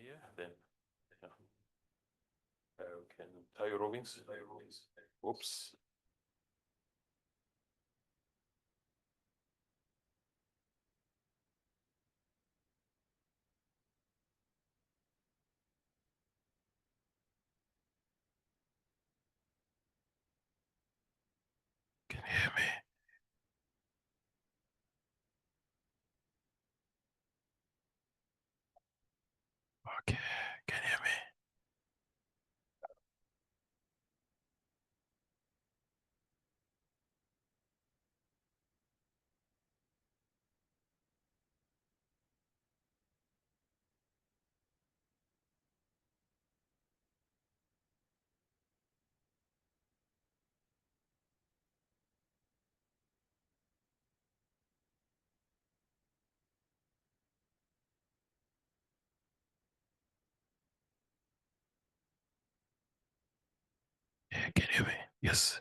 here, then yeah. Can tell you Robins. Oops. Can you hear me? Okay, can you hear me? Yeah, can you hear me? Yes.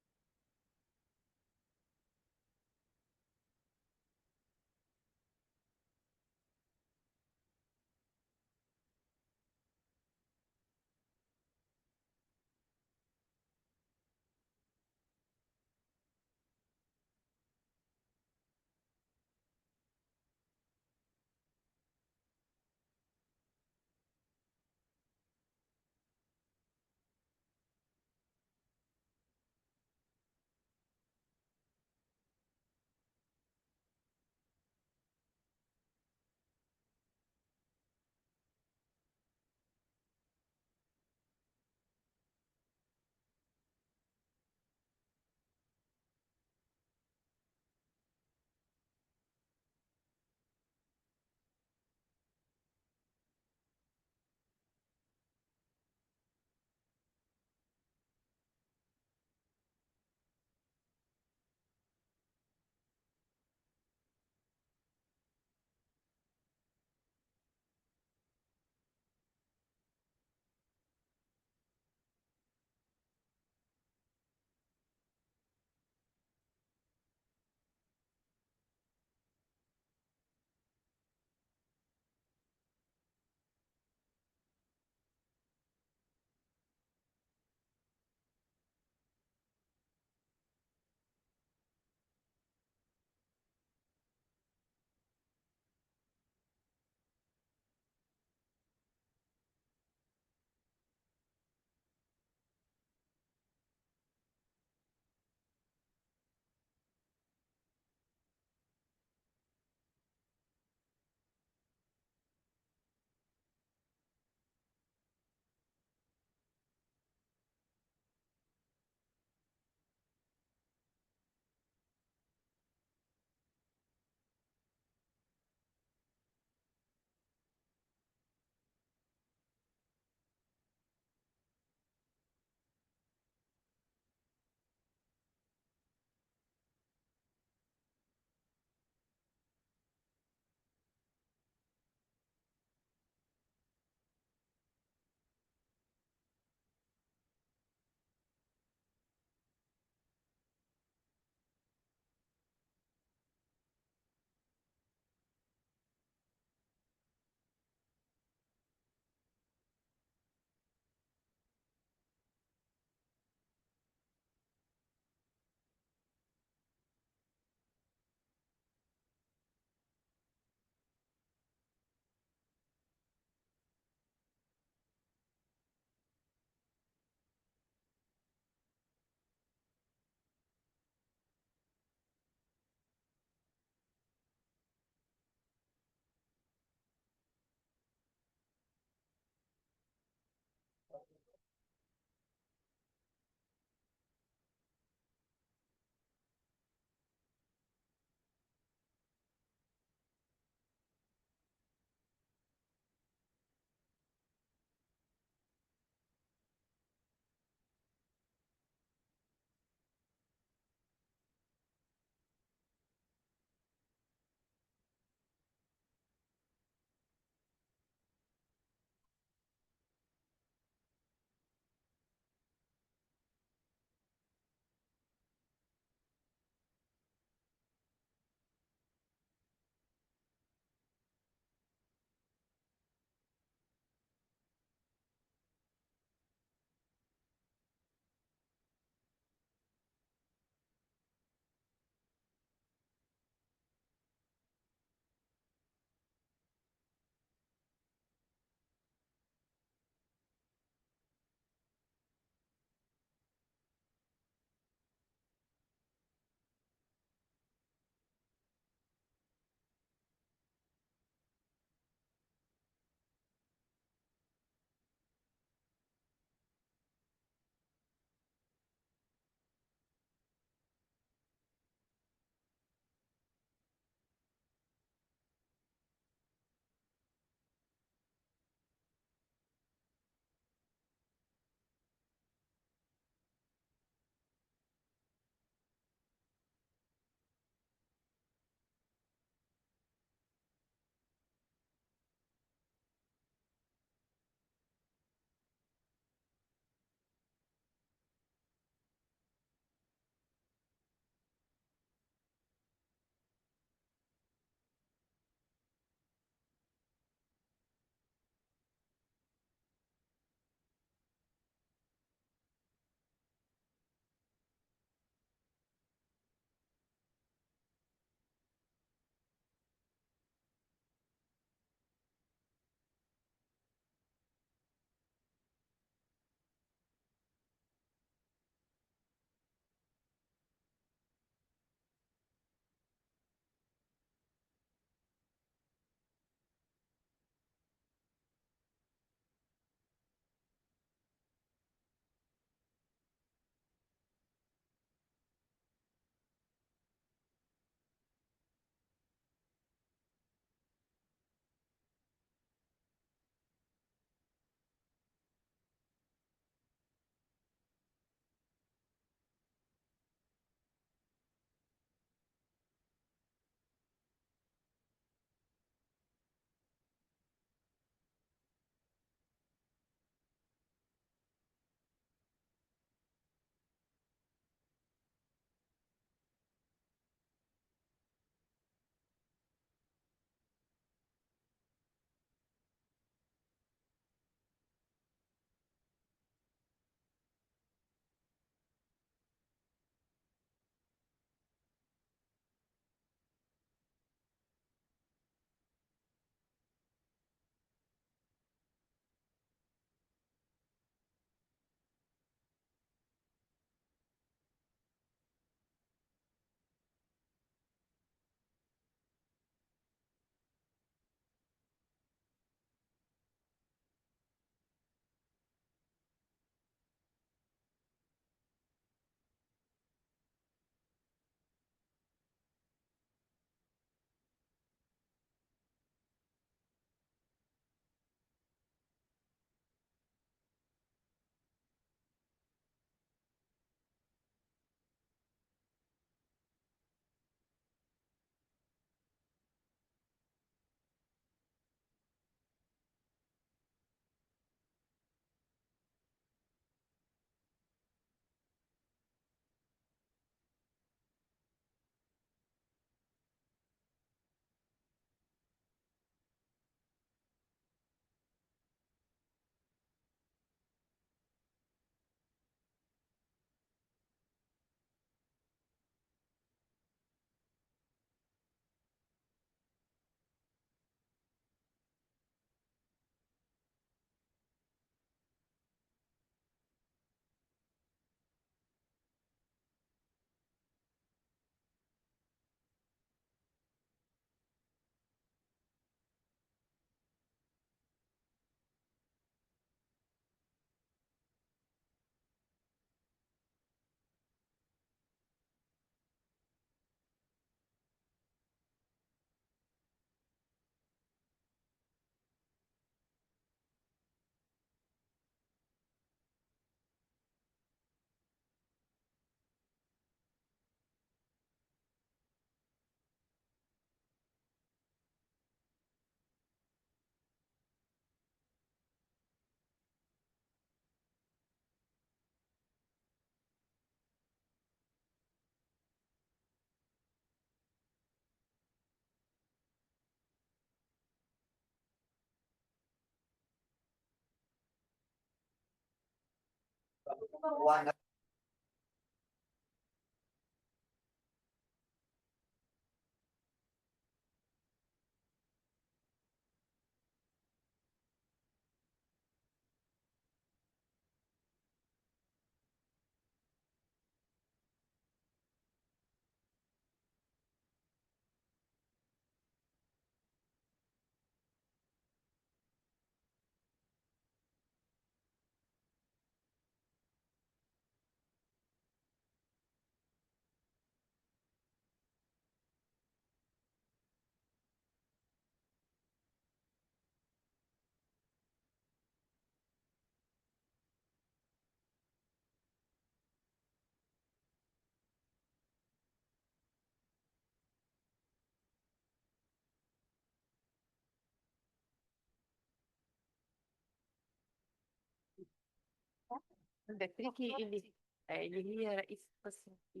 التركي اللي هي رئيس قسم في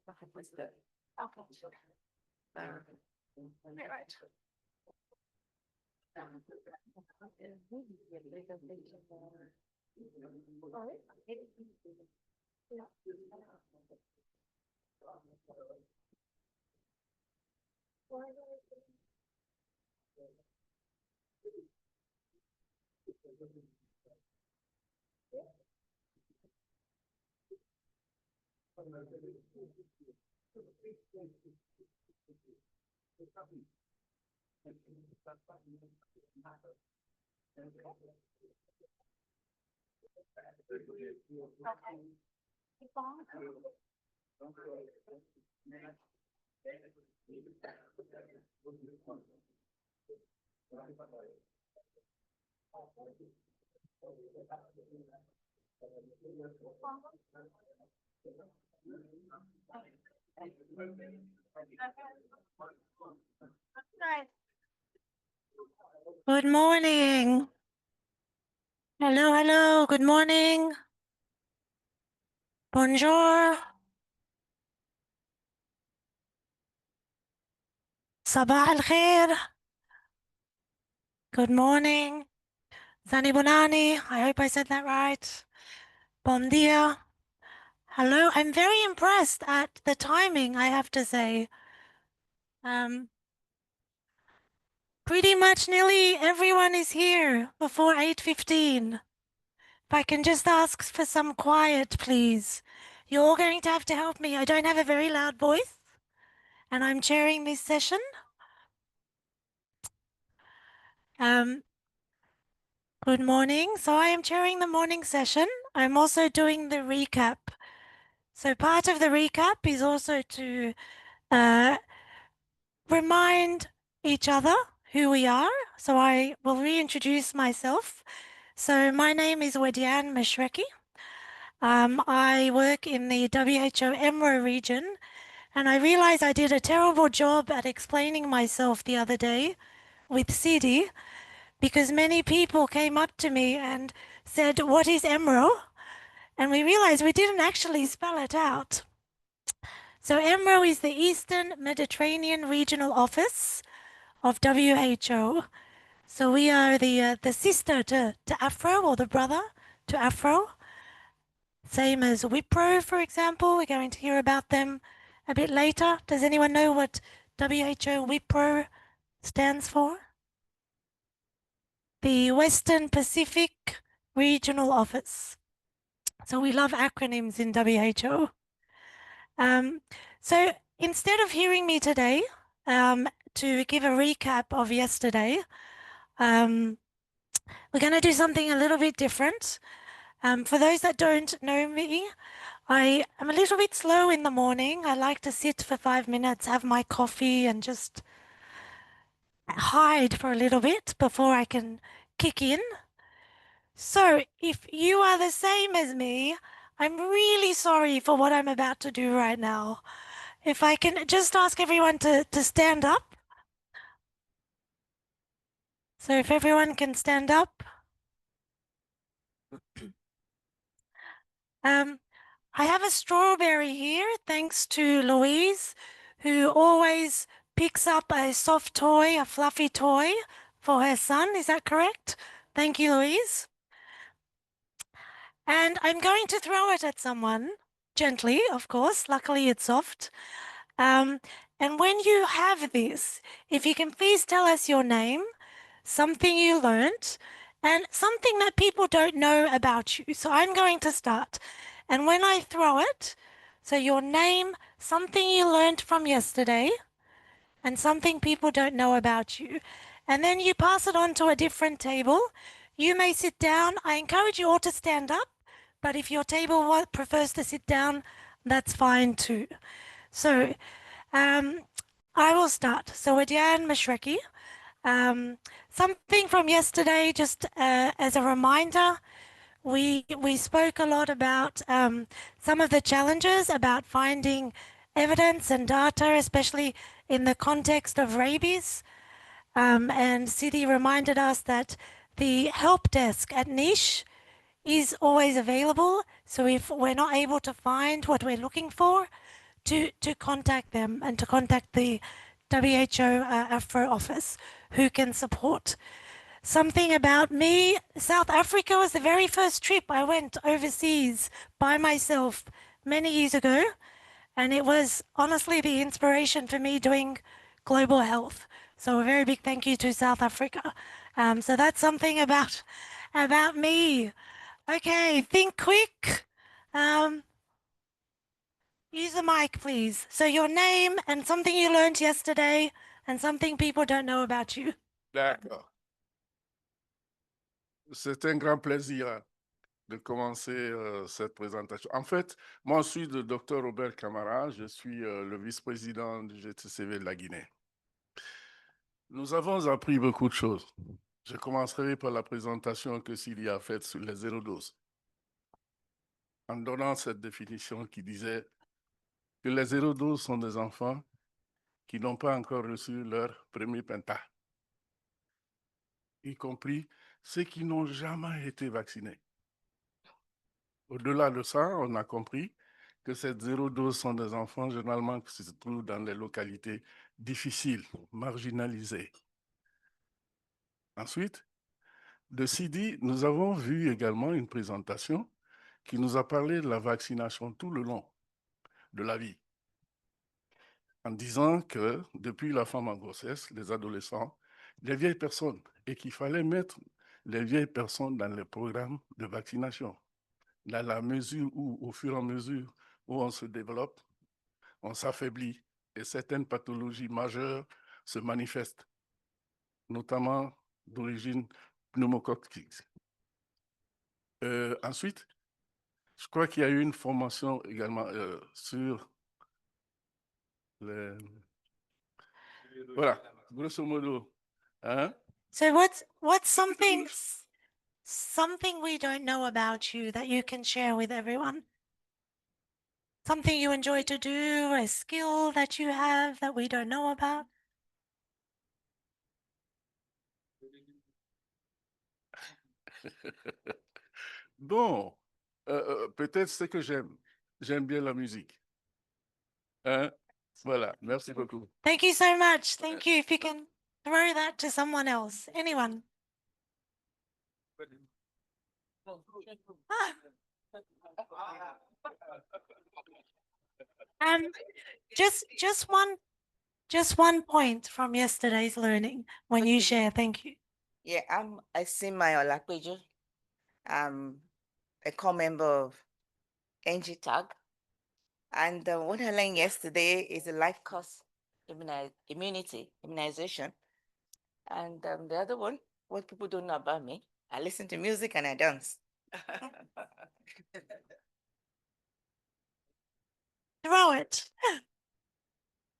معهد مصدر. Good morning. Hello, hello. Good morning. Bonjour. Sabah al khair. Good morning. Sani Bonani. I hope I said that right. Bon dia. Hello. I'm very impressed at the timing, I have to say. Pretty much nearly everyone is here before 8:15. If I can just ask for some quiet, please. You're all going to have to help me. I don't have a very loud voice, and I'm chairing this session. Good morning. So I am chairing the morning session. I'm also doing the recap. So part of the recap is also to remind each other who we are. So I will reintroduce myself. So my name is Wedian Meshreki. I work in the WHO EMRO region, and I realized I did a terrible job at explaining myself the other day with Sidi, because many people came up to me and said, "What is EMRO?" And we realized we didn't actually spell it out. So EMRO is the Eastern Mediterranean Regional Office of WHO. So we are the sister to AFRO, or the brother to AFRO. Same as Wipro, for example. We're going to hear about them a bit later. Does anyone know what WHO Wipro stands for? The Western Pacific Regional Office. So we love acronyms in WHO. So instead of hearing me today, to give a recap of yesterday, we're going to do something a little bit different. For those that don't know me, I am a little bit slow in the morning. I like to sit for 5 minutes, have my coffee, and just hide for a little bit before I can kick in. So if you are the same as me, I'm really sorry for what I'm about to do right now. If I can just ask everyone to stand up. So if everyone can stand up. I have a strawberry here, thanks to Louise, who always picks up a soft toy, a fluffy toy for her son. Is that correct? Thank you, Louise. And I'm going to throw it at someone gently, of course. Luckily, it's soft. Um, and when you have this, if you can please tell us your name, something you learnt, and something that people don't know about you. So I'm going to start. And when I throw it, so your name, something you learnt from yesterday, and something people don't know about you. And then you pass it on to a different table. You may sit down. I encourage you all to stand up, but if your table prefers to sit down, that's fine too. So um, I will start. So Wadian Mashreki, something from yesterday, just as a reminder, we spoke a lot about some of the challenges about finding evidence and data, especially in the context of rabies. And Sidi reminded us that the help desk at Niche is always available. So if we're not able to find what we're looking for, to contact them and to contact the WHO Afro office who can support. Something about me, South Africa was the very first trip I went overseas by myself many years ago. And it was honestly the inspiration for me doing global health. So a very big thank you to South Africa. So that's something about me. Okay, think quick. Um, use the mic, please. So your name and something you learned yesterday and something people don't know about you. D'accord. C'est un grand plaisir de commencer cette présentation. En fait, moi, je suis le docteur Robert Camara, je suis le vice-président du GTCV de la Guinée. Nous avons appris beaucoup de choses. Je commencerai par la présentation que Sylvie a faite sur les zéro doses, en donnant cette définition qui disait que les zéro doses sont des enfants qui n'ont pas encore reçu leur premier penta, y compris ceux qui n'ont jamais été vaccinés. Au-delà de ça, on a compris que ces zéro doses sont des enfants généralement qui se trouvent dans des localités difficiles, marginalisées. Ensuite, de Sidi, nous avons vu également une présentation qui nous a parlé de la vaccination tout le long de la vie, en disant que depuis la femme en grossesse, les adolescents, les vieilles personnes, et qu'il fallait mettre les vieilles personnes dans les programmes de vaccination, dans la mesure où, au fur et à mesure où on se développe, on s'affaiblit et certaines pathologies majeures se manifestent, notamment d'origine pneumococcique. Ensuite, je crois qu'il y a eu une formation également sur les... Voilà, grosso modo. Hein? So what's something we don't know about you that you can share with everyone? Something you enjoy to do, a skill that you have that we don't know about? Bon, peut-être ce que j'aime. J'aime bien la musique. Hein? Voilà, merci beaucoup. Thank you so much. Thank you. If you can throw that to someone else, anyone. Ah. Just one point from yesterday's learning when you share. Thank you. Yeah, I'm Asimai Olakweju. I'm a core member of NG Tag. And what I learned yesterday is a life course immunization. And the other one, what people don't know about me, I listen to music and I dance. Throw it.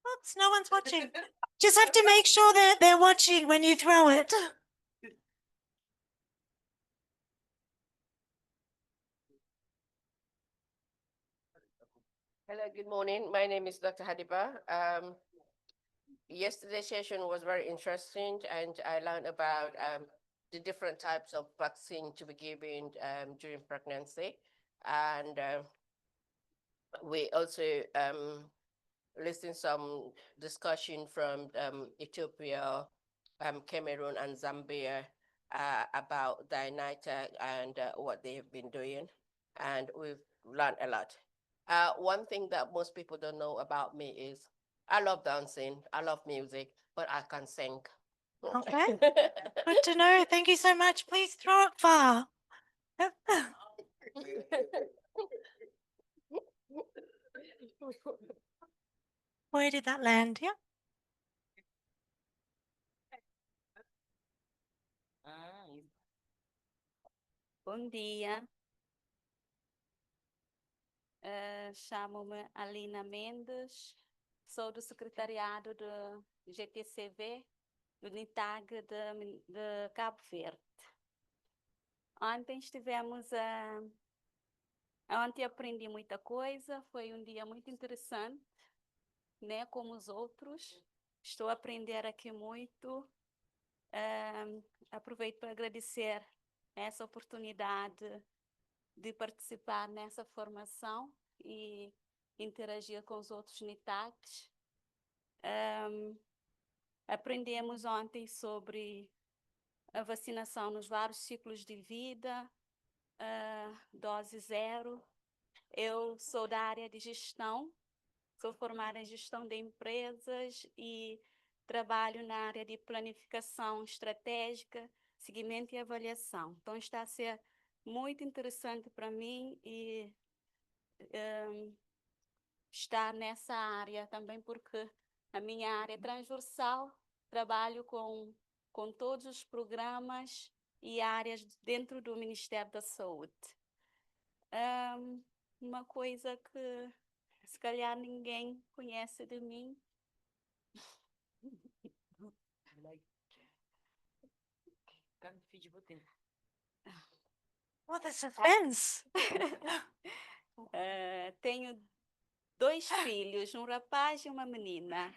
Oops, no one's watching. Just have to make sure that they're watching when you throw it. Hello, good morning. My name is Dr. Hadiba. Yesterday's session was very interesting and I learned about the different types of vaccine to be given during pregnancy. And we also listened some discussion from Ethiopia, Cameroon and Zambia about Dynita and what they have been doing. and we've learned a lot. One thing that most people don't know about me is I love dancing, I love music, but I can sing. Okay. Good to know. Thank you so much. Please throw it far. Where did that land? Yeah. Bom dia. Chamo-me Alina Mendes, sou do secretariado do GTCV, do NITAG de Cabo Verde. Ontem ontem aprendi muita coisa, foi um dia muito interessante, né, como os outros. Estou a aprender aqui muito. Aproveito para agradecer essa oportunidade de participar nessa formação e interagir com os outros NITAGs. Aprendemos ontem sobre a vacinação nos vários ciclos de vida, dose zero. Eu sou da área de gestão, sou formada em gestão de empresas e trabalho na área de planificação estratégica, seguimento e avaliação. Então, está a ser muito interessante para mim e estar nessa área também, porque a minha área é transversal, trabalho com todos os programas e áreas dentro do Ministério da Saúde. Uma coisa que se calhar ninguém conhece de mim. What a suspense. Tenho 2 filhos, um rapaz e uma menina.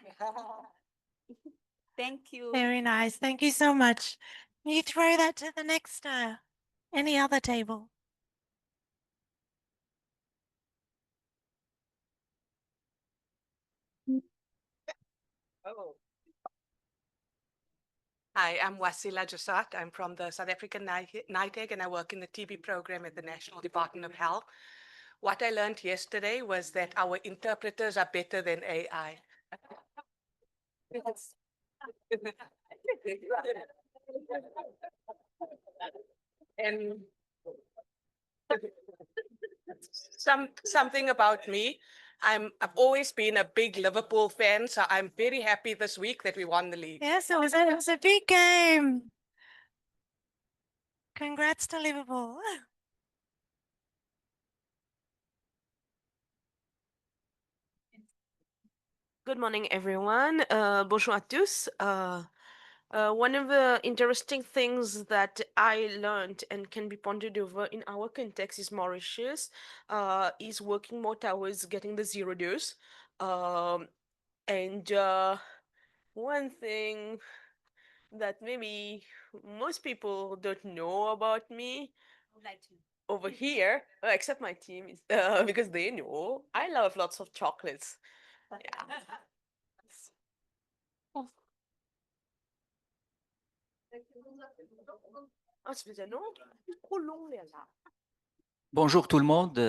Thank you. Very nice. Thank you so much. Can you throw that to the next, any other table? Hi, I'm Wasila Jasat. I'm from the South African NITAG and I work in the TB program at the National Department of Health. What I learned yesterday was that our interpreters are better than AI. And something about me, I've always been a big Liverpool fan, so I'm very happy this week that we won the league. Yes, it was a big game. Congrats to Liverpool. Good morning, everyone. Bonjour à tous. One of the interesting things that I learned and can be pondered over in our context is Mauritius is working more towards getting the 0 dose. And one thing that maybe most people don't know about me over here, except my team, is because they know I love lots of chocolates. Yeah. Bonjour tout le monde,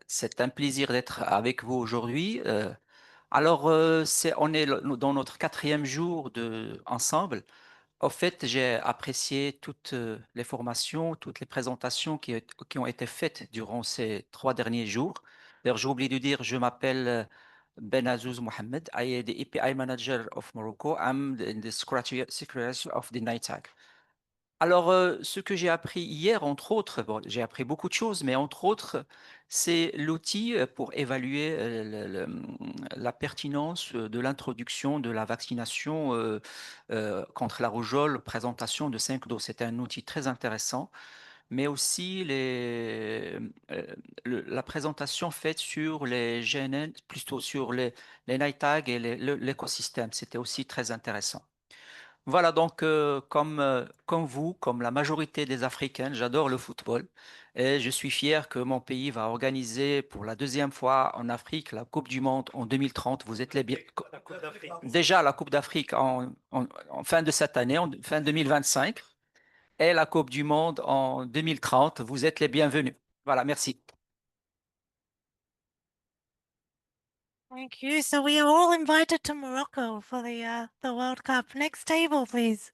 c'est un plaisir d'être avec vous aujourd'hui. Alors, on est dans notre 4e jour ensemble. Au fait, j'ai apprécié toutes les formations, toutes les présentations qui ont été faites durant ces 3 derniers jours. D'ailleurs, j'ai oublié de dire, je m'appelle Ben Azouz Mohamed. I am the API Manager of Morocco. I'm in the Secretary of the NITAG. Alors, ce que j'ai appris hier, entre autres, bon, j'ai appris beaucoup de choses, mais entre autres, c'est l'outil pour évaluer la pertinence de l'introduction de la vaccination contre la rougeole, présentation de 5 doses. C'est un outil très intéressant, mais aussi la présentation faite sur les GNN, plutôt sur les NITAG et l'écosystème. C'était aussi très intéressant. Voilà, donc comme vous, comme la majorité des Africains, j'adore le football et je suis fier que mon pays va organiser pour la 2e fois en Afrique la Coupe du Monde en 2030. Vous êtes les bien... Déjà la Coupe d'Afrique en fin de cette année, en fin 2025, et la Coupe du Monde en 2030. Vous êtes les bienvenus. Voilà, merci. Thank you. So we are all invited to Morocco for the World Cup. Next table, please.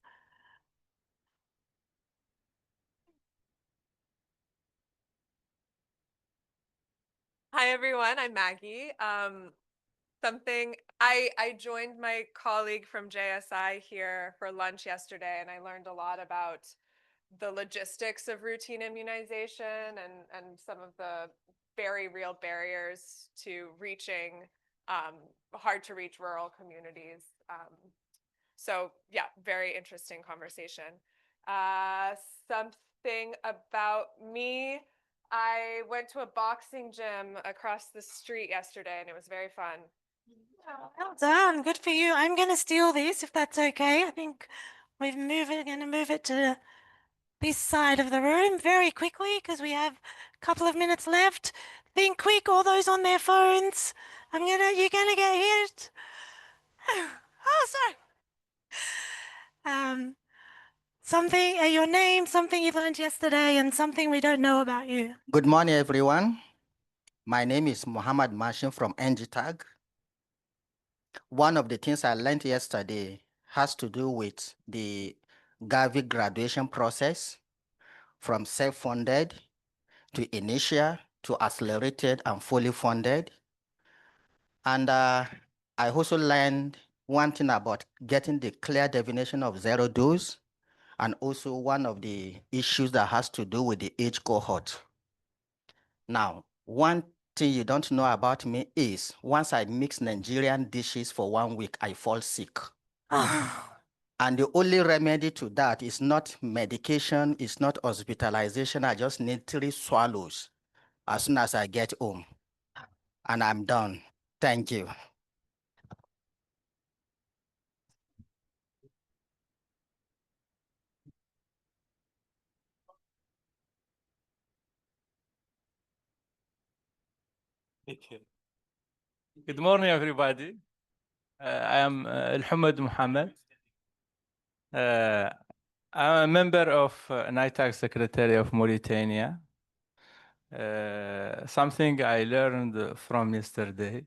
Hi everyone, I'm Maggie. I joined my colleague from JSI here for lunch yesterday, and I learned a lot about the logistics of routine immunization and some of the very real barriers to reaching hard to reach rural communities. So yeah, very interesting conversation. Something about me. I went to a boxing gym across the street yesterday and it was very fun. Well done. Good for you. I'm going to steal this if that's okay. I think we're going to move it to this side of the room very quickly because we have a couple of minutes left. Think quick, all those on their phones. You're gonna get hit. Oh, sorry. Something, your name, something you learned yesterday, and something we don't know about you. Good morning, everyone. My name is Muhammad Mashin from NGTAG. One of the things I learned yesterday has to do with the Gavi graduation process from self-funded to initial to accelerated and fully funded. And I also learned one thing about getting the clear definition of zero dose, and also one of the issues that has to do with the age cohort. Now, one thing you don't know about me is once I mix Nigerian dishes for 1 week, I fall sick. And the only remedy to that is not medication, it's not hospitalization. I just need 3 swallows as soon as I get home. And I'm done. Thank you. Good morning, everybody. I am Al-Hamad Muhammad. I'm a member of NITAG Secretary of Mauritania. Something I learned from yesterday.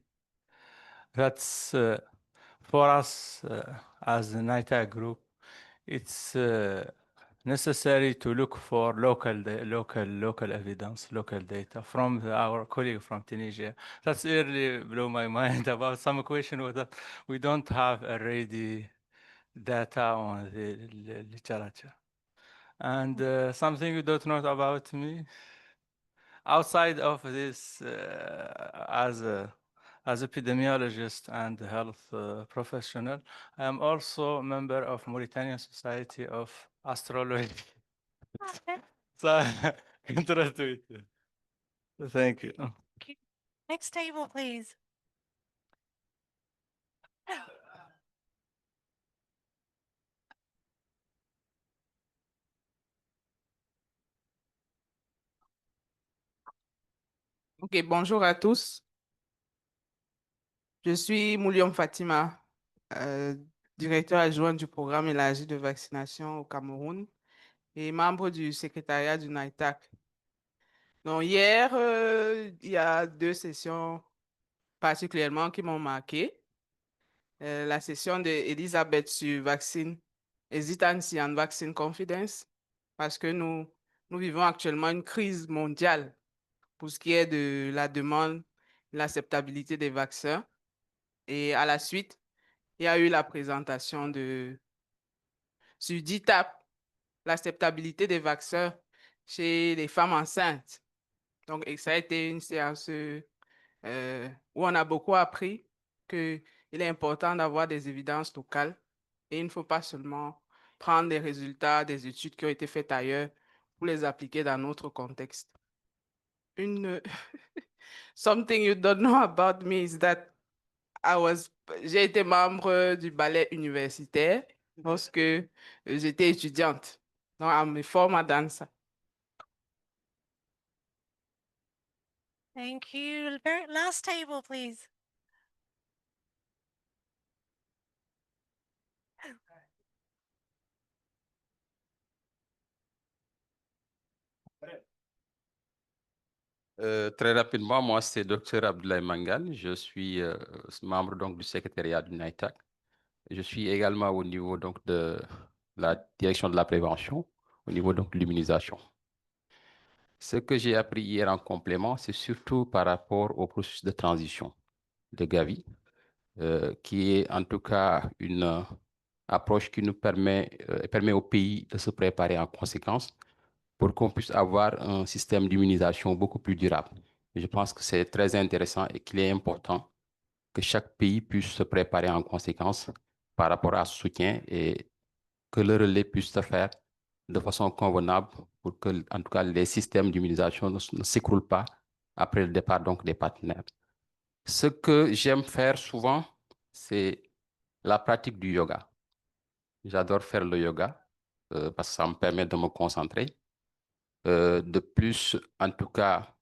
That's for us as the NITAG group, it's necessary to look for local evidence, local data from our colleague from Tunisia. That's really blew my mind about some question that we don't have already data on the literature. And something you don't know about me, outside of this, as epidemiologist and health professional, I am also a member of Mauritanian Society of Astrology. So, interested with you. Thank you. Next table, please. Ok, bonjour à tous. Je suis Mouliam Fatima, directeur adjoint du programme élargi de vaccination au Cameroun et membre du secrétariat du NITAC. Donc, hier, il y a 2 sessions particulièrement qui m'ont marqué. La session d'Elisabeth sur vaccine, hesitancy and vaccine confidence, parce que nous vivons actuellement une crise mondiale pour ce qui est de la demande, l'acceptabilité des vaccins. Et à la suite, il y a eu la présentation sur 10 étapes, l'acceptabilité des vaccins chez les femmes enceintes. Donc, et ça a été une séance où on a beaucoup appris qu'il est important d'avoir des évidences locales et il ne faut pas seulement prendre des résultats des études qui ont été faites ailleurs pour les appliquer dans notre contexte. Something you don't know about me is that j'ai été membre du ballet universitaire lorsque j'étais étudiante. Donc, I'm a former dancer. Thank you. Very last table, please. Très rapidement, moi, c'est Dr Abdoulaye Mangan. Je suis membre donc du secrétariat du NITAC. Je suis également au niveau donc de la direction de la prévention, au niveau donc de l'immunisation. Ce que j'ai appris hier en complément, c'est surtout par rapport au processus de transition de Gavi, qui est en tout cas une approche qui nous permet au pays de se préparer en conséquence pour qu'on puisse avoir un système d'immunisation beaucoup plus durable. Et je pense que c'est très intéressant et qu'il est important que chaque pays puisse se préparer en conséquence par rapport à ce soutien et que le relais puisse se faire de façon convenable pour que, en tout cas, les systèmes d'immunisation ne s'écroulent pas après le départ donc, des partenaires. Ce que j'aime faire souvent, c'est la pratique du yoga. J'adore faire le yoga parce que ça me permet de me concentrer. De plus, en tout cas,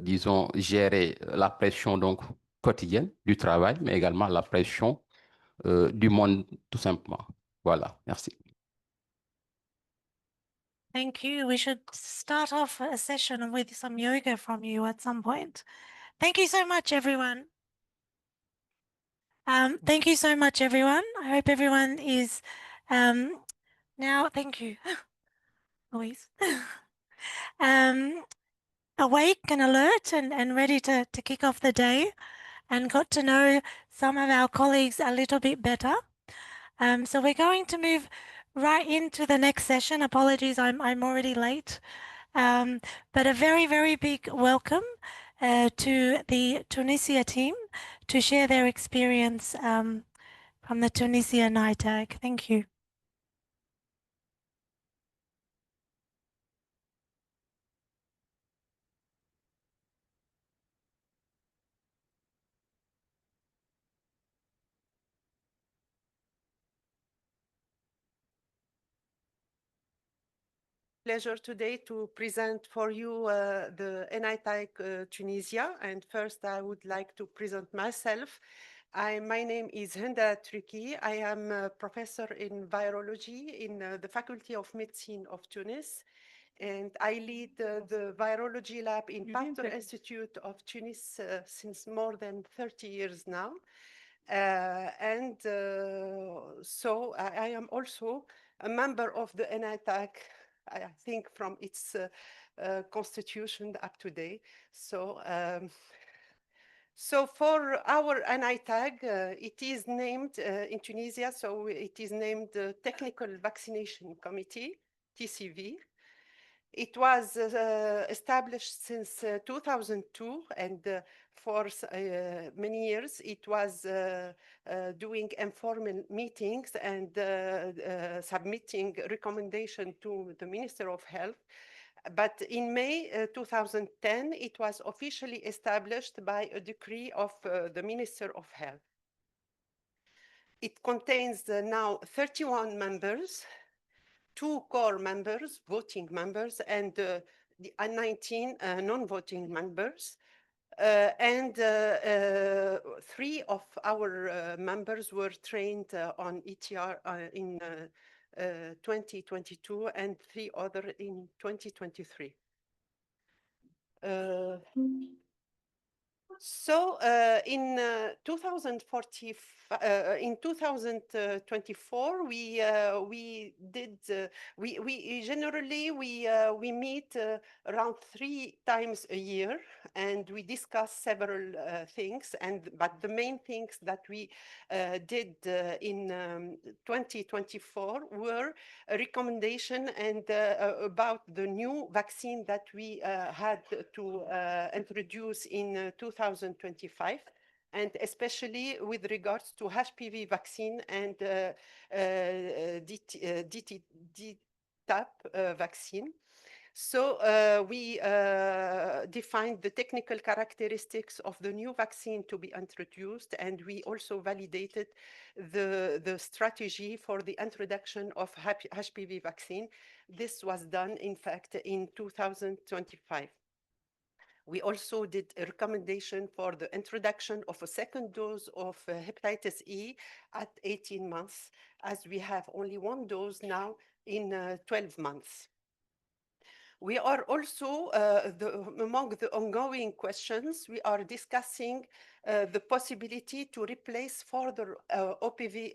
disons, gérer la pression donc, quotidienne du travail, mais également la pression du monde, tout simplement. Voilà, merci. Thank you. We should start off a session with some yoga from you at some point. Thank you so much, everyone. Thank you so much, everyone. I hope everyone is now, thank you, Louise, awake and alert and ready to kick off the day and got to know some of our colleagues a little bit better. So we're going to move right into the next session. Apologies, I'm already late. But a very, very big welcome to the Tunisia team to share their experience from the Tunisia NITAG. Thank you. Pleasure today to present for you the NITAG Tunisia. And first, I would like to present myself. My name is Hinda Triki. I am a professor in virology in the Faculty of Medicine of Tunis. And I lead the virology lab in Pasteur Institute of Tunis since more than 30 years now. So I am also a member of the NITAG, I think from its constitution up to date. So for our NITAG, it is named in Tunisia, so it is named the Technical Vaccination Committee, TCV. It was established since 2002, and for many years it was doing informal meetings and submitting recommendation to the Minister of Health. But in May 2010, it was officially established by a decree of the Minister of Health. It contains now 31 members, 2 core members, voting members, and 19 non-voting members. And 3 of our members were trained on ETR in 2022 and 3 other in 2023. So in 2024, we generally meet around 3 times a year, and we discuss several things. But the main things that we did in 2024 were a recommendation and about the new vaccine that we had to introduce in 2025, and especially with regards to HPV vaccine and DTaP vaccine. So we defined the technical characteristics of the new vaccine to be introduced, and we also validated the strategy for the introduction of HPV vaccine. This was done, in fact, in 2025. We also did a recommendation for the introduction of a second dose of hepatitis E at 18 months, as we have only 1 dose now in 12 months. We are also, among the ongoing questions, we are discussing the possibility to replace further OPV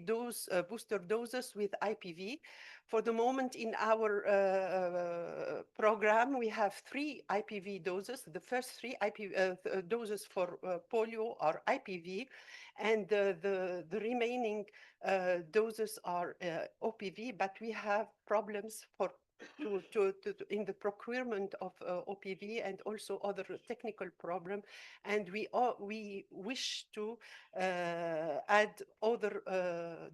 dose, booster doses with IPV. For the moment in our program, we have 3 IPV doses. The first 3 IPV doses for polio are IPV, and the remaining doses are OPV, but we have problems in the procurement of OPV and also other technical problem, and we wish to add other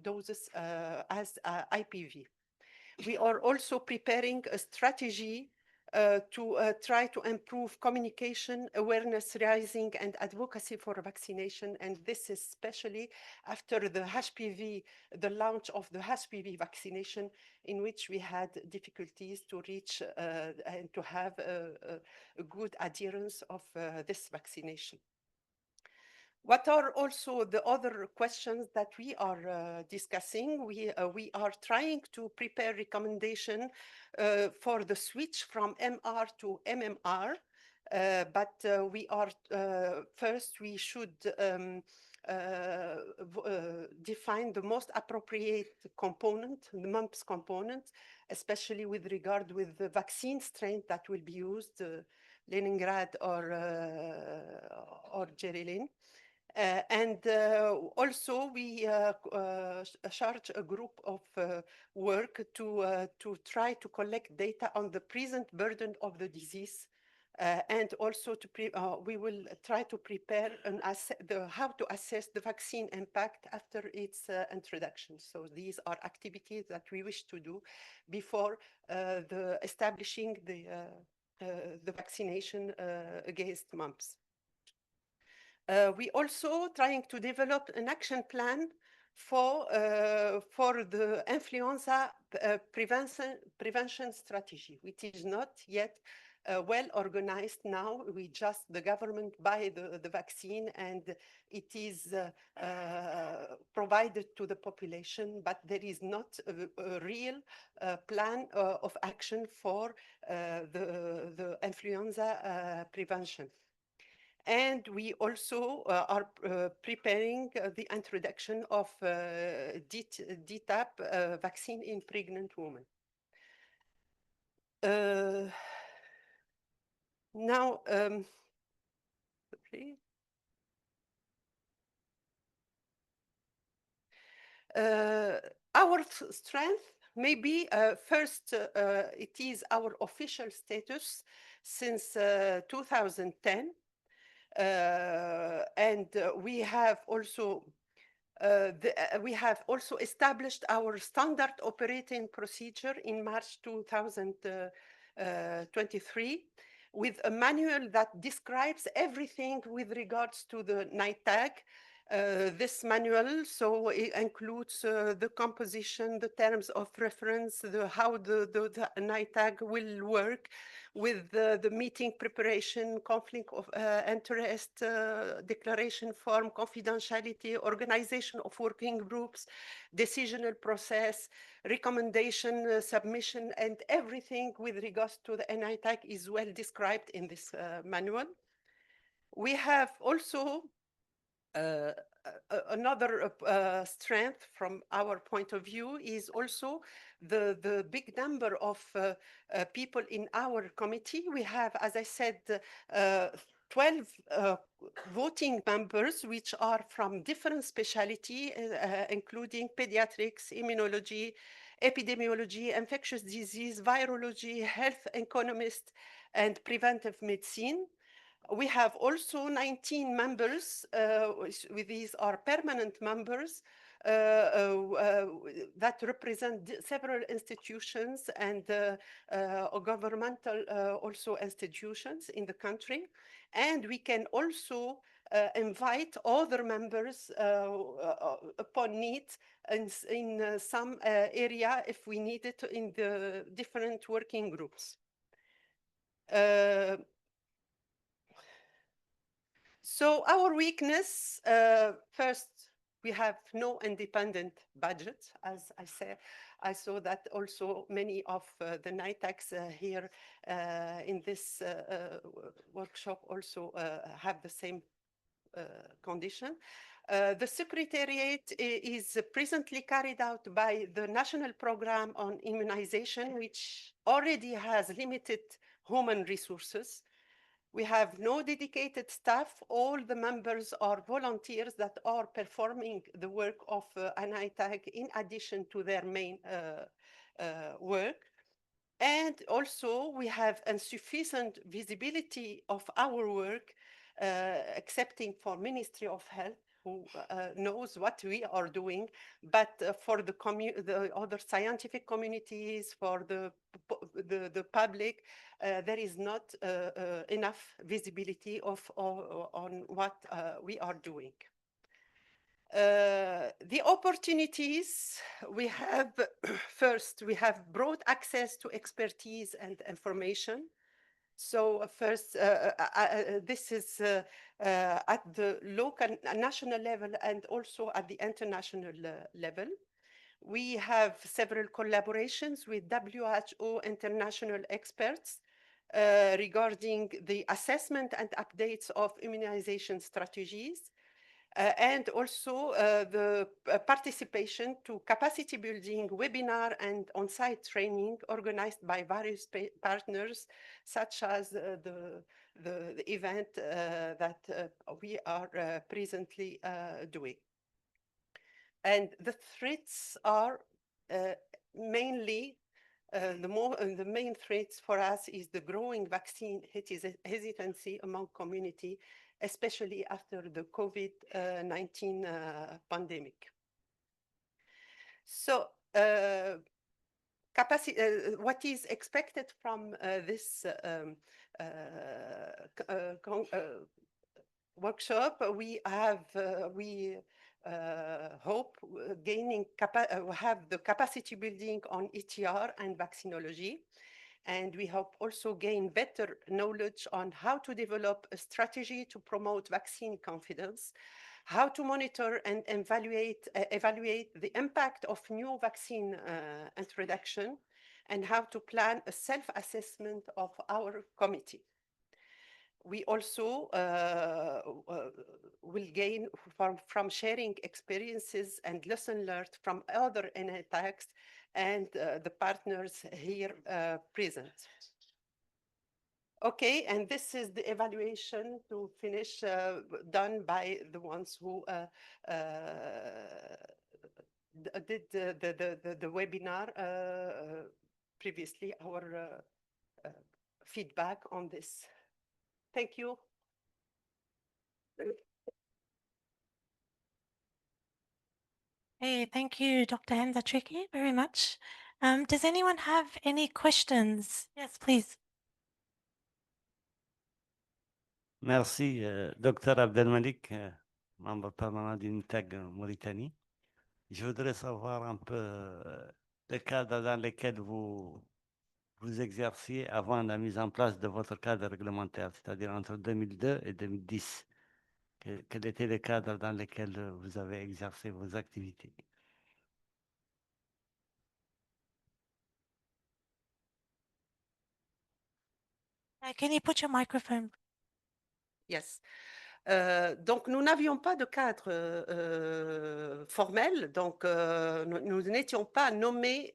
doses as IPV. We are also preparing a strategy to try to improve communication, awareness raising, and advocacy for vaccination. And this is especially after the HPV, the launch of the HPV vaccination, in which we had difficulties to reach and to have a good adherence of this vaccination. What are also the other questions that we are discussing? We are trying to prepare recommendation for the switch from MR to MMR, but we are first we should define the most appropriate component, the mumps component, especially with regard with the vaccine strain that will be used, Leningrad or Gerilin. And also we charge a group of work to try to collect data on the present burden of the disease, and also we will try to prepare how to assess the vaccine impact after its introduction. So these are activities that we wish to do before establishing the vaccination against mumps. We also trying to develop an action plan for the influenza prevention strategy, which is not yet well organized now. The government buy the vaccine and it is provided to the population, but there is not a real plan of action for the influenza prevention. And we also are preparing the introduction of DTaP vaccine in pregnant women. Now, please. Our strength, maybe first, it is our official status since 2010. And we have also established our standard operating procedure in March 2023 with a manual that describes everything with regards to the NITAG. This manual, so it includes the composition, the terms of reference, how the NITAG will work, with the meeting preparation, conflict of interest, declaration form, confidentiality, organization of working groups, decisional process, recommendation, submission, and everything with regards to the NITAG is well described in this manual. We have also another strength from our point of view is also the big number of people in our committee. We have, as I said, 12 voting members, which are from different specialty, including pediatrics, immunology, epidemiology, infectious disease, virology, health economist, and preventive medicine. We have also 19 members, these are permanent members, that represent several institutions and governmental also institutions in the country. And we can also invite other members upon need in some area if we need it in the different working groups. So our weakness, first, We have no independent budget, as I said. I saw that also many of the NITACs here in this workshop also have the same condition. The Secretariat is presently carried out by the National Program on Immunization, which already has limited human resources. We have no dedicated staff. All the members are volunteers that are performing the work of an ITAG in addition to their main work. And also we have insufficient visibility of our work, excepting for Ministry of Health, who knows what we are doing, but for the other scientific communities, for the public, there is not enough visibility on what we are doing. The opportunities we have, first, we have broad access to expertise and information. So first, this is at the local, national level and also at the international level. We have several collaborations with WHO international experts regarding the assessment and updates of immunization strategies. And also the participation to capacity building webinar and on-site training organized by various partners, such as the event that we are presently doing. And the threats are mainly the main threats for us is the growing vaccine hesitancy among community, especially after the COVID-19 pandemic. So what is expected from this workshop, we hope have the capacity building on ETR and vaccinology. And we hope also gain better knowledge on how to develop a strategy to promote vaccine confidence, how to monitor and evaluate the impact of new vaccine introduction, and how to plan a self-assessment of our committee. We also will gain from sharing experiences and lessons learned from other NITACs and the partners here present. Okay, and this is the evaluation to finish done by the ones who did the webinar previously, our feedback on this. Thank you. Hey, thank you, Dr. Henzatriki, very much. Does anyone have any questions? Yes, please. Merci, Dr Abdelmalik, membre permanent d'UNITAG Mauritanie. Je voudrais savoir un peu le cadre dans lequel vous exerciez avant la mise en place de votre cadre réglementaire, c'est-à-dire entre 2002 et 2010. Quel était le cadre dans lequel vous avez exercé vos activités? Can you put your microphone? Yes. Donc, nous n'avions pas de cadre formel, donc nous n'étions pas nommés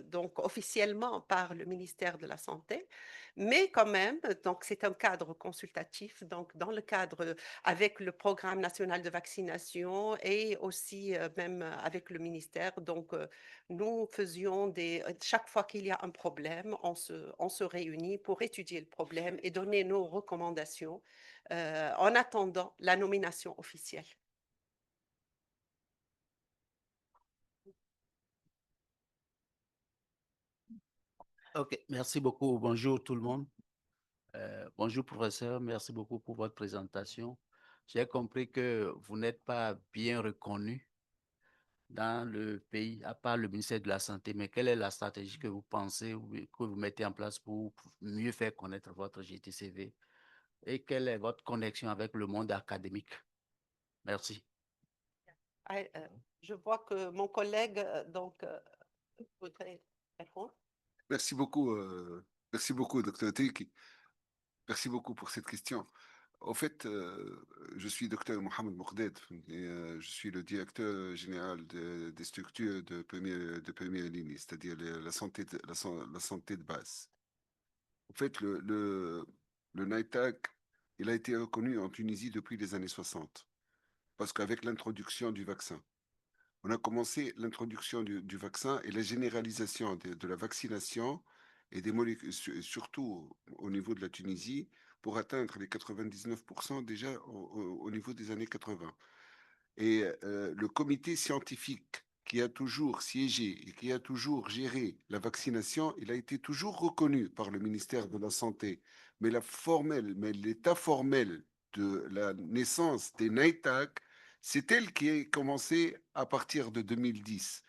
donc officiellement par le ministère de la Santé, mais quand même, donc c'est un cadre consultatif, donc dans le cadre avec le programme national de vaccination et aussi même avec le ministère, donc nous faisions chaque fois qu'il y a un problème, on se réunit pour étudier le problème et donner nos recommandations en attendant la nomination officielle. Ok, merci beaucoup. Bonjour tout le monde. Bonjour professeur, merci beaucoup pour votre présentation. J'ai compris que vous n'êtes pas bien reconnu dans le pays, à part le ministère de la Santé, mais quelle est la stratégie que vous pensez que vous mettez en place pour mieux faire connaître votre GTCV et quelle est votre connexion avec le monde académique? Merci. Je vois que mon collègue voudrait répondre. Merci beaucoup, Dr. Teki. Merci beaucoup pour cette question. En fait, je suis Dr Mohamed Moukhded et je suis le directeur général des structures de première ligne, c'est-à-dire la santé la santé de base. En fait, le NITAG, il a été reconnu en Tunisie depuis les années 60, parce qu'avec l'introduction du vaccin, on a commencé l'introduction du vaccin et la généralisation de la vaccination et des molécules, surtout au niveau de la Tunisie, pour atteindre les 99% déjà au niveau des années 80. Et le comité scientifique qui a toujours siégé et qui a toujours géré la vaccination, il a été toujours reconnu par le ministère de la Santé. Mais l'état formel de la naissance des NITAG, c'est elle qui a commencé à partir de 2010.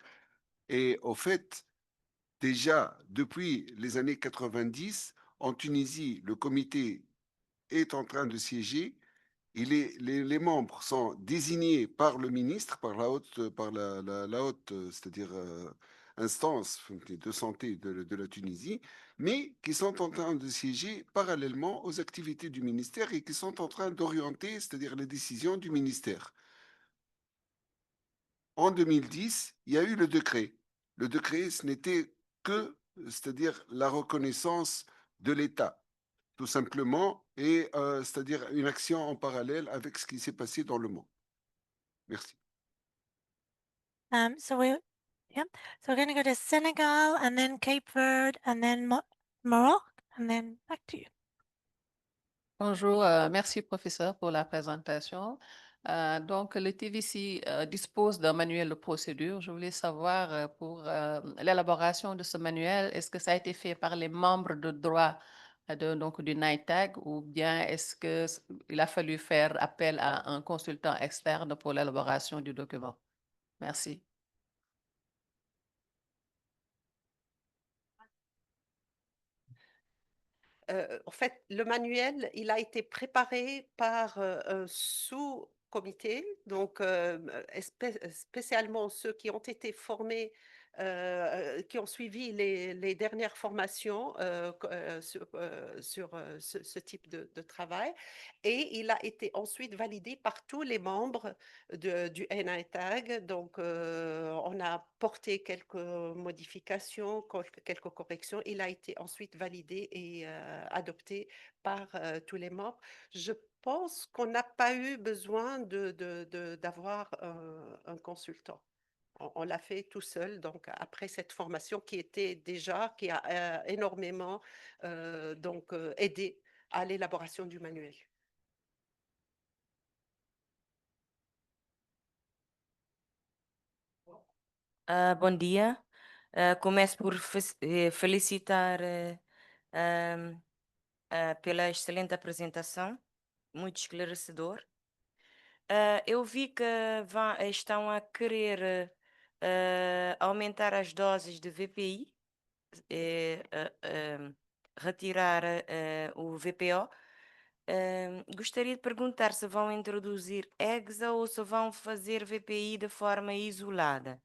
Et au fait, déjà depuis les années 90, en Tunisie, le comité est en train de siéger. Les membres sont désignés par le ministre, par la haute, c'est-à-dire instance de santé de la Tunisie, mais qui sont en train de siéger parallèlement aux activités du ministère et qui sont en train d'orienter, c'est-à-dire les décisions du ministère. En 2010, il y a eu le décret. Le décret, ce n'était que, c'est-à-dire la reconnaissance de l'État, tout simplement, et c'est-à-dire une action en parallèle avec ce qui s'est passé dans le monde. Merci. So we're going to go to Senegal and then Cape Verde and then Morocco and then back to you. Bonjour, merci professeur pour la présentation. Donc, le TVC dispose d'un manuel de procédure. Je voulais savoir pour l'élaboration de ce manuel, est-ce que ça a été fait par les membres de droit donc du NITAG ou bien est-ce qu'il a fallu faire appel à un consultant externe pour l'élaboration du document? Merci. En fait, le manuel, il a été préparé par un sous-comité, donc spécialement ceux qui ont été formés, qui ont suivi les dernières formations sur ce type de travail. Et il a été ensuite validé par tous les membres du NITAG. Donc, on a porté quelques modifications, quelques corrections. Il a été ensuite validé et adopté par tous les membres. Je pense qu'on n'a pas eu besoin d'avoir un consultant. On l'a fait tout seul, donc après cette formation qui a énormément aidé à l'élaboration du manuel. Bom dia. Começo por felicitar pela excelente apresentação, muito esclarecedor. Eu vi que estão a querer aumentar as doses de VPI, retirar o VPO. Gostaria de perguntar se vão introduzir EXA ou se vão fazer VPI de forma isolada.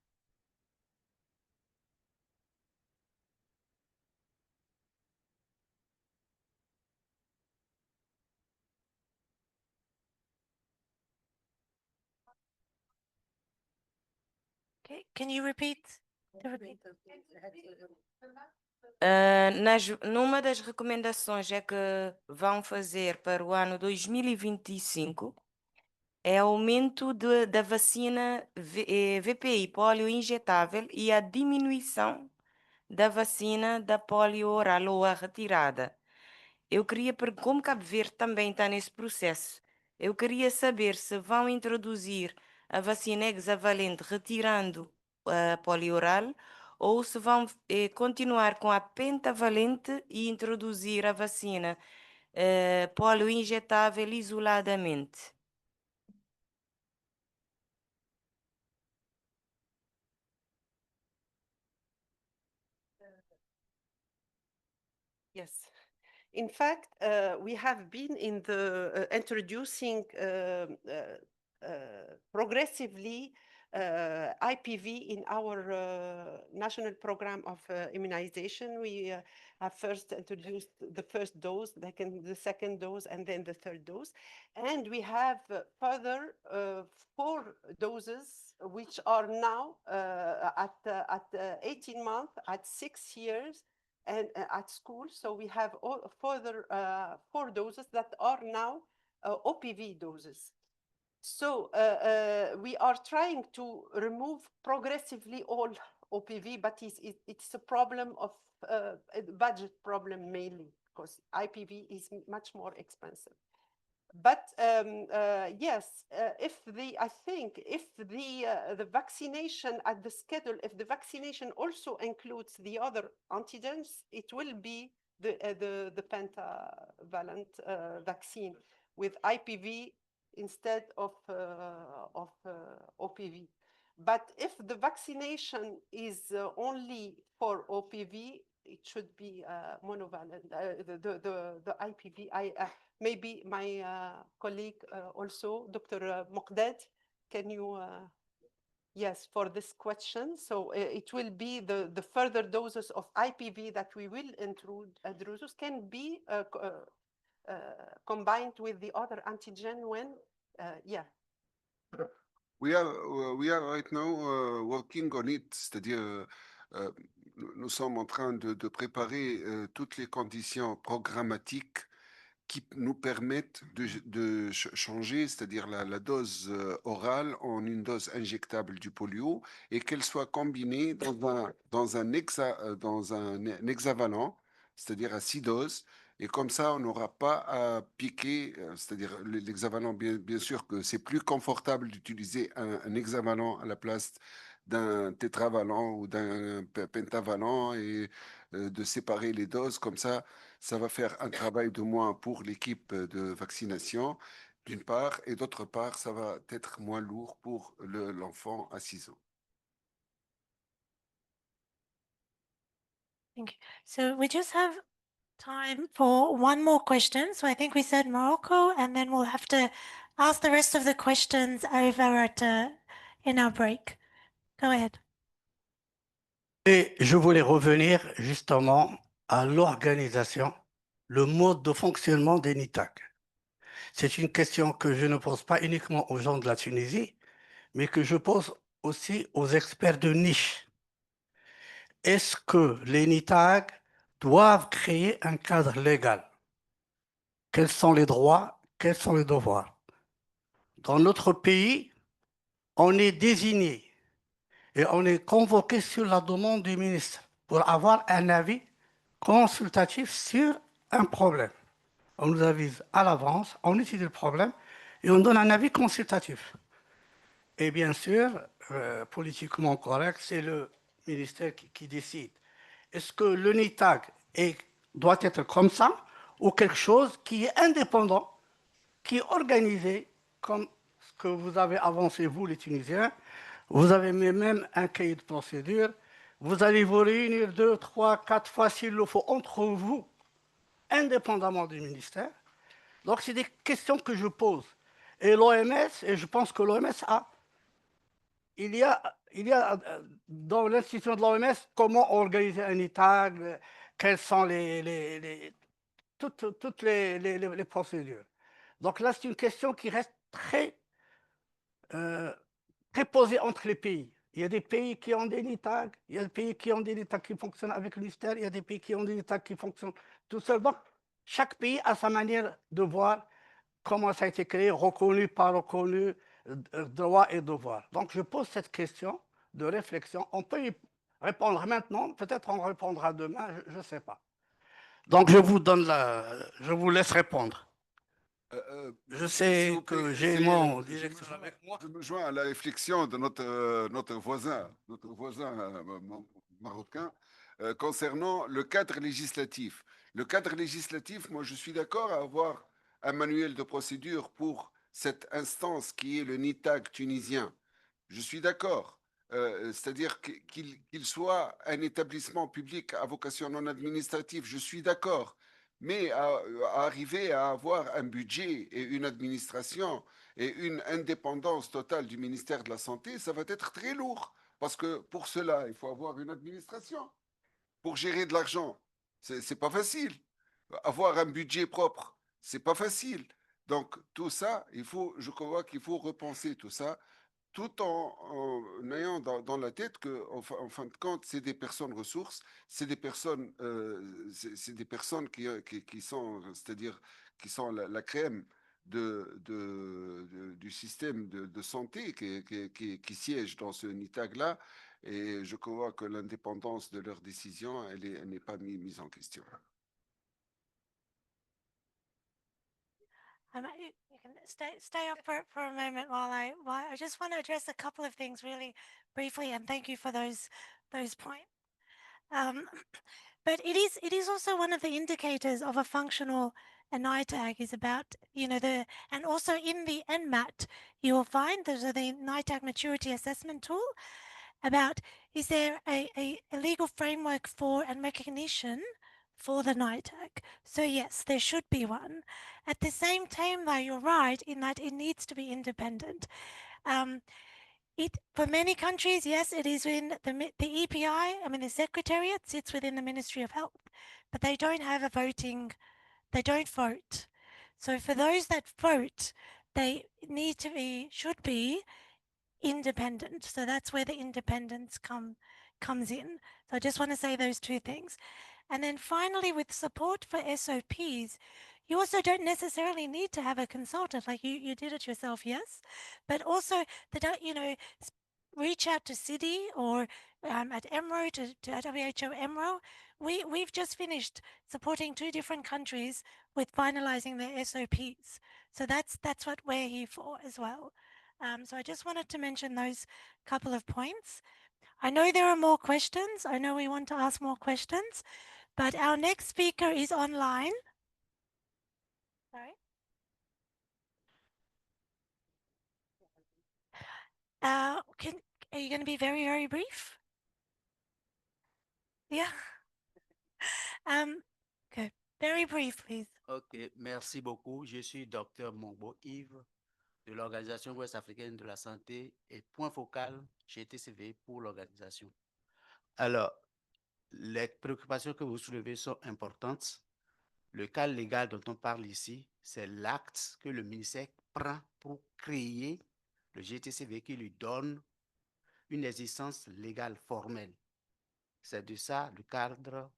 Okay, can you repeat? Numa das recomendações é que vão fazer para o ano 2025 é aumento da vacina VPI, polio injetável, e a diminuição da vacina da polio oral ou a retirada. Eu queria, como Cabo Verde também está nesse processo, eu queria saber se vão introduzir a vacina hexavalente retirando a polio oral ou se vão continuar com a pentavalente e introduzir a vacina polio injetável isoladamente. Yes. In fact, we have been in the introducing progressively IPV in our national program of immunization. We have first introduced the first dose, the second dose, and then the third dose. And we have further 4 doses, which are now at 18 months, at 6 years, and at school. So we have further 4 doses that are now OPV doses. So we are trying to remove progressively all OPV, but it's a problem of a budget problem mainly, because IPV is much more expensive. But yes, I think if the vaccination at the schedule, if the vaccination also includes the other antigens, it will be the pentavalent vaccine with IPV instead of OPV. But if the vaccination is only for OPV, it should be monovalent, the IPV. Maybe my colleague also, Dr. Moqdad, can you, yes, for this question. So it will be the further doses of IPV that we will introduce can be combined with the other antigen when, yeah. We are right now working on it, c'est-à-dire nous sommes en train de préparer toutes les conditions programmatiques qui nous permettent de changer, c'est-à-dire la dose orale en une dose injectable du polio et qu'elle soit combinée dans un hexavalent, c'est-à-dire à 6 doses. Et comme ça, on n'aura pas à piquer, c'est-à-dire l'hexavalent, bien sûr que c'est plus confortable d'utiliser un hexavalent à la place d'un tétravalent ou d'un pentavalent et de séparer les doses. Comme ça va faire un travail de moins pour l'équipe de vaccination, d'une part, et d'autre part, ça va être moins lourd pour l'enfant à 6 ans. Thank you. So we just have time for one more question. So I think we said Morocco, and then we'll have to ask the rest of the questions over at in our break. Go ahead. Et je voulais revenir justement à l'organisation, le mode de fonctionnement des NITAC. C'est une question que je ne pose pas uniquement aux gens de la Tunisie, mais que je pose aussi aux experts de niche. Est-ce que les NITAG doivent créer un cadre légal? Quels sont les droits? Quels sont les devoirs? Dans notre pays, on est désigné et on est convoqué sur la demande du ministre pour avoir un avis consultatif sur un problème. On nous avise à l'avance, on étudie le problème et on donne un avis consultatif. Et bien sûr, politiquement correct, c'est le ministère qui décide. Est-ce que le NITAG doit être comme ça ou quelque chose qui est indépendant, qui est organisé comme ce que vous avez avancé, vous les Tunisiens? Vous avez même un cahier de procédure. Vous allez vous réunir 2, 3, 4 fois s'il le faut entre vous, indépendamment du ministère. Donc, c'est des questions que je pose. Et l'OMS, et je pense que l'OMS a... Il y a dans l'institution de l'OMS comment organiser un ITAG, quelles sont toutes les procédures. Donc là, c'est une question qui reste très posée entre les pays. Il y a des pays qui ont des NITAG, il y a des pays qui ont des NITAG qui fonctionnent avec le ministère, il y a des pays qui ont des NITAG qui fonctionnent tout seul. Donc, chaque pays a sa manière de voir comment ça a été créé, reconnu, pas reconnu, droits et devoirs. Donc, je pose cette question de réflexion. On peut y répondre maintenant, peut-être on répondra demain, je ne sais pas. Donc, je vous laisse répondre. Je sais que j'ai mon directeur avec moi. Je me joins à la réflexion de notre voisin marocain concernant le cadre législatif. Le cadre législatif, moi je suis d'accord à avoir un manuel de procédure pour cette instance qui est le NITAG tunisien. Je suis d'accord. C'est-à-dire qu'il soit un établissement public à vocation non administrative, je suis d'accord. Mais à arriver à avoir un budget et une administration et une indépendance totale du ministère de la Santé, ça va être très lourd. Parce que pour cela, il faut avoir une administration pour gérer de l'argent. C'est pas facile. Avoir un budget propre, c'est pas facile. Donc tout ça, je crois qu'il faut repenser tout ça, tout en ayant dans la tête que, en fin de compte, c'est des personnes ressources, c'est des personnes, c'est des personnes qui sont, c'est-à-dire qui sont la crème du système de santé qui siège dans ce NITAG-là. Et je crois que l'indépendance de leurs décisions, elle n'est pas mise en question. You can stay up for a moment while I just want to address a couple of things really briefly, and thank you for those points. But it is also one of the indicators of a functional NITAG is about, and also in the NMAT, you will find there's the NITAG maturity assessment tool about is there a legal framework for and recognition for the NITAG. So yes, there should be one. At the same time, though, you're right in that it needs to be independent. For many countries, yes, it is in the EPI. I mean, the Secretariat sits within the Ministry of Health, but they don't have a voting. They don't vote. So for those that vote, they should be independent. So that's where the independence comes in. So I just want to say those two things. And then finally, with support for SOPs, you also don't necessarily need to have a consultant, like you did it yourself, yes? But also, reach out to CIDI or at EMRO, to WHO EMRO. We've just finished supporting 2 different countries with finalizing their SOPs. So that's what we're here for as well. So I just wanted to mention those couple of points. I know there are more questions. I know we want to ask more questions, but our next speaker is online. Sorry. Are you going to be very, very brief? Yeah. Okay. Very brief, please. Ok, merci beaucoup. Je suis docteur Mongbo Yves de l'Organisation ouest-africaine de la santé et point focal GTCV pour l'organisation. Alors, les préoccupations que vous soulevez sont importantes. Le cas légal dont on parle ici, c'est l'acte que le ministère prend pour créer le GTCV qui lui donne une existence légale formelle. C'est de ça le cadre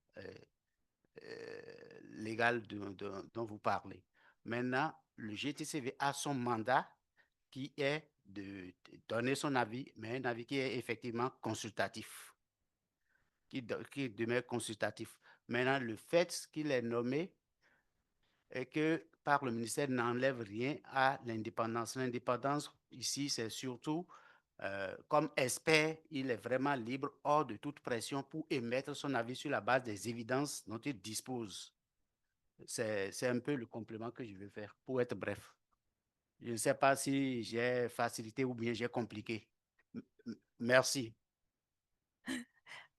légal dont vous parlez. Maintenant, le GTCV a son mandat qui est de donner son avis, mais un avis qui est effectivement consultatif, qui demeure consultatif. Maintenant, le fait qu'il est nommé et que par le ministère n'enlève rien à l'indépendance. L'indépendance, ici, c'est surtout comme expert, il est vraiment libre, hors de toute pression, pour émettre son avis sur la base des évidences dont il dispose. C'est un peu le complément que je veux faire, pour être bref. Je ne sais pas si j'ai facilité ou bien j'ai compliqué. Merci.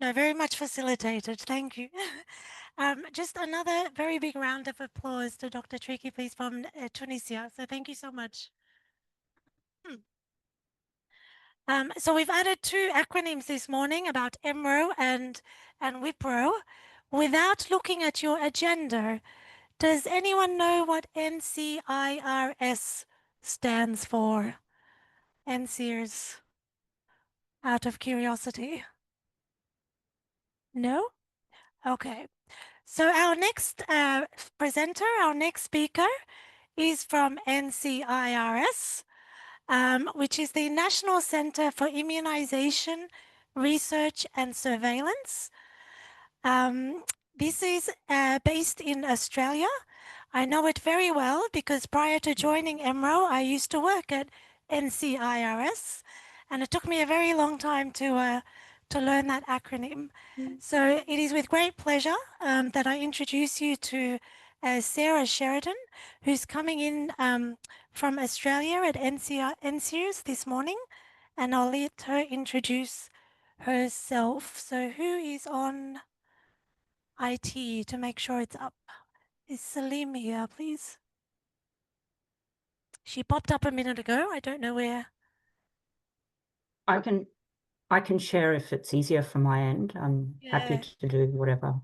No, very much facilitated. Thank you. Just another very big round of applause to Dr. Triki, please, from Tunisia. So thank you so much. So we've added 2 acronyms this morning about EMRO and WIPRO. Without looking at your agenda, does anyone know what NCIRS stands for? NCIRS, out of curiosity. No? Okay. So our next presenter, our next speaker is from NCIRS, which is the National Center for Immunization, Research and Surveillance. This is based in Australia. I know it very well because prior to joining EMRO, I used to work at NCIRS, and it took me a very long time to learn that acronym. So it is with great pleasure that I introduce you to Sarah Sheridan, who's coming in from Australia at NCIRS this morning, and I'll let her introduce herself. So who is on IT to make sure it's up? Is Salim here, please? She popped up a minute ago. I don't know where. I can share if it's easier from my end. I'm happy Yeah. to do whatever.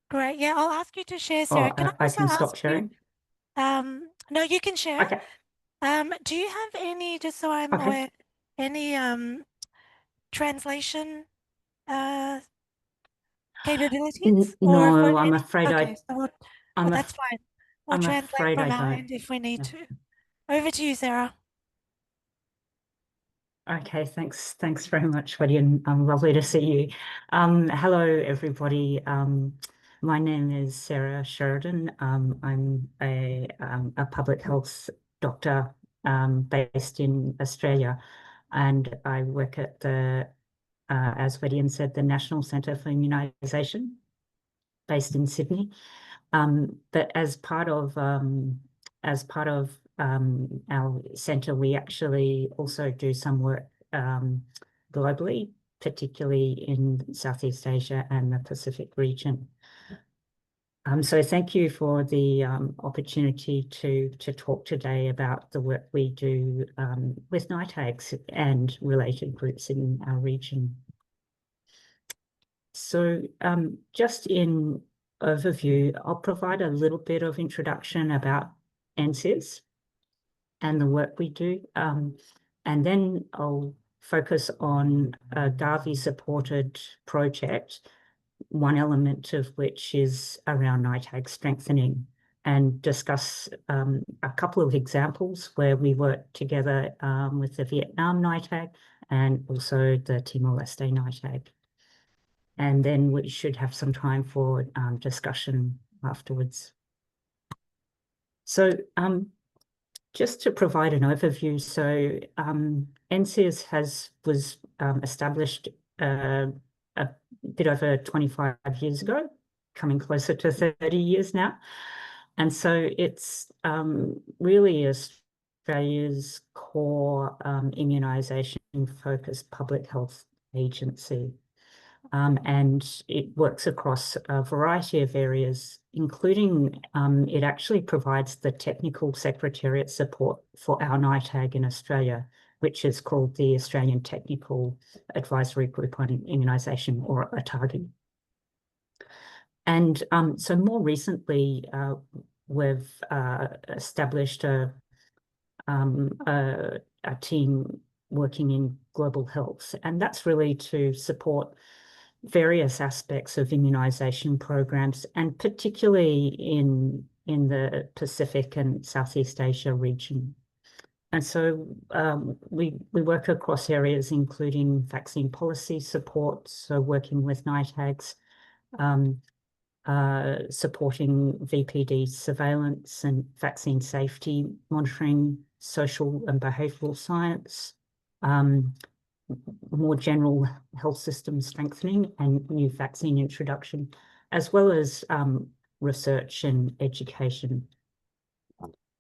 Great. Yeah, I'll ask you to share, Oh, Sarah. Can I I also can stop ask you? sharing. No, you can share. Okay. Do you have any, just so I'm Okay. aware, any translation capabilities or for No, I'm any? afraid Okay, so we'll, I'm that's fine. We'll I'm translate afraid from I our don't. end if we need Yeah. to. Over to you, Sarah. Okay, thanks very much, William. Lovely to see you. Hello, everybody. My name is Sarah Sheridan. I'm a public health doctor based in Australia, and I work at the, as William said, the National Centre for Immunisation, based in Sydney. But as part of our centre, we actually also do some work globally, particularly in Southeast Asia and the Pacific region. So thank you for the opportunity to talk today about the work we do with NITAGs and related groups in our region. So just in overview, I'll provide a little bit of introduction about NCIS and the work we do. And then I'll focus on a Garvey-supported project, one element of which is around NITAG strengthening, and discuss a couple of examples where we work together with the Vietnam NITAG and also the Timor-Leste NITAG. And then we should have some time for discussion afterwards. So just to provide an overview, so NCIS was established a bit over 25 years ago, coming closer to 30 years now. And so it's really Australia's core immunisation-focused public health agency. And it works across a variety of areas, including it actually provides the technical secretariat support for our NITAG in Australia, which is called the Australian Technical Advisory Group on Immunisation, or ATAGI. And so more recently, we've established a team working in global health, and that's really to support various aspects of immunisation programs, and particularly in the Pacific and Southeast Asia region. And so we work across areas including vaccine policy support, so working with NITAGs, supporting VPD surveillance and vaccine safety monitoring, social and behavioural science, more general health system strengthening and new vaccine introduction, as well as research and education.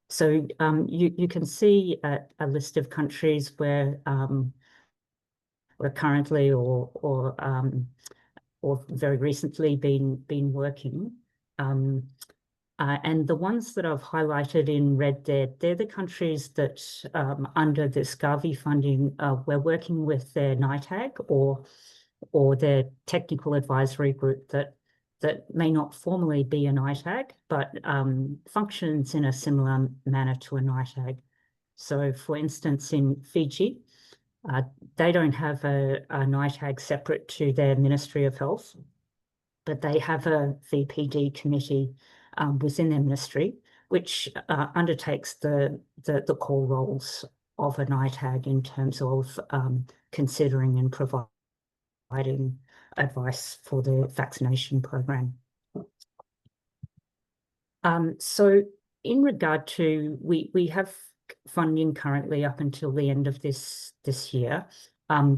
So you can see a list of countries where we're currently or very recently been working. And the ones that I've highlighted in red there, they're the countries that under this Garvey funding, we're working with their NITAG or their technical advisory group that may not formally be a NITAG, but functions in a similar manner to a NITAG. So for instance, in Fiji, they don't have a NITAG separate to their Ministry of Health, but they have a VPD committee within their ministry, which undertakes the core roles of a NITAG in terms of considering and providing advice for the vaccination program. So in regard to, we have funding currently up until the end of this year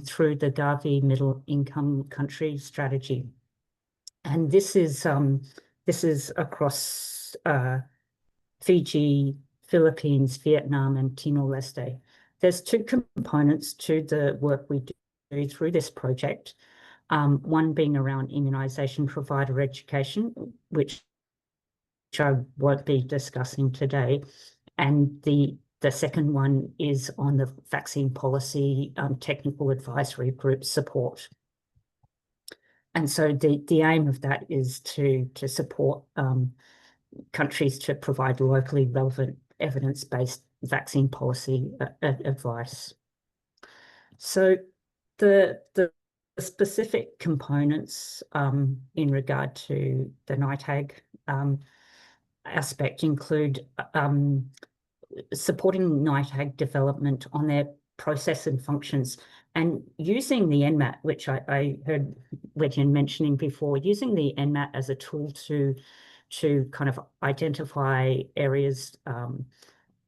through the Garvey Middle Income Country Strategy. And this is across Fiji, Philippines, Vietnam, and Timor-Leste. There's two components to the work we do through this project, one being around immunisation provider education, which I won't be discussing today, and the second one is on the vaccine policy technical advisory group support. And so the aim of that is to support countries to provide locally relevant evidence-based vaccine policy advice. So the specific components in regard to the NITAG aspect include supporting NITAG development on their process and functions, and using the NMAT, which I heard Wedjan mentioning before, using the NMAT as a tool to kind of identify areas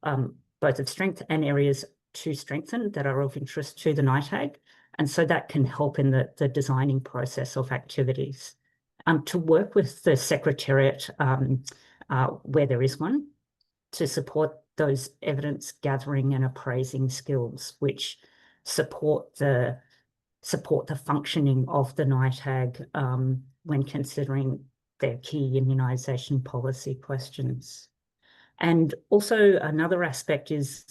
both of strength and areas to strengthen that are of interest to the NITAG. And so that can help in the designing process of activities. To work with the Secretariat where there is one, to support those evidence gathering and appraising skills, which support the functioning of the NITAG when considering their key immunisation policy questions. And also another aspect is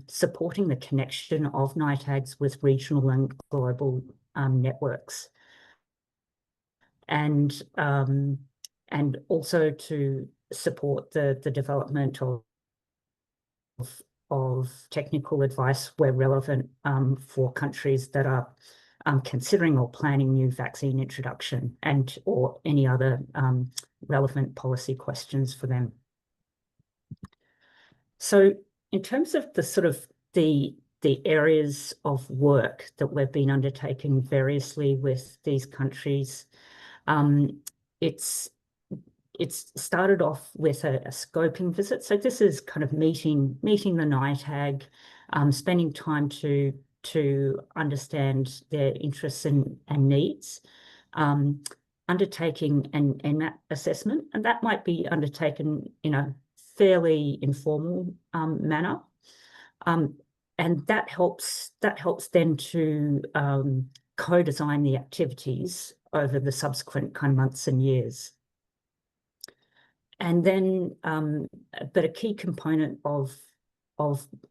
supporting the connection of NITAGs with regional and global networks. And also to support the development of technical advice where relevant for countries that are considering or planning new vaccine introduction and or any other relevant policy questions for them. So in terms of the sort of the areas of work that we've been undertaking variously with these countries, it's started off with a scoping visit. So this is kind of meeting the NITAG, spending time to understand their interests and needs, undertaking an NMAT assessment, and that might be undertaken in a fairly informal manner, and that helps then to co-design the activities over the subsequent kind of months and years. And then, but a key component of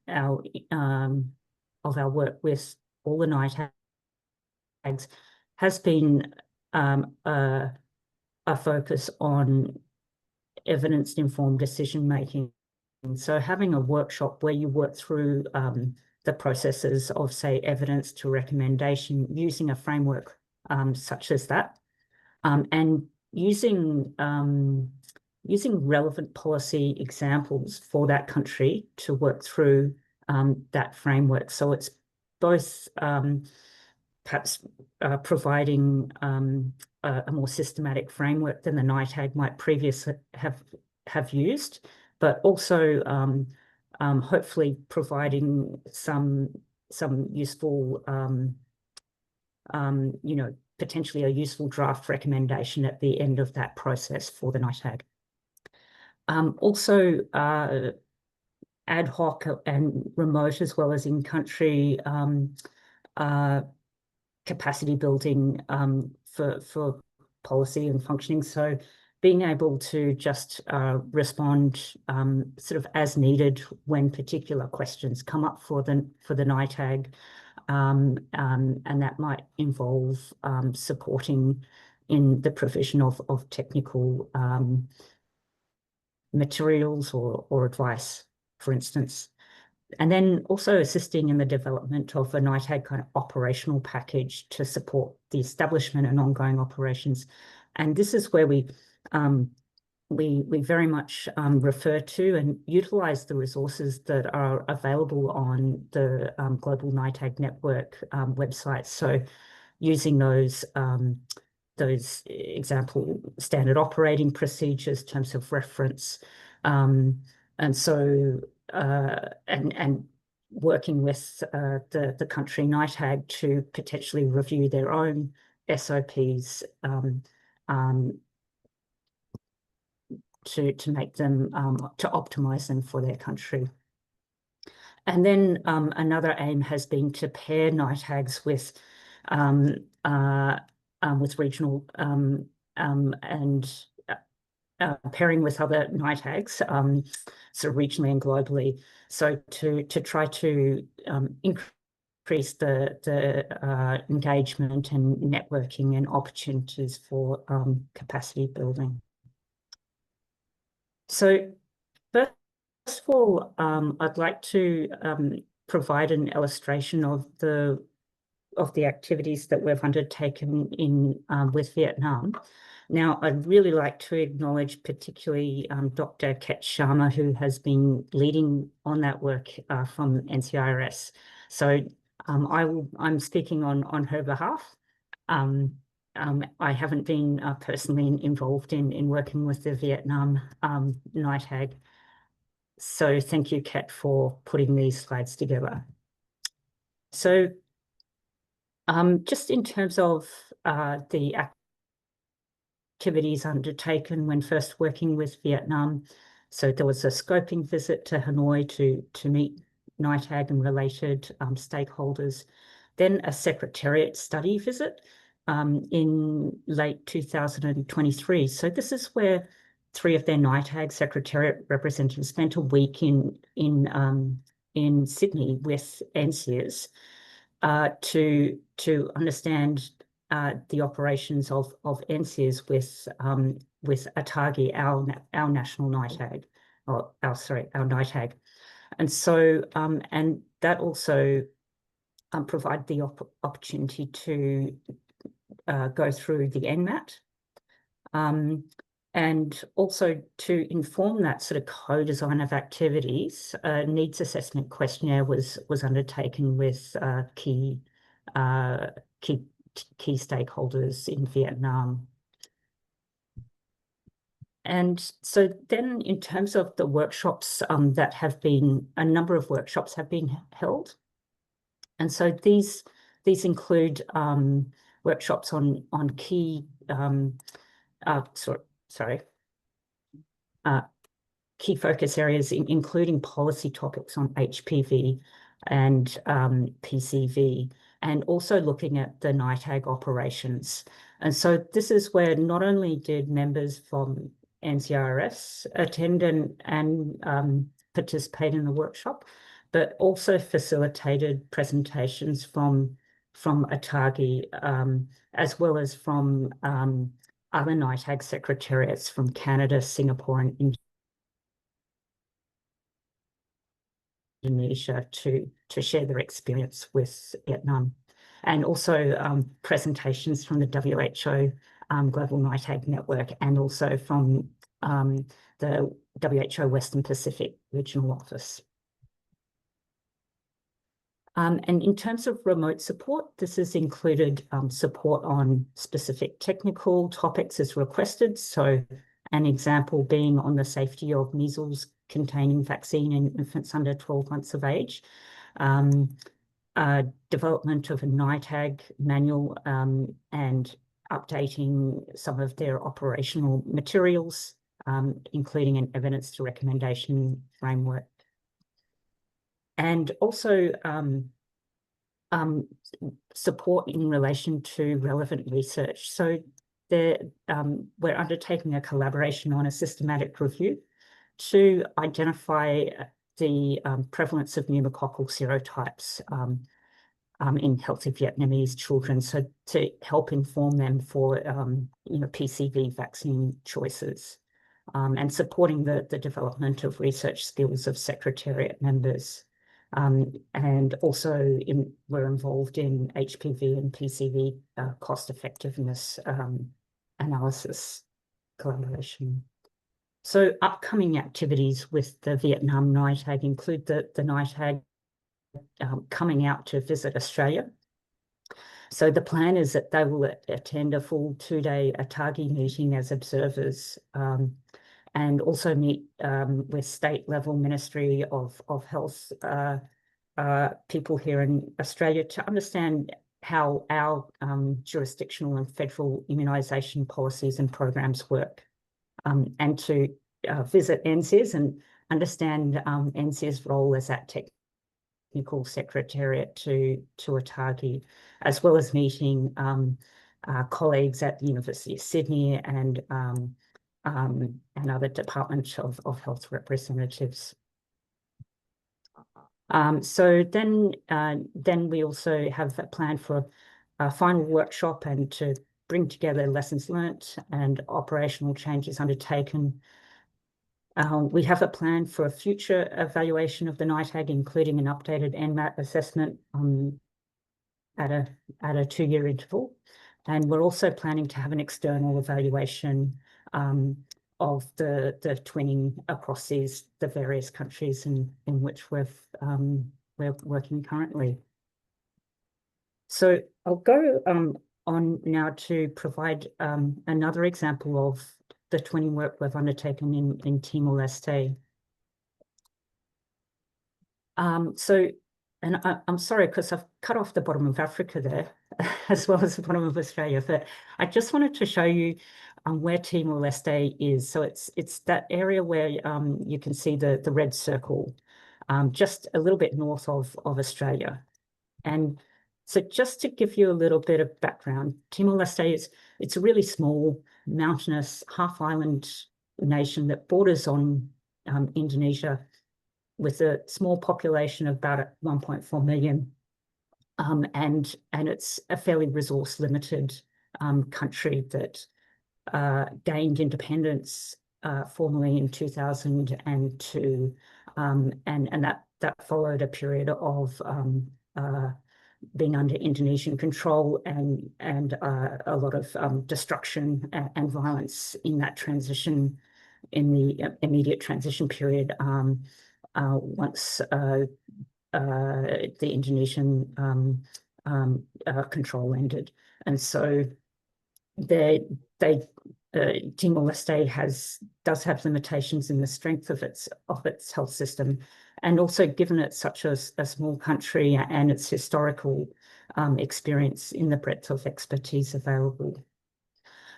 our work with all the NITAGs has been a focus on evidence-informed decision-making. So having a workshop where you work through the processes of, say, evidence to recommendation, using a framework such as that, and using relevant policy examples for that country to work through that framework. So it's both perhaps providing a more systematic framework than the NITAG might previously have used, but also hopefully providing some useful, potentially a useful draft recommendation at the end of that process for the NITAG. Also, ad hoc and remote as well as in-country capacity building for policy and functioning. So being able to just respond sort of as needed when particular questions come up for the NITAG, and that might involve supporting in the provision of technical materials or advice, for instance. And then also assisting in the development of a NITAG kind of operational package to support the establishment and ongoing operations. And this is where we very much refer to and utilise the resources that are available on the Global NITAG Network website. So using those example standard operating procedures, terms of reference, and so and working with the country NITAG to potentially review their own SOPs to make them to optimize them for their country. And then another aim has been to pair NITAGs with regional pairing with other NITAGs, sort of regionally and globally, so to try to increase the engagement and networking and opportunities for capacity building. So first of all, I'd like to provide an illustration of the activities that we've undertaken in with Vietnam. Now, I'd really like to acknowledge particularly Dr. Ket Sharma, who has been leading on that work from NCIRS. So I'm speaking on her behalf. I haven't been personally involved in working with the Vietnam NITAG. So thank you, Ket, for putting these slides together. So just in terms of the activities undertaken when first working with Vietnam, so there was a scoping visit to Hanoi to meet NITAG and related stakeholders, then a secretariat study visit in late 2023. So this is where 3 of their NITAG secretariat representatives spent a week in Sydney with NCIS to understand the operations of NCIS with ATAGI, our national NITAG, or our NITAG, and so and that also provide the opportunity to go through the NMAT, and also to inform that sort of co-design of activities. A needs assessment questionnaire was undertaken with key stakeholders in Vietnam. And so then in terms of the workshops that have been, a number of workshops have been held. And so these include workshops on key key focus areas, including policy topics on HPV and PCV, and also looking at the NITAG operations. And so this is where not only did members from NCIRS attend and participate in the workshop, but also facilitated presentations from ATAGI, as well as from other NITAG secretariats from Canada, Singapore, and Indonesia to share their experience with Vietnam, and also presentations from the WHO Global NITAG Network, and also from the WHO Western Pacific Regional Office. And in terms of remote support, this has included support on specific technical topics as requested. So an example being on the safety of measles-containing vaccine in infants under 12 months of age, development of a NITAG manual and updating some of their operational materials, including an evidence to recommendation framework. And also support in relation to relevant research. So we're undertaking a collaboration on a systematic review to identify the prevalence of pneumococcal serotypes in healthy Vietnamese children, so to help inform them for PCV vaccine choices. And supporting the development of research skills of secretariat members. And also we're involved in HPV and PCV cost effectiveness analysis collaboration. So upcoming activities with the Vietnam NITAG include the NITAG coming out to visit Australia. So the plan is that they will attend a full 2-day ATAGI meeting as observers, and also meet with state-level Ministry of Health people here in Australia to understand how our jurisdictional and federal immunisation policies and programs work, and to visit NCIS and understand NCIS' role as that technical secretariat to ATAGI, as well as meeting colleagues at the University of Sydney and and other Department of Health representatives. So then we also have a plan for a final workshop and to bring together lessons learnt and operational changes undertaken. We have a plan for a future evaluation of the NITAG, including an updated NMAT assessment at a 2-year interval. And we're also planning to have an external evaluation of the twinning across the various countries in which we're working currently. So I'll go on now to provide another example of the twinning work we've undertaken in Timor-Leste. And I'm sorry, because I've cut off the bottom of Africa there, as well as the bottom of Australia, but I just wanted to show you where Timor-Leste is. So it's that area where you can see the red circle, just a little bit north of Australia. And so just to give you a little bit of background, Timor-Leste it's a really small, mountainous, half-island nation that borders on Indonesia, with a small population of about 1.4 million. And it's a fairly resource-limited country that gained independence formally in 2002. And that followed a period of being under Indonesian control and a lot of destruction and violence in that transition, in the immediate transition period, once the Indonesian control ended. And so Timor-Leste does have limitations in the strength of its health system, and also given it's such a small country and its historical experience in the breadth of expertise available.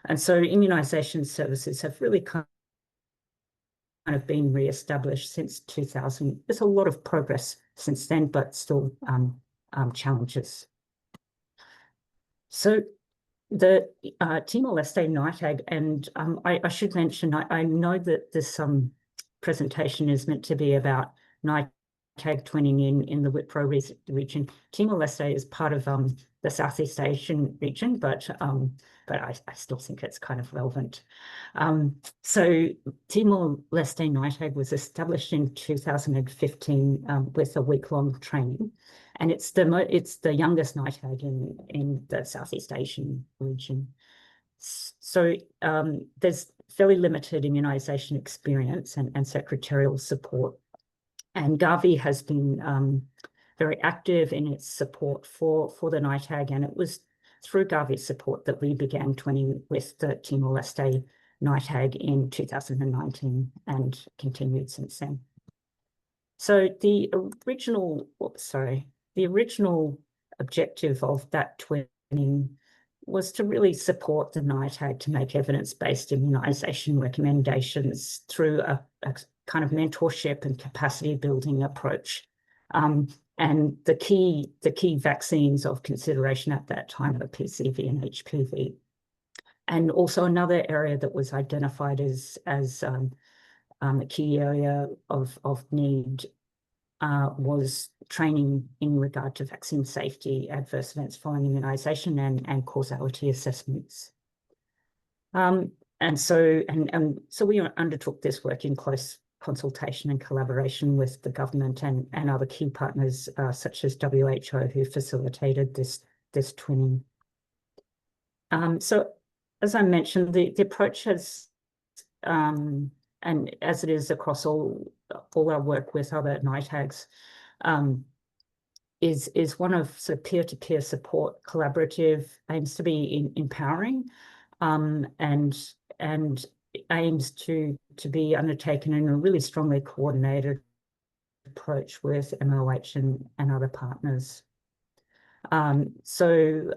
And so immunisation services have really kind of been re-established since 2000. There's a lot of progress since then, but still challenges. So the Timor-Leste NITAG, and I should mention, I know that this presentation is meant to be about NITAG twinning in the Witro region. Timor-Leste is part of the Southeast Asian region, but I still think it's kind of relevant. So Timor-Leste NITAG was established in 2015 with a week-long training, and it's the youngest NITAG in the Southeast Asian region. So there's fairly limited immunisation experience and secretarial support. And Gavi has been very active in its support for the NITAG, and it was through Gavi's support that we began twinning with the Timor-Leste NITAG in 2019 and continued since then. So the original objective of that twinning was to really support the NITAG to make evidence-based immunisation recommendations through a kind of mentorship and capacity building approach. And the key vaccines of consideration at that time were PCV and HPV. And also another area that was identified as a key area of need was training in regard to vaccine safety, adverse events following immunisation, and causality assessments. And so we undertook this work in close consultation and collaboration with the government and other key partners, such as WHO, who facilitated this twinning. So, as I mentioned, the approach has, and as it is across all our work with other NITAGs, is one of sort of peer-to-peer support, collaborative, aims to be empowering, and aims to be undertaken in a really strongly coordinated approach with MOH and other partners. Sort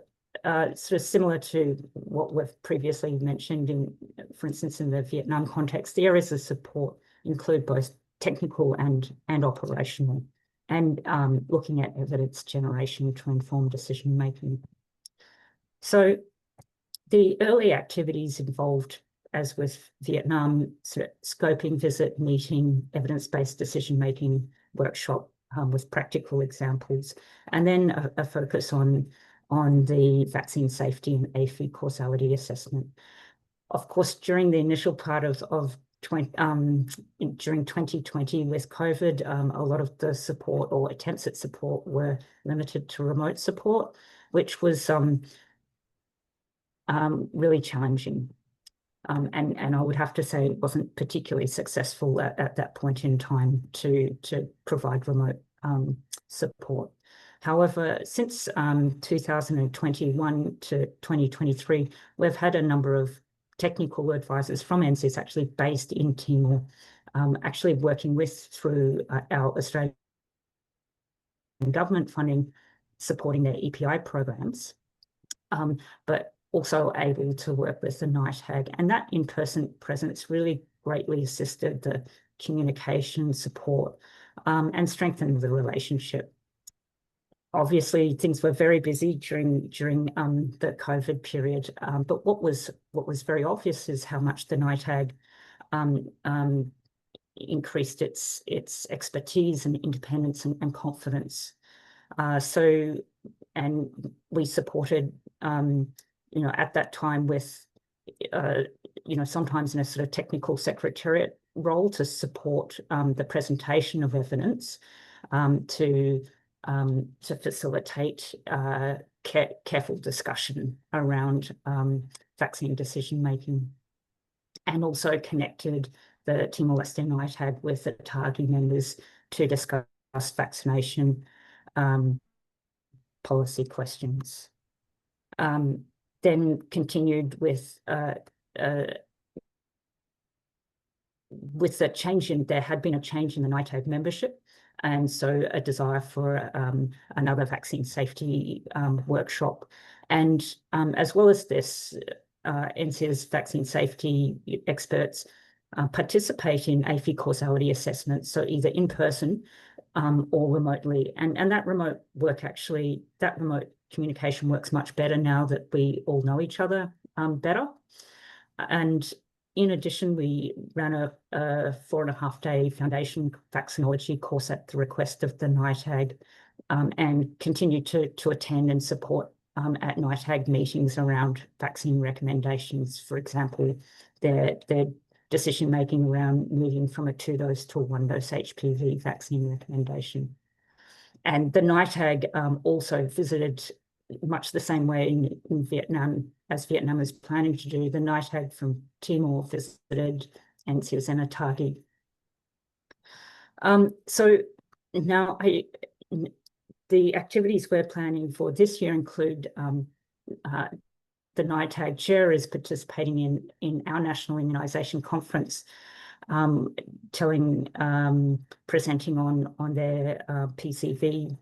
of similar to what we've previously mentioned, for instance, in the Vietnam context, the areas of support include both technical and operational, and looking at evidence generation to inform decision making. So the early activities involved as with Vietnam, sort of scoping, visit, meeting, evidence-based decision-making workshop with practical examples, and then a focus on the vaccine safety and AFI causality assessment. Of course, during the initial part of during 2020 with COVID, a lot of the support or attempts at support were limited to remote support, which was really challenging. And I would have to say it wasn't particularly successful at that point in time to provide remote support. However, since 2021 to 2023, we've had a number of technical advisors from NCIS actually based in Timor, actually working through our Australian government funding, supporting their EPI programs, but also able to work with the NITAG. And that in-person presence really greatly assisted the communication support and strengthened the relationship. Obviously, things were very busy during the COVID period, but what was very obvious is how much the NITAG increased its expertise and independence and confidence. And we supported, at that time with, sometimes in a sort of technical secretariat role to support the presentation of evidence, to facilitate careful discussion around vaccine decision-making, and also connected the Timor-Leste NITAG with the TAGI members to discuss vaccination policy questions. Then continued with the change in, there had been a change in the NITAG membership, and so a desire for another vaccine safety workshop. And as well as this, NCIS vaccine safety experts participate in AFI causality assessments, so either in person or remotely. And that remote work actually, that remote communication works much better now that we all know each other better. And in addition, we ran a 4.5-day foundation vaccinology course at the request of the NITAG, and continue to attend and support at NITAG meetings around vaccine recommendations. For example, their decision-making around moving from a 2-dose to a 1-dose HPV vaccine recommendation. And the NITAG also visited, much the same way in Vietnam, as Vietnam is planning to do, the NITAG from Timor visited NCIS and TAGI. So now the activities we're planning for this year include the NITAG chair is participating in our national immunisation conference, presenting on their PCV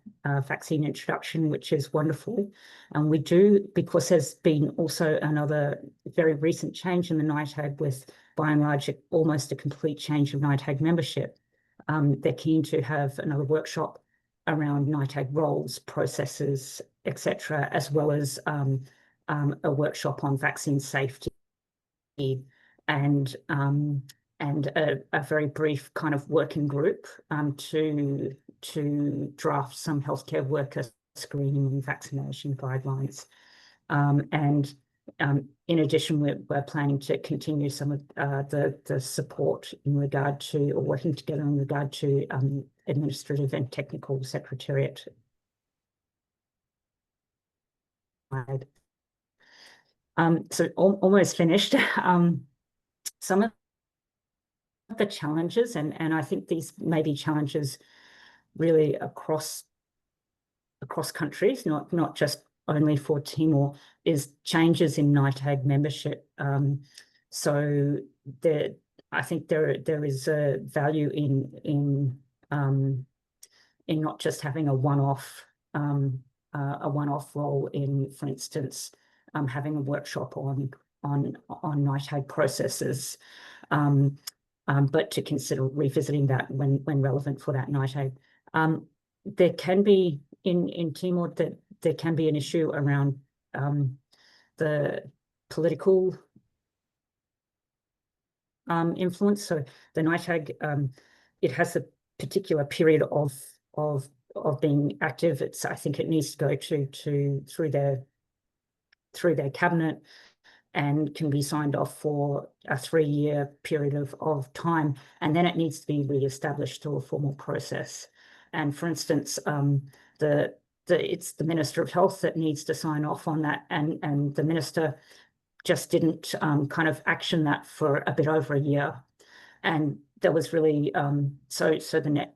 vaccine introduction, which is wonderful. And we do, because there's been also another very recent change in the NITAG with, by and large, almost a complete change of NITAG membership. They're keen to have another workshop around NITAG roles, processes, etc., as well as a workshop on vaccine safety and a very brief kind of working group to draft some healthcare worker screening and vaccination guidelines. In addition, we're planning to continue some of the support in regard to, or working together in regard to administrative and technical secretariat. So almost finished. Some of the challenges, and I think these may be challenges really across countries, not just only for Timor, is changes in NITAG membership. So I think there is a value in not just having a one-off role in, for instance, having a workshop on NITAG processes, but to consider revisiting that when relevant for that NITAG. There can be in Timor that there can be an issue around the political influence. So the NITAG, it has a particular period of being active. I think it needs to go through their cabinet and can be signed off for a 3-year period of time, and then it needs to be re-established through a formal process. And for instance, it's the Minister of Health that needs to sign off on that, and the Minister just didn't kind of action that for a bit over a year. And there was really, so the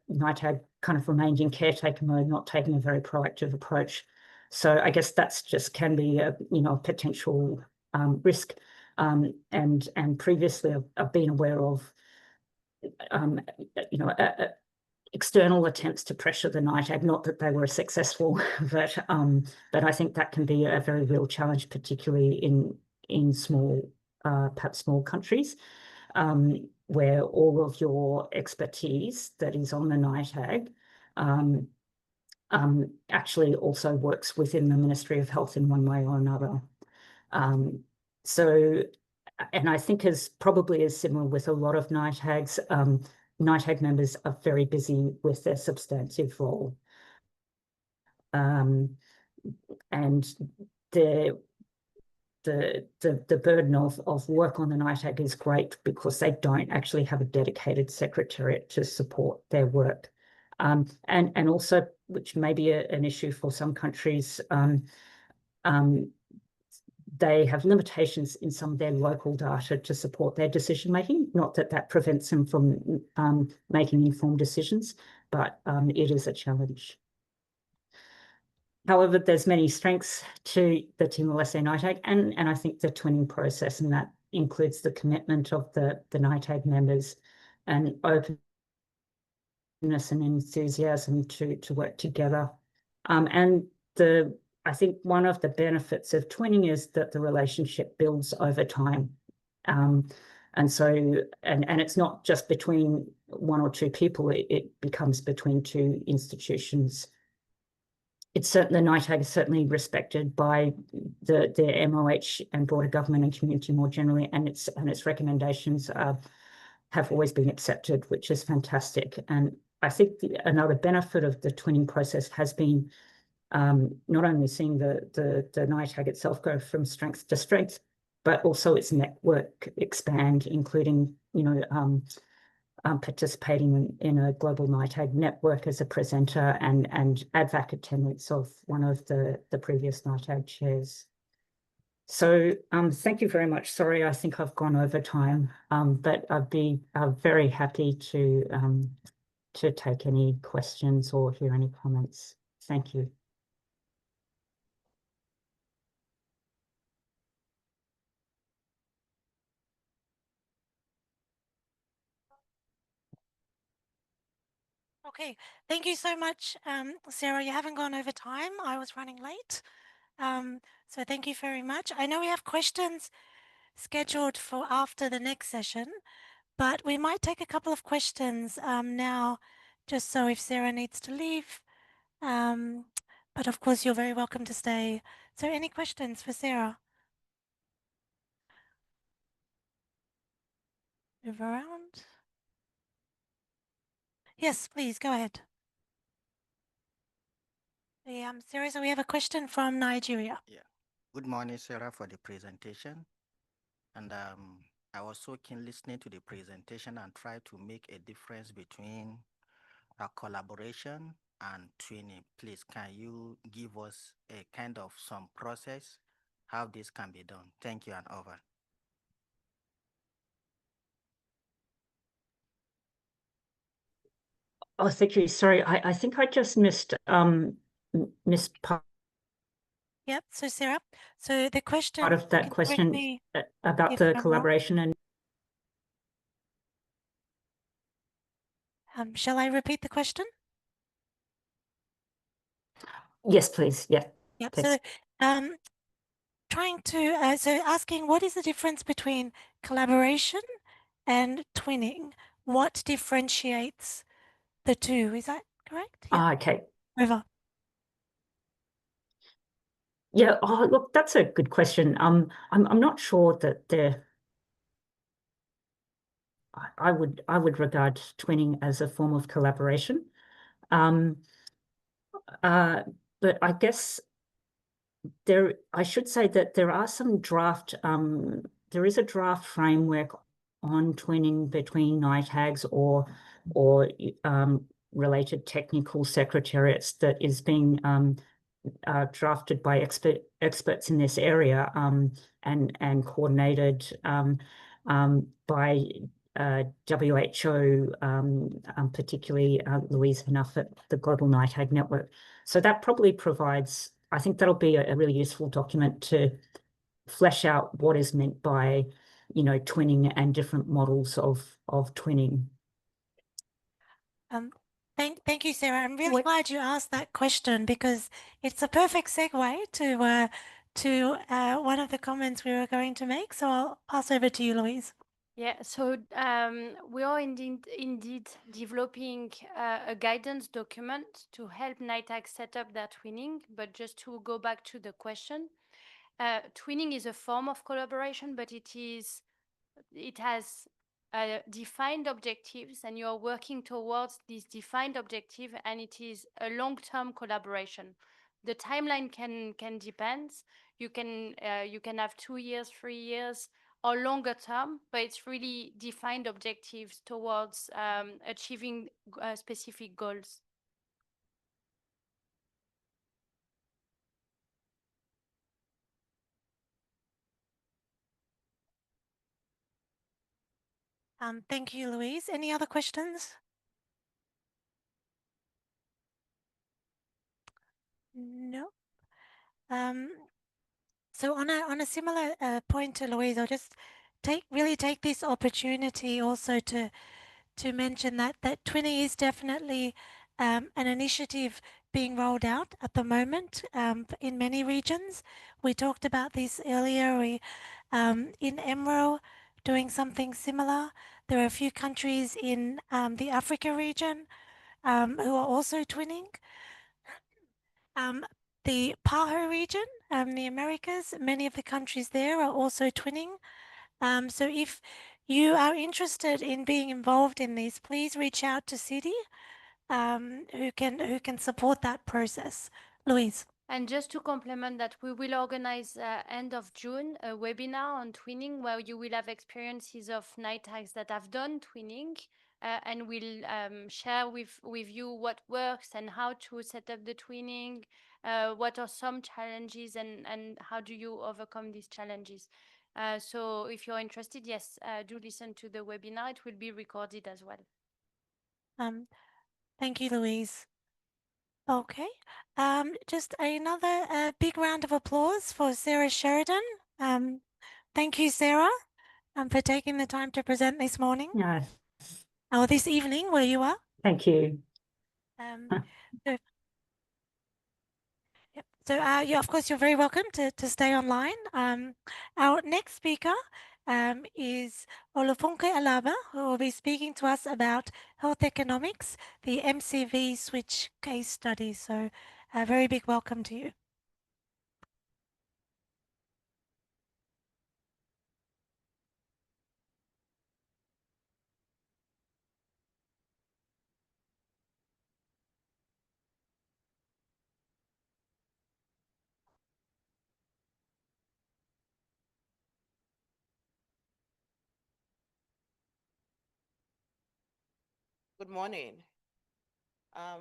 NITAG kind of remained in caretaker mode, not taking a very proactive approach. So I guess that's just can be a potential risk. And previously I've been aware of external attempts to pressure the NITAG, not that they were successful, but I think that can be a very real challenge, particularly in small, perhaps small countries, where all of your expertise that is on the NITAG actually also works within the Ministry of Health in one way or another. And I think probably as similar with a lot of NITAGs, NITAG members are very busy with their substantive role. And the burden of work on the NITAG is great because they don't actually have a dedicated secretariat to support their work. And also, which may be an issue for some countries, they have limitations in some of their local data to support their decision making. Not that that prevents them from making informed decisions, but it is a challenge. However, there's many strengths to the Timor-Leste NITAG, and I think the twinning process, and that includes the commitment of the NITAG members and openness and enthusiasm to work together. And I think one of the benefits of twinning is that the relationship builds over time. And it's not just between one or two people, it becomes between two institutions. The NITAG is certainly respected by the MOH and broader government and community more generally, and its recommendations have always been accepted, which is fantastic. And I think another benefit of the twinning process has been not only seeing the NITAG itself go from strength to strength, but also its network expand, including participating in a global NITAG network as a presenter and ADVAC attendance of one of the previous NITAG chairs. So thank you very much. Sorry, I think I've gone over time, but I'd be very happy to take any questions or hear any comments. Thank you. Okay, thank you so much, Sarah. You haven't gone over time. I was running late. So thank you very much. I know we have questions scheduled for after the next session, but we might take a couple of questions now, just so if Sarah needs to leave. But of course, you're very welcome to stay. So any questions for Sarah? Move around. Yes, please, go ahead. Sarah, so we have a question from Nigeria. Yeah. Good morning, Sarah, for the presentation. And I was so keen listening to the presentation and try to make a difference between a collaboration and twinning. Please, can you give us a kind of some process how this can be done? Thank you, and over. Oh, thank you. Sorry, I think I just missed part. Yep. So Sarah, so the question Part of that question about the collaboration and. Shall I repeat the question? Yes, please. Yeah. Yep. Thanks. So, asking what is the difference between collaboration and twinning? What differentiates the two? Is that correct? Yeah. Okay. Over. Yeah. Oh, look, that's a good question. I'm not sure that they're. I would regard twinning as a form of collaboration. But I guess I should say that there are some there is a draft framework on twinning between NITAGs or related technical secretariats that is being drafted by experts in this area and coordinated by WHO, particularly Louise Hnuff at the Global NITAG Network. So that probably provides, I think that'll be a really useful document to flesh out what is meant by, twinning and different models of twinning. Thank you, Sarah. I'm really glad you asked that question because it's a perfect segue to one of the comments we were going to make. So I'll pass over to you, Louise. Yeah, so we are indeed developing a guidance document to help NITAG set up their twinning. But just to go back to the question, twinning is a form of collaboration, but it has defined objectives, and you are working towards these defined objectives, and it is a long-term collaboration. The timeline can depend. You can have 2 years, 3 years, or longer term, but it's really defined objectives towards achieving specific goals. Thank you, Louise. Any other questions? No. So on a similar point to Louise, I'll just take this opportunity also to mention that twinning is definitely an initiative being rolled out at the moment in many regions. We talked about this earlier. We in EMRO doing something similar. There are a few countries in the Africa region who are also twinning. The PAHO region, the Americas, many of the countries there are also twinning. So if you are interested in being involved in these, please reach out to Citi, who can support that process. Louise. And just to complement that, we will organize end of June a webinar on twinning where you will have experiences of NITAGs that have done twinning, and we'll share with you what works and how to set up the twinning, what are some challenges, and how do you overcome these challenges. So if you're interested, yes, do listen to the webinar. It will be recorded as well. Thank you, Louise. Okay. Just another big round of applause for Sarah Sheridan. Thank you, Sarah, for taking the time to present this morning. Yeah. Or this evening, where you are. Thank you. So yeah, of course, you're very welcome to stay online. Our next speaker is Olufunke Alaba, who will be speaking to us about health economics, the MCV switch case study. So a very big welcome to you. Good morning.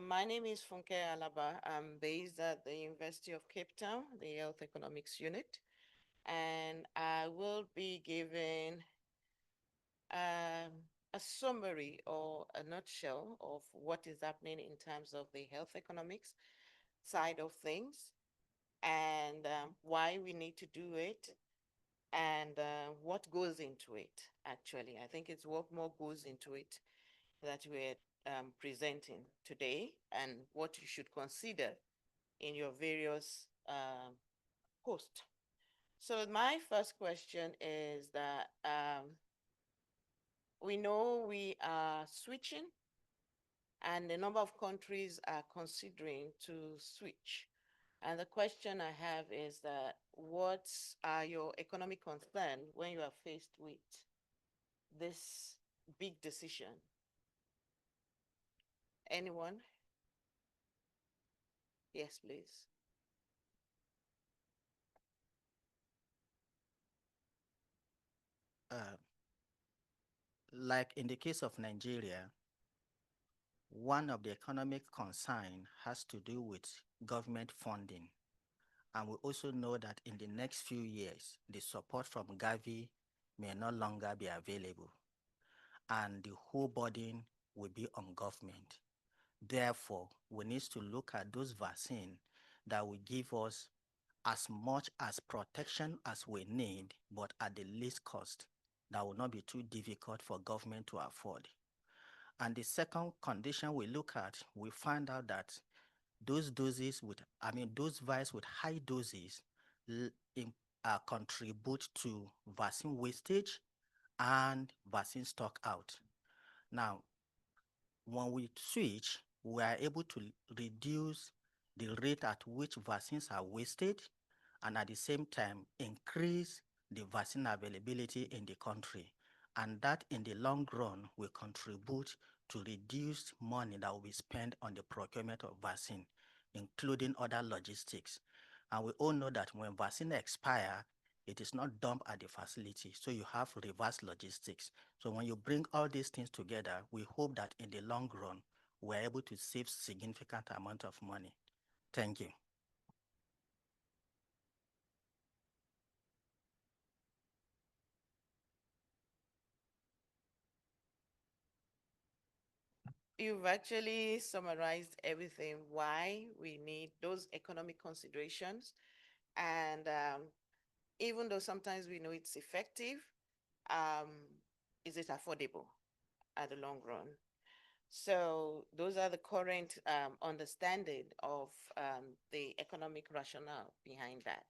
My name is Funke Alaba. I'm based at the University of Cape Town, the Health Economics Unit, and I will be giving a summary or a nutshell of what is happening in terms of the health economics side of things and why we need to do it and what goes into it, actually. I think it's what more goes into it that we're presenting today and what you should consider in your various posts. So my first question is that we know we are switching and a number of countries are considering to switch. And the question I have is that what are your economic concerns when you are faced with this big decision. Anyone? Yes, please. Uh, like in the case of Nigeria, one of the economic concern has to do with government funding. And we also know that in the next few years, the support from Gavi may no longer be available, and the whole burden will be on government. Therefore, we need to look at those vaccines that will give us as much as protection as we need, but at the least cost that will not be too difficult for government to afford. And the second condition we look at, we find out that those doses with, those vials with high doses contribute to vaccine wastage and vaccine stock out. Now, when we switch, we are able to reduce the rate at which vaccines are wasted and at the same time increase the vaccine availability in the country. And that in the long run will contribute to reduced money that will be spent on the procurement of vaccine, including other logistics. And we all know that when vaccine expire, it is not dumped at the facility, so you have reverse logistics. So when you bring all these things together, we hope that in the long run, we're able to save significant amount of money. Thank you. You've actually summarized everything, why we need those economic considerations. And even though sometimes we know it's effective, is it affordable at the long run? So those are the current understanding of the economic rationale behind that.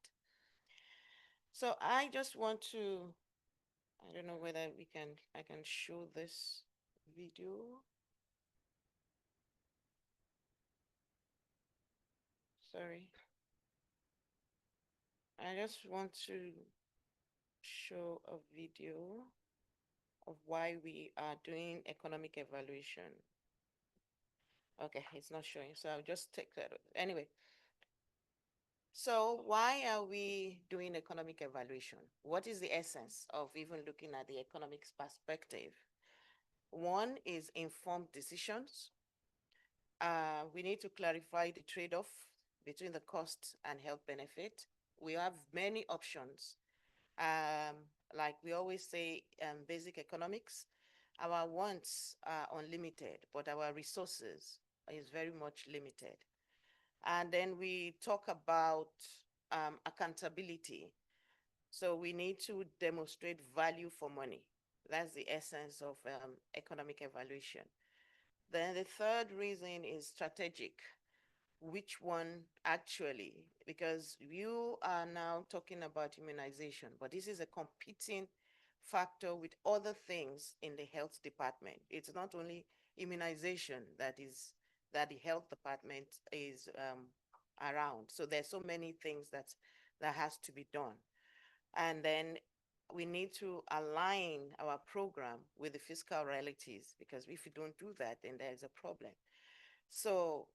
So I just want to, I don't know whether I can show this video. Sorry. I just want to show a video of why we are doing economic evaluation. Okay, it's not showing, so I'll just take that. Anyway, so why are we doing economic evaluation? What is the essence of even looking at the economics perspective? One is informed decisions. We need to clarify the trade-off between the cost and health benefit. We have many options. Like we always say, basic economics, our wants are unlimited, but our resources is very much limited. And then we talk about accountability. So we need to demonstrate value for money. That's the essence of economic evaluation. Then the third reason is strategic. Which one actually? Because you are now talking about immunization, but this is a competing factor with other things in the health department. It's not only immunization that the health department is around. So there's so many things that has to be done. And then we need to align our program with the fiscal realities, because if we don't do that, then there's a problem. So,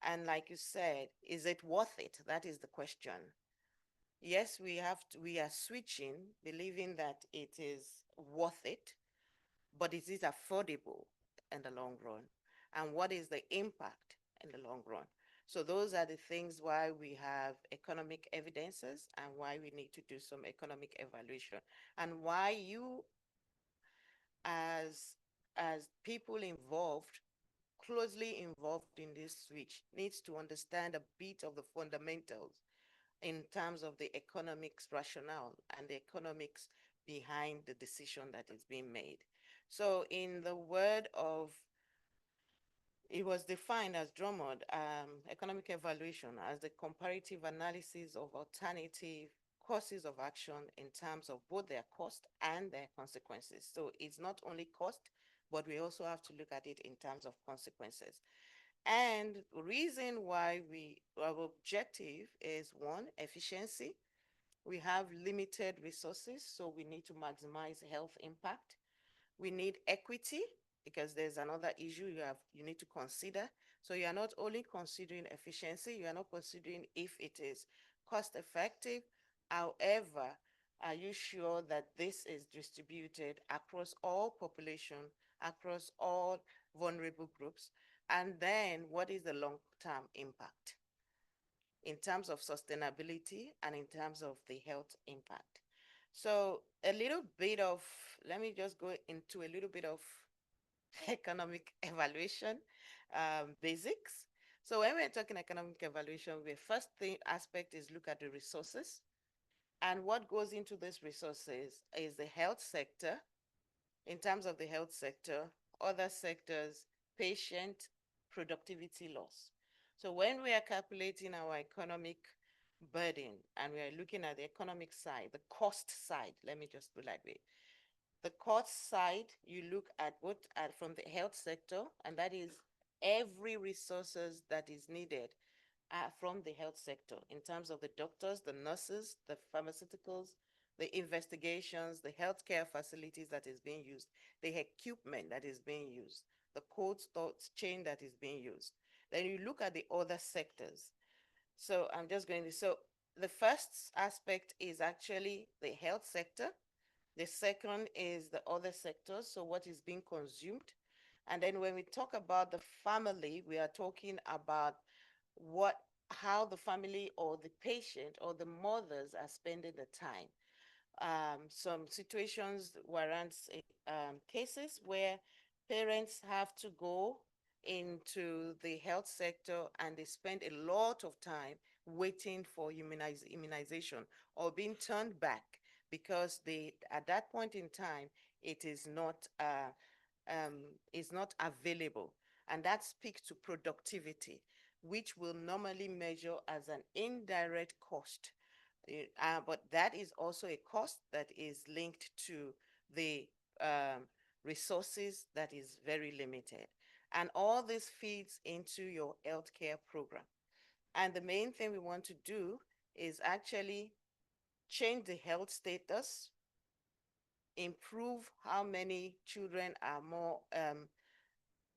and like you said, is it worth it? That is the question. Yes, we are switching, believing that it is worth it, but is it affordable in the long run? And what is the impact in the long run? So those are the things why we have economic evidences and why we need to do some economic evaluation, and why you as people involved, closely involved in this switch, needs to understand a bit of the fundamentals in terms of the economics rationale and the economics behind the decision that is being made. So in the word of, it was defined as Drummond, economic evaluation as the comparative analysis of alternative courses of action in terms of both their cost and their consequences. So it's not only cost, but we also have to look at it in terms of consequences. And the reason why our objective is one, efficiency. We have limited resources, so we need to maximize health impact. We need equity because there's another issue you need to consider. So you are not only considering efficiency, you are not considering if it is cost effective. However, are you sure that this is distributed across all population, across all vulnerable groups? And then what is the long-term impact in terms of sustainability and in terms of the health impact? So a little bit of, let me just go into a little bit of economic evaluation basics. So when we're talking economic evaluation, the first thing aspect is look at the resources. And what goes into these resources is the health sector. In terms of the health sector, other sectors, patient productivity loss. So when we are calculating our economic burden and we are looking at the economic side, the cost side, let me just put it that way. The cost side, you look at what from the health sector, and that is every resources that is needed from the health sector in terms of the doctors, the nurses, the pharmaceuticals, the investigations, the healthcare facilities that is being used, the equipment that is being used, the cold storage chain that is being used. Then you look at the other sectors. So I'm just going to, so the first aspect is actually the health sector. The second is the other sectors, so what is being consumed. And then when we talk about the family, we are talking about how the family or the patient or the mothers are spending the time. Some situations warrants cases where parents have to go into the health sector and they spend a lot of time waiting for immunization or being turned back because at that point in time is not available, and that speaks to productivity, which will normally measure as an indirect cost. But that is also a cost that is linked to the resources that is very limited. And all this feeds into your healthcare program. And the main thing we want to do is actually change the health status, improve how many children are more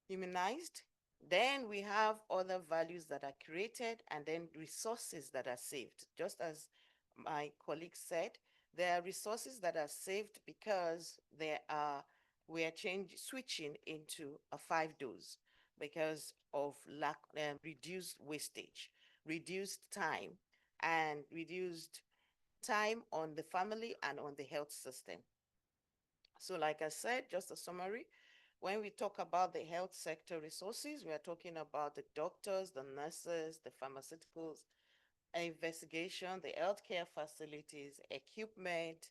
immunized. Then we have other values that are created and then resources that are saved. Just as my colleague said, there are resources that are saved because we are switching into a 5-dose because of reduced wastage, reduced time, and reduced time on the family and on the health system. So like I said, just a summary, when we talk about the health sector resources, we are talking about the doctors, the nurses, the pharmaceuticals, investigation, the healthcare facilities, equipment.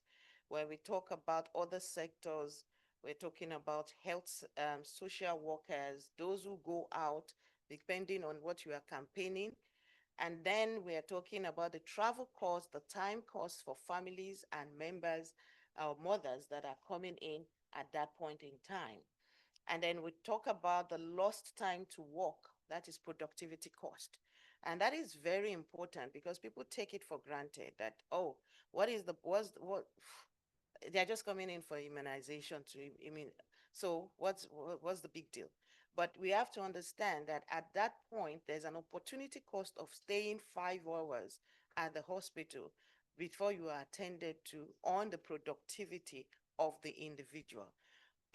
When we talk about other sectors, we're talking about health, social workers, those who go out, depending on what you are campaigning. And then we are talking about the travel costs, the time costs for families and members, our mothers that are coming in at that point in time. And then we talk about the lost time to work, that is productivity cost. And that is very important because people take it for granted that, oh, what they're just coming in for immunization so what's the big deal? But we have to understand that at that point, there's an opportunity cost of staying 5 hours at the hospital before you are attended to on the productivity of the individual.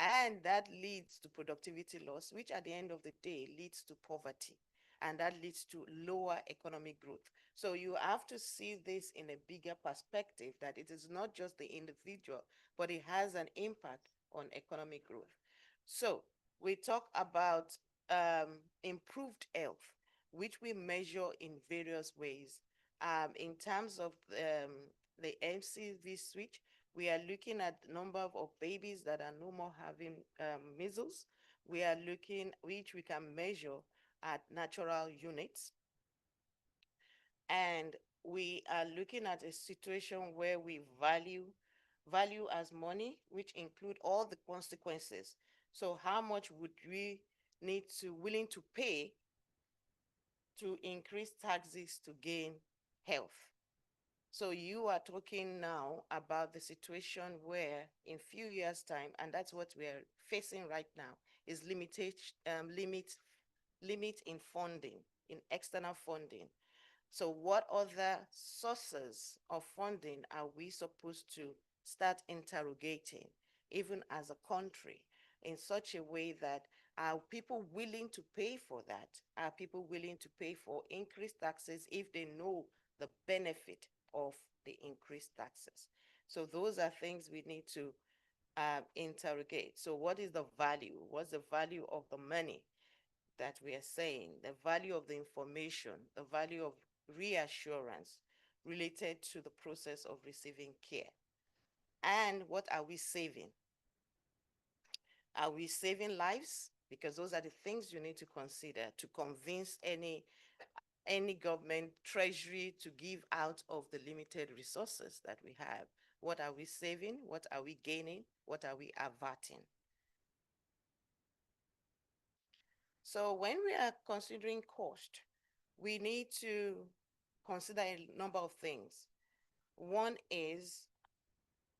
And that leads to productivity loss, which at the end of the day leads to poverty. And that leads to lower economic growth. So you have to see this in a bigger perspective that it is not just the individual, but it has an impact on economic growth. So we talk about improved health, which we measure in various ways. In terms of the MCV switch, we are looking at the number of babies that are no more having measles. We are looking, which we can measure at natural units. And we are looking at a situation where we value as money, which include all the consequences. So how much would we willing to pay to increase taxes to gain health? So you are talking now about the situation where in few years' time, and that's what we are facing right now, is limit in funding, in external funding. So what other sources of funding are we supposed to start interrogating, even as a country, in such a way that are people willing to pay for that? Are people willing to pay for increased taxes if they know the benefit of the increased taxes? So those are things we need to interrogate. So what is the value? What's the value of the money that we are saying? The value of the information, the value of reassurance related to the process of receiving care. And what are we saving? Are we saving lives? Because those are the things you need to consider to convince any government treasury to give out of the limited resources that we have. What are we saving? What are we gaining? What are we averting? So when we are considering cost, we need to consider a number of things. One is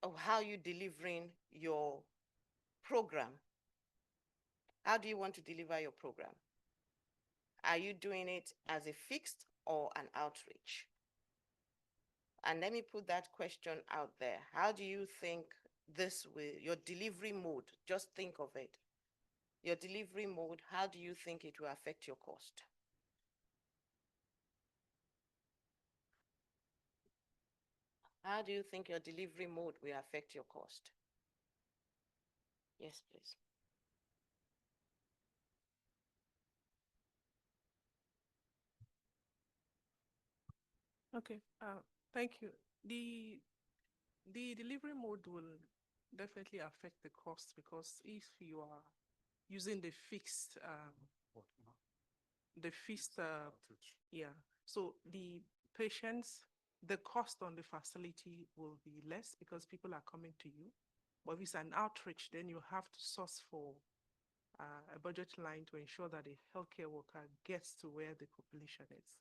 of how you're delivering your program. How do you want to deliver your program? Are you doing it as a fixed or an outreach? And let me put that question out there. How do you think this will, your delivery mode, just think of it. Your delivery mode, how do you think it will affect your cost? How do you think your delivery mode will affect your cost? Yes, please. Okay, thank you. The delivery mode will definitely affect the cost, because if you are using the fixed, yeah, so the patients, the cost on the facility will be less because people are coming to you. But if it's an outreach, then you have to source for a budget line to ensure that the healthcare worker gets to where the population is.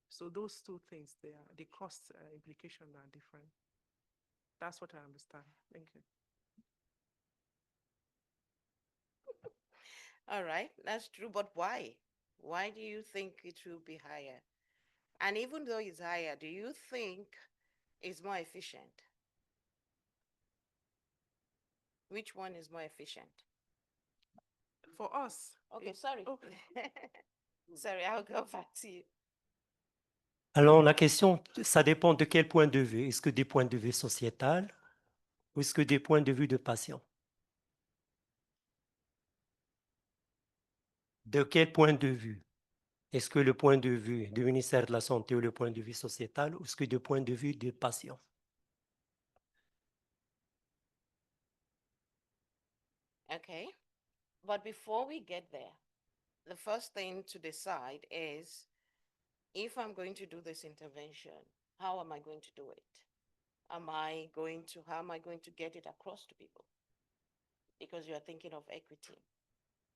So those two things, the cost implications are different. That's what I understand. Thank you. All right, that's true, but why? Why do you think it will be higher? And even though it's higher, do you think it's more efficient? Which one is more efficient? For us. Okay, sorry. Okay. Sorry, I'll go back to you. Alors, la question, ça dépend de quel point de vue. Est-ce que des points de vue sociétal ou est-ce que des points de vue de patient? De quel point de vue? Est-ce que le point de vue du ministère de la Santé ou le point de vue sociétal ou est-ce que du point de vue des patients? Okay, but before we get there, the first thing to decide is, if I'm going to do this intervention, how am I going to do it? How am I going to get it across to people? Because you are thinking of equity.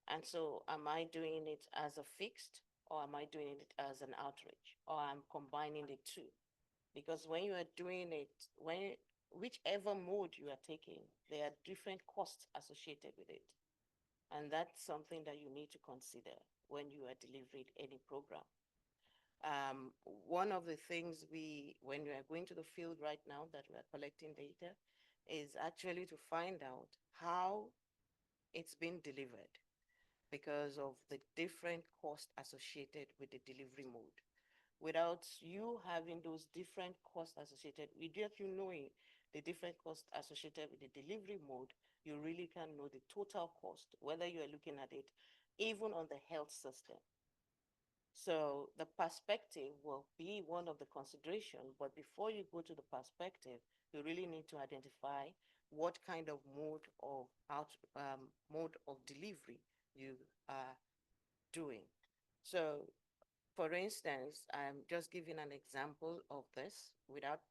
And so am I doing it as a fixed, or am I doing it as an outreach, or I'm combining the two? Because when you are doing it, whichever mode you are taking, there are different costs associated with it. And that's something that you need to consider when you are delivering any program. One of the things when we are going to the field right now that we are collecting data, is actually to find out how it's been delivered, because of the different costs associated with the delivery mode. Without you having those different costs associated, without you knowing the different costs associated with the delivery mode, you really can know the total cost, whether you are looking at it even on the health system. So the perspective will be one of the considerations, but before you go to the perspective, you really need to identify what kind of mode of delivery you are doing. So, for instance, I'm just giving an example of this without.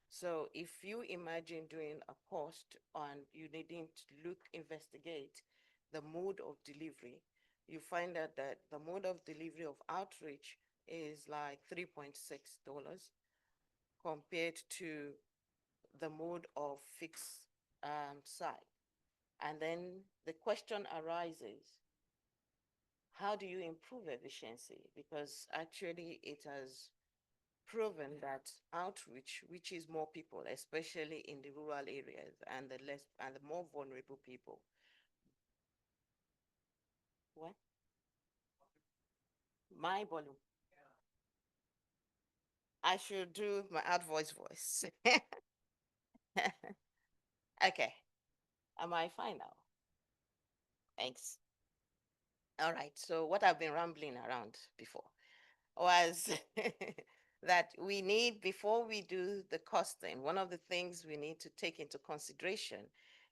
So if you imagine doing a cost and you needing to investigate the mode of delivery, you find out that the mode of delivery of outreach is like $3.6, compared to the mode of fixed site. And then the question arises, how do you improve efficiency? Because actually it has proven that outreach reaches more people, especially in the rural areas and the more vulnerable people. What? My volume. I should do my ad voice. Okay. Am I fine now? Thanks. All right. So what I've been rambling around before was that we need, before we do the costing, one of the things we need to take into consideration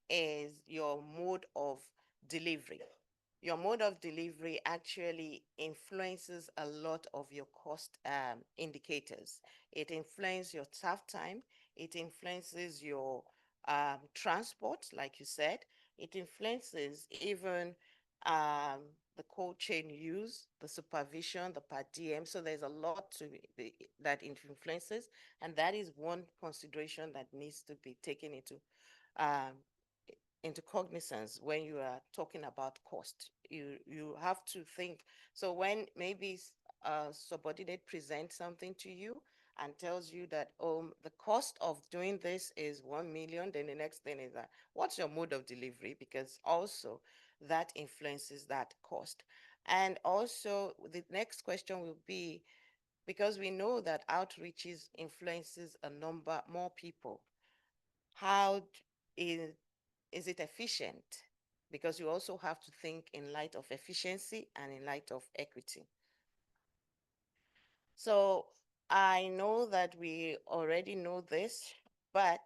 is your mode of delivery. Your mode of delivery actually influences a lot of your cost indicators. It influences your staff time. It influences your transport, like you said. It influences even the cold chain use, the supervision, the per diem. So there's a lot that it influences, and that is one consideration that needs to be taken um, into cognizance when you are talking about cost. You have to think. So when maybe a subordinate presents something to you and tells you that, the cost of doing this is 1 million, then the next thing is that, what's your mode of delivery? Because also that influences that cost. And also the next question will be, because we know that outreaches influences a number more people, how is it efficient? Because you also have to think in light of efficiency and in light of equity. So I know that we already know this, but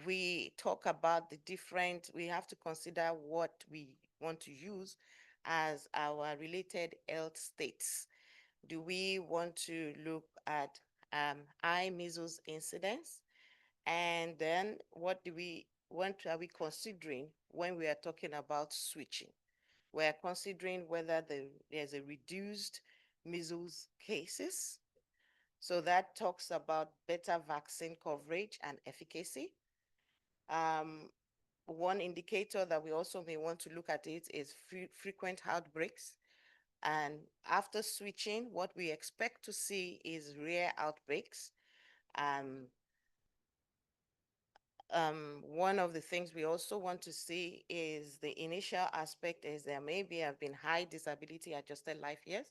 we talk about the different, we have to consider what we want to use as our related health states. Do we want to look at high measles incidence? And then what are we considering when we are talking about switching? We are considering whether there's a reduced measles cases. So that talks about better vaccine coverage and efficacy. One indicator that we also may want to look at it is frequent outbreaks. And after switching, what we expect to see is rare outbreaks. One of the things we also want to see is the initial aspect is there maybe have been high disability adjusted life years.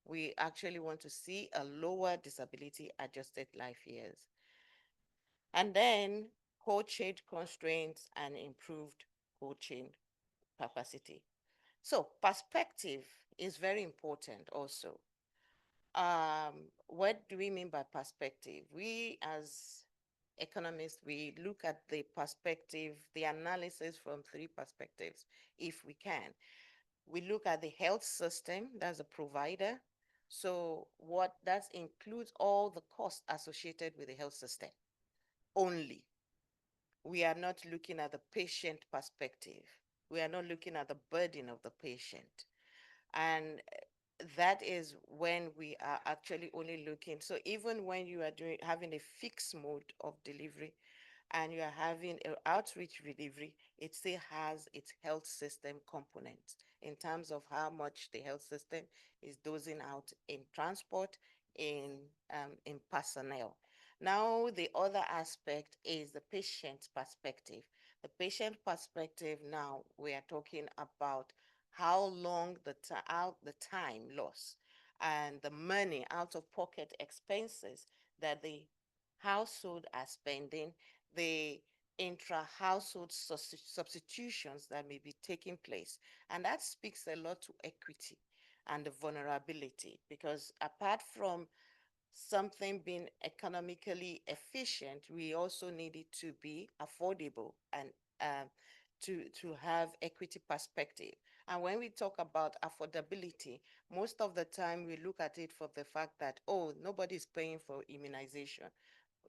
We actually want to see a lower disability adjusted life years. And then cold chain constraints and improved cold chain capacity. So perspective is very important also. What do we mean by perspective? We as economists, we look at the perspective, the analysis from three perspectives, if we can. We look at the health system, that's a provider. So what that includes all the costs associated with the health system only. We are not looking at the patient perspective. We are not looking at the burden of the patient. And that is when we are actually only looking. So even when you are having a fixed mode of delivery and you are having an outreach delivery, it still has its health system components in terms of how much the health system is dosing out in transport, in personnel. Now, the other aspect is the patient perspective. The patient perspective, now we are talking about how long the time lost and the money out of pocket expenses that the household are spending, the intra-household substitutions that may be taking place. And that speaks a lot to equity and the vulnerability, because apart from something being economically efficient, we also need it to be affordable and to have equity perspective. And when we talk about affordability, most of the time we look at it for the fact that, oh, nobody's paying for immunization.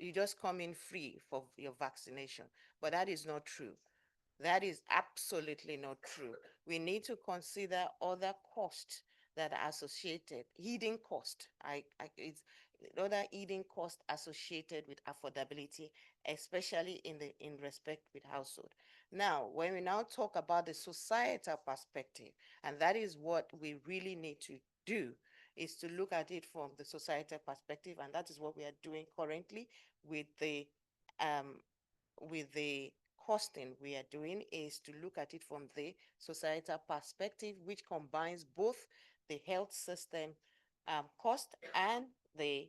You just come in free for your vaccination. But that is not true. That is absolutely not true. We need to consider other costs that are associated, hidden cost. hidden costs associated with affordability, especially in respect with household. Now, when we now talk about the societal perspective, and that is what we really need to do, is to look at it from the societal perspective, and that is what we are doing currently with um, the costing we are doing, is to look at it from the societal perspective, which combines both the health system cost and the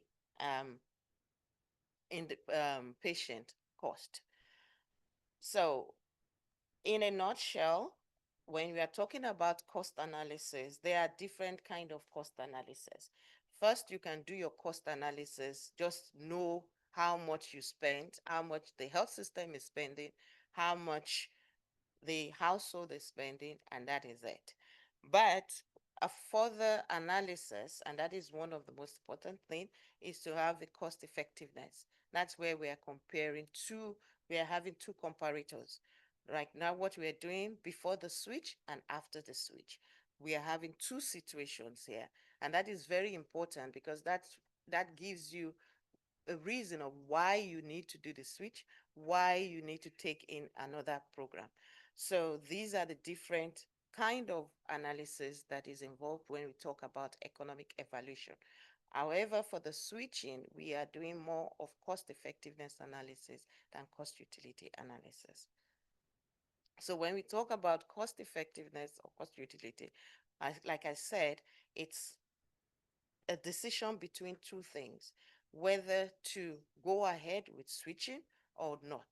patient cost. So in a nutshell, when we are talking about cost analysis, there are different kind of cost analysis. First, you can do your cost analysis, just know how much you spend, how much the health system is spending, how much the household is spending, and that is it. But a further analysis, and that is one of the most important thing, is to have the cost effectiveness. That's where we are comparing two, we are having two comparators. Right now, what we are doing before the switch and after the switch. We are having two situations here. And that is very important because that gives you a reason of why you need to do the switch, why you need to take in another program. So these are the different kind of analysis that is involved when we talk about economic evaluation. However, for the switching, we are doing more of cost effectiveness analysis than cost utility analysis. So when we talk about cost effectiveness or cost utility, like I said, it's a decision between two things, whether to go ahead with switching or not.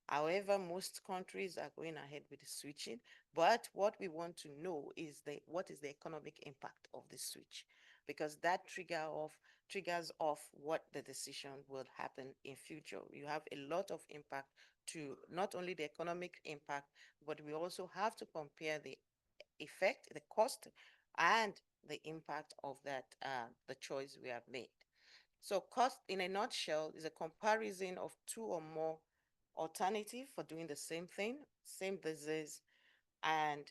However, most countries are going ahead with the switching, but what we want to know is what is the economic impact of the switch, because that triggers off what the decision will happen in future. You have a lot of impact to not only the economic impact, but we also have to compare the effect, the cost, and the impact of that, the choice we have made. So cost, in a nutshell, is a comparison of two or more alternatives for doing the same thing, same disease, and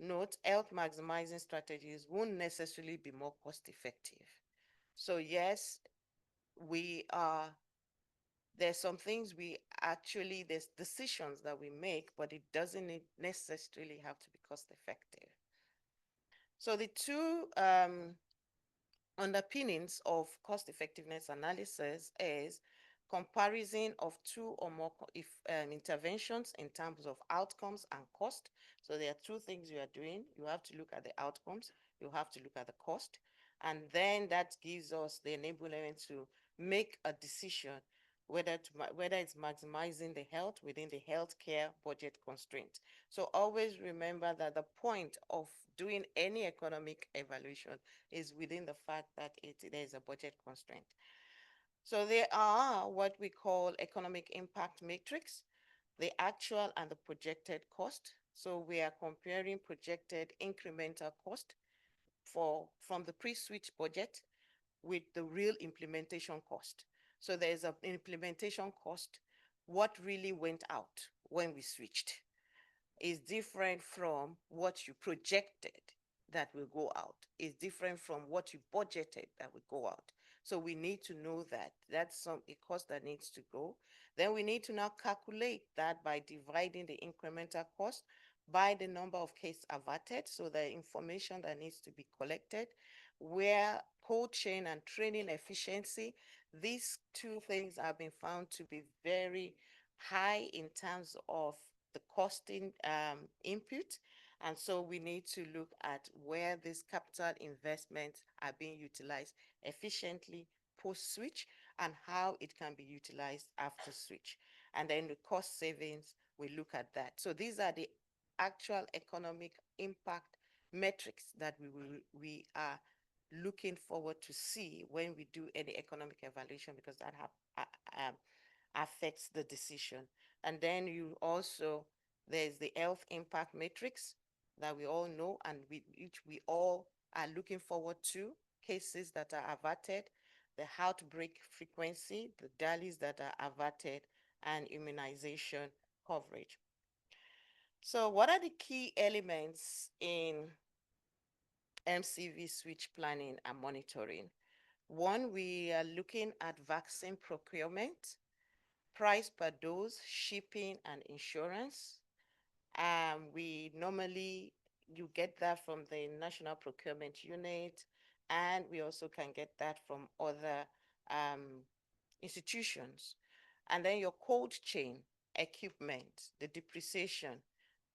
note, health maximizing strategies won't necessarily be more cost effective. So yes, there's some things there's decisions that we make, but it doesn't necessarily have to be cost effective. So the two underpinnings of cost effectiveness analysis is comparison of two or more interventions in terms of outcomes and cost. So there are two things you are doing. You have to look at the outcomes, you have to look at the cost, and then that gives us the enablement to make a decision whether it's maximizing the health within the healthcare budget constraint. So always remember that the point of doing any economic evaluation is within the fact that there is a budget constraint. So there are what we call economic impact matrix, the actual and the projected cost. So we are comparing projected incremental cost from the pre-switch budget with the real implementation cost. So there's an implementation cost, what really went out when we switched is different from what you projected that will go out, is different from what you budgeted that will go out. So we need to know that. That's a cost that needs to go. Then we need to now calculate that by dividing the incremental cost by the number of cases averted, so the information that needs to be collected, where cold chain and training efficiency, these two things have been found to be very high in terms of the costing input. And so we need to look at where these capital investments are being utilized efficiently post-switch and how it can be utilized after switch. And then the cost savings, we look at that. So these are the actual economic impact metrics that we are looking forward to see when we do any economic evaluation, because that affects the decision. And then there's the health impact matrix that we all know and which we all are looking forward to, cases that are averted, the outbreak frequency, the dailies that are averted, and immunization coverage. So what are the key elements in MCV switch planning and monitoring? One, we are looking at vaccine procurement, price per dose, shipping, and insurance. We normally, you get that from the National Procurement Unit, and we also can get that from other institutions. And then your cold chain, equipment, the depreciation,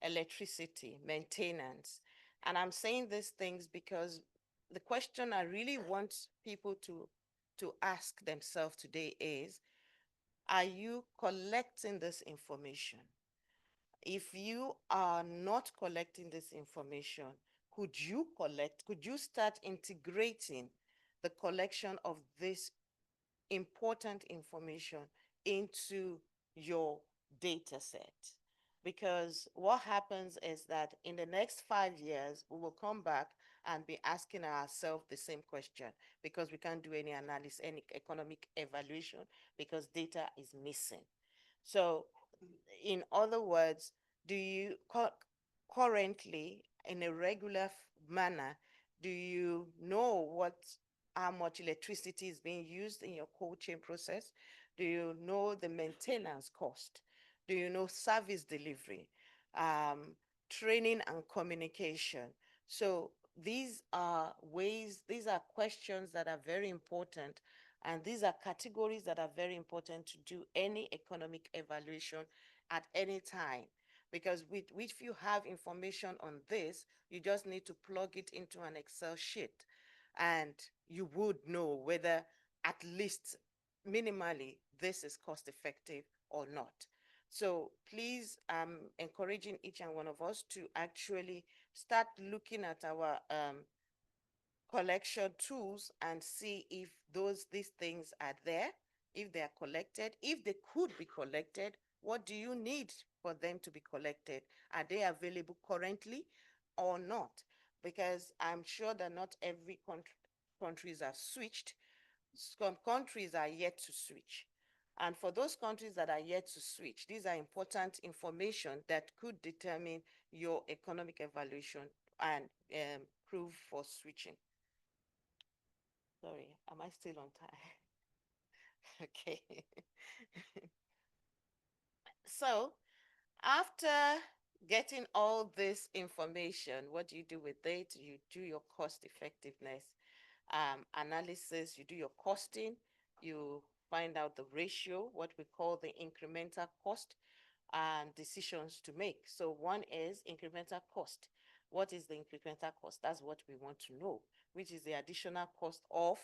electricity, maintenance. And I'm saying these things because the question I really want people to ask themselves today is, are you collecting this information? If you are not collecting this information, could you start integrating the collection of this important information into your data set? Because what happens is that in the next 5 years, we will come back and be asking ourselves the same question, because we can't do any analysis, any economic evaluation, because data is missing. So in other words, do you currently, in a regular manner, do you know how much electricity is being used in your cold chain process? Do you know the maintenance cost? Do you know service delivery, training and communication? So these are questions that are very important, and these are categories that are very important to do any economic evaluation at any time. Because if you have information on this, you just need to plug it into an Excel sheet, and you would know whether at least minimally this is cost effective or not. So please, I'm encouraging each and one of us to actually start looking at our collection tools and see if these things are there, if they are collected, if they could be collected. What do you need for them to be collected? Are they available currently or not? Because I'm sure that not every countries have switched. Some countries are yet to switch. And for those countries that are yet to switch, these are important information that could determine your economic evaluation and prove for switching. Sorry, am I still on time? Okay. So after getting all this information, what do you do with it? You do your cost effectiveness analysis, you do your costing, you find out the ratio, what we call the incremental cost, and decisions to make. So one is incremental cost. What is the incremental cost? That's what we want to know, which is the additional cost of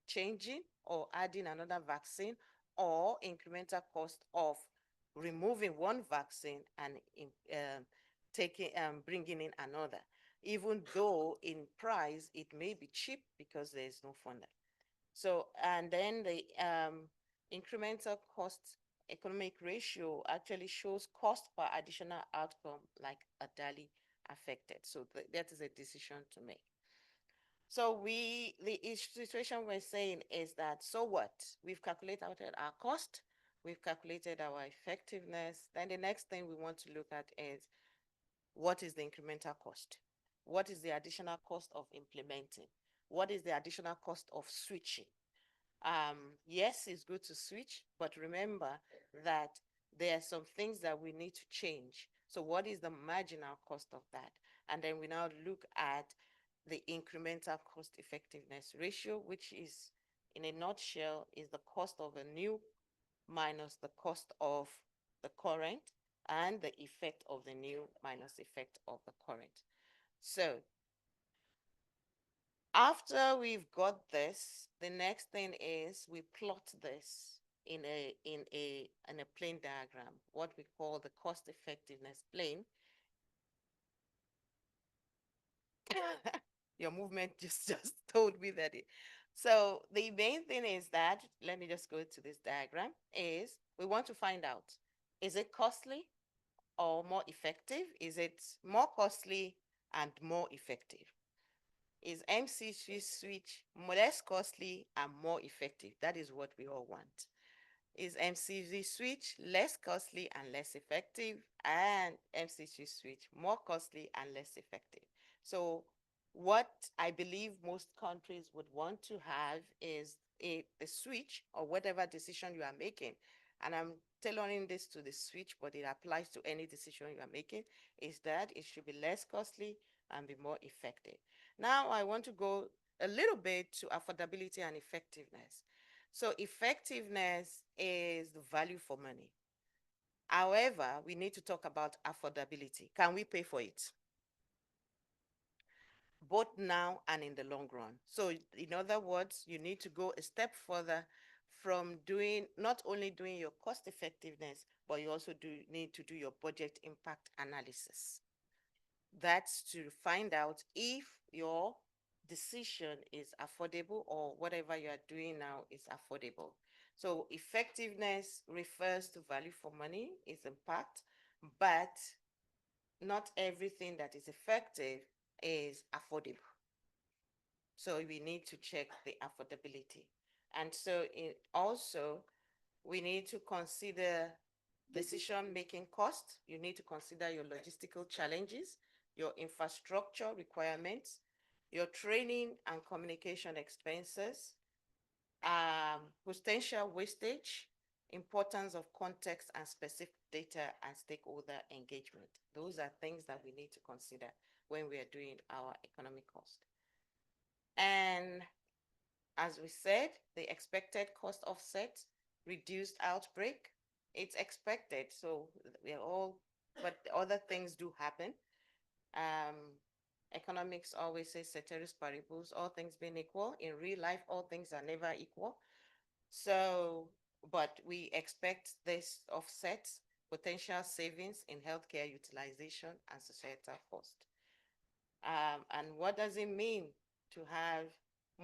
changing or adding another vaccine, or incremental cost of removing one vaccine and bringing in another, even though in price it may be cheap because there is no funder. So, and then the incremental cost economic ratio actually shows cost per additional outcome, like a daily affected. So that is a decision to make. So the situation we're saying is that, so what? We've calculated our cost, we've calculated our effectiveness. Then the next thing we want to look at is, what is the incremental cost? What is the additional cost of implementing? What is the additional cost of switching? Yes, it's good to switch, but remember that there are some things that we need to change. So what is the marginal cost of that? And then we now look at the incremental cost effectiveness ratio, which is, in a nutshell, is the cost of a new minus the cost of the current, and the effect of the new minus effect of the current. So after we've got this, the next thing is we plot this in a plane diagram, what we call the cost effectiveness plane. Your movement just told me that so the main thing is that, let me just go to this diagram, is we want to find out, is it costly or more effective? Is it more costly and more effective? Is MCC switch less costly and more effective? That is what we all want. Is MCC switch less costly and less effective, and MCC switch more costly and less effective? So What I believe most countries would want to have is a switch or whatever decision you are making. And I'm tailoring this to the switch, but it applies to any decision you are making, is that it should be less costly and be more effective. Now I want to go a little bit to affordability and effectiveness. So effectiveness is the value for money. However, we need to talk about affordability. Can we pay for it? Both now and in the long run. So in other words, you need to go a step further from doing, not only doing your cost effectiveness, but you also need to do your budget impact analysis. That's to find out if your decision is affordable or whatever you are doing now is affordable. So effectiveness refers to value for money, its impact, but not everything that is effective is affordable. So we need to check the affordability. And so also, we need to consider decision-making costs. You need to consider your logistical challenges, your infrastructure requirements, your training and communication expenses, potential wastage, importance of context and specific data and stakeholder engagement. Those are things that we need to consider when we are doing our economic cost. And as we said, the expected cost offset, reduced outbreak, it's expected. So we're all, but other things do happen. Economics always says ceteris paribus, all things being equal. In real life, all things are never equal. So, but we expect this offsets potential savings in healthcare utilization and societal cost. And what does it mean to have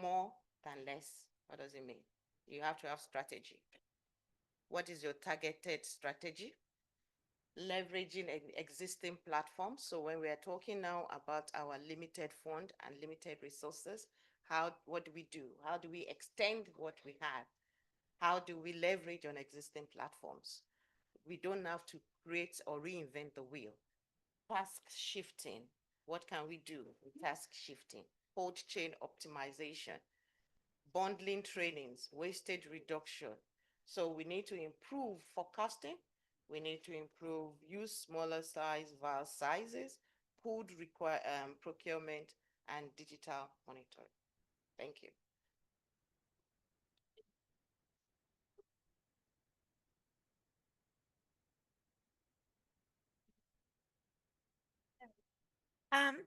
more than less? What does it mean? You have to have strategy. What is your targeted strategy? Leveraging existing platforms. So when we are talking now about our limited fund and limited resources, what do we do? How do we extend what we have? How do we leverage on existing platforms? We don't have to create or reinvent the wheel. Task shifting. What can we do with task shifting? Cold chain optimization, bundling trainings, wastage reduction. So we need to improve forecasting. We need to improve use smaller size vial sizes, pooled procurement, and digital monitoring. Thank you.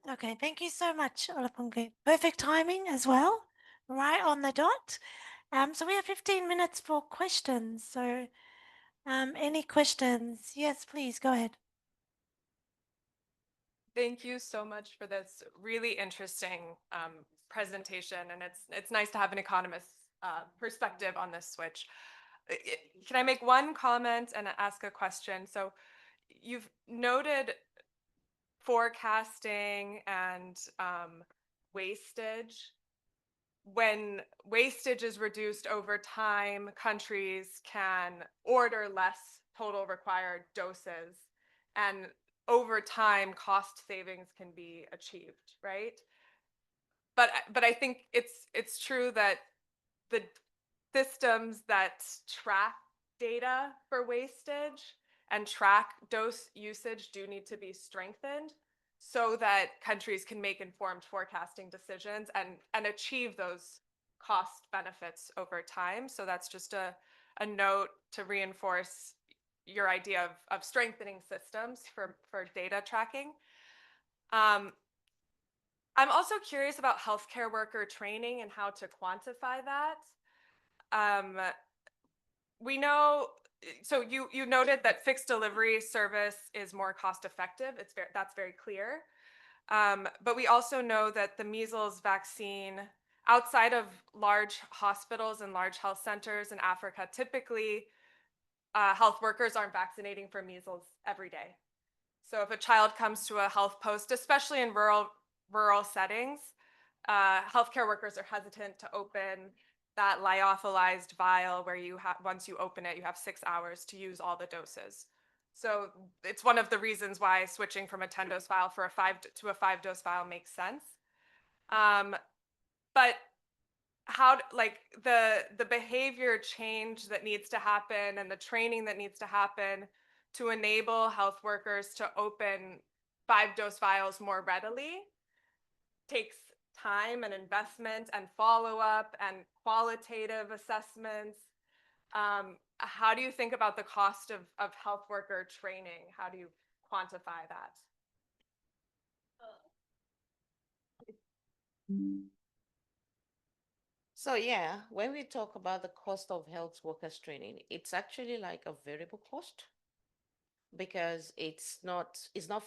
Okay, thank you so much, Olapunke. Perfect timing as well, right on the dot. So we have 15 minutes for questions. So any questions? Yes, please, go ahead. Thank you so much for this really interesting presentation, and it's nice to have an economist's perspective on this switch. Can I make one comment and ask a question? So you've noted forecasting and wastage. When wastage is reduced over time, countries can order less total required doses, and over time, cost savings can be achieved, right? But I think it's true that the systems that track data for wastage and track dose usage do need to be strengthened so that countries can make informed forecasting decisions and achieve those cost benefits over time. So that's just a note to reinforce your idea of strengthening systems for data tracking. I'm also curious about healthcare worker training and how to quantify that. We know, so you noted that fixed delivery service is more cost effective. That's very clear. But we also know that the measles vaccine outside of large hospitals and large health centers in Africa, typically health workers aren't vaccinating for measles every day. So if a child comes to a health post, especially in rural settings, healthcare workers are hesitant to open that lyophilized vial where once you open it, you have 6 hours to use all the doses. So it's one of the reasons why switching from a 10-dose vial to a 5-dose vial makes sense. But like the behavior change that needs to happen and the training that needs to happen to enable health workers to open 5-dose vials more readily takes time and investment and follow-up and qualitative assessments. How do you think about the cost of health worker training? How do you quantify that? So yeah, when we talk about the cost of health workers training, it's actually like a variable cost because it's not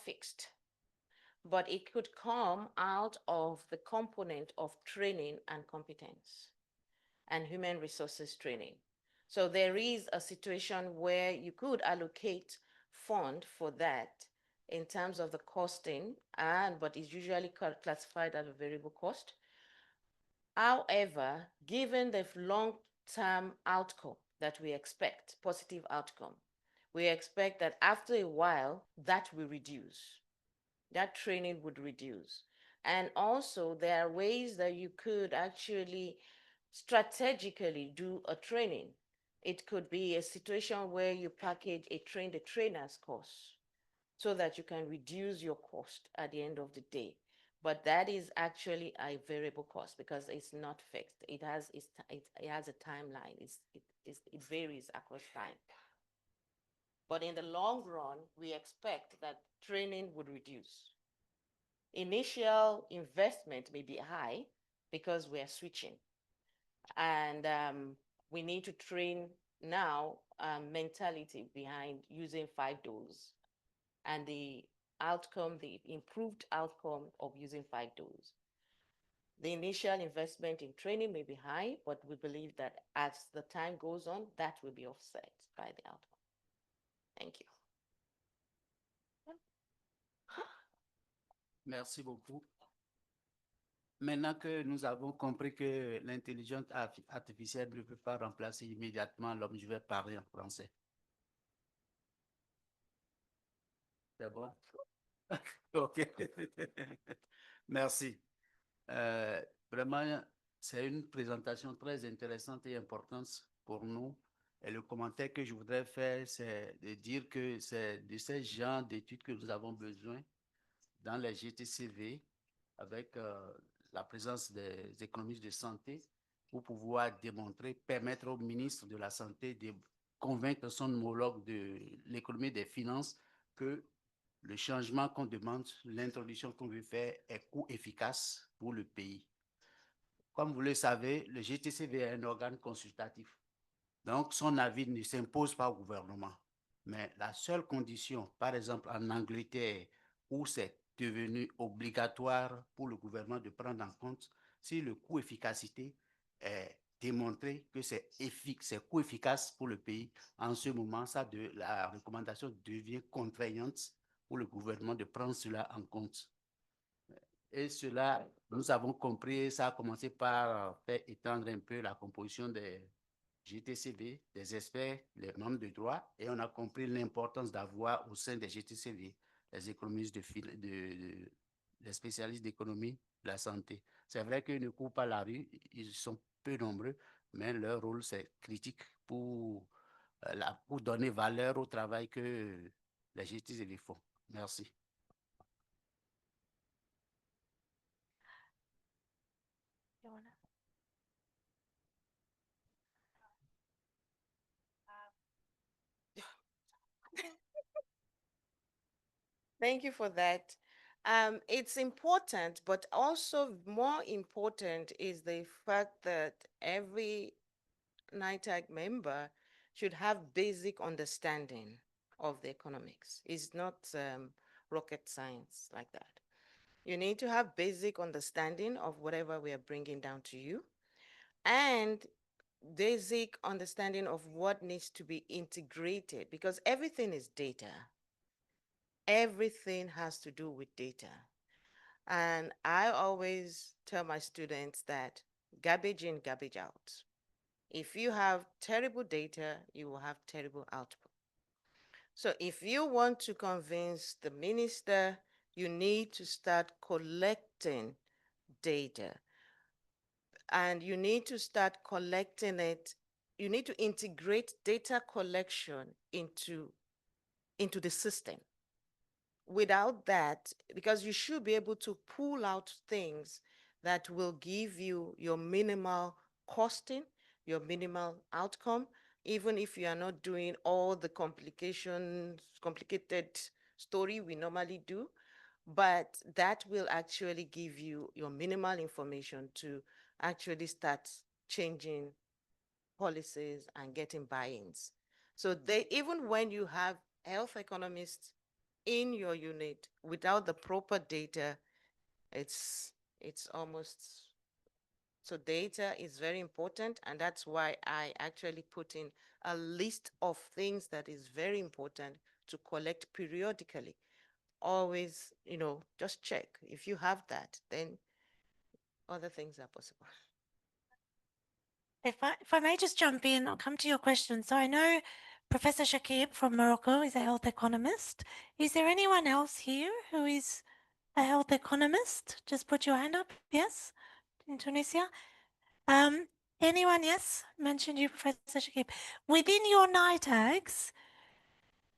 fixed, but it could come out of the component of training and competence and human resources training. So there is a situation where you could allocate fund for that in terms of the costing, but it's usually classified as a variable cost. However, given the long-term outcome that we expect, positive outcome, we expect that after a while that will reduce. That training would reduce. And also there are ways that you could actually strategically do a training. It could be a situation where you package a train the trainers course so that you can reduce your cost at the end of the day. But that is actually a variable cost because it's not fixed. It has a timeline. It varies across time. But in the long run, we expect that training would reduce. Initial investment may be high because we're switching. And we need to train now mentality behind using 5-dose and the outcome, the improved outcome of using 5-dose. The initial investment in training may be high, but we believe that as the time goes on, that will be offset by the outcome. Thank you. Merci beaucoup. Maintenant que nous avons compris que l'intelligence artificielle ne peut pas remplacer immédiatement l'homme, je vais parler en français. C'est bon? OK. Merci. Vraiment, c'est une présentation très intéressante et importante pour nous. Et le commentaire que je voudrais faire, c'est de dire que c'est de ces genres d'études que nous avons besoin dans les GTCV avec la présence des économistes de santé pour pouvoir démontrer, permettre au ministre de la Santé de convaincre son homologue de l'économie des finances que le changement qu'on demande, l'introduction qu'on veut faire est coût efficace pour le pays. Comme vous le savez, le GTCV est un organe consultatif. Donc, son avis ne s'impose pas au gouvernement. Mais la seule condition, par exemple en Angleterre, où c'est devenu obligatoire pour le gouvernement de prendre en compte si le coût-efficacité est démontré que c'est coût efficace pour le pays, en ce moment, la recommandation devient contraignante pour le gouvernement de prendre cela en compte. Et cela, nous avons compris, ça a commencé par faire étendre un peu la composition des GTCV, des experts, les membres de droit, et on a compris l'importance d'avoir au sein des GTCV les économistes les spécialistes d'économie de la santé. C'est vrai qu'ils ne courent pas la rue, ils sont peu nombreux, mais leur rôle, c'est critique pour donner valeur au travail que les GTCV font. Merci. Thank you for that. It's important, but also more important is the fact that every NITAG member should have basic understanding of the economics. It's not rocket science like that. You need to have basic understanding of whatever we are bringing down to you and basic understanding of what needs to be integrated because everything is data. Everything has to do with data. And I always tell my students that garbage in, garbage out. If you have terrible data, you will have terrible output. So if you want to convince the minister, you need to start collecting data. And you need to start collecting it. You need to integrate data collection into the system. Without that, because you should be able to pull out things that will give you your minimal costing, your minimal outcome, even if you are not doing all the complicated story we normally do, but that will actually give you your minimal information to actually start changing policies and getting buy-ins. So even when you have health economists in your unit without the proper data, it's almost, so data is very important, and that's why I actually put in a list of things that is very important to collect periodically. Always, just check. If you have that, then other things are possible. If I may just jump in, I'll come to your question. So I know Professor Shakib from Morocco is a health economist. Is there anyone else here who is a health economist? Just put your hand up. Yes, in Tunisia. Anyone? Yes, mentioned you, Professor Shakib. Within your NITAGs,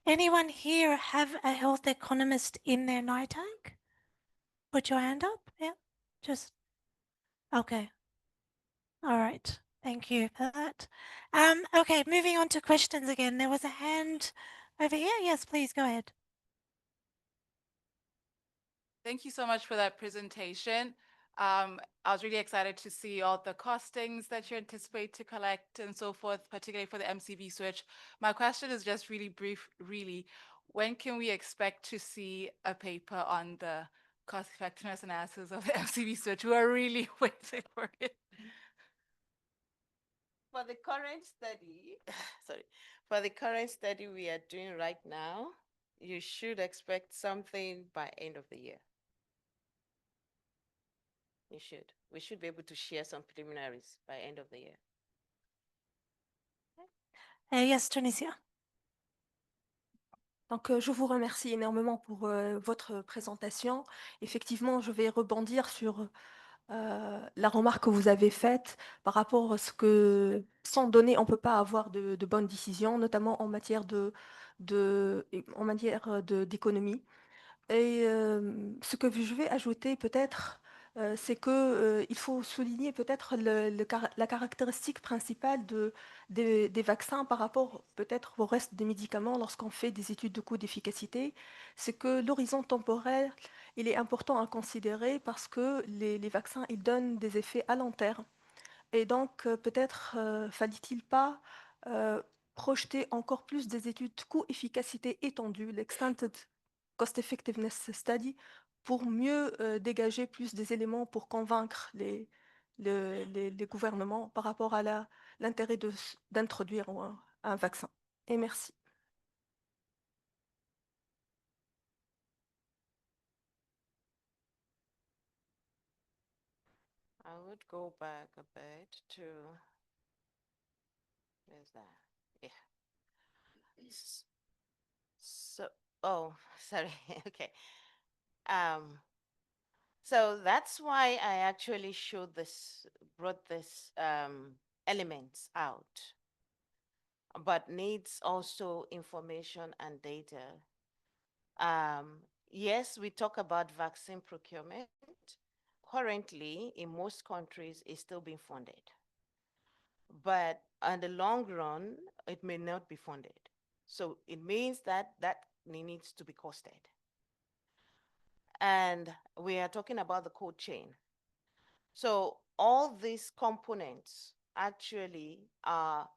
anyone here have a health economist in their NITAG? Put your hand up. Yeah, just okay. All right. Thank you for that. Okay, moving on to questions again. There was a hand over here. Yes, please go ahead. Thank you so much for that presentation. I was really excited to see all the costings that you anticipate to collect and so forth, particularly for the MCV switch. My question is just really brief, really. When can we expect to see a paper on the cost effectiveness analysis of the MCV switch? We are really waiting for it. For the current study, sorry, for the current study we are doing right now, you should expect something by end of the year. You should. We should be able to share some preliminaries by end of the year. Yes, Tunisia. Donc, je vous remercie énormément pour votre présentation. Effectivement, je vais rebondir sur la remarque que vous avez faite par rapport à ce que sans données, on ne peut pas avoir de bonnes décisions, notamment en matière d'économie. Et ce que je vais ajouter peut-être, c'est qu'il faut souligner peut-être la caractéristique principale des vaccins par rapport peut-être au reste des médicaments lorsqu'on fait des études de coût d'efficacité, c'est que l'horizon temporel, il est important à considérer parce que les vaccins, ils donnent des effets à long terme. Et donc, peut-être fallait-il pas projeter encore plus des études de coût-efficacité étendues, l'extended cost effectiveness study, pour mieux dégager plus des éléments pour convaincre les gouvernements par rapport à l'intérêt d'introduire un vaccin. Et merci. I would go back a bit to, where's that? Yeah. So, oh, sorry. Okay. So that's why I actually brought this elements out, but needs also information and data. Yes, we talk about vaccine procurement. Currently, in most countries, it's still being funded. But in the long run, it may not be funded. So it means that needs to be costed. And we are talking about the cold chain. So all these components actually are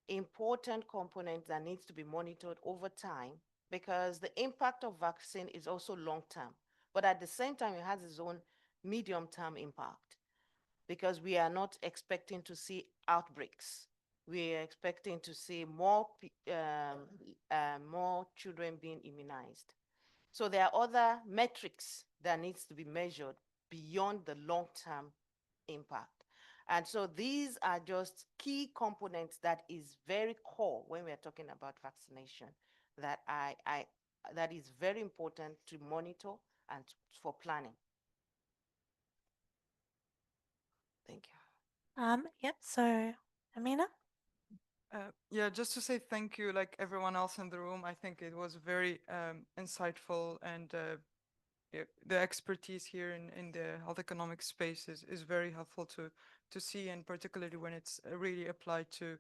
important components that needs to be monitored over time, because the impact of vaccine is also long-term, but at the same time, it has its own medium-term impact, because we are not expecting to see outbreaks. We are expecting to see more children being immunized. So there are other metrics that needs to be measured beyond the long-term impact. And so these are just key components that is very core when we're talking about vaccination, that that is very important to monitor and for planning. Thank you. Yep, so Amina? Yeah, just to say thank you, like everyone else in the room. I think it was very insightful, and the expertise here in the health economic space is very helpful to see, and particularly when it's really applied to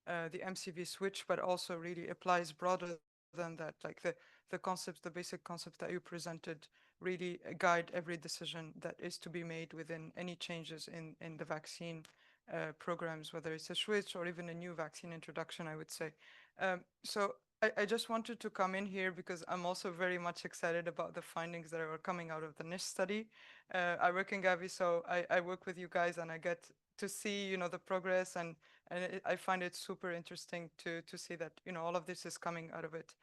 the MCV switch, but also really applies broader than that. Like the concepts, the basic concepts that you presented really guide every decision that is to be made within any changes in the vaccine programs, whether it's a switch or even a new vaccine introduction, I would say. So I just wanted to come in here because I'm also very much excited about the findings that are coming out of the NIST study. I work in Gavi, so I work with you guys and I get to see, you know, the progress, and I find it super interesting to see that, you know, all of this is coming out of it.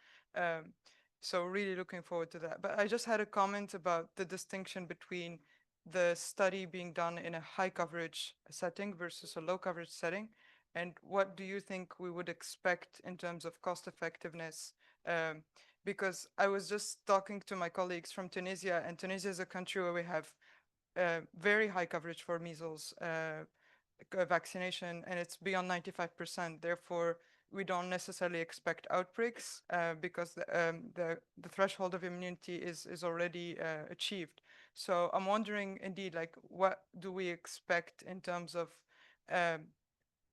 So really looking forward to that. But I just had a comment about the distinction between the study being done in a high coverage setting versus a low coverage setting. And what do you think we would expect in terms of cost effectiveness? Because I was just talking to my colleagues from Tunisia, and Tunisia is a country where we have very high coverage for measles vaccination, and it's beyond 95%. Therefore, we don't necessarily expect outbreaks because the threshold of immunity is already achieved. So I'm wondering, indeed, like, what do we expect in terms of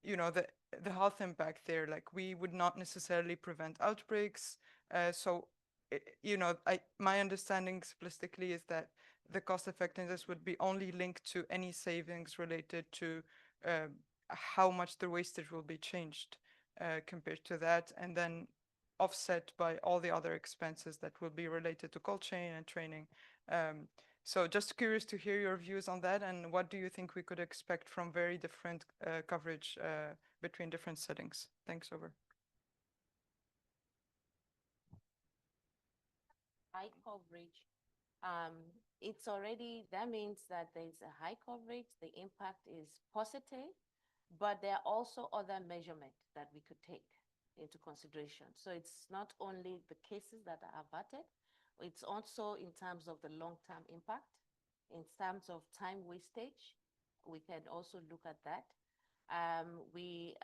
you know, the health impact there? Like, we would not necessarily prevent outbreaks. So, you know, my understanding simplistically is that the cost effectiveness would be only linked to any savings related to how much the wastage will be changed compared to that, and then offset by all the other expenses that will be related to cold chain and training. So just curious to hear your views on that, and what do you think we could expect from very different coverage between different settings? Thanks, over. High coverage. It's already, that means that there's a high coverage, the impact is positive, but there are also other measurements that we could take into consideration. So it's not only the cases that are averted, it's also in terms of the long-term impact, in terms of time wastage. We can also look at that. We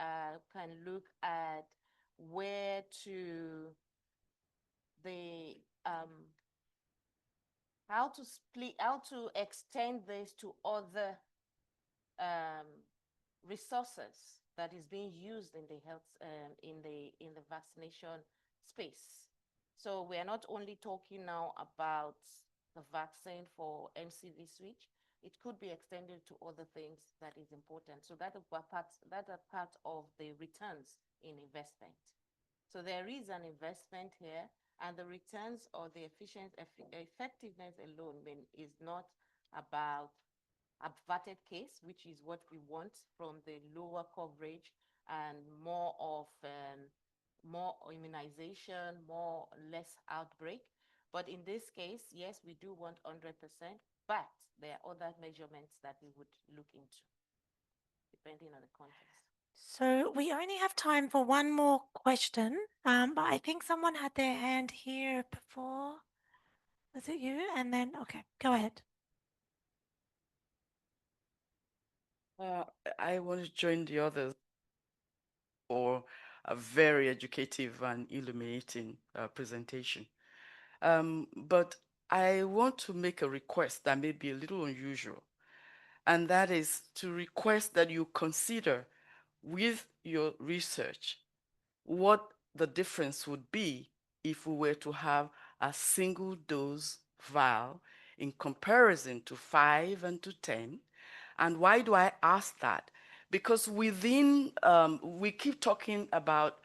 can look at where to the how to split, how to extend this to other resources that is being used in the health in the vaccination space. So we are not only talking now about the vaccine for MCV switch. It could be extended to other things that is important. So that are part of the returns in investment. So there is an investment here, and the returns or the effectiveness alone is not about averted case, which is what we want from the lower coverage, and more of more immunization, less outbreak. But in this case, yes, we do want 100%, but there are other measurements that we would look into, depending on the context. So we only have time for one more question, but I think someone had their hand here before. Was it you? And then, okay, go ahead. I want to join the others for a very educative and illuminating presentation. But I want to make a request that may be a little unusual, and that is to request that you consider with your research what the difference would be if we were to have a single dose vial in comparison to 5 and to 10. And why do I ask that? Because within, we keep talking about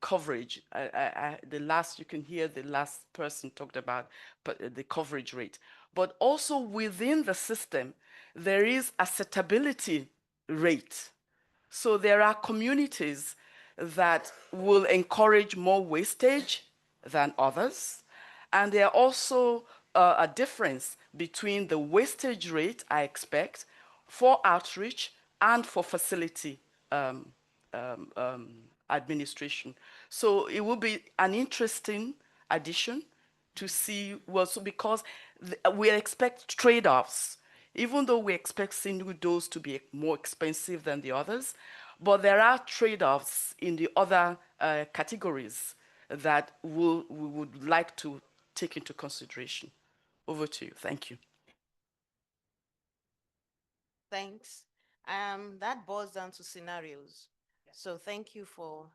coverage. You can hear the last person talked about the coverage rate. But also within the system, there is acceptability rate. So there are communities that will encourage more wastage than others. And there are also a difference between the wastage rate I expect for outreach and for facility administration. So it will be an interesting addition to see, well, so because we expect trade-offs even though we expect single dose to be more expensive than the others, but there are trade-offs in the other categories that we would like to take into consideration. Over to you. Thank you. Thanks. That boils down to scenarios. So thank you for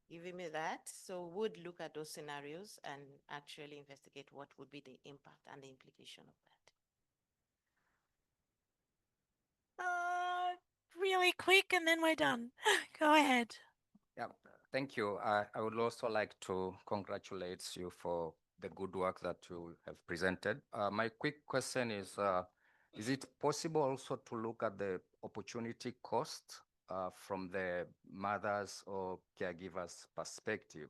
giving me that. So we would look at those scenarios and actually investigate what would be the impact and the implication of that. Really quick, and then we're done. Go ahead. Yeah, thank you. I would also like to congratulate you for the good work that you have presented. My quick question is it possible also to look at the opportunity cost from the mothers or caregivers' perspective?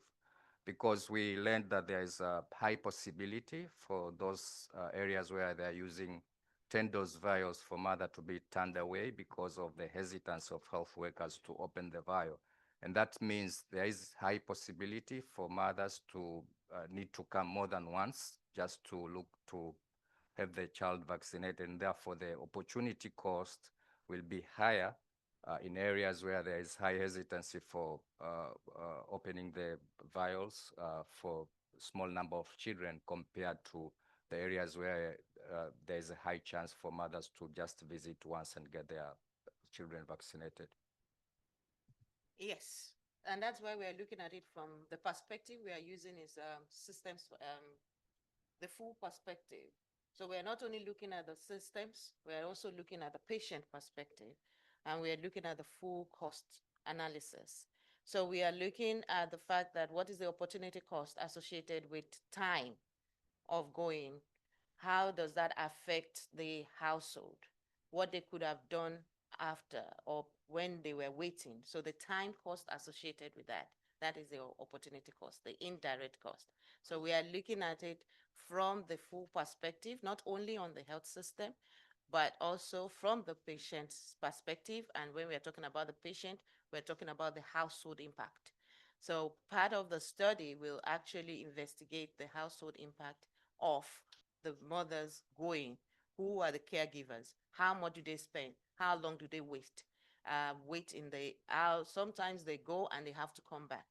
Because we learned that there is a high possibility for those areas where they're using 10-dose vials for mother to be turned away because of the hesitance of health workers to open the vial. And that means there is high possibility for mothers to need to come more than once just to look to have the child vaccinated, and therefore the opportunity cost will be higher in areas where there is high hesitancy for opening the vials for small number of children compared to the areas where there is a high chance for mothers to just visit once and get their children vaccinated. Yes, and that's why we are looking at it from the perspective we are using is systems, the full perspective. So we're not only looking at the systems, we're also looking at the patient perspective, and we are looking at the full cost analysis. So we are looking at the fact that what is the opportunity cost associated with time of going? How does that affect the household? What they could have done after or when they were waiting. So the time cost associated with that, that is the opportunity cost, the indirect cost. So we are looking at it from the full perspective, not only on the health system, but also from the patient's perspective. And when we're talking about the patient, we're talking about the household impact. So part of the study will actually investigate the household impact of the mothers going. Who are the caregivers? How much do they spend? How long do they wait in the house? Sometimes they go and they have to come back.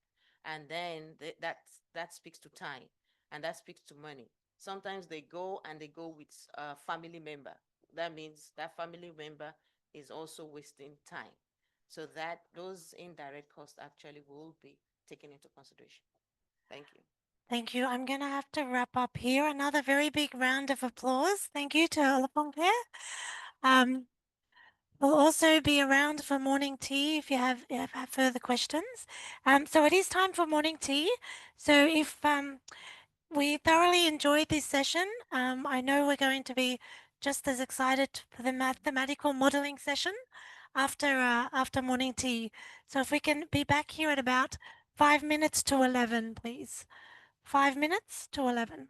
And then that speaks to time and that speaks to money. Sometimes they go and they go with a family member. That means that family member is also wasting time. So that those indirect costs actually will be taken into consideration. Thank you. Thank you. I'm going to have to wrap up here. Another very big round of applause. Thank you to Olaponke. We'll also be around for morning tea if you have further questions. So it is time for morning tea. So if we thoroughly enjoyed this session, I know we're going to be just as excited for the mathematical modeling session after morning tea. So if we can be back here at about 5 minutes to 11, please. 5 minutes to 11.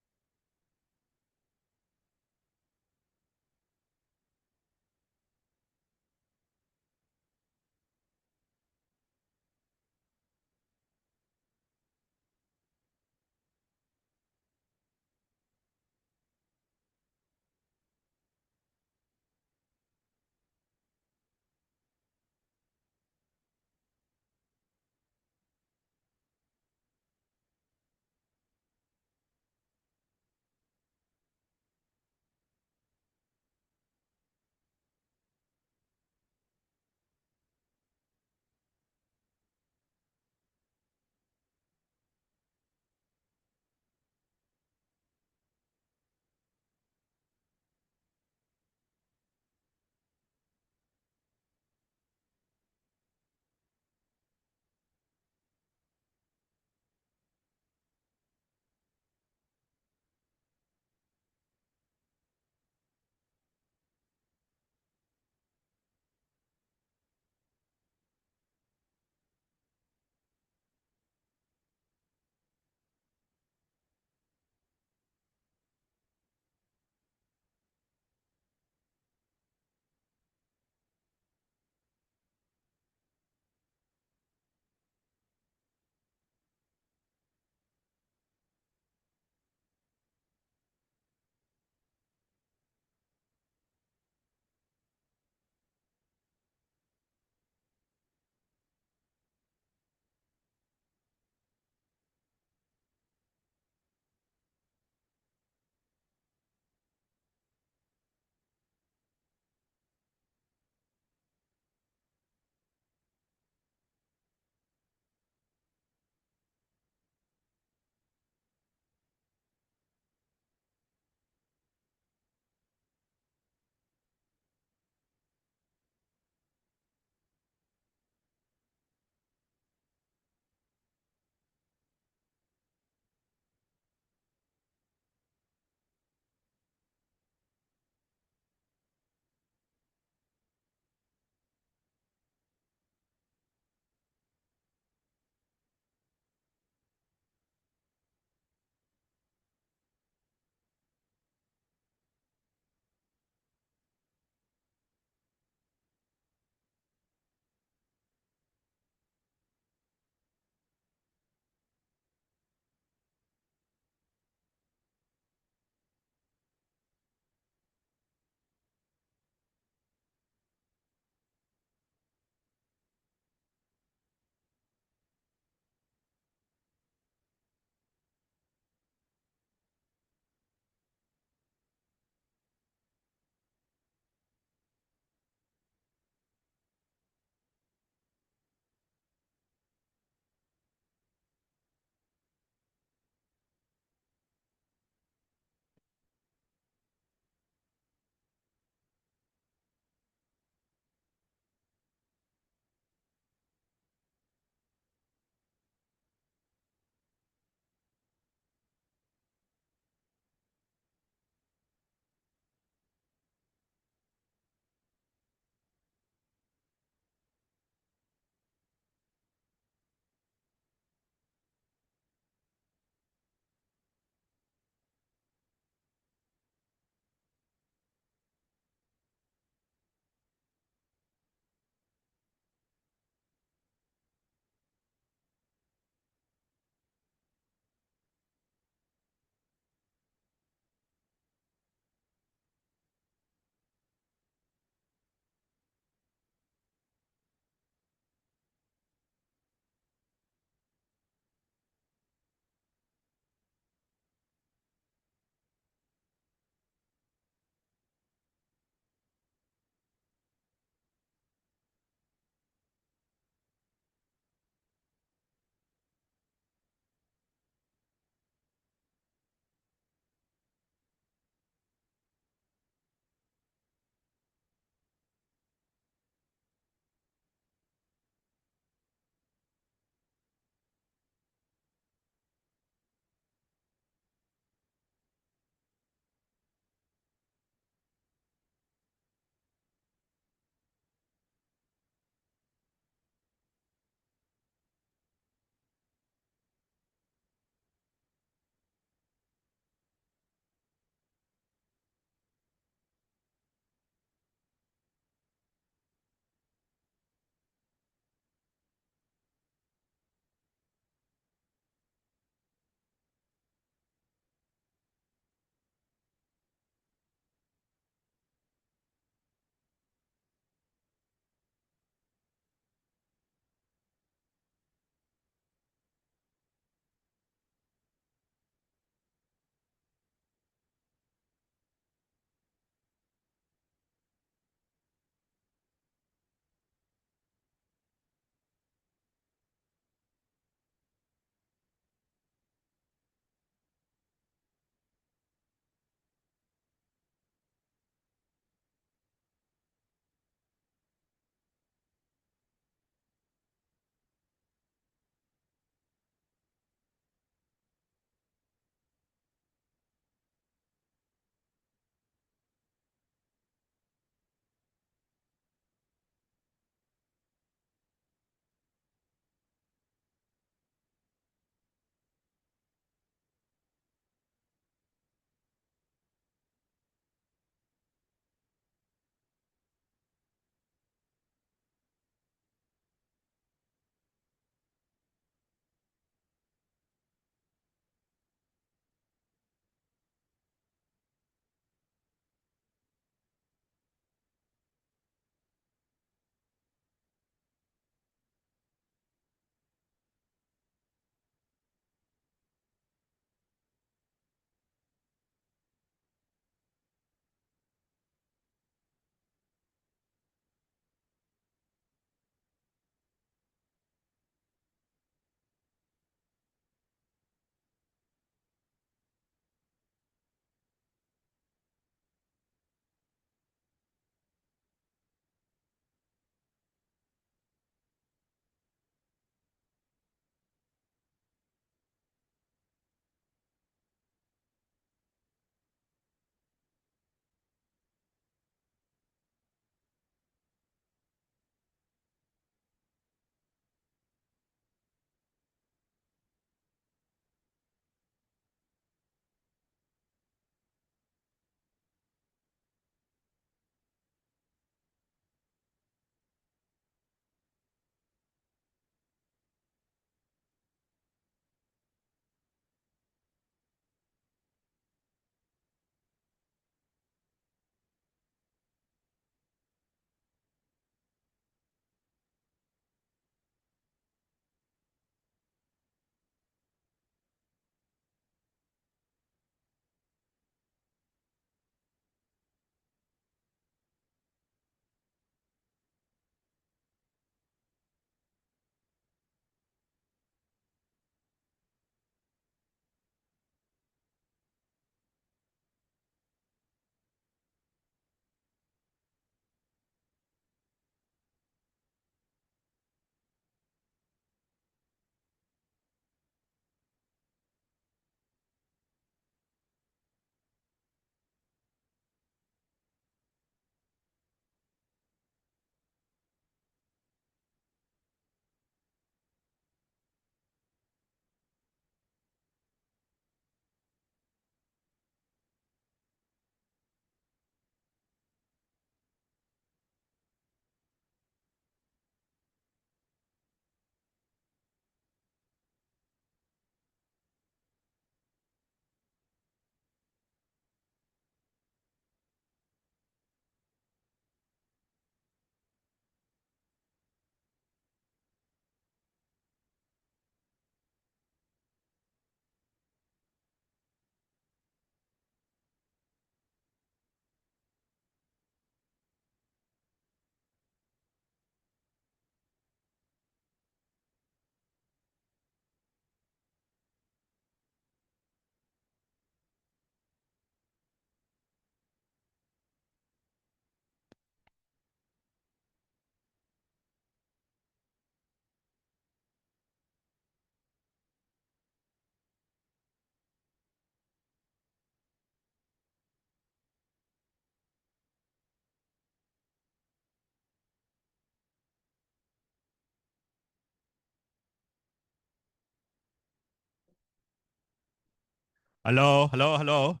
Hello, hello, hello.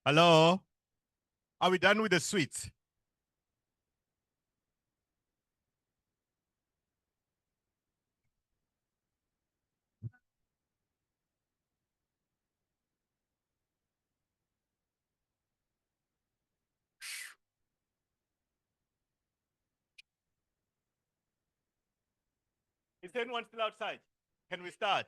Hello. Are we done with the sweets? Is anyone still outside? Can we start?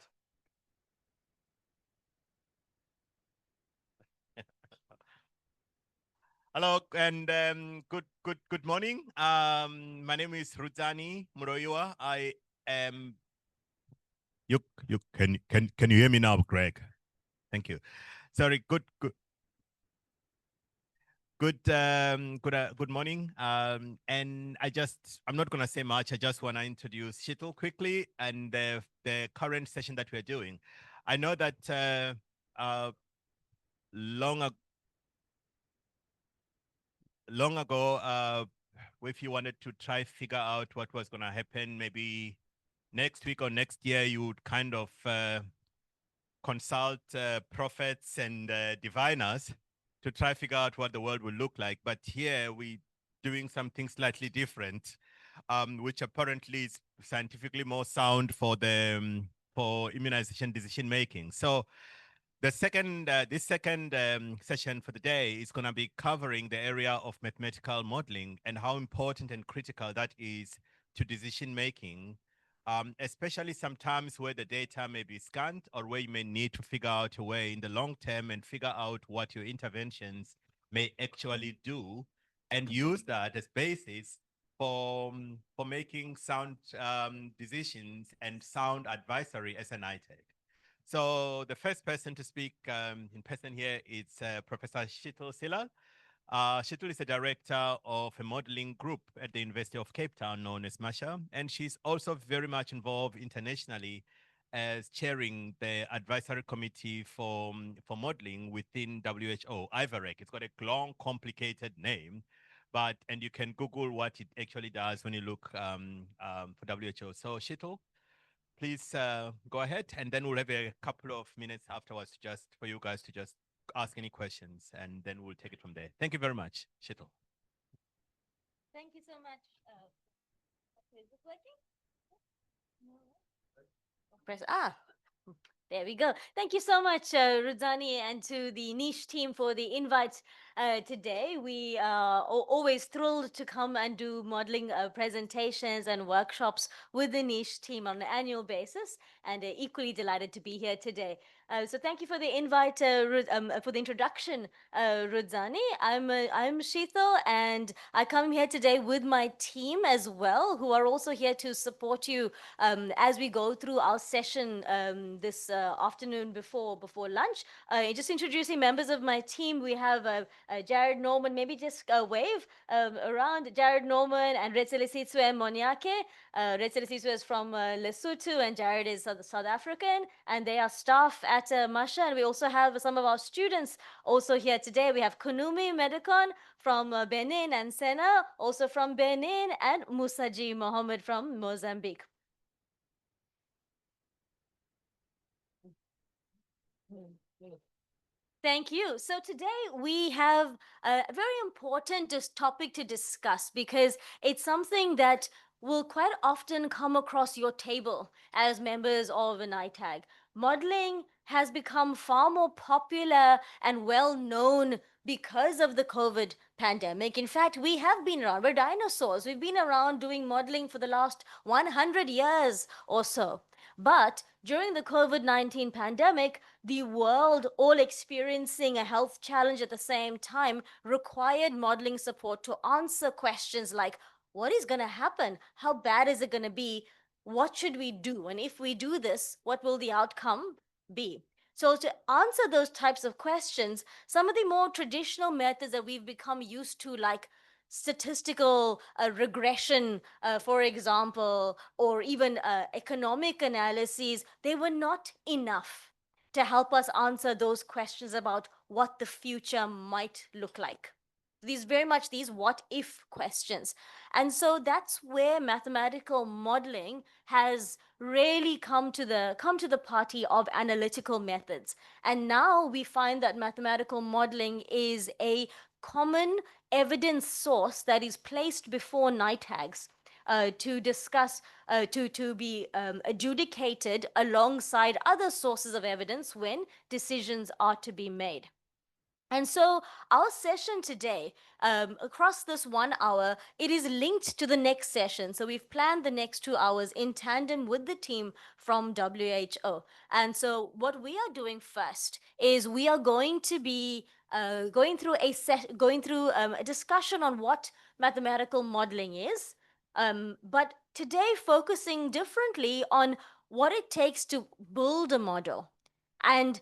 Hello and good morning. My name is Ruzani Muroiwa. I am. You can you hear me now, Greg? Thank you. Sorry. Good morning. And I'm not gonna say much. I just wanna introduce Shittle quickly and the current session that we're doing. I know that long ago, if you wanted to try figure out what was gonna happen, maybe next week or next year, you would kind of consult prophets and diviners to try figure out what the world will look like. But here we doing something slightly different, which apparently is scientifically more sound for the for immunization decision making. So this second session for the day is going to be covering the area of mathematical modeling and how important and critical that is to decision making, especially sometimes where the data may be scant or where you may need to figure out a way in the long term and figure out what your interventions may actually do and use that as basis for making sound decisions and sound advisory as an ITech. So the first person to speak in person here is Professor Shittle Silal. Shittle is the director of a modeling group at the University of Cape Town known as MASHA, and she's also very much involved internationally as chairing the advisory committee for modeling within WHO, IVREC. It's got a long, complicated name, and you can Google what it actually does when you look for WHO. So Shittle, please go ahead, and then we'll have a couple of minutes afterwards just for you guys to just ask any questions, and then we'll take it from there. Thank you very much, Shittle. Thank you so much. Is this working? Press there we go. Thank you so much, Rudzani, and to the niche team for the invite today. We are always thrilled to come and do modeling presentations and workshops with the niche team on an annual basis, and equally delighted to be here today. So thank you for the invite, for the introduction, Rudzani. I'm Sheetal, and I come here today with my team as well, who are also here to support you as we go through our session this afternoon before lunch. Just introducing members of my team, we have Jared Norman. Maybe just wave around. Jared Norman and Retselisitswe Moniake. Retselisitswe is from Lesotho, and Jared is South African, and they are staff at Masha. And we also have some of our students also here today. We have Kunumi Medicon from Benin, and Sena also from Benin, and Musaji Mohammed from Mozambique. Thank you. So today we have a very important topic to discuss because it's something that will quite often come across your table as members of an ITAG. Modeling has become far more popular and well known because of the COVID pandemic. In fact, we have been around. We're dinosaurs. We've been around doing modeling for the last 100 years or so. But during the COVID-19 pandemic, the world all experiencing a health challenge at the same time required modeling support to answer questions like, what is going to happen? How bad is it going to be? What should we do? And if we do this, what will the outcome be? So to answer those types of questions, some of the more traditional methods that we've become used to, like statistical regression, for example, or even economic analyses, they were not enough to help us answer those questions about what the future might look like. these very much these what if questions. And so that's where mathematical modeling has really come to the party of analytical methods. And now we find that mathematical modeling is a common evidence source that is placed before NITAGs to discuss, to be adjudicated alongside other sources of evidence when decisions are to be made. And so our session today, across this 1 hour, it is linked to the next session. So we've planned the next 2 hours in tandem with the team from WHO. And so what we are doing first is we are going to be going through a discussion on what mathematical modeling is, but today focusing differently on what it takes to build a model. And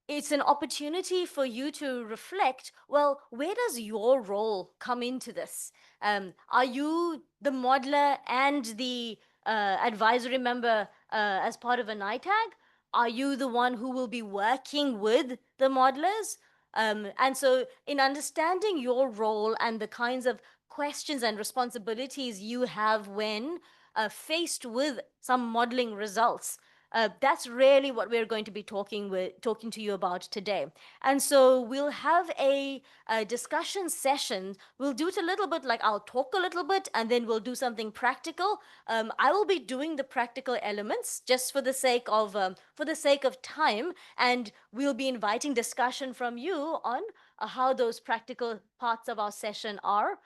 it's an opportunity for you to reflect, well, where does your role come into this? Are you the modeler and the advisory member as part of a NITAG? Are you the one who will be working with the modelers? And so in understanding your role and the kinds of questions and responsibilities you have when faced with some modeling results, that's really what we're going to be talking to you about today. And so we'll have a discussion session. We'll do it a little bit like I'll talk a little bit and then we'll do something practical. I will be doing the practical elements just for the sake of time, and we'll be inviting discussion from you on how those practical parts of our session are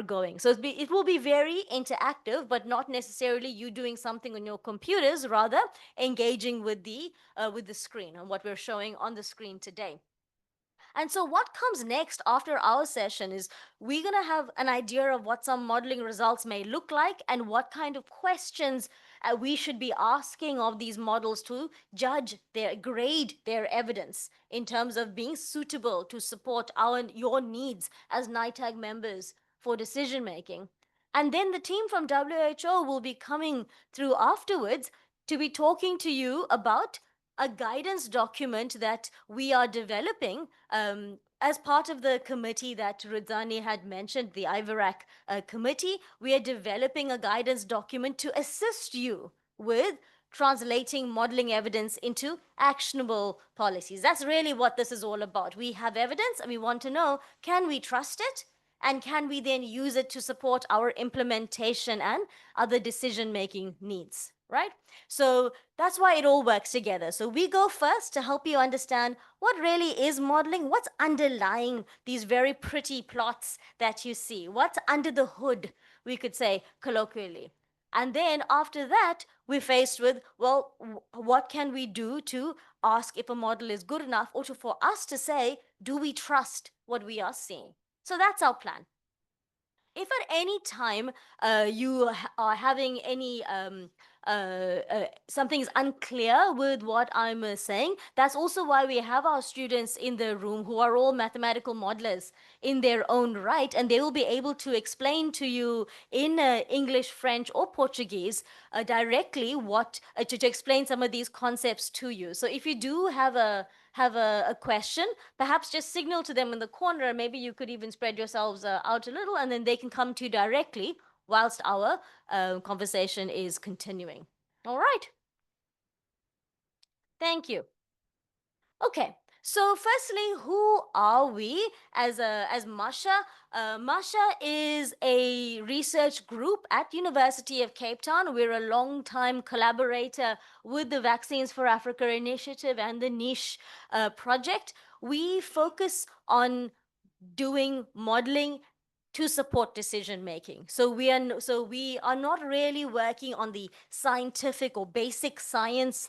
going. So it will be very interactive, but not necessarily you doing something on your computers, rather engaging with the screen and what we're showing on the screen today. And so what comes next after our session is we're going to have an idea of what some modeling results may look like and what kind of questions we should be asking of these models to grade their evidence in terms of being suitable to support your needs as NITAG members for decision making. And then the team from WHO will be coming through afterwards to be talking to you about a guidance document that we are developing as part of the committee that Rudzani had mentioned, the IVRAC committee. We are developing a guidance document to assist you with translating modeling evidence into actionable policies. That's really what this is all about. We have evidence and we want to know, can we trust it? And can we then use it to support our implementation and other decision-making needs, right? So that's why it all works together. So we go first to help you understand what really is modeling, what's underlying these very pretty plots that you see, what's under the hood, we could say colloquially. And then after that, we're faced with, well, what can we do to ask if a model is good enough, or for us to say, do we trust what we are seeing? So that's our plan. If at any time you are having any something's unclear with what I'm saying, that's also why we have our students in the room who are all mathematical modelers in their own right, and they will be able to explain to you in English, French, or Portuguese directly what to explain some of these concepts to you. So if you do have a question, perhaps just signal to them in the corner. Maybe you could even spread yourselves out a little, and then they can come to you directly whilst our conversation is continuing. All right. Thank you. Okay. So firstly, who are we as Masha? Masha is a research group at University of Cape Town. We're a long-time collaborator with the Vaccines for Africa initiative and the Niche project. We focus on doing modeling to support decision making. So we are not really working on the scientific or basic science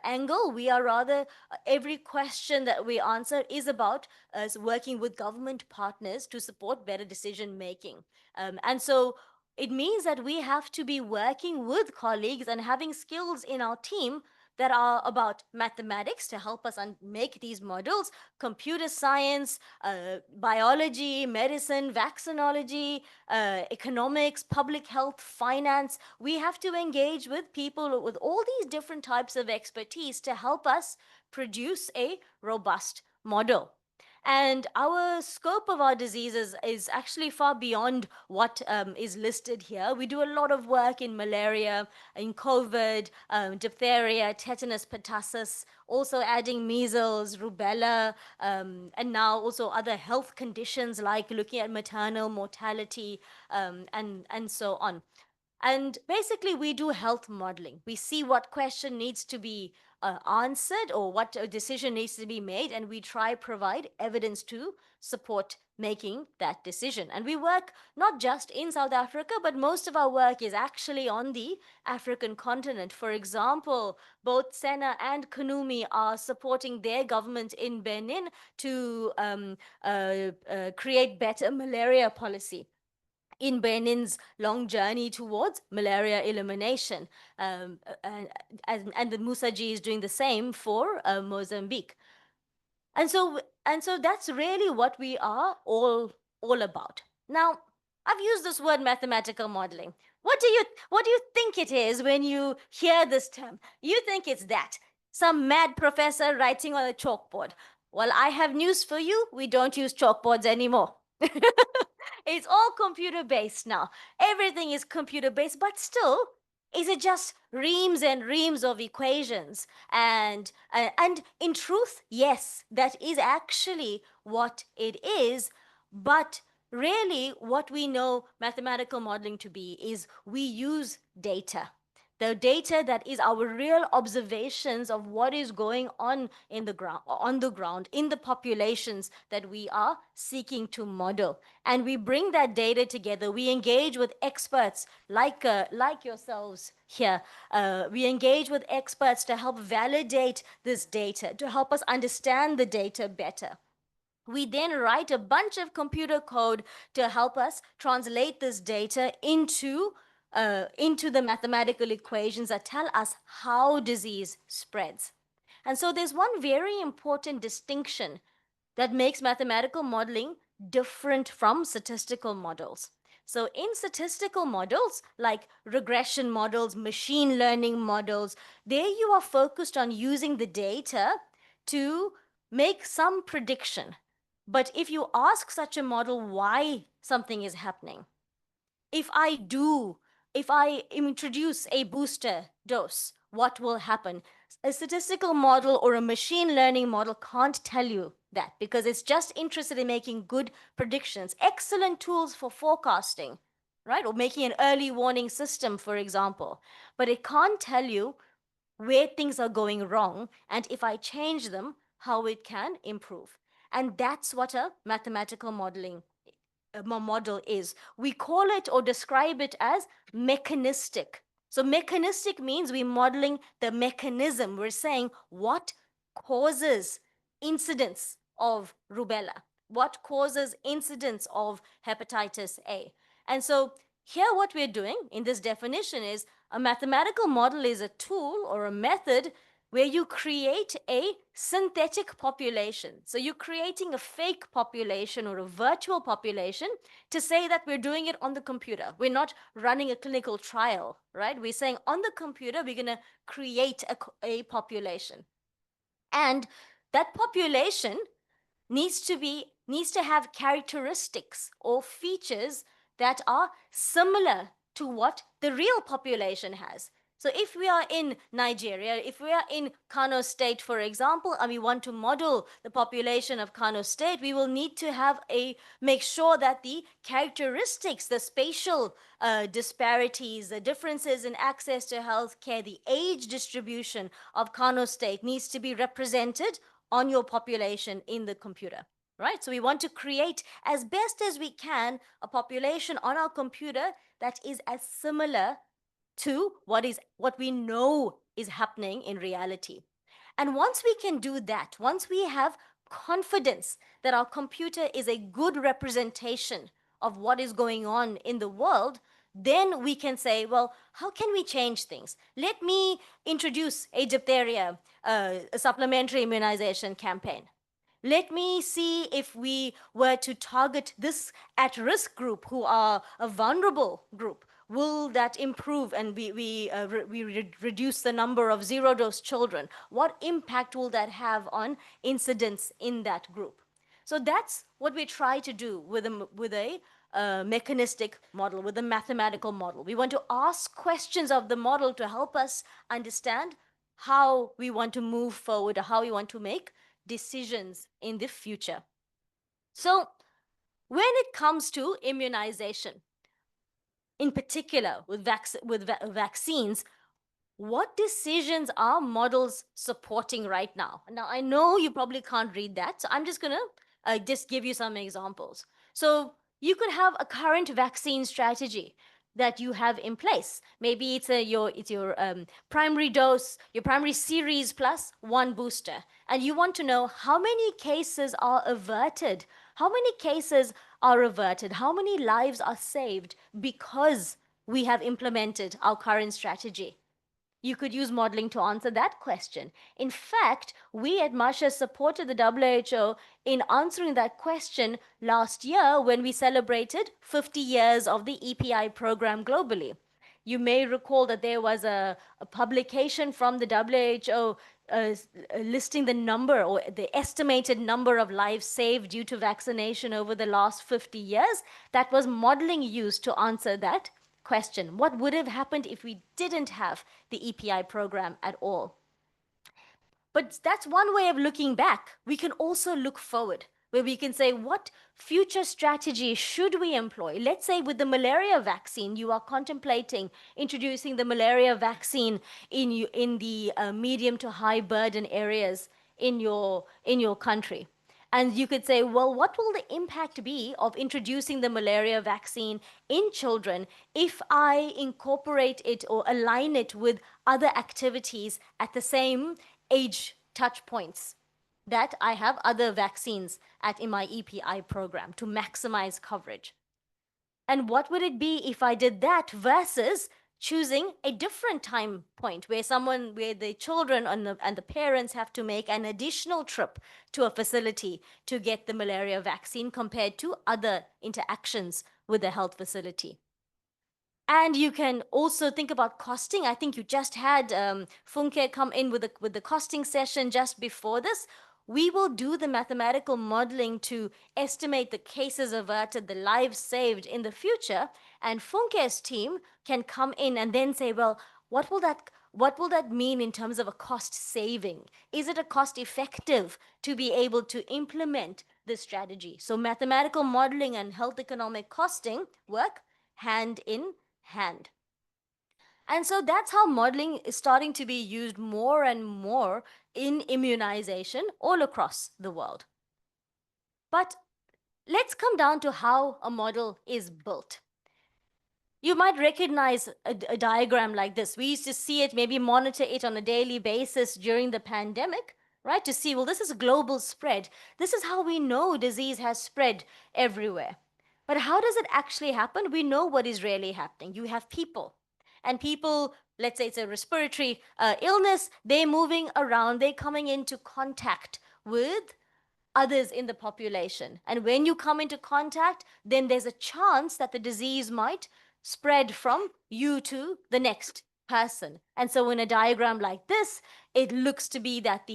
angle. We are rather every question that we answer is about us working with government partners to support better decision making. And so it means that we have to be working with colleagues and having skills in our team that are about mathematics to help us make these models, computer science, biology, medicine, vaccinology, economics, public health, finance. We have to engage with people with all these different types of expertise to help us produce a robust model. And our scope of our diseases is actually far beyond what is listed here. We do a lot of work in malaria, in COVID, diphtheria, tetanus, pertussis, also adding measles, rubella, and now also other health conditions like looking at maternal mortality, and so on. And basically, we do health modeling. We see what question needs to be answered or what decision needs to be made, and we try provide evidence to support making that decision. And we work not just in South Africa, but most of our work is actually on the African continent. For example, both Sena and Kanumi are supporting their government in Benin to create better malaria policy in Benin's long journey towards malaria elimination. And the Musaji is doing the same for Mozambique. And so that's really what we are all about. Now, I've used this word mathematical modeling. What do you think it is when you hear this term? You think it's that some mad professor writing on a chalkboard. Well, I have news for you. We don't use chalkboards anymore. It's all computer based now. Everything is computer based, but still, is it just reams and reams of equations? And in truth, yes, that is actually what it is. But really, what we know mathematical modeling to be is we use data. The data that is our real observations of what is going on in the ground, in the populations that we are seeking to model. And we bring that data together. We engage with experts like yourselves here. We engage with experts to help validate this data, to help us understand the data better. We then write a bunch of computer code to help us translate this data into the mathematical equations that tell us how disease spreads. And so there's one very important distinction that makes mathematical modeling different from statistical models. So in statistical models, like regression models, machine learning models, there you are focused on using the data to make some prediction. But if you ask such a model why something is happening, if I introduce a booster dose, what will happen? A statistical model or a machine learning model can't tell you that because it's just interested in making good predictions. Excellent tools for forecasting, right? Or making an early warning system, for example. But it can't tell you where things are going wrong and if I change them, how it can improve. And that's what a mathematical modeling model is. We call it or describe it as mechanistic. So mechanistic means we're modeling the mechanism. We're saying what causes incidence of rubella, what causes incidence of hepatitis A. And so here what we're doing in this definition is a mathematical model is a tool or a method where you create a synthetic population. So you're creating a fake population or a virtual population to say that we're doing it on the computer. We're not running a clinical trial, right? We're saying on the computer, we're going to create a population. And that population needs to have characteristics or features that are similar to what the real population has. So if we are in Nigeria, if we are in Kano State, for example, and we want to model the population of Kano State, we will need to make sure that the characteristics, the spatial disparities, the differences in access to healthcare, the age distribution of Kano State needs to be represented on your population in the computer, right? So we want to create as best as we can a population on our computer that is as similar to what we know is happening in reality. And once we can do that, once we have confidence that our computer is a good representation of what is going on in the world, then we can say, well, how can we change things? Let me introduce a diphtheria a supplementary immunization campaign. Let me see if we were to target this at-risk group who are a vulnerable group. Will that improve and we reduce the number of zero-dose children? What impact will that have on incidence in that group? So that's what we try to do with a mechanistic model, with a mathematical model. We want to ask questions of the model to help us understand how we want to move forward or how we want to make decisions in the future. So when it comes to immunization, in particular with vaccines, what decisions are models supporting right now? Now, I know you probably can't read that, so I'm just going to just give you some examples. So you could have a current vaccine strategy that you have in place. Maybe it's your primary dose, your primary series plus one booster, and you want to know how many cases are averted, how many cases are averted, how many lives are saved because we have implemented our current strategy. You could use modeling to answer that question. In fact, we at Masha supported the WHO in answering that question last year when we celebrated 50 years of the EPI program globally. You may recall that there was a publication from the WHO listing the number or the estimated number of lives saved due to vaccination over the last 50 years. That was modeling used to answer that question. What would have happened if we didn't have the EPI program at all? But that's one way of looking back. We can also look forward, where we can say, what future strategy should we employ? Let's say with the malaria vaccine, you are contemplating introducing the malaria vaccine in the medium to high burden areas in your country. And you could say, well, what will the impact be of introducing the malaria vaccine in children if I incorporate it or align it with other activities at the same age touch points that I have other vaccines in my EPI program to maximize coverage? And what would it be if I did that versus choosing a different time point where the children and the parents have to make an additional trip to a facility to get the malaria vaccine compared to other interactions with the health facility? And you can also think about costing. I think you just had Funke come in with the costing session just before this. We will do the mathematical modeling to estimate the cases averted, the lives saved in the future. And Funke's team can come in and then say, well, what will that mean in terms of a cost saving? Is it a cost effective to be able to implement this strategy? So mathematical modeling and health economic costing work hand in hand. And so that's how modeling is starting to be used more and more in immunization all across the world. But let's come down to how a model is built. You might recognize a diagram like this. We used to see it, maybe monitor it on a daily basis during the pandemic, right? To see, well, this is a global spread. This is how we know disease has spread everywhere. But how does it actually happen? We know what is really happening. You have people, and people, let's say it's a respiratory illness, they're moving around, they're coming into contact with others in the population. And when you come into contact, then there's a chance that the disease might spread from you to the next person. And so in a diagram like this, it looks to be that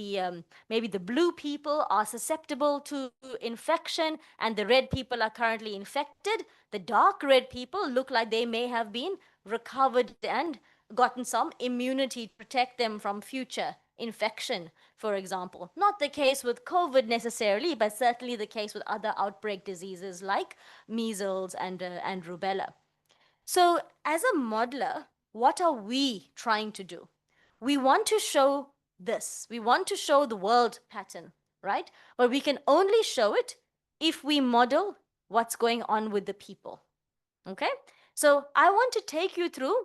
maybe the blue people are susceptible to infection and the red people are currently infected. The dark red people look like they may have been recovered and gotten some immunity to protect them from future infection, for example. Not the case with COVID necessarily, but certainly the case with other outbreak diseases like measles and rubella. So as a modeler, what are we trying to do? We want to show this. We want to show the world pattern, right? But we can only show it if we model what's going on with the people. Okay? So I want to take you through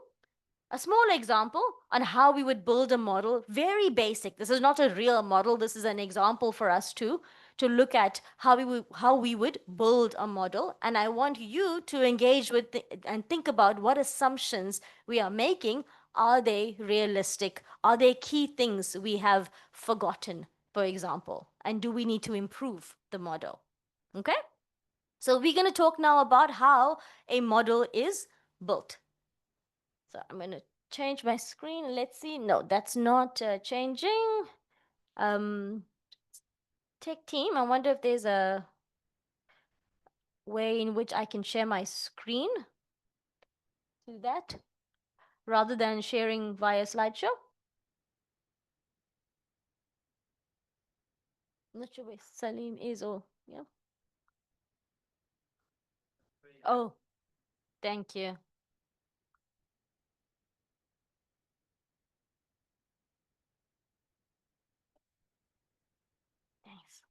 a small example on how we would build a model, very basic. This is not a real model. This is an example for us to look at how we would build a model. And I want you to engage with and think about what assumptions we are making. Are they realistic? Are there key things we have forgotten, for example? And do we need to improve the model? Okay? So we're going to talk now about how a model is built. So I'm going to change my screen. Let's see. No, that's not changing. Tech team, I wonder if there's a way in which I can share my screen? Do that rather than sharing via slideshow? I'm not sure where Salim is or yeah. Oh, thank you. Thanks.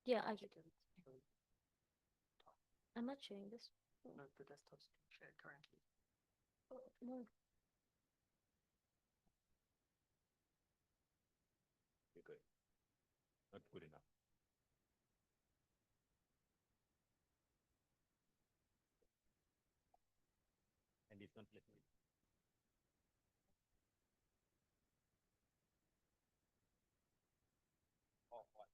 Yeah, I'm not sharing this. No, the desktop's being shared currently. Oh, no. You're good. Not good enough. And it's not letting me. Oh, what?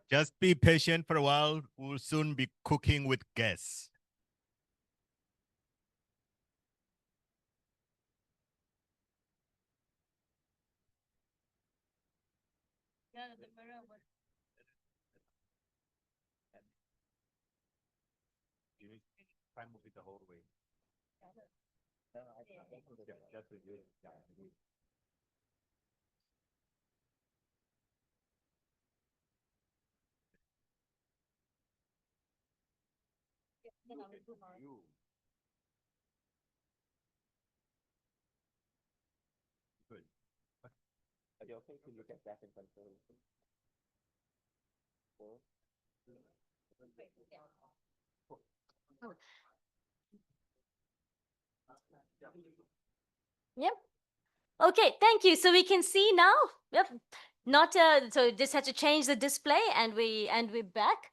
Just be patient for a while. We'll soon be cooking with guests. You need to try and move it the whole way. Just review it. You. Good. Are you okay to look at that and control? Yep. Okay, thank you. So we can see now. Yep. Not so just had to change the display and we're back.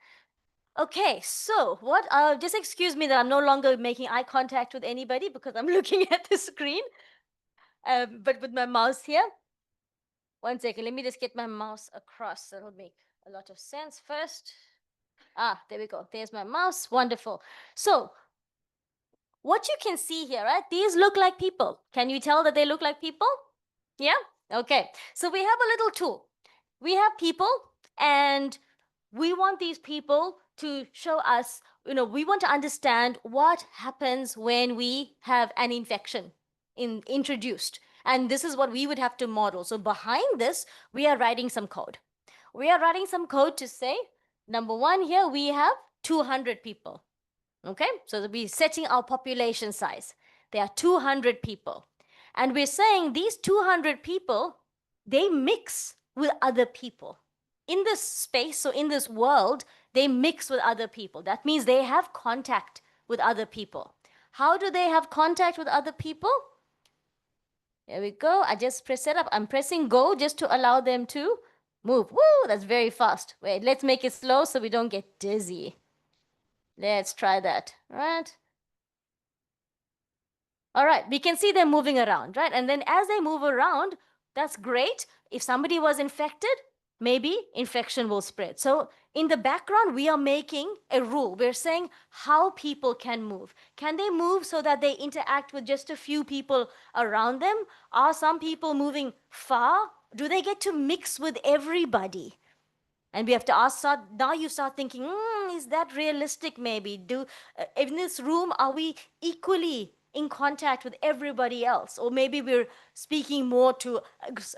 Okay, so what just excuse me that I'm no longer making eye contact with anybody because I'm looking at the screen. But with my mouse here. One second, let me just get my mouse across. That'll make a lot of sense first. Ah, there we go. There's my mouse. Wonderful. So what you can see here, right? These look like people. Can you tell that they look like people? Yeah? Okay. So we have a little tool. We have people and we want these people to show us, we want to understand what happens when we have an infection introduced. And this is what we would have to model. So behind this, we are writing some code. We are writing some code to say, number one, here we have 200 people. Okay, so we're setting our population size. There are 200 people. And we're saying these 200 people, they mix with other people. In this space, so in this world, they mix with other people. That means they have contact with other people. How do they have contact with other people? There we go. I just press it up. I'm pressing go just to allow them to move. Woo, that's very fast. Wait, let's make it slow so we don't get dizzy. Let's try that, right? All right, we can see them moving around, right? And then as they move around, that's great. If somebody was infected, maybe infection will spread. So in the background, we are making a rule. We're saying how people can move. Can they move so that they interact with just a few people around them? Are some people moving far? Do they get to mix with everybody? And we have to ask, now you start thinking, is that realistic maybe? In this room, are we equally in contact with everybody else? Or maybe we're speaking more to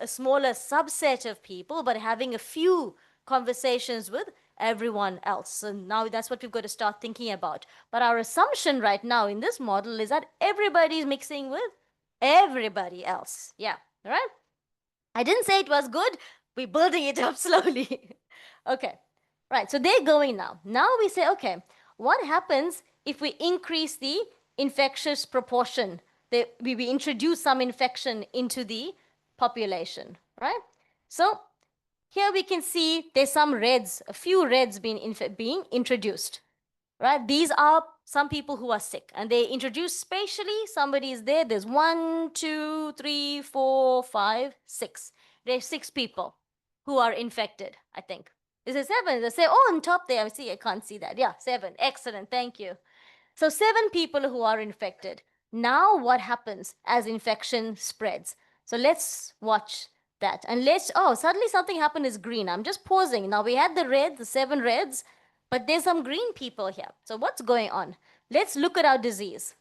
a smaller subset of people, but having a few conversations with everyone else. So now that's what we've got to start thinking about. But our assumption right now in this model is that everybody's mixing with everybody else. Yeah, all right? I didn't say it was good. We're building it up slowly. Okay, right, so they're going now. Now we say, okay, what happens if we increase the infectious proportion? We introduce some infection into the population, right? So here we can see there's some reds, a few reds being introduced, right? These are some people who are sick and they introduce spatially. Somebody is there. There's 1, 2, 3, 4, 5, 6. There's 6 people who are infected, I think. Is it 7? They say, oh, on top there. See, I can't see that. Yeah, 7. Excellent. Thank you. So 7 people who are infected. Now what happens as infection spreads? So let's watch that. And suddenly something happened is green. I'm just pausing. Now we had the 7 reds, but there's some green people here. So what's going on? Let's look at our disease.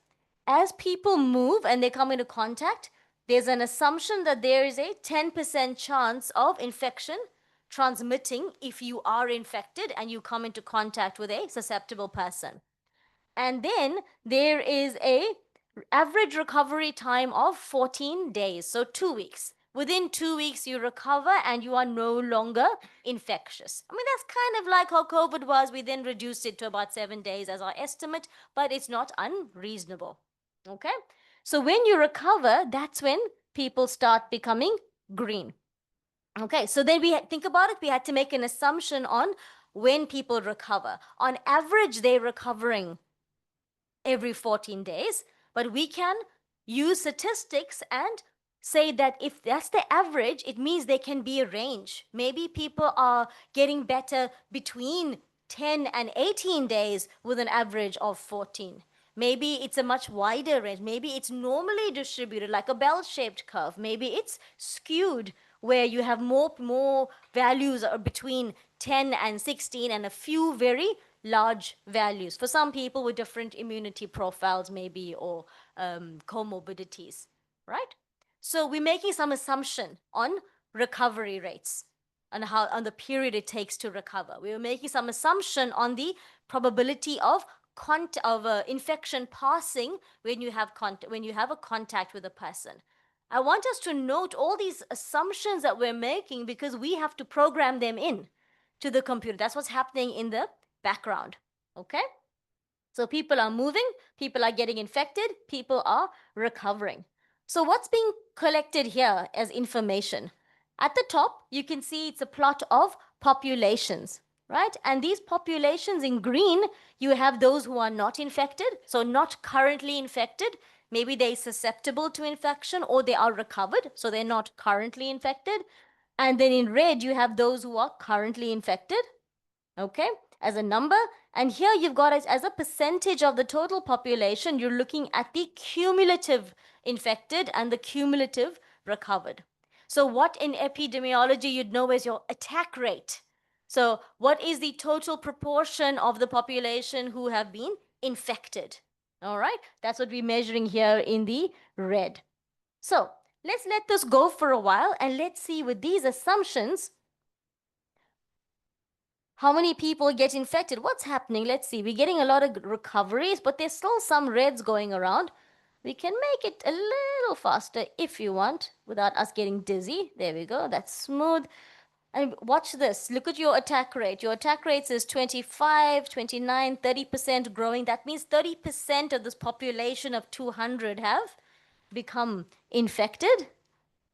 As people move and they come into contact, there's an assumption that there is a 10% chance of infection transmitting if you are infected and you come into contact with a susceptible person. And then there is a average recovery time of 14 days, so 2 weeks. Within 2 weeks, you recover and you are no longer infectious. I mean, that's kind of like how COVID was. We then reduced it to about 7 days as our estimate, but it's not unreasonable. Okay? So when you recover, that's when people start becoming green. Okay, so then think about it. We had to make an assumption on when people recover. On average, they're recovering every 14 days, but we can use statistics and say that if that's the average, it means there can be a range. Maybe people are getting better between 10 and 18 days with an average of 14. Maybe it's a much wider range. Maybe it's normally distributed like a bell-shaped curve. Maybe it's skewed where you have more values are between 10 and 16 and a few very large values for some people with different immunity profiles maybe or comorbidities, right? So we're making some assumption on recovery rates and how on the period it takes to recover. We were making some assumption on the probability of infection passing when you have a contact with a person. I want us to note all these assumptions that we're making because we have to program them in to the computer. That's what's happening in the background. Okay? So people are moving, people are getting infected, people are recovering. So what's being collected here as information? At the top, you can see it's a plot of populations, right? And these populations in green, you have those who are not infected, so not currently infected. Maybe they're susceptible to infection or they are recovered, so they're not currently infected. And then in red, you have those who are currently infected, okay, as a number. And here you've got it as a percentage of the total population. You're looking at the cumulative infected and the cumulative recovered. So what in epidemiology you'd know is your attack rate. So what is the total proportion of the population who have been infected? All right, that's what we're measuring here in the red. So let's let this go for a while and let's see with these assumptions how many people get infected? What's happening? Let's see. We're getting a lot of recoveries, but there's still some reds going around. We can make it a little faster if you want without us getting dizzy. There we go. That's smooth. And watch this. Look at your attack rate. Your attack rate is 25, 29, 30% growing. That means 30% of this population of 200 have become infected,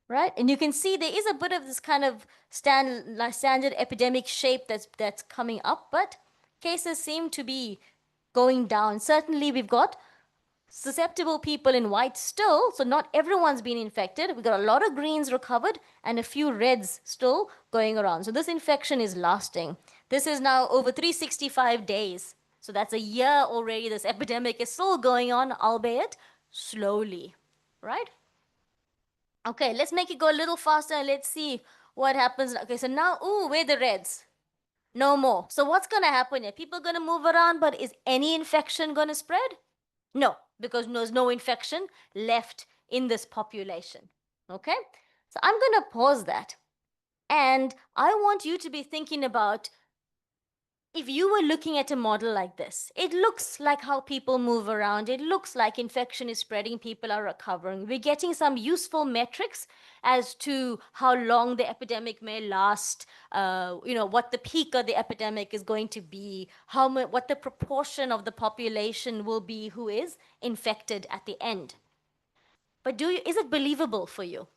right? And you can see there is a bit of this kind of standard epidemic shape that's coming up, but cases seem to be going down. Certainly, we've got susceptible people in white still, so not everyone's been infected. We've got a lot of greens recovered and a few reds still going around. So this infection is lasting. This is now over 365 days. So that's a year already. This epidemic is still going on, albeit slowly, right? Okay, let's make it go a little faster and let's see what happens. Okay, so now, ooh, where are the reds? No more. So what's going to happen here? People going to move around, but is any infection going to spread? No, because there's no infection left in this population. Okay? So I'm going to pause that. And I want you to be thinking about, if you were looking at a model like this, it looks like how people move around. It looks like infection is spreading, people are recovering. We're getting some useful metrics as to how long the epidemic may last, what the peak of the epidemic is going to be, what the proportion of the population will be who is infected at the end. But is it believable for you?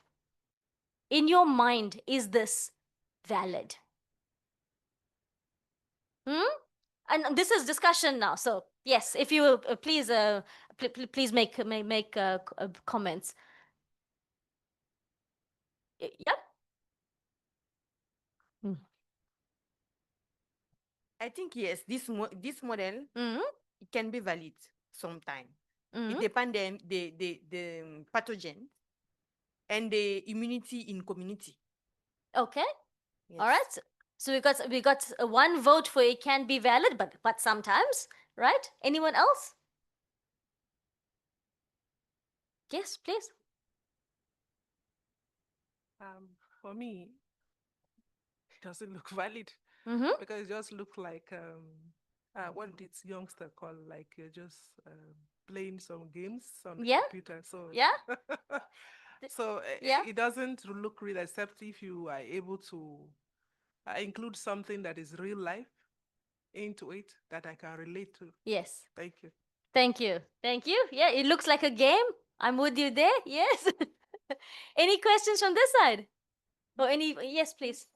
In your mind, is this valid? And this is discussion now. So yes, if you will, please make comments. Yep. I think yes, this model it can be valid sometime. It depends the pathogen and the immunity in community. Okay. All right. So we got one vote for it can be valid, but sometimes, right? Anyone else? Yes, please. For me, it doesn't look valid because it just looks like what did youngster call, like you're just playing some games on the computer. So so it doesn't look real, except if you are able to include something that is real life into it that I can relate to. Yes. Thank you. Thank you. Thank you. Yeah, it looks like a game. I'm with you there. Yes. Any questions from this side? Or any? Yes, please.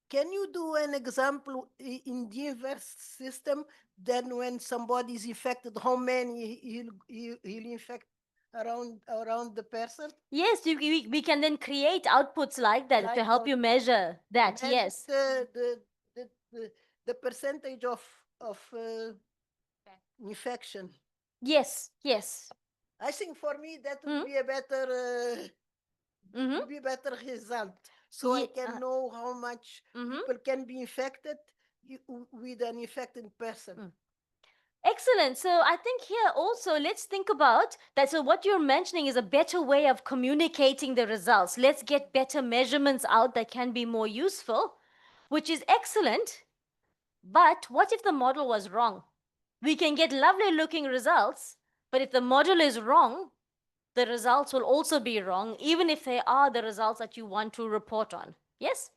Can you do an example in the inverse system? Then when somebody is infected, how many he'll infect around the person? Yes, we can then create outputs like that to help you measure that. And Yes. The percentage of infection. Yes. Yes. I think for me that would be a better would be a better result. So I can know how much people can be infected with an infected person. Excellent. So I think here also, let's think about that. So what you're mentioning is a better way of communicating the results. Let's get better measurements out that can be more useful, which is excellent. But what if the model was wrong? We can get lovely looking results, but if the model is wrong, the results will also be wrong, even if they are the results that you want to report on. Yes?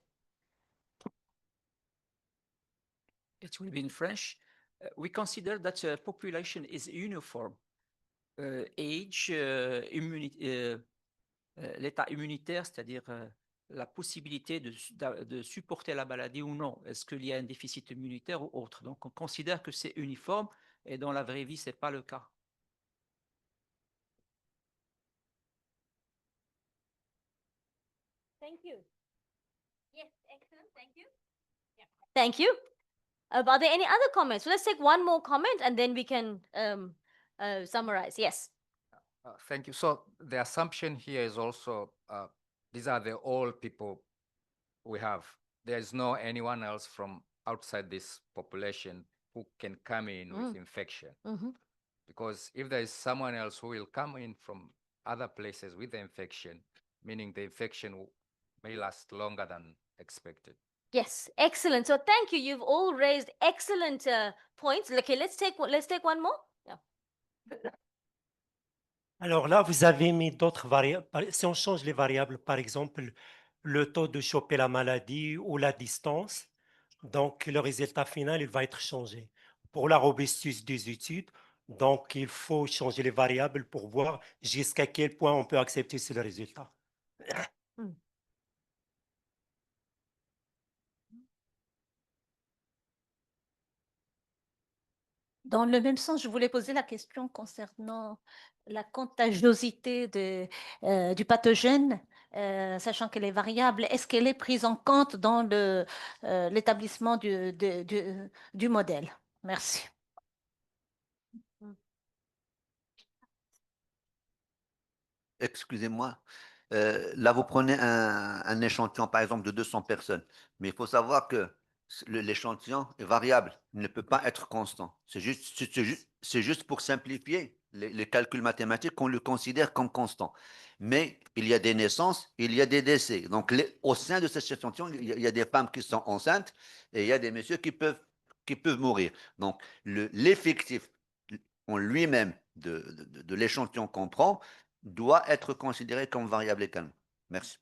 It will be in French. We consider that the population is uniform. Age, l'état immunitaire, c'est-à-dire la possibilité de supporter la maladie ou non. Est-ce qu'il y a un déficit immunitaire ou autre? Donc, on considère que c'est uniforme et dans la vraie vie, ce n'est pas le cas. Thank you. Yes, excellent. Thank you. Yeah. Thank you. Are there any other comments? So let's take one more comment and then we can summarize. Yes. Thank you. So the assumption here is also these are the all people we have. There is no anyone else from outside this population who can come in with infection. Because if there is someone else who will come in from other places with the infection, meaning the infection may last longer than expected. Yes, excellent. So thank you. You've all raised excellent points. Okay, let's take one more. Yeah. Alors là, vous avez mis d'autres variables. Si on change les variables, par exemple, le taux de choper la maladie ou la distance, donc le résultat final, il va être changé. Pour la robustesse des études, Donc, il faut changer les variables pour voir jusqu'à quel point on peut accepter ce résultat. Dans le même sens, je voulais poser la question concernant la contagiosité du pathogène, sachant qu'elle est variable. Est-ce qu'elle est prise en compte dans l'établissement du modèle? Merci. Excusez-moi. Là, vous prenez un échantillon, par exemple, de 200 personnes. Mais il faut savoir que l'échantillon est variable. Il ne peut pas être constant. C'est juste pour simplifier les calculs mathématiques qu'on le considère comme constant. Mais il y a des naissances, il y a des décès. Donc, au sein de cet échantillon, il y a des femmes qui sont enceintes et il y a des messieurs qui peuvent mourir. Donc, l'effectif en lui-même de l'échantillon qu'on prend doit être considéré comme variable également. Merci.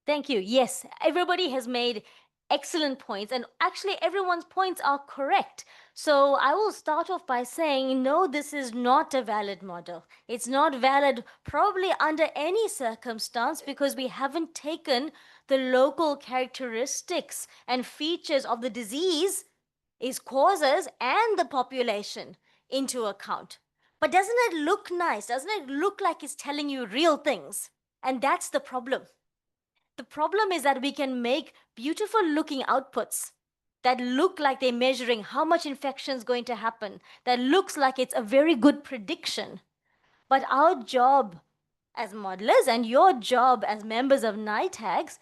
Thank you. Yes, everybody has made excellent points, and actually everyone's points are correct. So I will start off by saying, no, this is not a valid model. It's not valid probably under any circumstance because we haven't taken the local characteristics and features of the disease, its causes, and the population into account. But doesn't it look nice? Doesn't it look like it's telling you real things? And that's the problem. The problem is that we can make beautiful looking outputs that look like they're measuring how much infection is going to happen, that looks like it's a very good prediction. But our job as modelers and your job as members of NITAGs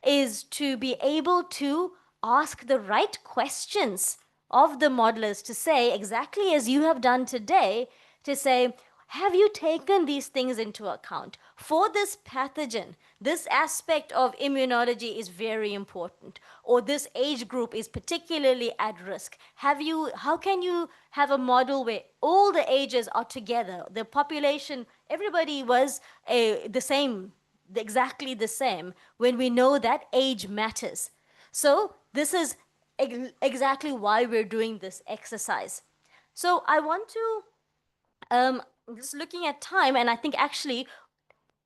is to be able to ask the right questions of the modelers to say, exactly as you have done today, to say, have you taken these things into account? For this pathogen, this aspect of immunology is very important, or this age group is particularly at risk. How can you have a model where all the ages are together? The population, everybody was the same, exactly the same, when we know that age matters. So this is exactly why we're doing this exercise. So I want to just looking at time, and I think actually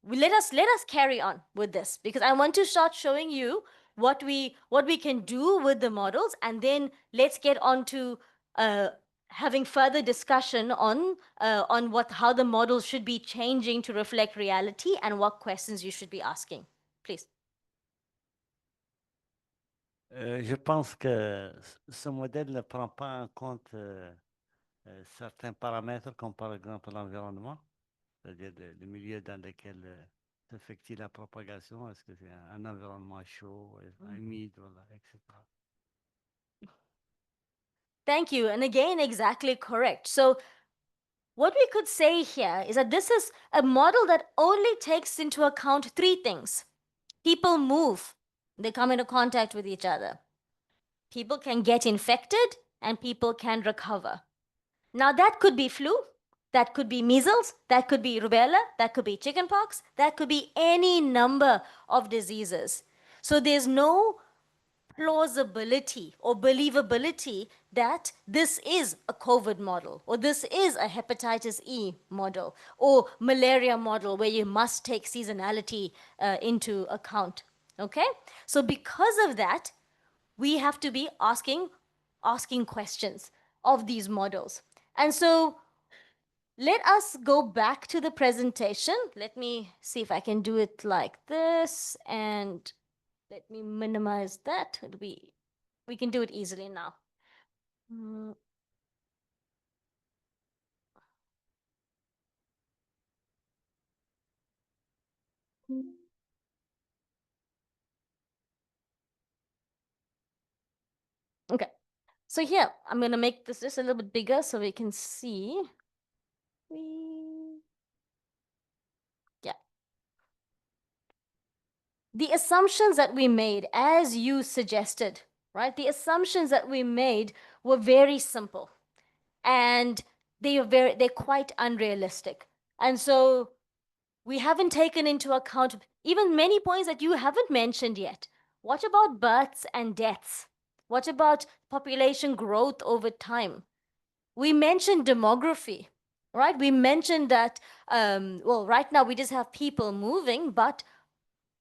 let us carry on with this because I want to start showing you what we can do with the models, and then let's get on to having further discussion on how the models should be changing to reflect reality and what questions you should be asking. Please. Je pense que ce modèle ne prend pas en compte certains paramètres comme par exemple l'environnement, c'est-à-dire le milieu dans lequel s'effectue la propagation. Est-ce que c'est un environnement chaud, humide, voilà, etc. Thank you. And again, exactly correct. So what we could say here is that this is a model that only takes into account three things. People move, they come into contact with each other. People can get infected and people can recover. Now that could be flu, that could be measles, that could be rubella, that could be chickenpox, that could be any number of diseases. So there's no plausibility or believability that this is a COVID model, or this is a hepatitis E model, or malaria model where you must take seasonality into account. Okay? So because of that, we have to be asking questions of these models. And so let us go back to the presentation. Let me see if I can do it like this, and let me minimize that. We can do it easily now. Okay, so here, I'm gonna make this just a little bit bigger so we can see. Yeah. The assumptions that we made, as you suggested, right? The assumptions that we made were very simple, and they're quite unrealistic. And so we haven't taken into account even many points that you haven't mentioned yet. What about births and deaths? What about population growth over time? We mentioned demography, right? We mentioned that, well, right now we just have people moving, but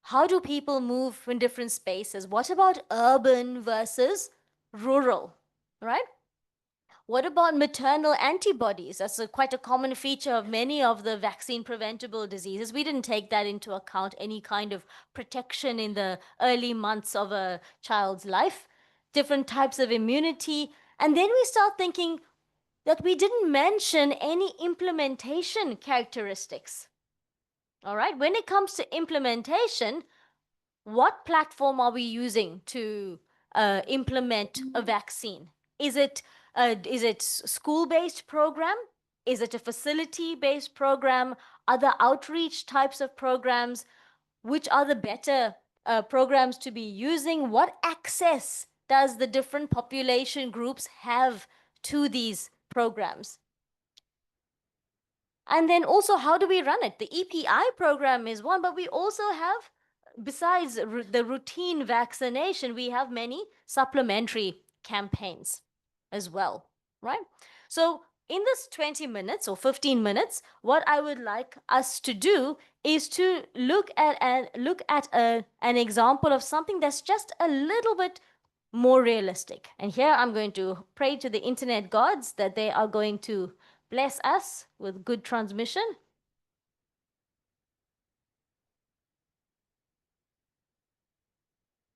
how do people move in different spaces? What about urban versus rural, right? What about maternal antibodies? That's quite a common feature of many of the vaccine preventable diseases. We didn't take that into account, any kind of protection in the early months of a child's life, different types of immunity. And then we start thinking that we didn't mention any implementation characteristics. All right, when it comes to implementation, what platform are we using to implement a vaccine? Is it school-based program? Is it a facility-based program? Other outreach types of programs? Which are the better programs to be using? What access does the different population groups have to these programs? And then also, how do we run it? The EPI program is one, but we also have, besides the routine vaccination, we have many supplementary campaigns as well, right? So in this 20 minutes or 15 minutes, what I would like us to do is to look at an example of something that's just a little bit more realistic. And here I'm going to pray to the internet gods that they are going to bless us with good transmission.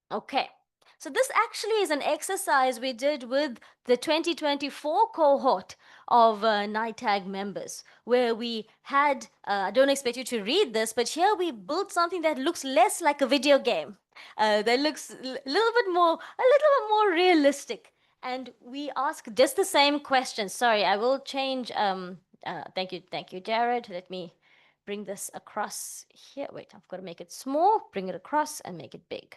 Okay, so this actually is an exercise we did with the 2024 cohort of NITAG members, where we had, I don't expect you to read this, but here we built something that looks less like a video game, that looks a little bit more realistic. And we ask just the same questions. Sorry, I will change. Thank you, Jared. Let me bring this across here. Wait, I've got to make it small, bring it across, and make it big.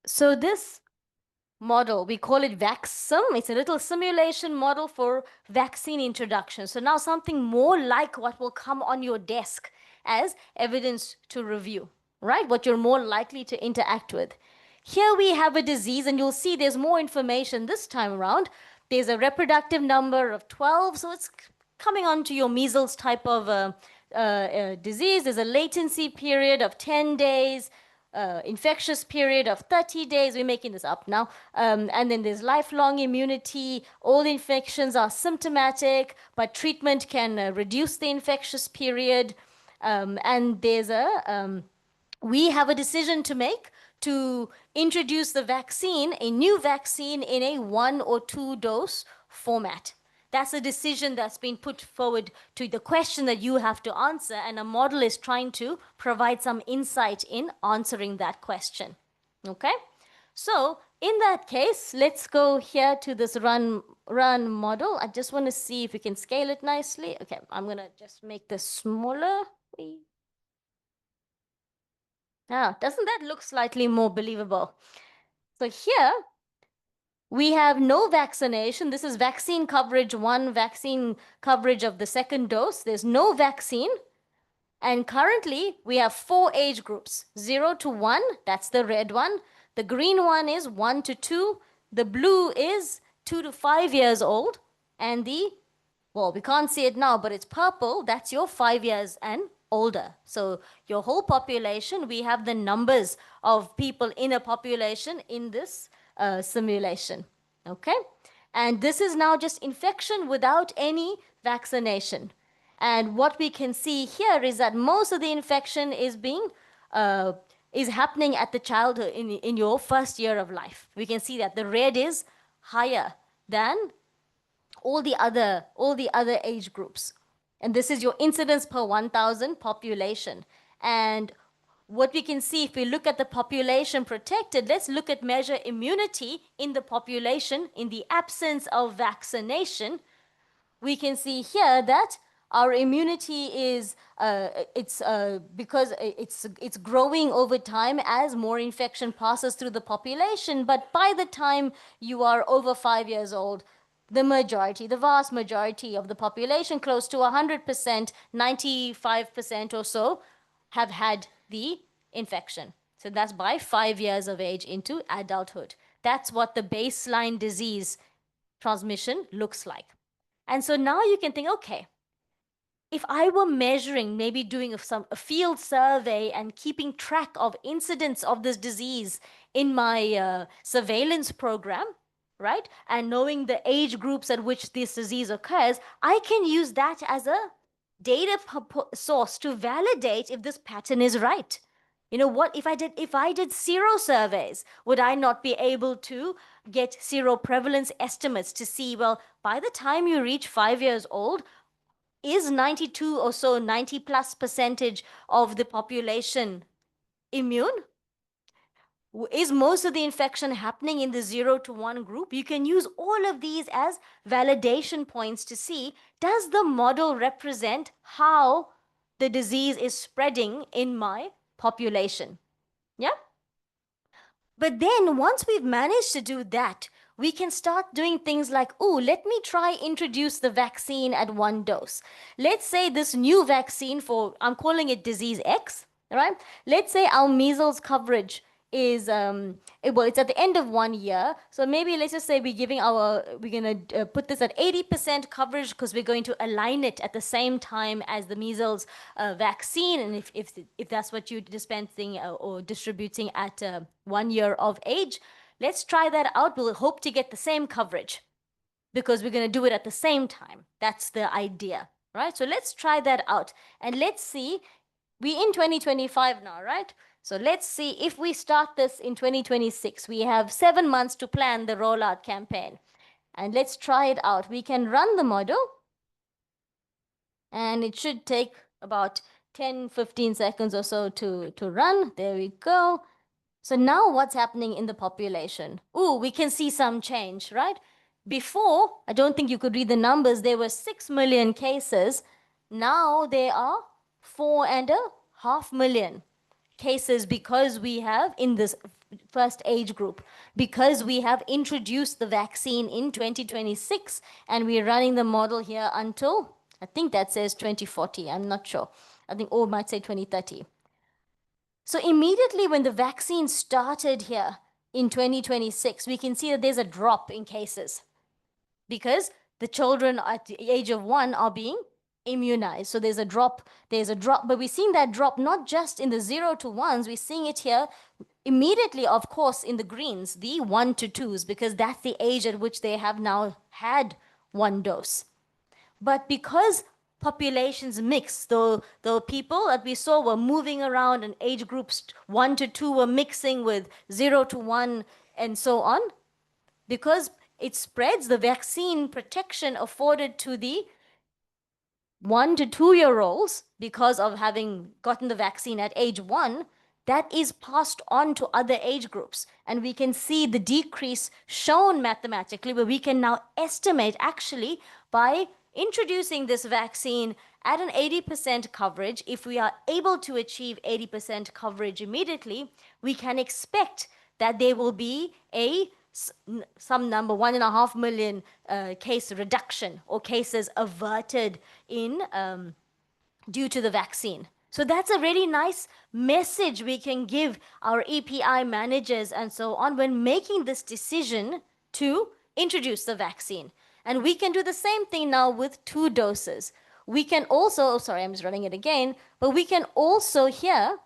So this model, we call it VACSIM. It's a little simulation model for vaccine introduction. So now something more like what will come on your desk as evidence to review, right? What you're more likely to interact with. Here we have a disease, and you'll see there's more information this time around. There's a reproductive number of 12, so it's coming on to your measles type of disease. There's a latency period of 10 days. Infectious period of 30 days. We're making this up now. And then there's lifelong immunity. All infections are symptomatic, but treatment can reduce the infectious period. And there's we have a decision to make to introduce the vaccine, a new vaccine, in a 1 or 2 dose format. That's a decision that's been put forward to the question that you have to answer, and a model is trying to provide some insight in answering that question. Okay? So in that case, let's go here to this run model. I just want to see if we can scale it nicely. Okay, I'm going to just make this smaller. Doesn't that look slightly more believable? So here, we have no vaccination. This is vaccine coverage 1, vaccine coverage of the second dose. There's no vaccine. And currently, we have 4 age groups, 0 to 1, that's the red one. The green one is 1 to 2. The blue is 2 to 5 years old. And well, we can't see it now, but it's purple. That's your 5 years and older. So your whole population, we have the numbers of people in a population in this simulation. Okay? And this is now just infection without any vaccination. And what we can see here is that most of the infection is happening at the childhood in your first year of life. We can see that the red is higher than all the other age groups. And this is your incidence per 1,000 population. And what we can see if we look at the population protected, let's look at measure immunity in the population in the absence of vaccination. We can see here that our immunity is because it's growing over time as more infection passes through the population. But by the time you are over 5 years old, the vast majority of the population, close to 100%, 95% or so, have had the infection. So that's by 5 years of age into adulthood. That's what the baseline disease transmission looks like. And so now you can think, okay, if I were measuring, maybe doing a field survey and keeping track of incidents of this disease in my surveillance program, right, and knowing the age groups at which this disease occurs, I can use that as a data source to validate if this pattern is right. You know what, if I did sero surveys, would I not be able to get sero prevalence estimates to see, well, by the time you reach 5 years old, is 92 or so, 90+% of the population immune? Is most of the infection happening in the 0 to 1 group? You can use all of these as validation points to see, does the model represent how the disease is spreading in my population? Yeah? But then once we've managed to do that, we can start doing things like, oh, let me try introduce the vaccine at 1 dose. Let's say this new vaccine for, I'm calling it disease X, right? Let's say our measles coverage is, it's at the end of 1 year. So maybe let's just say we're going to put this at 80% coverage because we're going to align it at the same time as the measles vaccine. And if that's what you're dispensing or distributing at 1 year of age, let's try that out. We'll hope to get the same coverage because we're going to do it at the same time. That's the idea, right? So let's try that out. And let's see, we're in 2025 now, right? So let's see if we start this in 2026. We have 7 months to plan the rollout campaign. And let's try it out. We can run the model. And it should take about 10, 15 seconds or so to run. There we go. So now what's happening in the population? Ooh, we can see some change, right? Before, I don't think you could read the numbers, there were 6 million cases. Now there are 4.5 million cases because we have, in this first age group, because we have introduced the vaccine in 2026 and we're running the model here until, I think that says 2040, I'm not sure. I think, or it might say 2030. So immediately when the vaccine started here in 2026, we can see that there's a drop in cases because the children at the age of 1 are being immunized. So there's a drop, but we're seeing that drop not just in the 0 to 1s, we're seeing it here immediately, of course, in the greens, the 1 to 2s, because that's the age at which they have now had 1 dose. But because populations mix, though the people that we saw were moving around and age groups 1 to 2 were mixing with 0 to 1 and so on, because it spreads, the vaccine protection afforded to the 1 to 2 year olds because of having gotten the vaccine at age 1, that is passed on to other age groups. And we can see the decrease shown mathematically, where we can now estimate actually by introducing this vaccine at an 80% coverage. If we are able to achieve 80% coverage immediately, we can expect that there will be some number, 1.5 million case reduction or cases averted in due to the vaccine. So that's a really nice message we can give our EPI managers and so on when making this decision to introduce the vaccine. And we can do the same thing now with 2 doses. We can also, sorry, I'm just running it again, but we can also here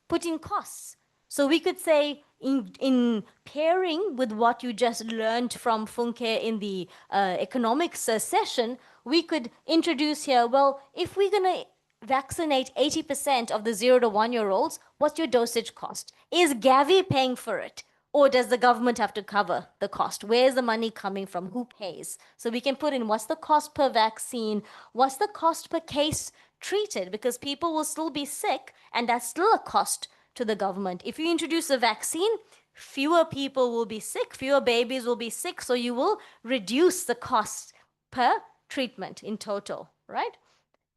put in costs. So we could say in pairing with what you just learned from Funke in the economics session, we could introduce here, well, if we're going to vaccinate 80% of the 0 to 1 year olds, what's your dosage cost? Is Gavi paying for it? Or does the government have to cover the cost? Where's the money coming from? Who pays? So we can put in what's the cost per vaccine? What's the cost per case treated? Because people will still be sick and that's still a cost to the government. If you introduce a vaccine, fewer people will be sick, fewer babies will be sick, so you will reduce the cost per treatment in total, right?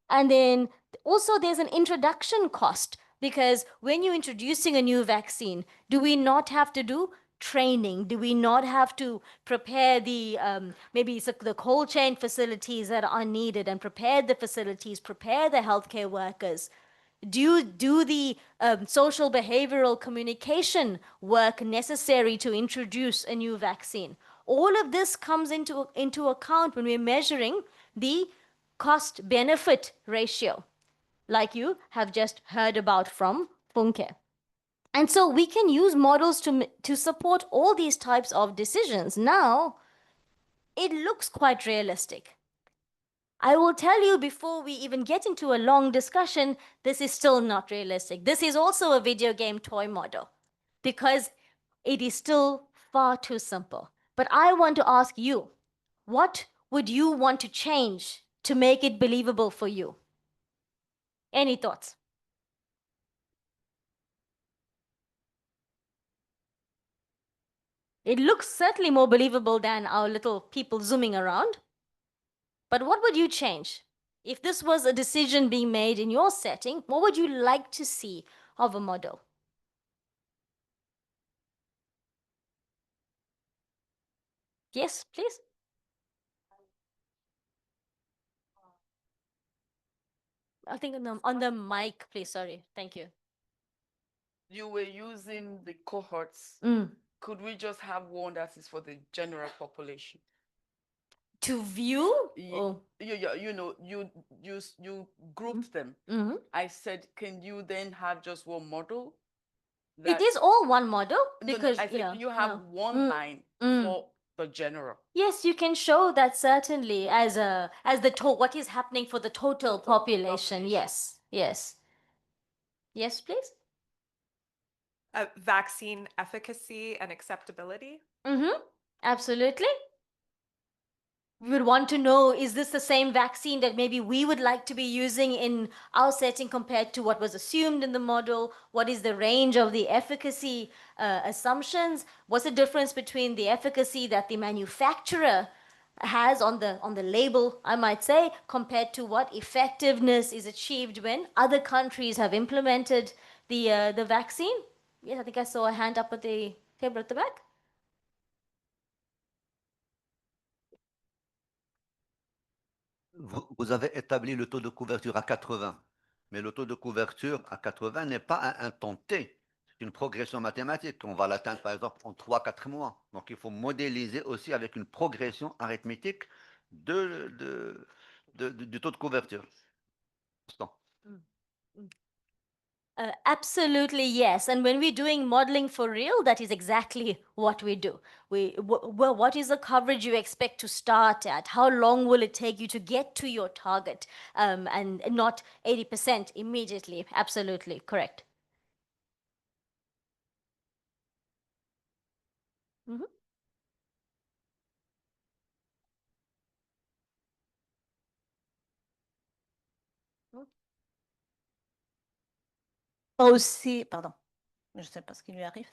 And then also there's an introduction cost, because when you're introducing a new vaccine, do we not have to do training? Do we not have to prepare the maybe it's the cold chain facilities that are needed, and prepare the facilities, prepare the healthcare workers? Do the social behavioral communication work necessary to introduce a new vaccine? All of this comes into account when we're measuring the cost benefit ratio, like you have just heard about from Funke. And so we can use models to support all these types of decisions. Now, it looks quite realistic. I will tell you before we even get into a long discussion, this is still not realistic. This is also a video game toy model, because it is still far too simple. But I want to ask you, what would you want to change to make it believable for you? Any thoughts? It looks certainly more believable than our little people zooming around. But what would you change? If this was a decision being made in your setting, what would you like to see of a model? Yes, please. I think on the mic, please. Sorry. Thank you. You were using the cohorts. Could we just have one that is for the general population? To view? You know, you grouped them. I said, can you then have just one model? It is all one model, No, because I said, can you have one line for the general? Yes, you can show that certainly as what is happening for the total population. Yes, yes. Yes, please. Vaccine efficacy and acceptability. Absolutely. We would want to know, is this the same vaccine that maybe we would like to be using in our setting compared to what was assumed in the model? What is the range of the efficacy assumptions? What's the difference between the efficacy that the manufacturer has on the label, I might say, compared to what effectiveness is achieved when other countries have implemented the vaccine? Yes, I think I saw a hand up at the table at the back. Vous avez établi le taux de couverture à 80, mais le taux de couverture à 80 n'est pas un temps T, c'est une progression mathématique. On va l'atteindre par exemple en 3-4 mois. Donc il faut modéliser aussi avec une progression arithmétique du taux de couverture. Absolutely, yes. And when we're doing modeling for real, that is exactly what we do. What is the coverage you expect to start at? How long will it take you to get to your target? And not 80% immediately. Absolutely, correct. Aussi, pardon, je ne sais pas ce qui lui arrive.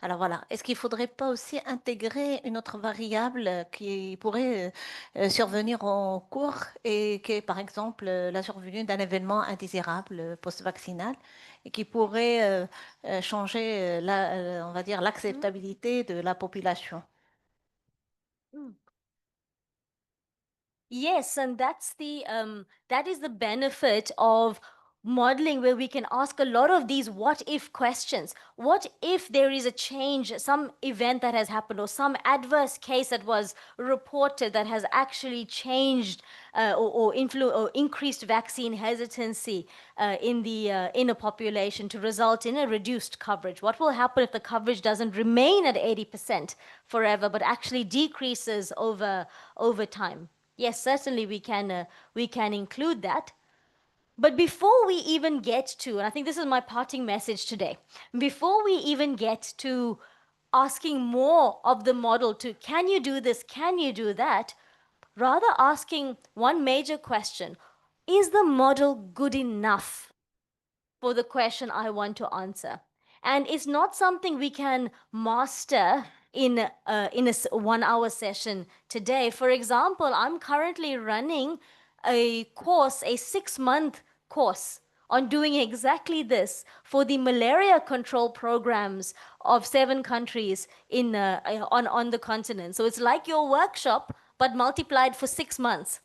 Alors voilà, est-ce qu'il ne faudrait pas aussi intégrer une autre variable qui pourrait survenir en cours, et qui est par exemple la survenue d'un événement indésirable post-vaccinal, et qui pourrait changer, on va dire, l'acceptabilité de la population? Yes, and that is the benefit of modeling, where we can ask a lot of these what if questions. What if there is a change, some event that has happened, or some adverse case that was reported that has actually changed or increased vaccine hesitancy in a population to result in a reduced coverage? What will happen if the coverage doesn't remain at 80% forever, but actually decreases over time? Yes, certainly we can include that. But before we even get to, and I think this is my parting message today, before we even get to asking more of the model to, can you do this, can you do that, rather asking one major question: is the model good enough for the question I want to answer? And it's not something we can master in a 1 hour session today. For example, I'm currently running a course, a 6-month course on doing exactly this for the malaria control programs of 7 countries on the continent. So it's like your workshop, but multiplied for 6 months.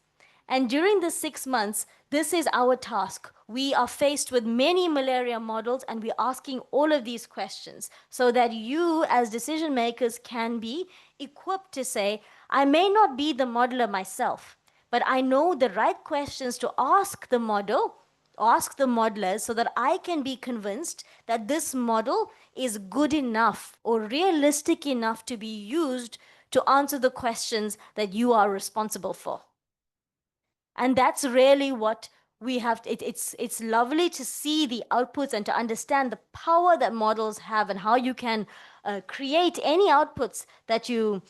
And during the 6 months, this is our task. We are faced with many malaria models and we're asking all of these questions so that you as decision makers can be equipped to say, I may not be the modeler myself, but I know the right questions to ask the model, ask the modelers so that I can be convinced that this model is good enough or realistic enough to be used to answer the questions that you are responsible for. And that's really what we have. It's lovely to see the outputs and to understand the power that models have and how you can create any outputs that you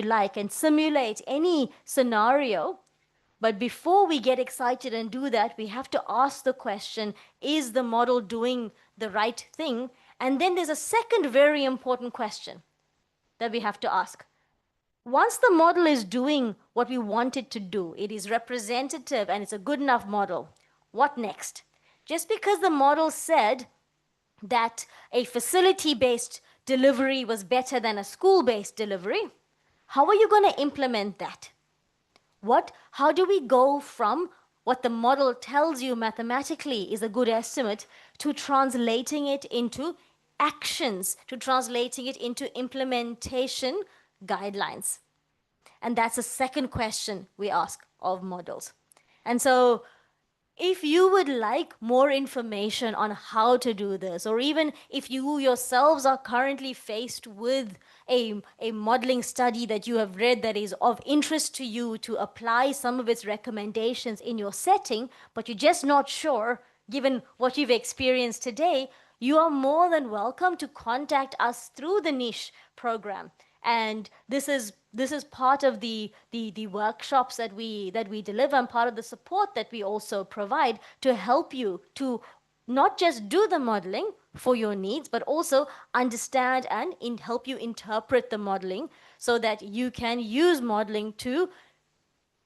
like and simulate any scenario. But before we get excited and do that, we have to ask the question, is the model doing the right thing? And then there's a second very important question that we have to ask. Once the model is doing what we want it to do, it is representative and it's a good enough model, what next? Just because the model said that a facility-based delivery was better than a school-based delivery, how are you going to implement that? How do we go from what the model tells you mathematically is a good estimate to translating it into actions, to translating it into implementation guidelines? And that's the second question we ask of models. And so if you would like more information on how to do this, or even if you yourselves are currently faced with a modeling study that you have read that is of interest to you to apply some of its recommendations in your setting, but you're just not sure, given what you've experienced today, you are more than welcome to contact us through the Niche program. And this is part of the workshops that we deliver and part of the support that we also provide to help you to not just do the modeling for your needs, but also understand and help you interpret the modeling so that you can use modeling to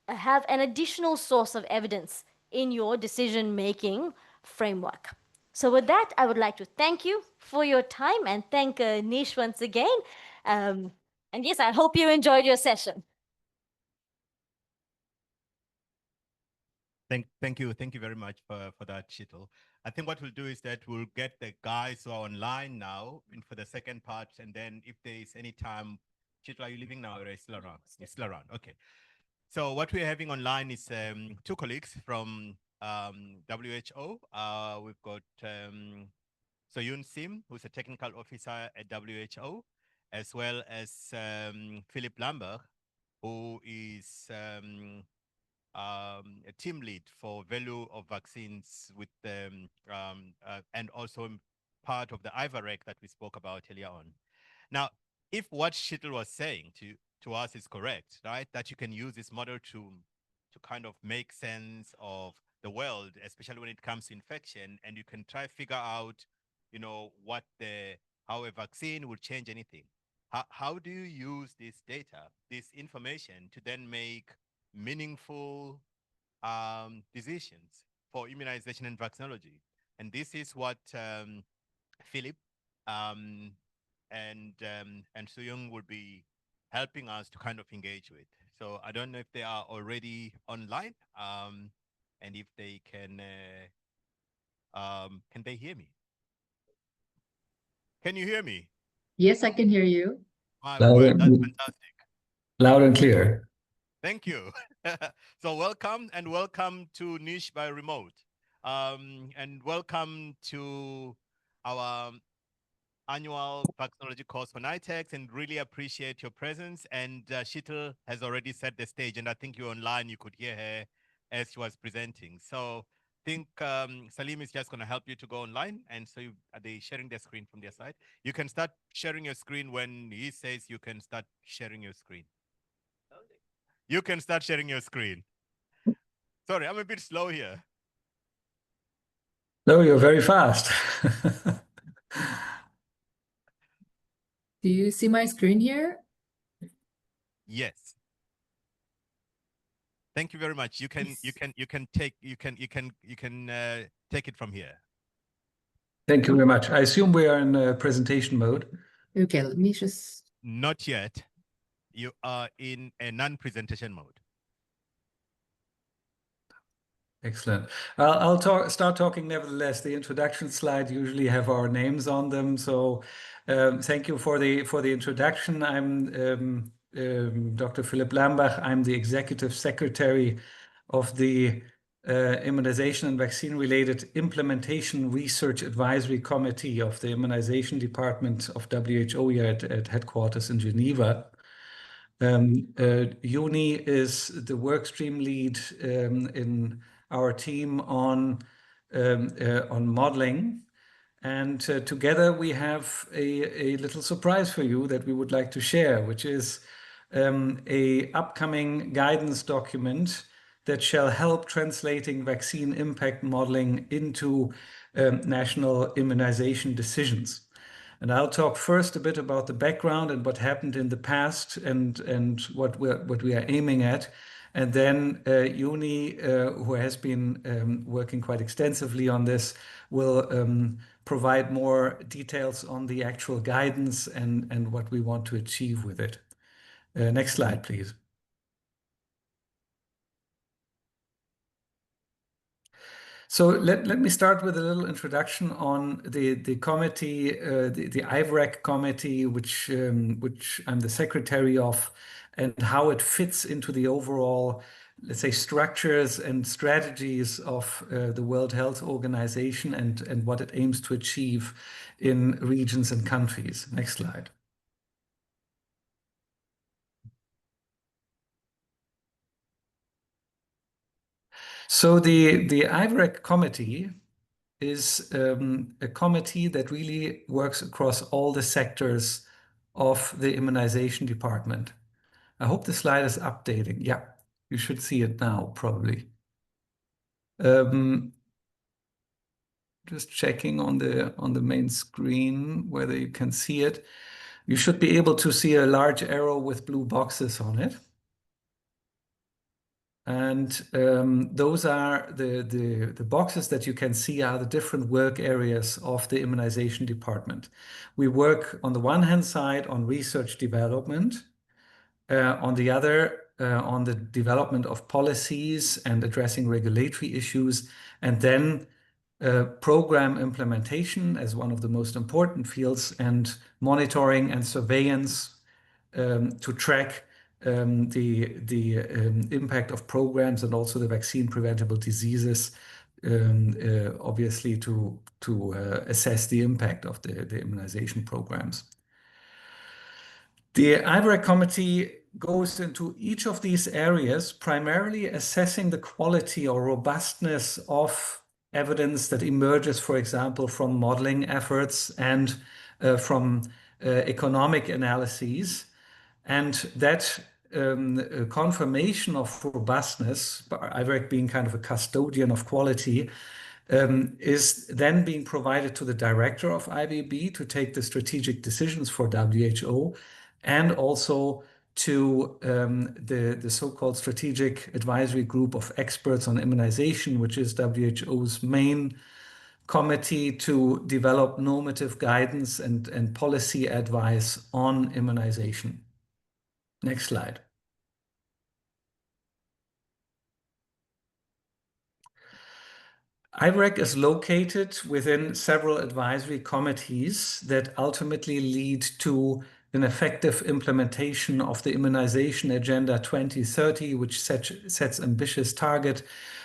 have an additional source of evidence in your decision-making framework. So with that, I would like to thank you for your time and thank Nish once again. And yes, I hope you enjoyed your session. Thank you very much for that, Shital. I think what we'll do is that we'll get the guys who are online now in for the second part, and then if there is any time, Shital, are you leaving now or are you still around? You're still around, okay. So what we're having online is 2 colleagues from WHO. We've got Soyun Sim, who's a technical officer at WHO, as well as Philip Lambert, who is a team lead for value of vaccines with and also part of the IVAREC that we spoke about earlier on. Now, if what Shital was saying to us is correct, right, that you can use this model to kind of make sense of the world, especially when it comes to infection, and you can try figure out, you know, how a vaccine will change anything. How do you use this data, this information, to then make meaningful decisions for immunization and vaccinology? And this is what Philip and Suyung will be helping us to kind of engage with. So I don't know if they are already online and if they can they hear me? Can you hear me? Yes, I can hear you. My Loud word, and- that's fantastic. Loud and clear. Thank you. So welcome to Niche by Remote. And welcome to our annual vaccinology course for NITEX, and really appreciate your presence. And Shital has already set the stage, and I think you're online, you could hear her as she was presenting. So I think Salim is just going to help you to go online. And so are they sharing their screen from their side? You can start sharing your screen when he says you can start sharing your screen. You can start sharing your screen. Sorry, I'm a bit slow here. No, you're very fast. Do you see my screen here? Yes. Thank you very much. You can take it from here. Thank you very much. I assume we are in presentation mode. Okay, let me just... Not yet. You are in a non-presentation mode. Excellent. I'll start talking nevertheless. The introduction slides usually have our names on them, so thank you for the introduction. I'm Dr. Philipp Lambach. I'm the Executive Secretary of the Immunization and Vaccine-Related Implementation Research Advisory Committee of the Immunization Department of WHO here at headquarters in Geneva. Uni is the workstream lead in our team on modeling. And together we have a little surprise for you that we would like to share, which is a upcoming guidance document that shall help translating vaccine impact modeling into national immunization decisions. And I'll talk first a bit about the background and what happened in the past and what we are aiming at. And then Uni, who has been working quite extensively on this, will provide more details on the actual guidance and what we want to achieve with it. Next slide, please. So let me start with a little introduction on the committee, the IVREC committee, which I'm the secretary of, and how it fits into the overall, let's say, structures and strategies of the World Health Organization and what it aims to achieve in regions and countries. Next slide. So the IVREC committee is a committee that really works across all the sectors of the immunization department. I hope the slide is updating. Yeah, you should see it now, probably. Just checking on the main screen whether you can see it. You should be able to see a large arrow with blue boxes on it. And those are the boxes that you can see are the different work areas of the immunization department. We work on the one hand side on research development, on the other on the development of policies and addressing regulatory issues, and then program implementation as one of the most important fields, and monitoring and surveillance to track the impact of programs and also the vaccine preventable diseases, obviously to assess the impact of the immunization programs. The IVREC committee goes into each of these areas, primarily assessing the quality or robustness of evidence that emerges, for example, from modeling efforts and from economic analyses. And that confirmation of robustness, IVREC being kind of a custodian of quality, is then being provided to the director of IVB to take the strategic decisions for WHO, and also to the so-called Strategic Advisory Group of Experts on Immunization, which is WHO's main committee to develop normative guidance and policy advice on immunization. Next slide. IVREC is located within several advisory committees that ultimately lead to an effective implementation of the Immunization Agenda 2030, which sets ambitious target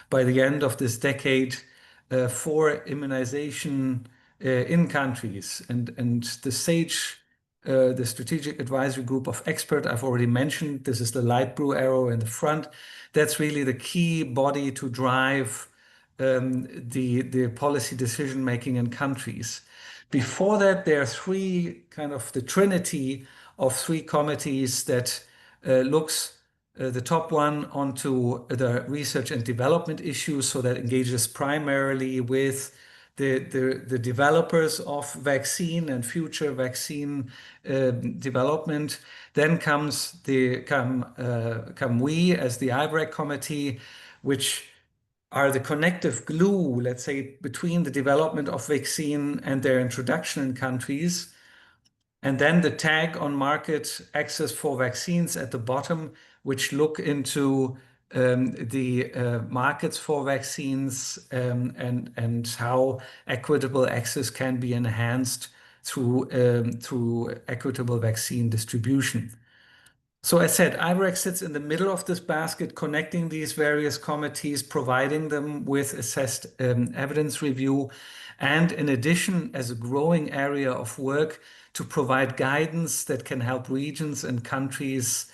by the end of this decade for immunization in countries. And the SAGE, the Strategic Advisory Group of Experts, I've already mentioned. This is the light blue arrow in the front. That's really the key body to drive the policy decision making in countries. Before that, there are three kind of the trinity of three committees that looks the top one onto the research and development issues, so that engages primarily with the developers of vaccine and future vaccine development. Then come we as the IVREC committee, which are the connective glue, let's say, between the development of vaccine and their introduction in countries. And then the tag on market access for vaccines at the bottom, which look into the markets for vaccines and how equitable access can be enhanced through equitable vaccine distribution. So as said, IVREC sits in the middle of this basket, connecting these various committees, providing them with assessed evidence review, and in addition, as a growing area of work, to provide guidance that can help regions and countries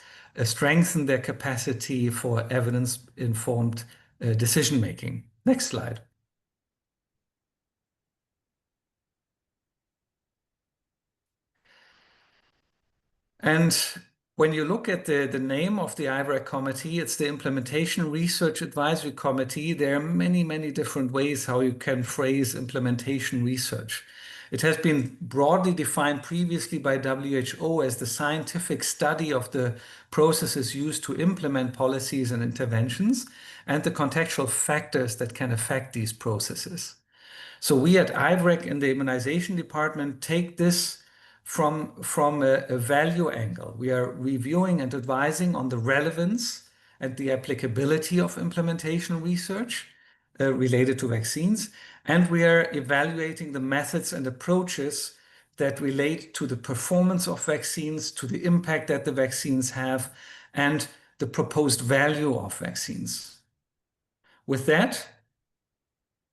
strengthen their capacity for evidence-informed decision-making. Next slide. And when you look at the name of the IVREC committee, it's the Implementation Research Advisory Committee. There are many, many different ways how you can phrase implementation research. It has been broadly defined previously by WHO as the scientific study of the processes used to implement policies and interventions and the contextual factors that can affect these processes. So we at IVREC in the immunization department take this from a value angle. We are reviewing and advising on the relevance and the applicability of implementation research related to vaccines, and we are evaluating the methods and approaches that relate to the performance of vaccines, to the impact that the vaccines have, and the proposed value of vaccines. With that,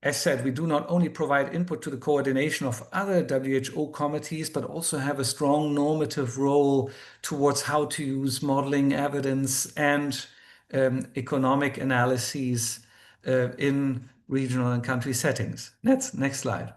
as said, we do not only provide input to the coordination of other WHO committees, but also have a strong normative role towards how to use modeling evidence and economic analyses in regional and country settings. Next slide.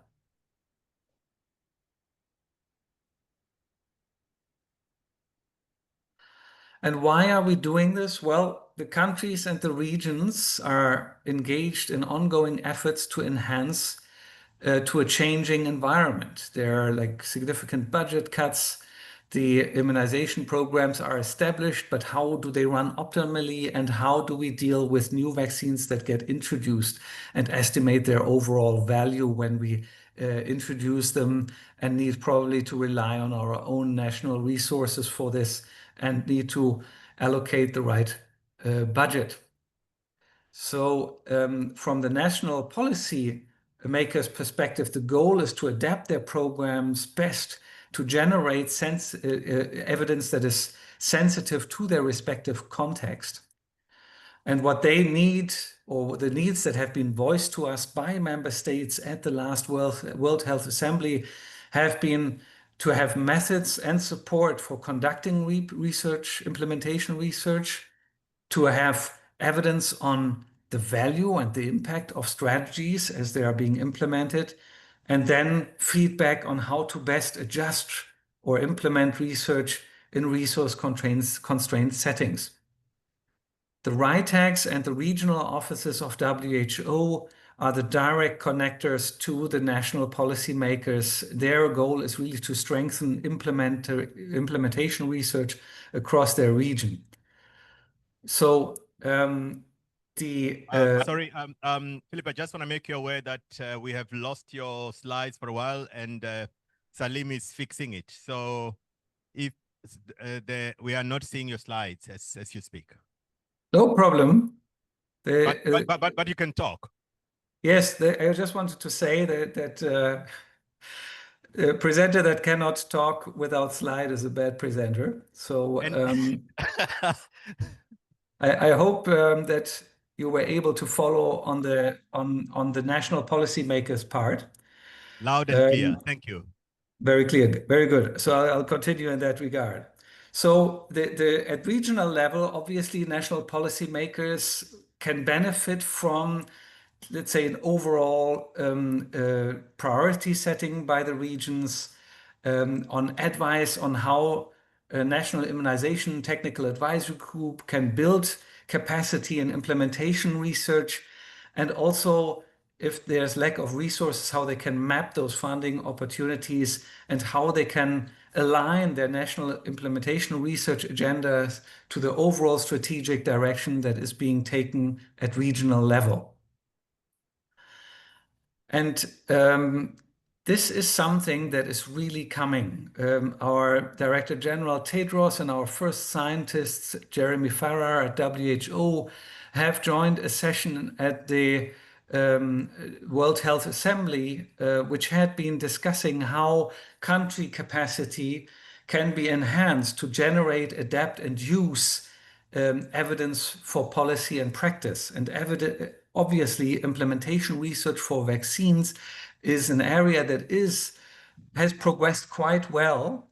And why are we doing this? Well, the countries and the regions are engaged in ongoing efforts to enhance to a changing environment. There are like significant budget cuts. The immunization programs are established, but how do they run optimally, and how do we deal with new vaccines that get introduced and estimate their overall value when we introduce them, and need probably to rely on our own national resources for this and need to allocate the right budget. So from the national policy makers' perspective, the goal is to adapt their programs best to generate evidence that is sensitive to their respective context. And what they need, or the needs that have been voiced to us by member states at the last World Health Assembly, have been to have methods and support for conducting research, implementation research, to have evidence on the value and the impact of strategies as they are being implemented, and then feedback on how to best adjust or implement research in resource-constrained settings. The RITAGs and the regional offices of WHO are the direct connectors to the national policymakers. Their goal is really to strengthen implementation research across their region. So sorry, Philip, I just want to make you aware that we have lost your slides for a while, and Salim is fixing it. So if we are not seeing your slides as you speak. No problem. But you can talk. Yes, I just wanted to say that a presenter that cannot talk without slide is a bad presenter. So I hope that you were able to follow on the national policymakers part. Loud and clear. Thank you. Very clear. Very good. So I'll continue in that regard. So at regional level, obviously, national policymakers can benefit from, let's say, an overall priority setting by the regions on advice on how a national immunization technical advisory group can build capacity and implementation research, and also if there's lack of resources, how they can map those funding opportunities and how they can align their national implementation research agendas to the overall strategic direction that is being taken at regional level. And this is something that is really coming. Our Director General Tedros and our first scientists, Jeremy Farrar at WHO, have joined a session at the World Health Assembly, which had been discussing how country capacity can be enhanced to generate, adapt, and use evidence for policy and practice. And obviously, implementation research for vaccines is an area that has progressed quite well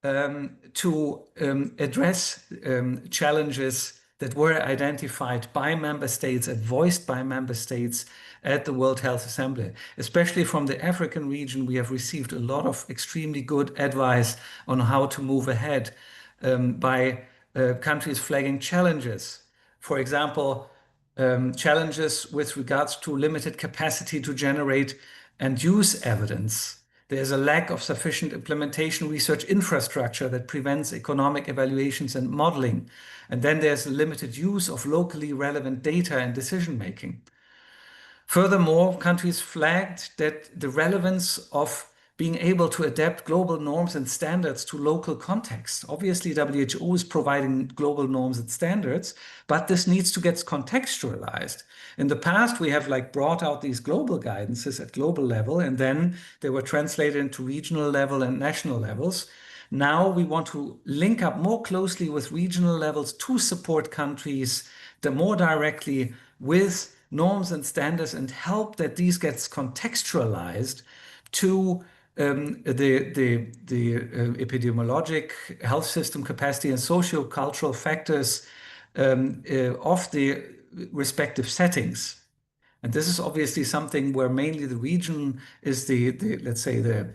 to address challenges that were identified by member states and voiced by member states at the World Health Assembly. Especially from the African region, we have received a lot of extremely good advice on how to move ahead by countries flagging challenges. For example, challenges with regards to limited capacity to generate and use evidence. There's a lack of sufficient implementation research infrastructure that prevents economic evaluations and modeling. And then there's limited use of locally relevant data in decision making. Furthermore, countries flagged that the relevance of being able to adapt global norms and standards to local contexts. Obviously, WHO is providing global norms and standards, but this needs to get contextualized. In the past, we have brought out these global guidances at global level, and then they were translated into regional level and national levels. Now we want to link up more closely with regional levels to support countries more directly with norms and standards and help that these gets contextualized to the epidemiologic, health system capacity, and socio-cultural factors of the respective settings. And this is obviously something where mainly the region is let's say the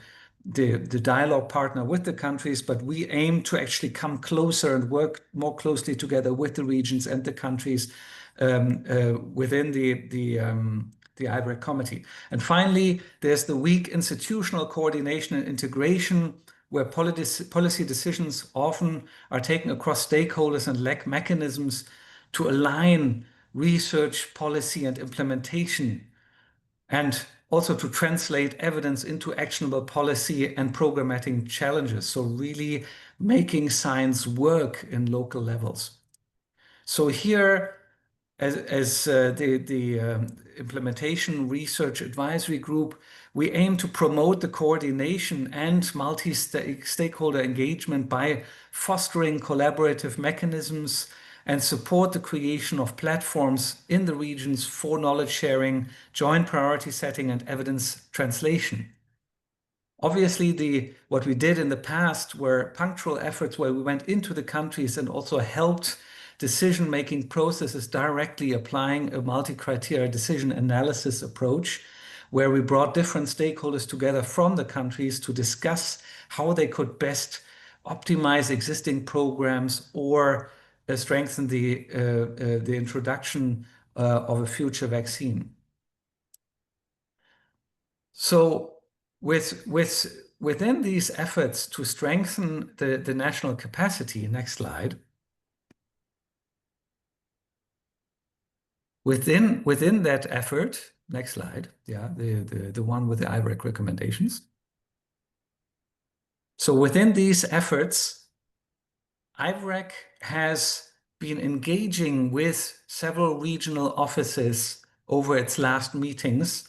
dialogue partner with the countries, but we aim to actually come closer and work more closely together with the regions and the countries within the IBREC committee. And finally, there's the weak institutional coordination and integration, where policy decisions often are taken across stakeholders and lack mechanisms to align research, policy, and implementation, and also to translate evidence into actionable policy and programmatic challenges. So really making science work in local levels. So here, as the Implementation Research Advisory Group, we aim to promote the coordination and multi-stakeholder engagement by fostering collaborative mechanisms and support the creation of platforms in the regions for knowledge sharing, joint priority setting, and evidence translation. Obviously, what we did in the past were punctual efforts where we went into the countries and also helped decision-making processes directly applying a multi-criteria decision analysis approach, where we brought different stakeholders together from the countries to discuss how they could best optimize existing programs or strengthen the introduction of a future vaccine. So within these efforts to strengthen the national capacity, next slide, within that effort, next slide, yeah, the one with the IBREC recommendations. So within these efforts, IBREC has been engaging with several regional offices over its last meetings,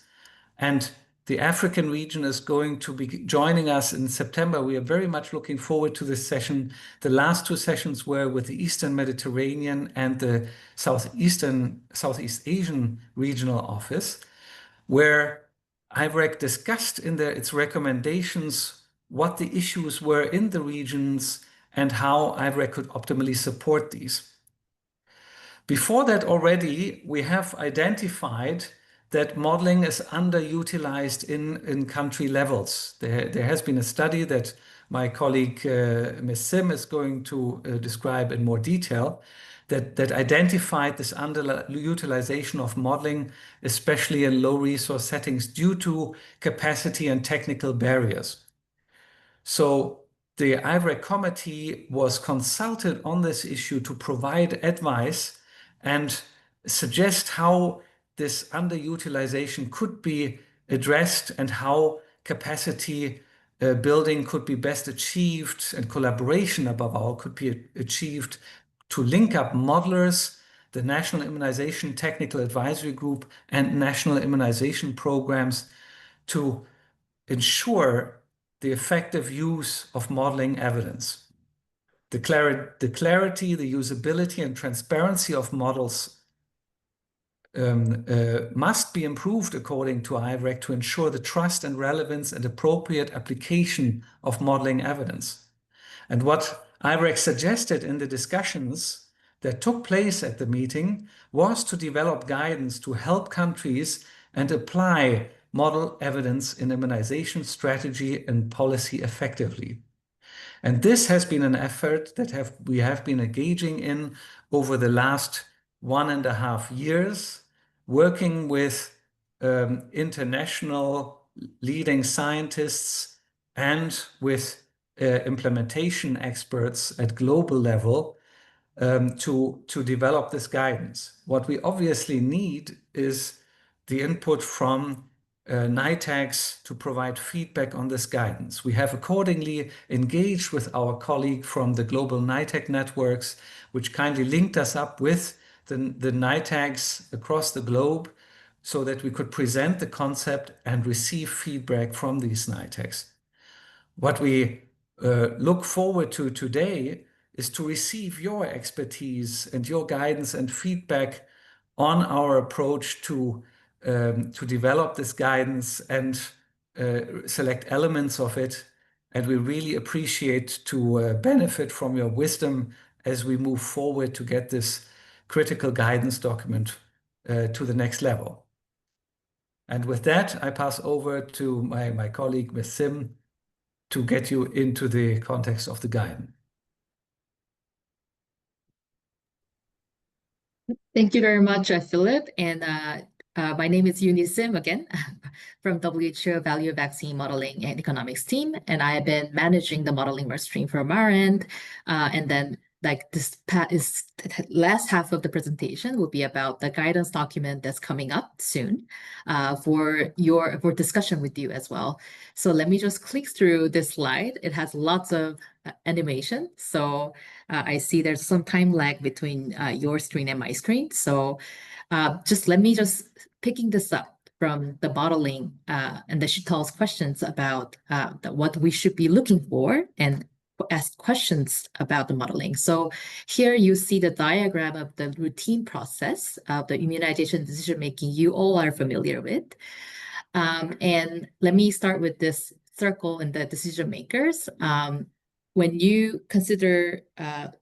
and the African region is going to be joining us in September. We are very much looking forward to this session. The last two sessions were with the Eastern Mediterranean and the Southeast Asian regional office, where IBREC discussed in its recommendations what the issues were in the regions and how IBREC could optimally support these. Before that already, we have identified that modeling is underutilized in country levels. There has been a study that my colleague Ms. Sim is going to describe in more detail, that identified this underutilization of modeling, especially in low resource settings due to capacity and technical barriers. So the IVREC committee was consulted on this issue to provide advice and suggest how this underutilization could be addressed and how capacity building could be best achieved, and collaboration above all could be achieved to link up modelers, the National Immunization Technical Advisory Group, and national immunization programs to ensure the effective use of modeling evidence. The clarity, the usability, and transparency of models must be improved according to IVREC to ensure the trust and relevance and appropriate application of modeling evidence. And what IVREC suggested in the discussions that took place at the meeting was to develop guidance to help countries and apply model evidence in immunization strategy and policy effectively. And this has been an effort that we have been engaging in over the last 1.5 years, working with international leading scientists and with implementation experts at global level to develop this guidance. What we obviously need is the input from NITAGs to provide feedback on this guidance. We have accordingly engaged with our colleague from the global NITAG networks, which kindly linked us up with the NITAGs across the globe so that we could present the concept and receive feedback from these NITAGs. What we look forward to today is to receive your expertise and your guidance and feedback on our approach to develop this guidance and select elements of it. And we really appreciate to benefit from your wisdom as we move forward to get this critical guidance document to the next level. And with that, I pass over to my colleague, Ms. Sim, to get you into the context of the guidance. Thank you very much, Philip. And my name is Eunice Sim again from WHO Value Vaccine Modeling and Economics team. And I have been managing the modeling work stream from our end. And then like this last half of the presentation will be about the guidance document that's coming up soon for discussion with you as well. So let me just click through this slide. It has lots of animation. So I see there's some time lag between your screen and my screen. So let me picking this up from the modeling and the Shital's questions about what we should be looking for and ask questions about the modeling. So here you see the diagram of the routine process of the immunization decision-making you all are familiar with. And let me start with this circle and the decision makers. When you consider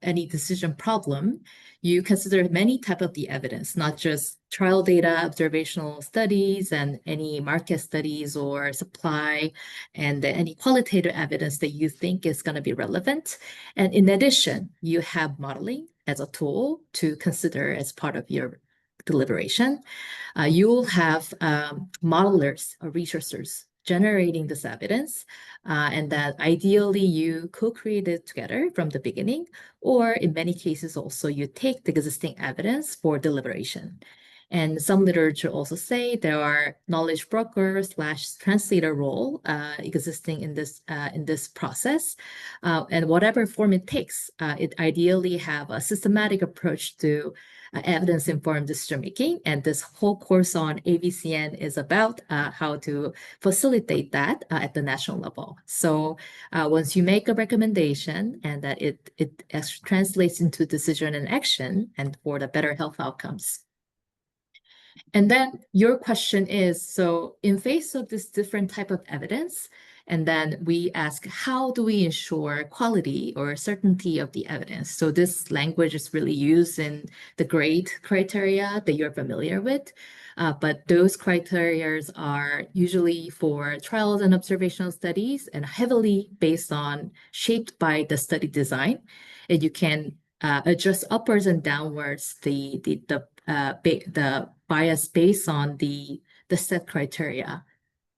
any decision problem, you consider many types of the evidence, not just trial data, observational studies, and any market studies or supply, and any qualitative evidence that you think is going to be relevant. And in addition, you have modeling as a tool to consider as part of your deliberation. You'll have modelers or researchers generating this evidence, and that ideally you co-create it together from the beginning, or in many cases also you take the existing evidence for deliberation. And some literature also say there are knowledge broker / translator role existing in this process, and whatever form it takes, it ideally have a systematic approach to evidence-informed decision-making. And this whole course on AVCN is about how to facilitate that at the national level. So once you make a recommendation and that it translates into decision and action and for the better health outcomes. And then your question is, so in face of this different type of evidence, And then we ask, how do we ensure quality or certainty of the evidence? So this language is really used in the GRADE criteria that you're familiar with. But those criteria are usually for trials and observational studies and heavily shaped by the study design. And you can adjust upwards and downwards the bias based on the set criteria.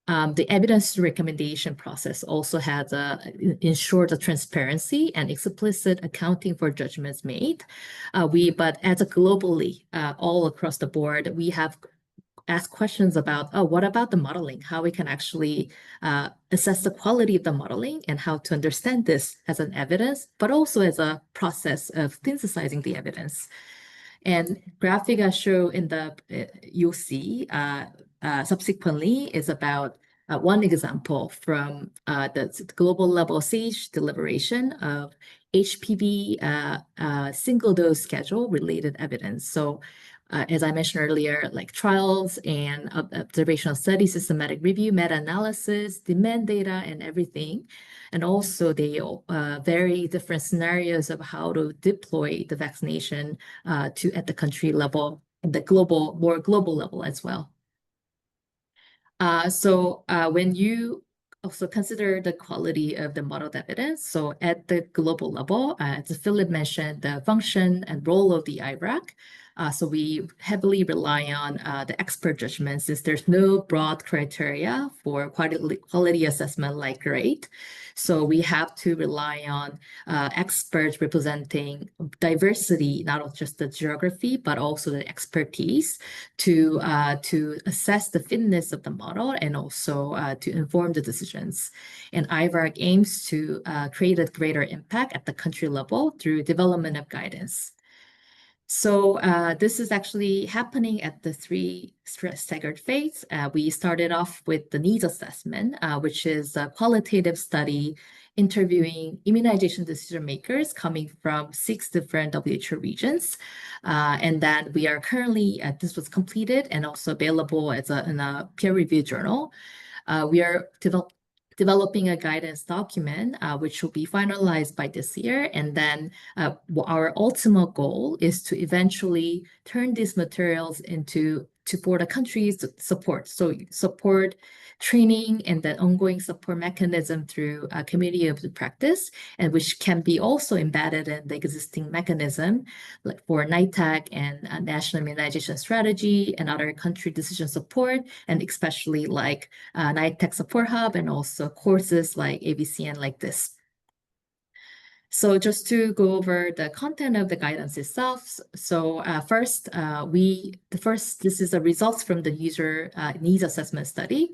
The evidence recommendation process also has ensure the transparency and explicit accounting for judgments made. But as a globally, all across the board, we have asked questions about, what about the modeling? How we can actually assess the quality of the modeling and how to understand this as an evidence, but also as a process of synthesizing the evidence. And graphic I show in the, you'll see subsequently is about one example from the global level SAGE deliberation of HPV single dose schedule related evidence. So as I mentioned earlier, like trials and observational study, systematic review, meta-analysis, demand data, and everything. And also they very different scenarios of how to deploy the vaccination at the country level and the more global level as well. So when you also consider the quality of the modeled evidence, so at the global level, as Philip mentioned, the function and role of the IRAC. So we heavily rely on the expert judgment since there's no broad criteria for quality assessment like GRADE. So we have to rely on experts representing diversity, not just the geography, but also the expertise to assess the fitness of the model and also to inform the decisions. And IVARC aims to create a greater impact at the country level through development of guidance. So this is actually happening at the 3 staggered phase. We started off with the needs assessment, which is a qualitative study interviewing immunization decision makers coming from 6 different WHO regions. And then we are currently, this was completed and also available as in a peer-reviewed journal. We are developing a guidance document, which will be finalized by this year. And then our ultimate goal is to eventually turn these materials for the country's support. So support training and the ongoing support mechanism through a community of the practice, and which can be also embedded in the existing mechanism like for NITAC and National Immunization Strategy and other country decision support, and especially like NITAC Support Hub and also courses like AVCN like this. So just to go over the content of the guidance itself. So first, this is the results from the user needs assessment study.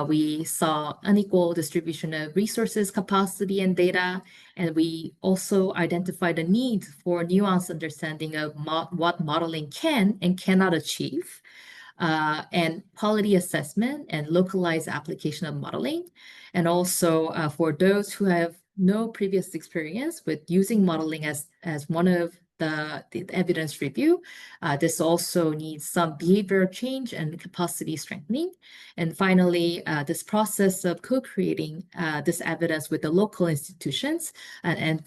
We saw unequal distribution of resources, capacity, and data. And we also identified the need for nuanced understanding of what modeling can and cannot achieve. And quality assessment and localized application of modeling. And also for those who have no previous experience with using modeling as one of the evidence review, this also needs some behavior change and capacity strengthening. And finally, this process of co-creating this evidence with the local institutions and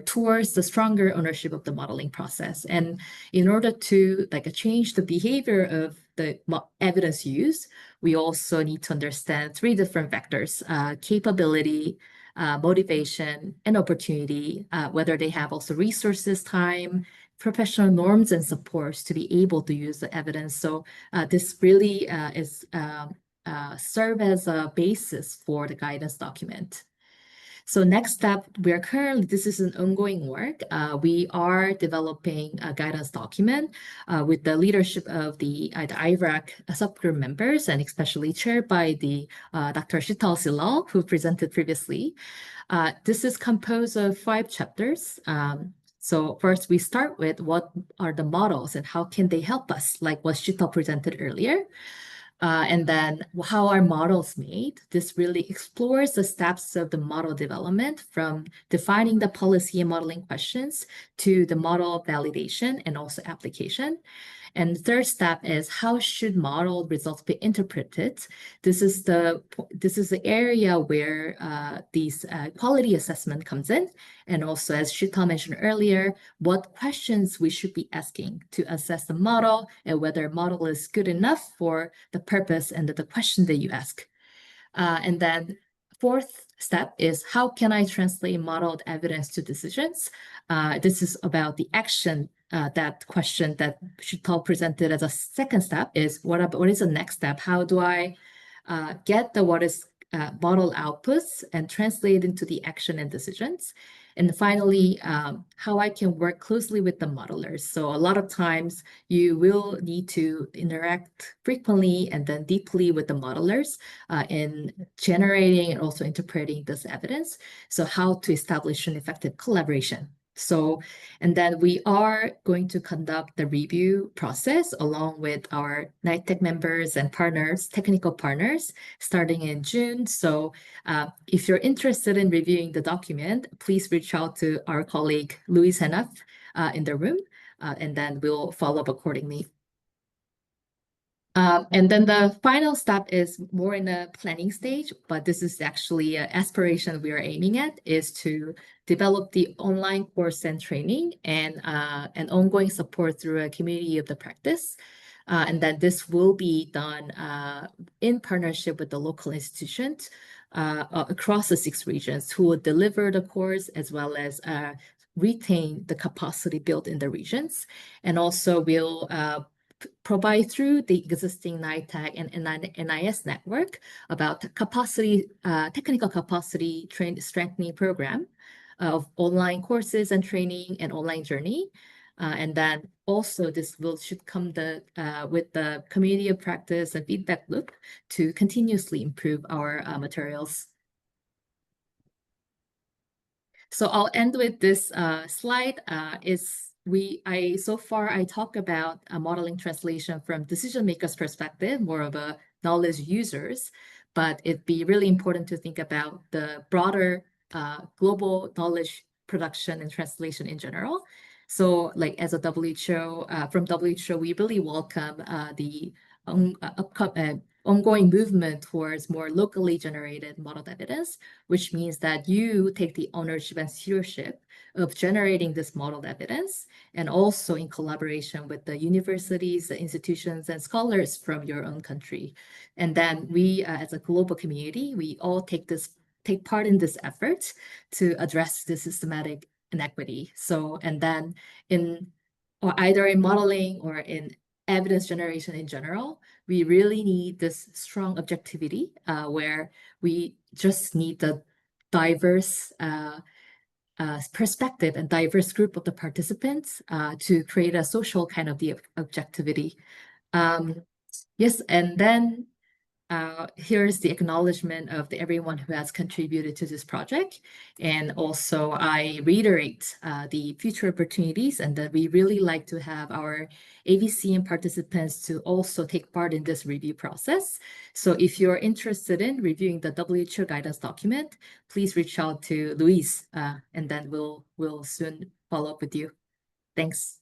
towards the stronger ownership of the modeling process. And in order to change the behavior of the evidence used, we also need to understand 3 different vectors: capability, motivation, and opportunity, whether they have also resources, time, professional norms, and supports to be able to use the evidence. So this really serve as a basis for the guidance document. So next step, this is an ongoing work. We are developing a guidance document with the leadership of the IVRAC subgroup members, and especially chaired by the Dr. Shital Silal, who presented previously. This is composed of 5 chapters. So first we start with what are the models and how can they help us, like what Shital presented earlier. And then how are models made? This really explores the steps of the model development from defining the policy and modeling questions to the model validation and also application. And the third step is how should model results be interpreted? This is the area where these quality assessment comes in. And also, as Shita mentioned earlier, what questions we should be asking to assess the model and whether model is good enough for the purpose and the question that you ask. And then fourth step is how can I translate modeled evidence to decisions? This is about the action. That question that Shita presented as a second step is what is the next step? How do I get the what is model outputs and translate into the action and decisions? And finally, how I can work closely with the modelers. So a lot of times you will need to interact frequently and then deeply with the modelers in generating and also interpreting this evidence. So how to establish an effective collaboration. So, and then we are going to conduct the review process along with our NITEC members and partners, technical partners, starting in June. So if you're interested in reviewing the document, please reach out to our colleague, Louise Henneth, in the room, and then we'll follow up accordingly. And then the final step is more in the planning stage, but this is actually an aspiration we are aiming at, is to develop the online course and training and ongoing support through a community of the practice. And then this will be done in partnership with the local institutions across the 6 regions who will deliver the course as well as retain the capacity built in the regions. And also we'll provide through the existing NITEC and NIS network about capacity, technical capacity strengthening program of online courses and training and online journey. And then also this should come with the community of practice and feedback loop to continuously improve our materials. So I'll end with this slide. So far I talk about modeling translation from decision makers' perspective, more of a knowledge users, but it'd be really important to think about the broader global knowledge production and translation in general. So like as a WHO, from WHO, we really welcome the ongoing movement towards more locally generated modeled evidence, which means that you take the ownership and stewardship of generating this modeled evidence, and also in collaboration with the universities, the institutions, and scholars from your own country. And then we, as a global community, we all take part in this effort to address the systematic inequity. So, and then either in modeling or in evidence generation in general, we really need this strong objectivity where we just need the diverse perspective and diverse group of the participants to create a social kind of the objectivity. Yes, and then here's the acknowledgement of everyone who has contributed to this project. And also I reiterate the future opportunities and that we really like to have our AVCN participants to also take part in this review process. So if you're interested in reviewing the WHO guidance document, please reach out to Louise and then we'll soon follow up with you. Thanks.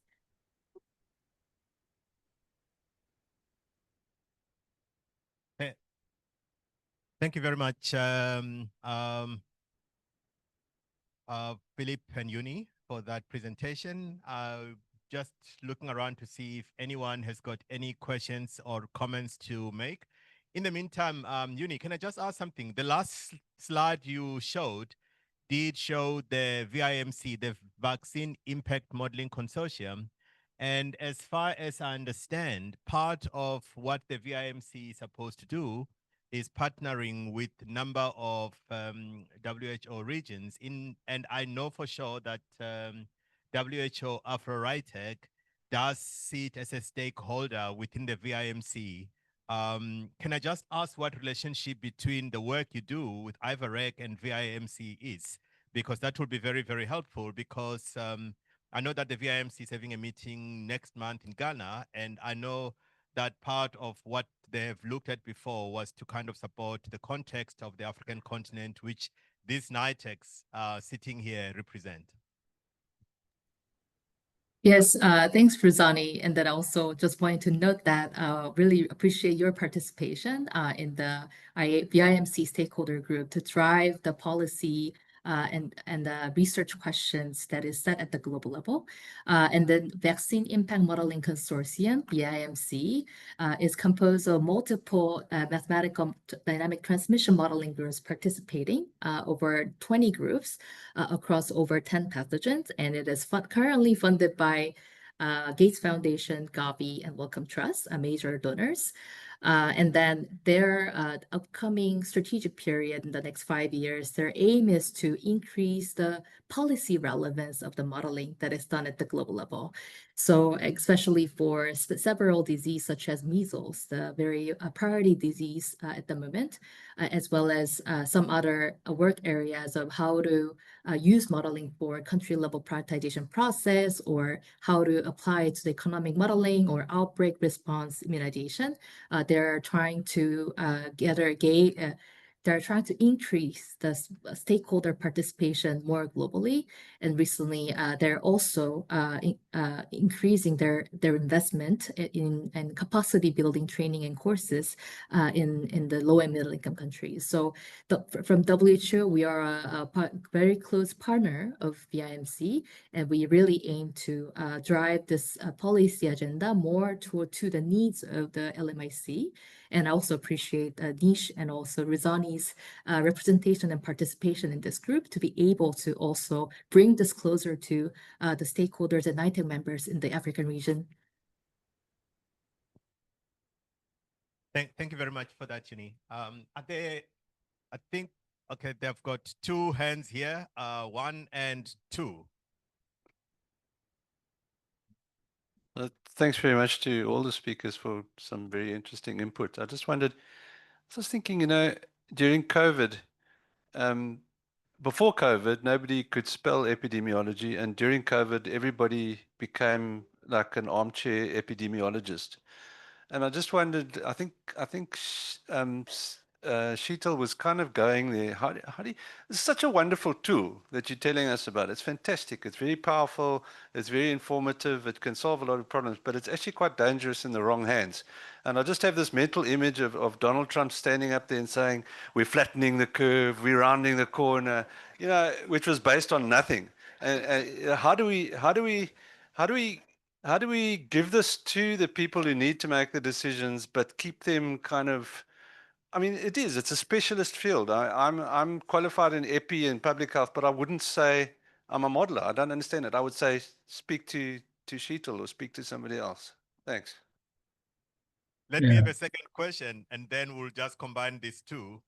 Thank you very much, Philip and Uni, for that presentation. Just looking around to see if anyone has got any questions or comments to make. In the meantime, Uni, can I just ask something? The last slide you showed did show the VIMC, the Vaccine Impact Modeling Consortium. And as far as I understand, part of what the VIMC is supposed to do is partnering with a number of WHO regions and I know for sure that WHO AfroRITEC does sit as a stakeholder within the VIMC. Can I just ask what relationship between the work you do with IVREC and VIMC is? Because that would be very, very helpful because I know that the VIMC is having a meeting next month in Ghana, and I know that part of what they've looked at before was to kind of support the context of the African continent, which these NITECs sitting here represent. Yes, thanks, Ruzani. And then also just wanted to note that really appreciate your participation in the VIMC stakeholder group to drive the policy and the research questions that is set at the global level. And then Vaccine Impact Modeling Consortium, VIMC, is composed of multiple mathematical dynamic transmission modeling groups participating, over 20 groups across over 10 pathogens. And it is currently funded by Gates Foundation, Gavi, and Wellcome Trust, major donors. And then their upcoming strategic period in the next 5 years, their aim is to increase the policy relevance of the modeling that is done at the global level. So especially for several diseases such as measles, the very priority disease at the moment, as well as some other work areas of how to use modeling for country level prioritization process, or how to apply it to the economic modeling or outbreak response immunization. They're trying to they're trying to increase the stakeholder participation more globally. And recently, they're also increasing their investment in capacity building training and courses in the low and middle income countries. So from WHO, we are a very close partner of VIMC, and we really aim to drive this policy agenda more to the needs of the LMIC. And I also appreciate Nish and also Rizani's representation and participation in this group to be able to also bring this closer to the stakeholders and NITEC members in the African region. Thank you very much for that, Yuni. I think, okay, they've got two hands here, 1 and 2. Thanks very much to all the speakers for some very interesting input. I just wondered, I was thinking, during COVID, before COVID, nobody could spell epidemiology, and during COVID, everybody became like an armchair epidemiologist. And I just wondered, I think Sheetal was kind of going there. How do you, it's such a wonderful tool that you're telling us about. It's fantastic. It's very powerful. It's very informative. It can solve a lot of problems, but it's actually quite dangerous in the wrong hands. And I just have this mental image of Donald Trump standing up there and saying, we're flattening the curve, we're rounding the corner, which was based on nothing. And how do we give this to the people who need to make the decisions, but keep them kind of, I mean, it's a specialist field. I'm qualified in epi and public health, but I wouldn't say I'm a modeler. I don't understand it. I would say speak to Sheetal or speak to somebody else. Thanks. Let me have a second question, and then we'll just combine these two.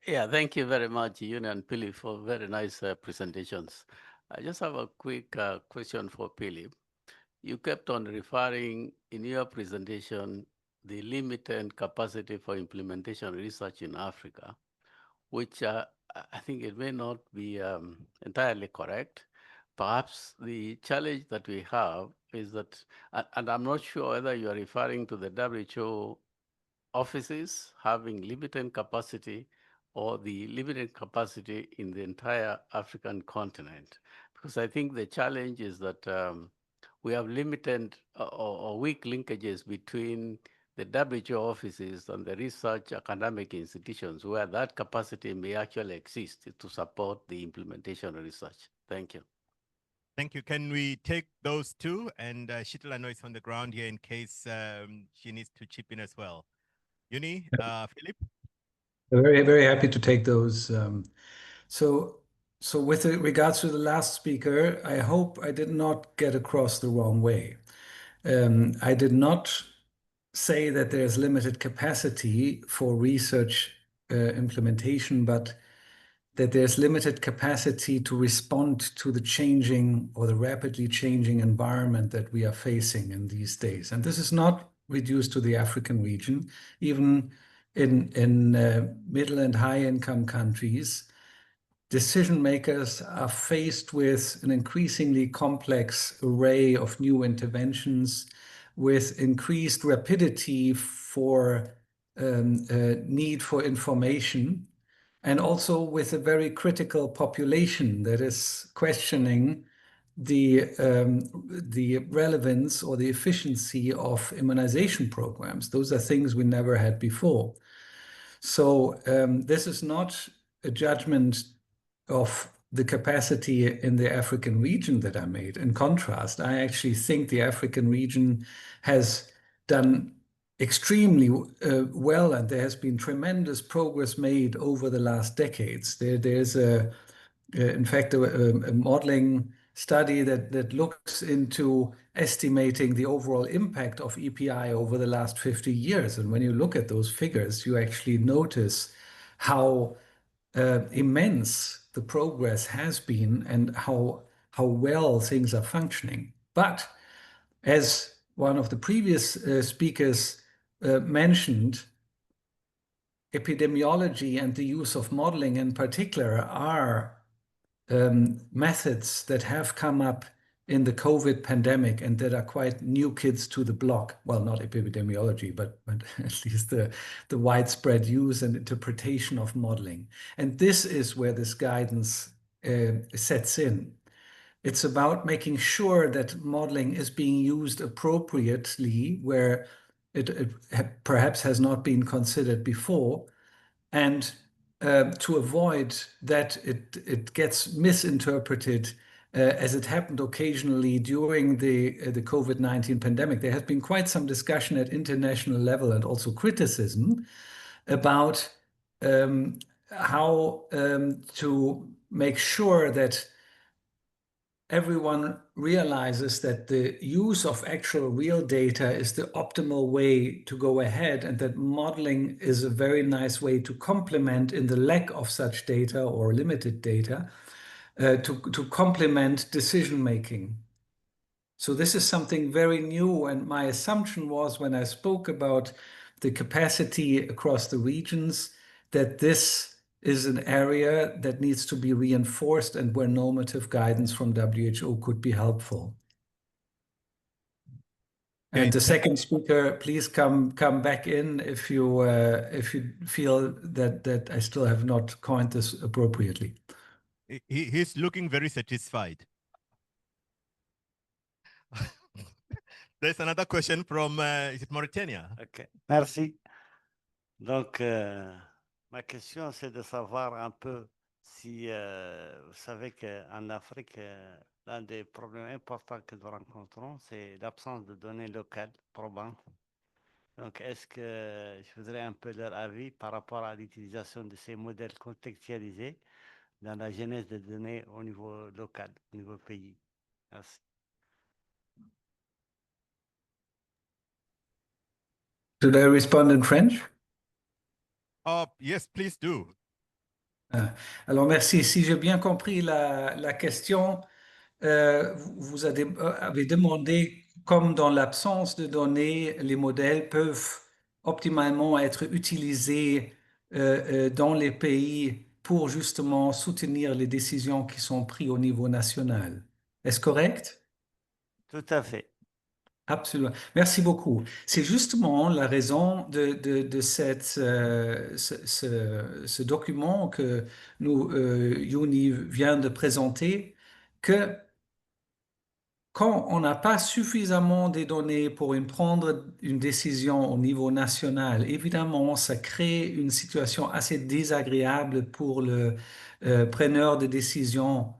Yeah, thank you very much, Yuni and Philip, for very nice presentations. I just have a quick question for Philip. You kept on referring in your presentation the limited capacity for implementation research in Africa, which I think it may not be entirely correct. Perhaps the challenge that we have is that, and I'm not sure whether you are referring to the WHO offices having limited capacity or the limited capacity in the entire African continent. Because I think the challenge is that we have limited or weak linkages between the WHO offices and the research academic institutions where that capacity may actually exist to support the implementation of research. Thank you. Thank you. Can we take those two? And Sheetal, I know is on the ground here in case she needs to chip in as well. Yuni, Philip? Very, very happy to take those. So with regards to the last speaker, I hope I did not get across the wrong way. I did not say that there's limited capacity for research implementation, but that there's limited capacity to respond to the changing or the rapidly changing environment that we are facing in these days. And this is not reduced to the African region. Even in middle and high income countries, decision makers are faced with an increasingly complex array of new interventions, with increased rapidity for need for information, and also with a very critical population that is questioning the relevance or the efficiency of immunization programs. Those are things we never had before. So this is not a judgment of the capacity in the African region that I made. In contrast, I actually think the African region has done extremely well, and there has been tremendous progress made over the last decades. There's in fact, a modeling study that looks into estimating the overall impact of EPI over the last 50 years. And when you look at those figures, you actually notice how immense the progress has been and how well things are functioning. But as one of the previous speakers mentioned, epidemiology and the use of modeling in particular are methods that have come up in the COVID pandemic and that are quite new kids to the block. Well, not epidemiology, but at least the widespread use and interpretation of modeling. And this is where this guidance sets in. It's about making sure that modeling is being used appropriately where it perhaps has not been considered before, and to avoid that it gets misinterpreted as it happened occasionally during the COVID-19 pandemic. There has been quite some discussion at international level and also criticism about how to make sure that everyone realizes that the use of actual real data is the optimal way to go ahead, and that modeling is a very nice way to complement, in the lack of such data or limited data, to complement decision making. So this is something very new, and my assumption was, when I spoke about the capacity across the regions, that this is an area that needs to be reinforced and where normative guidance from WHO could be helpful. And the second speaker, please come back in if you feel that I still have not coined this appropriately. He's looking very satisfied. There's another question from is it Mauritania? OK, merci. Donc, ma question, c'est de savoir un peu si vous savez qu'en Afrique, l'un des problèmes importants que nous rencontrons, c'est l'absence de données locales probantes. Donc, est-ce que je voudrais un peu leur avis par rapport à l'utilisation de ces modèles contextualisés dans la genèse des données au niveau local, au niveau pays? Merci. Should I respond in French? Yes, please do. Alors, merci. Si j'ai bien compris la question, vous avez demandé, comme dans l'absence de données, les modèles peuvent optimalement être utilisés dans les pays pour justement soutenir les décisions qui sont prises au niveau national. Est-ce correct? Tout à fait. Absolument. Merci beaucoup. C'est justement la raison de ce document que Yuni vient de présenter, que quand on n'a pas suffisamment de données pour prendre une décision au niveau national, évidemment, ça crée une situation assez désagréable pour le preneur de décision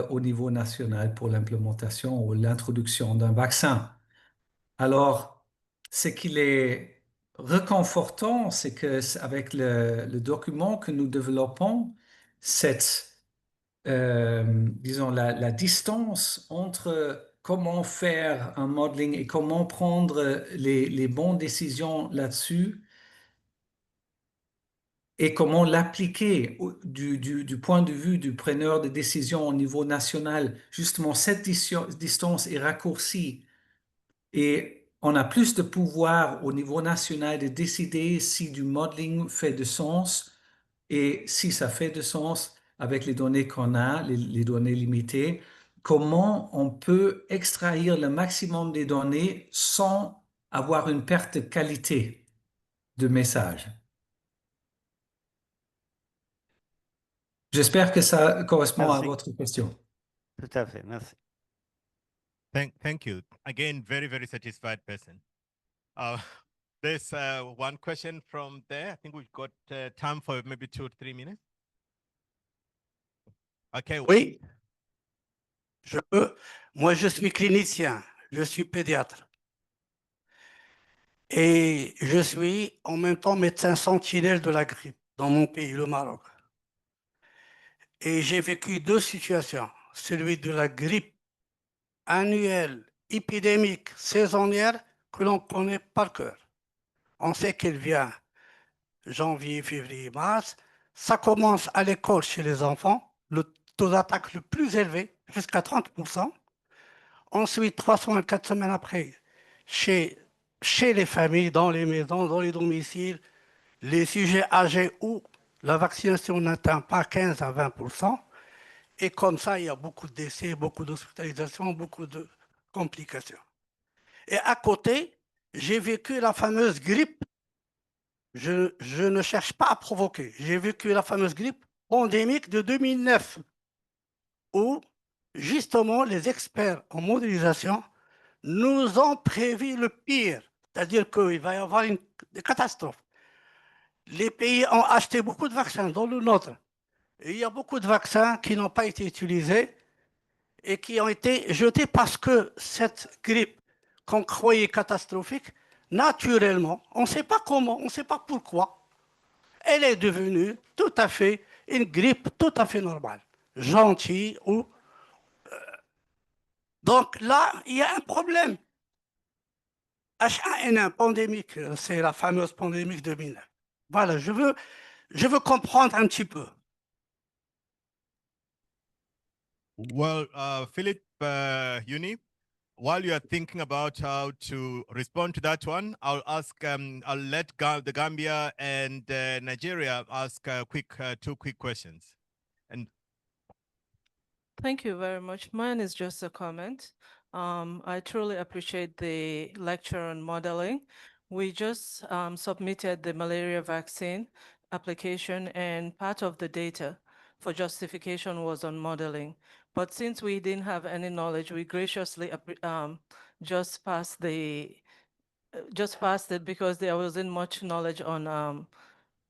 au niveau national pour l'implémentation ou l'introduction d'un vaccin. Alors, ce qu'il est réconfortant, c'est qu'avec le document que nous développons, disons, la distance entre comment faire un modeling et comment prendre les bonnes décisions là-dessus et comment l'appliquer du point de vue du preneur de décision au niveau national, justement, cette distance est raccourcie. Et on a plus de pouvoir au niveau national de décider si du modeling fait de sens, et si ça fait de sens avec les données qu'on a, les données limitées, comment on peut extraire le maximum des données sans avoir une perte de qualité de message. J'espère que ça correspond à Merci. votre question. Tout à fait, merci. Thank you. Again, very, very satisfied person. There's one question from there. I think we've got time for maybe 2 or 3 minutes. Okay. Oui, je peux. Moi, je suis clinicien, je suis pédiatre. Et je suis en même temps médecin sentinelle de la grippe dans mon pays, le Maroc. Et j'ai vécu deux situations. Celui de la grippe annuelle, épidémique, saisonnière, que l'on connaît par cœur. On sait qu'elle vient janvier, février, mars. Ça commence à l'école chez les enfants, le taux d'attaque le plus élevé, jusqu'à 30%. Ensuite, 3 semaines, 4 semaines après, chez les familles, dans les maisons, dans les domiciles, les sujets âgés où la vaccination n'atteint pas 15 à 20%. Et comme ça, il y a beaucoup de décès, beaucoup d'hospitalisations, beaucoup de complications. Et à côté, j'ai vécu la fameuse grippe. Je ne cherche pas à provoquer. J'ai vécu la fameuse grippe pandémique de 2009, où justement les experts en modélisation nous ont prévu le pire, c'est-à-dire qu'il va y avoir des catastrophes. Les pays ont acheté beaucoup de vaccins, dont le nôtre. Et il y a beaucoup de vaccins qui n'ont pas été utilisés et qui ont été jetés parce que cette grippe qu'on croyait catastrophique, naturellement, on ne sait pas comment, on ne sait pas pourquoi, elle est devenue tout à fait une grippe tout à fait normale, gentille. Donc là, il y a un problème. H1N1 pandémique, c'est la fameuse pandémie de 2009. Voilà, je veux comprendre un petit peu. Well, Philip Uni, while you are thinking about how to respond to that one, I'll let the Gambia and Nigeria ask two quick questions. And Thank you very much. Mine is just a comment. I truly appreciate the lecture on modeling. We just submitted the malaria vaccine application, and part of the data for justification was on modeling. But since we didn't have any knowledge, we graciously just passed it because there wasn't much knowledge on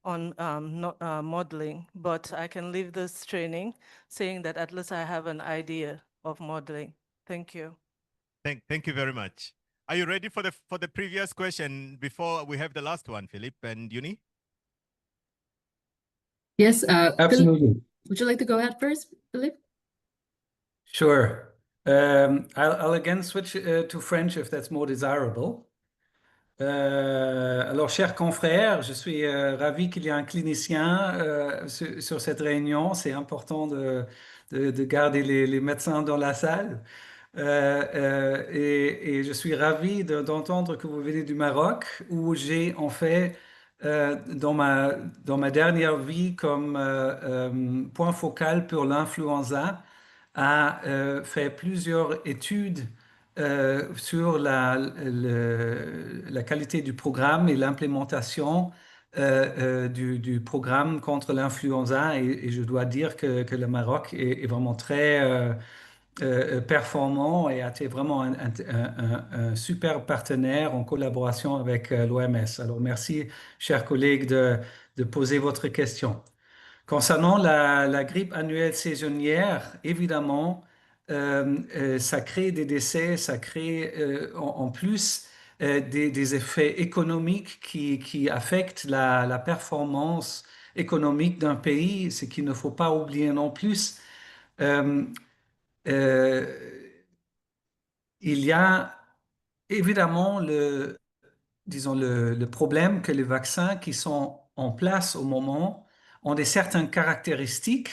modeling. But I can leave this training saying that at least I have an idea of modeling. Thank you. Thank you very much. Are you ready for the previous question before we have the last one, Philip and Uni? Yes, Absolutely. Philip, would you like to go ahead first, Philip? Sure. I'll again switch to French if that's more desirable. Alors, chers confrères, je suis ravi qu'il y ait un clinicien sur cette réunion. C'est important de garder les médecins dans la salle. Et je suis ravi d'entendre que vous venez du Maroc, où j'ai en fait, dans ma dernière vie, comme point focal pour l'influenza, a fait plusieurs études sur la qualité du programme et l'implémentation du programme contre l'influenza. Et je dois dire que le Maroc est vraiment très performant et a été vraiment un super partenaire en collaboration avec l'OMS. Alors merci, chers collègues, de poser votre question. Concernant la grippe annuelle saisonnière, évidemment, ça crée des décès, ça crée en plus des effets économiques qui affectent la performance économique d'un pays, ce qu'il ne faut pas oublier non plus. Il y a évidemment disons le problème que les vaccins qui sont en place au moment ont des certaines caractéristiques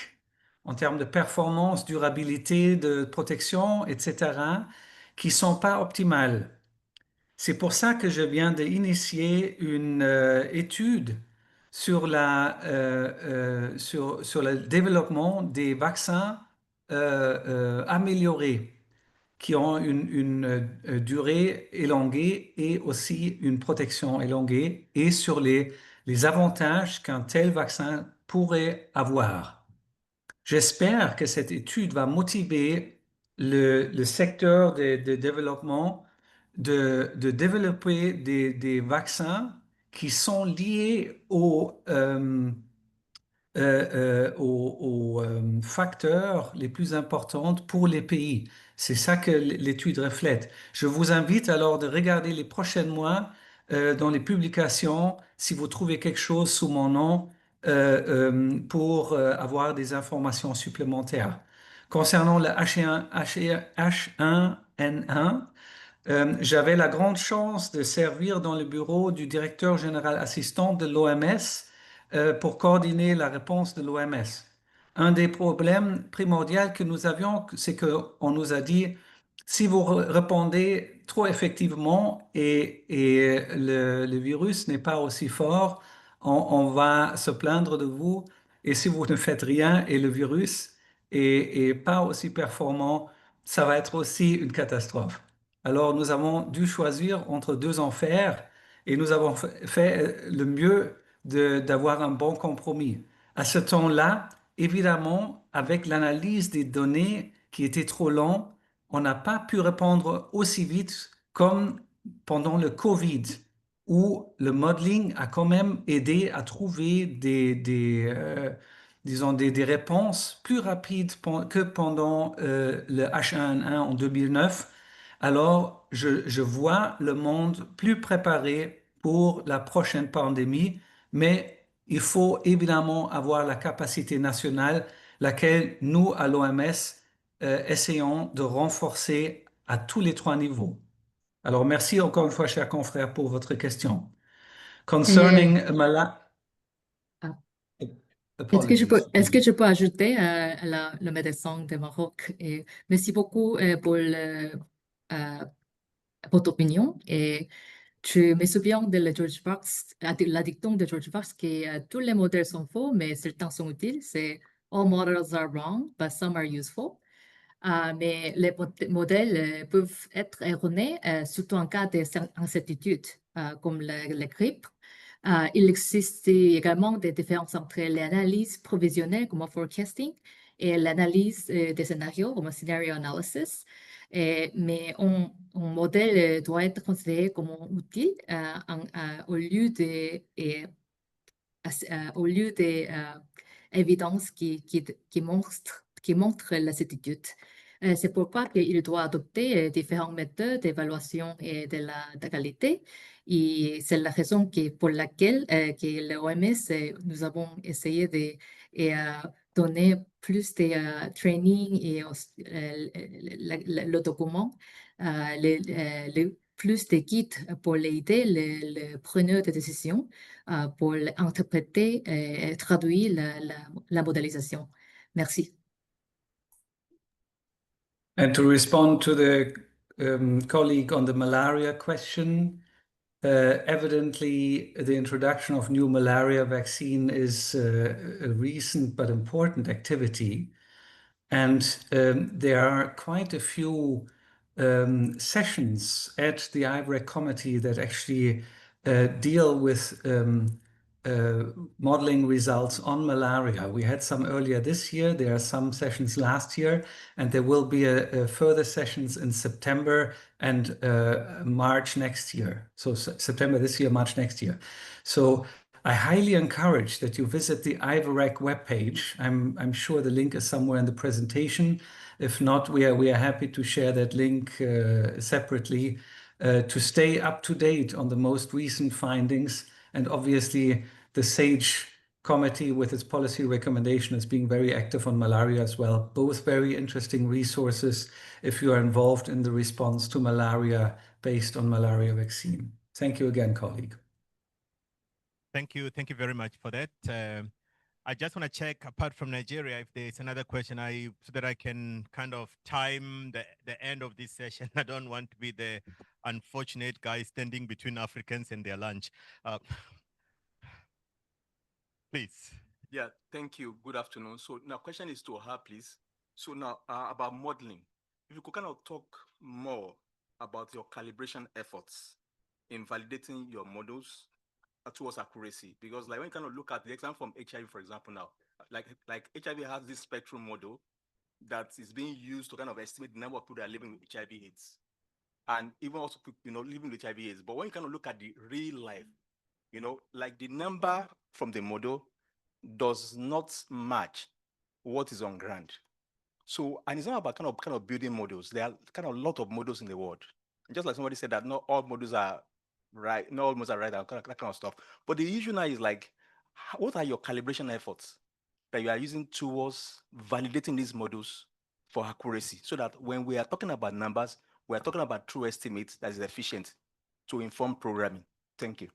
en termes de performance, durabilité, de protection, etc., qui ne sont pas optimales. C'est pour ça que je viens d'initier une étude sur le développement des vaccins améliorées, qui ont une durée élonguée et aussi une protection élonguée, et sur les avantages qu'un tel vaccin pourrait avoir. J'espère que cette étude va motiver le secteur de développement de développer des vaccins qui sont liés aux facteurs les plus importants pour les pays. C'est ça que l'étude reflète. Je vous invite alors de regarder les prochains mois dans les publications si vous trouvez quelque chose sous mon nom pour avoir des informations supplémentaires. Concernant le H1N1, j'avais la grande chance de servir dans le bureau du directeur général assistant de l'OMS pour coordonner la réponse de l'OMS. Un des problèmes primordiaux que nous avions, c'est qu'on nous a dit, si vous répondez trop effectivement et le virus n'est pas aussi fort, on va se plaindre de vous. Et si vous ne faites rien et le virus est pas aussi performant, ça va être aussi une catastrophe. Alors, nous avons dû choisir entre deux enfers et nous avons fait le mieux d'avoir un bon compromis. À ce temps-là, évidemment, avec l'analyse des données qui était trop lent, on n'a pas pu répondre aussi vite comme pendant le Covid, où le modeling a quand même aidé à trouver disons des réponses plus rapides que pendant le H1N1 en 2009. Alors, je vois le monde plus préparé pour la prochaine pandémie, mais il faut évidemment avoir la capacité nationale, laquelle nous, à l'OMS, essayons de renforcer à tous les trois niveaux. Alors, merci encore une fois, chers confrères, pour votre question. Concerning Ah. Apologies. Est-ce que je peux ajouter le médecin de Maroc? Et merci beaucoup pour votre opinion. Et je me souviens de la George Fox, la dicton de George Fox qui tous les modèles sont faux, mais certains sont utiles. C'est all models are wrong, but some are useful. Mais les modèles peuvent être erronés, surtout en cas d'incertitude, comme la grippe. Il existe également des différences entre l'analyse provisionnelle, comme forecasting, et l'analyse des scénarios, comme scenario analysis. Mais un modèle doit être considéré comme utile au lieu des évidences qui montrent la certitude. C'est pourquoi il doit adopter différentes méthodes d'évaluation et de la qualité. Et c'est la raison pour laquelle que l'OMS, nous avons essayé de donner plus de training et le document, plus de guides pour aider les preneurs de décision pour interpréter et traduire la modélisation. Merci. And to respond to the colleague on the malaria question, evidently the introduction of new malaria vaccine is a recent but important activity. And there are quite a few sessions at the IVREC committee that actually deal with modeling results on malaria. We had some earlier this year. There are some sessions last year, and there will be further sessions in September and March next year. So September this year, March next year. So I highly encourage that you visit the IVREC webpage. I'm sure the link is somewhere in the presentation. If not, we are happy to share that link separately to stay up to date on the most recent findings. And obviously, the SAGE committee with its policy recommendation is being very active on malaria as well. Both very interesting resources if you are involved in the response to malaria based on malaria vaccine. Thank you again, colleague. Thank you very much for that. I just want to check, apart from Nigeria, if there's another question, so that I can kind of time the end of this session. I don't want to be the unfortunate guy standing between Africans and their lunch. Please. Yeah, thank you. Good afternoon. So now question is to her, please. So now about modeling, if you could kind of talk more about your calibration efforts in validating your models towards accuracy, because like when you kind of look at the example from HIV, for example, now, like HIV has this spectrum model that is being used to kind of estimate the number of people that are living with HIV/AIDS, and even also living with HIV/AIDS. But when you kind of look at the real life, like the number from the model does not match what is on ground. So, and it's not about kind of building models. There are kind of a lot of models in the world. And just like somebody said that not all models are right, not all models are right, and that kind of stuff. But the issue now is like, what are your calibration efforts that you are using towards validating these models for accuracy, so that when we are talking about numbers, we are talking about true estimates that is efficient to inform programming. Thank you.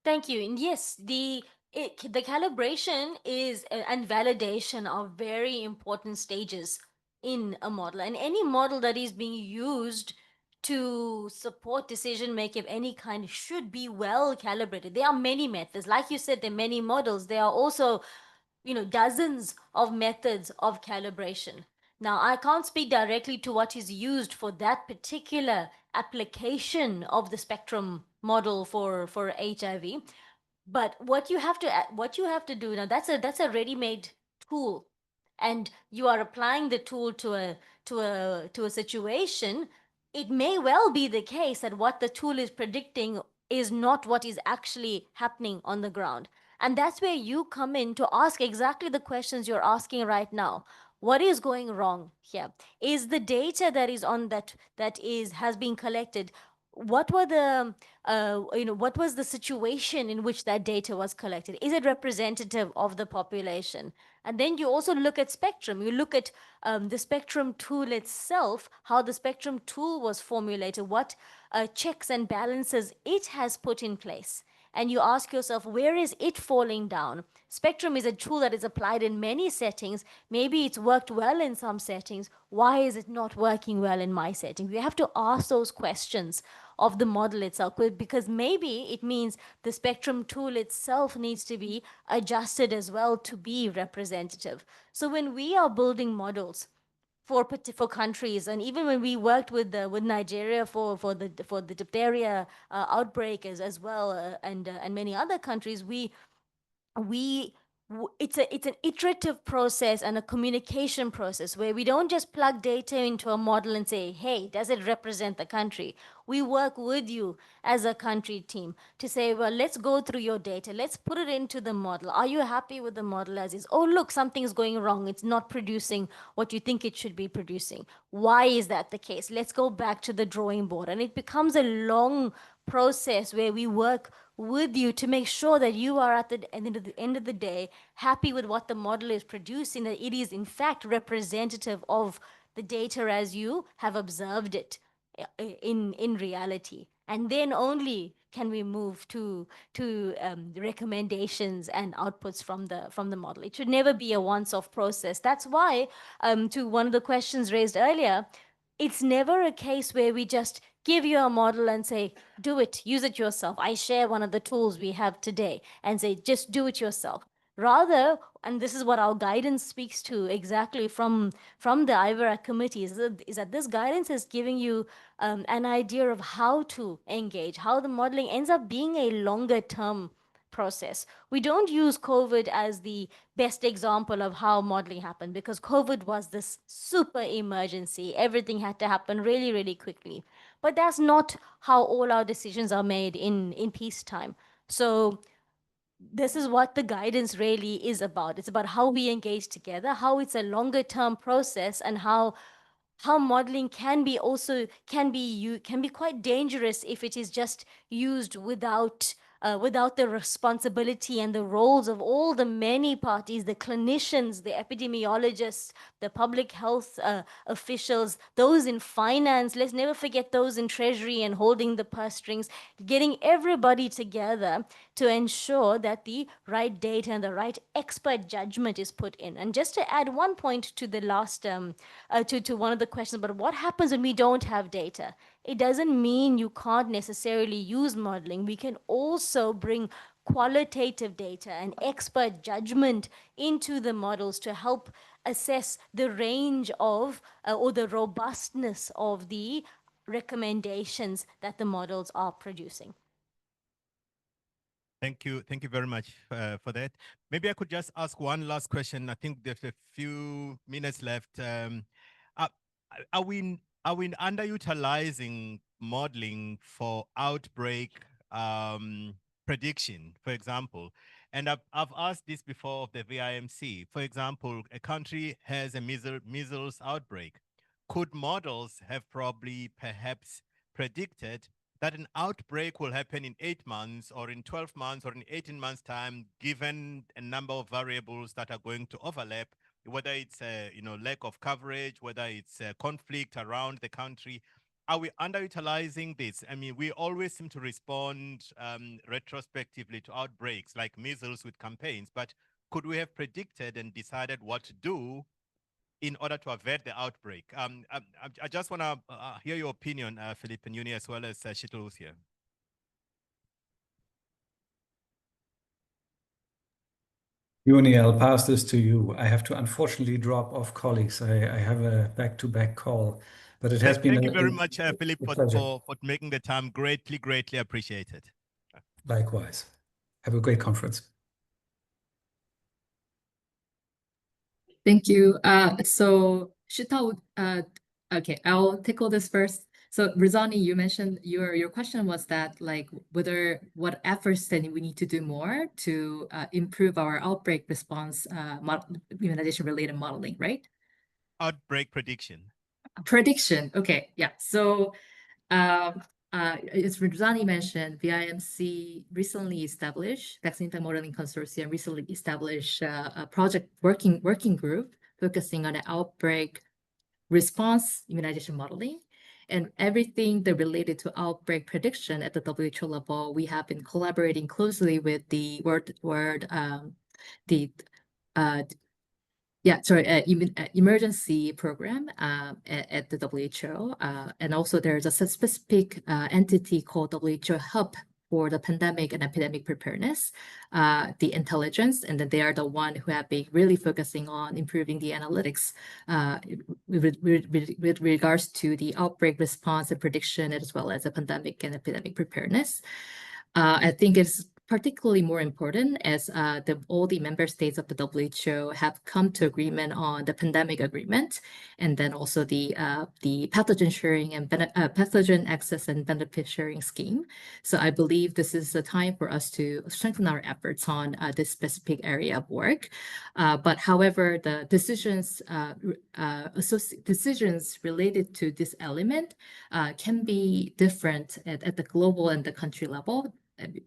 Thank you. And yes, the calibration is and validation are very important stages in a model. And any model that is being used to support decision making of any kind should be well calibrated. There are many methods. Like you said, there are many models. There are also, dozens of methods of calibration. Now, I can't speak directly to what is used for that particular application of the spectrum model for HIV, but what you have to do now, that's a ready-made tool, and you are applying the tool to a situation. It may well be the case that what the tool is predicting is not what is actually happening on the ground. And that's where you come in to ask exactly the questions you're asking right now. What is going wrong here? Is the data that is on that has been collected, what were the what was the situation in which that data was collected? Is it representative of the population? And then you also look at spectrum. You look at the spectrum tool itself, how the spectrum tool was formulated, what checks and balances it has put in place. And you ask yourself, where is it falling down? Spectrum is a tool that is applied in many settings. Maybe it's worked well in some settings. Why is it not working well in my setting? We have to ask those questions of the model itself, because maybe it means the spectrum tool itself needs to be adjusted as well to be representative. So when we are building models for countries, and even when we worked with Nigeria for the diphtheria outbreak as well, and many other countries, it's an iterative process and a communication process where we don't just plug data into a model and say, hey, does it represent the country? We work with you as a country team to say, well, let's go through your data, let's put it into the model. Are you happy with the model as is? Oh, look, something's going wrong, it's not producing what you think it should be producing. Why is that the case? Let's go back to the drawing board. And it becomes a long process where we work with you to make sure that you are at the end of the day happy with what the model is producing, that it is in fact representative of the data as you have observed it in reality. And then only can we move to the recommendations and outputs from the model. It should never be a once-off process. That's why, to one of the questions raised earlier, it's never a case where we just give you a model and say, do it, use it yourself. I share one of the tools we have today and say, just do it yourself. Rather, and this is what our guidance speaks to exactly from the IVRAC committee, is that this guidance is giving you an idea of how to engage, how the modeling ends up being a longer term process. We don't use COVID as the best example of how modeling happened, because COVID was this super emergency. Everything had to happen really, really quickly. But that's not how all our decisions are made in peacetime. So this is what the guidance really is about. It's about how we engage together, how it's a longer term process, and how modeling can be quite dangerous if it is just used without the responsibility and the roles of all the many parties, the clinicians, the epidemiologists, the public health officials, those in finance. Let's never forget those in treasury and holding the purse strings, getting everybody together to ensure that the right data and the right expert judgment is put in. And just to add one point to the last, to one of the questions, but what happens when we don't have data? It doesn't mean you can't necessarily use modeling. We can also bring qualitative data and expert judgment into the models to help assess the range of or the robustness of the recommendations that the models are producing. Thank you. Thank you very much for that. Maybe I could just ask one last question. I think there's a few minutes left. Are we underutilizing modeling for outbreak prediction, for example? And I've asked this before of the VIMC. For example, a country has a measles outbreak. Could models have perhaps predicted that an outbreak will happen in 8 months or in 12 months or in 18 months time, given a number of variables that are going to overlap, whether it's lack of coverage, whether it's conflict around the country? Are we underutilizing this? I mean, we always seem to respond retrospectively to outbreaks like measles with campaigns, but could we have predicted and decided what to do in order to avert the outbreak? I just want to hear your opinion, Philippe and Uni, as well as Shitl who's here. Uni, I'll pass this to you. I have to unfortunately drop off, colleagues. I have a back-to-back call, but it has been Thank you very much, Philippe, pleasure. for making the time. Greatly appreciated. Likewise. Have a great conference. Thank you. So Shita, okay, I'll tackle this first. So Rizani, you mentioned your question was that what efforts then we need to do more to improve our outbreak response immunization related modeling, right? Outbreak prediction. Prediction. Okay, yeah. So as Rizani mentioned, VIMC recently established, Vaccine Time Modeling Consortium recently established a project working group focusing on outbreak response immunization modeling. And everything that related to outbreak prediction at the WHO level, we have been collaborating closely with the emergency program at the WHO. And also there's a specific entity called WHO Hub for the pandemic and epidemic preparedness, the intelligence, and then they are the one who have been really focusing on improving the analytics with regards to the outbreak response and prediction, as well as the pandemic and epidemic preparedness. I think it's particularly more important as all the member states of the WHO have come to agreement on the pandemic agreement, and then also the pathogen sharing and pathogen access and benefit sharing scheme. So I believe this is the time for us to strengthen our efforts on this specific area of work. But however, the decisions related to this element can be different at the global and the country level.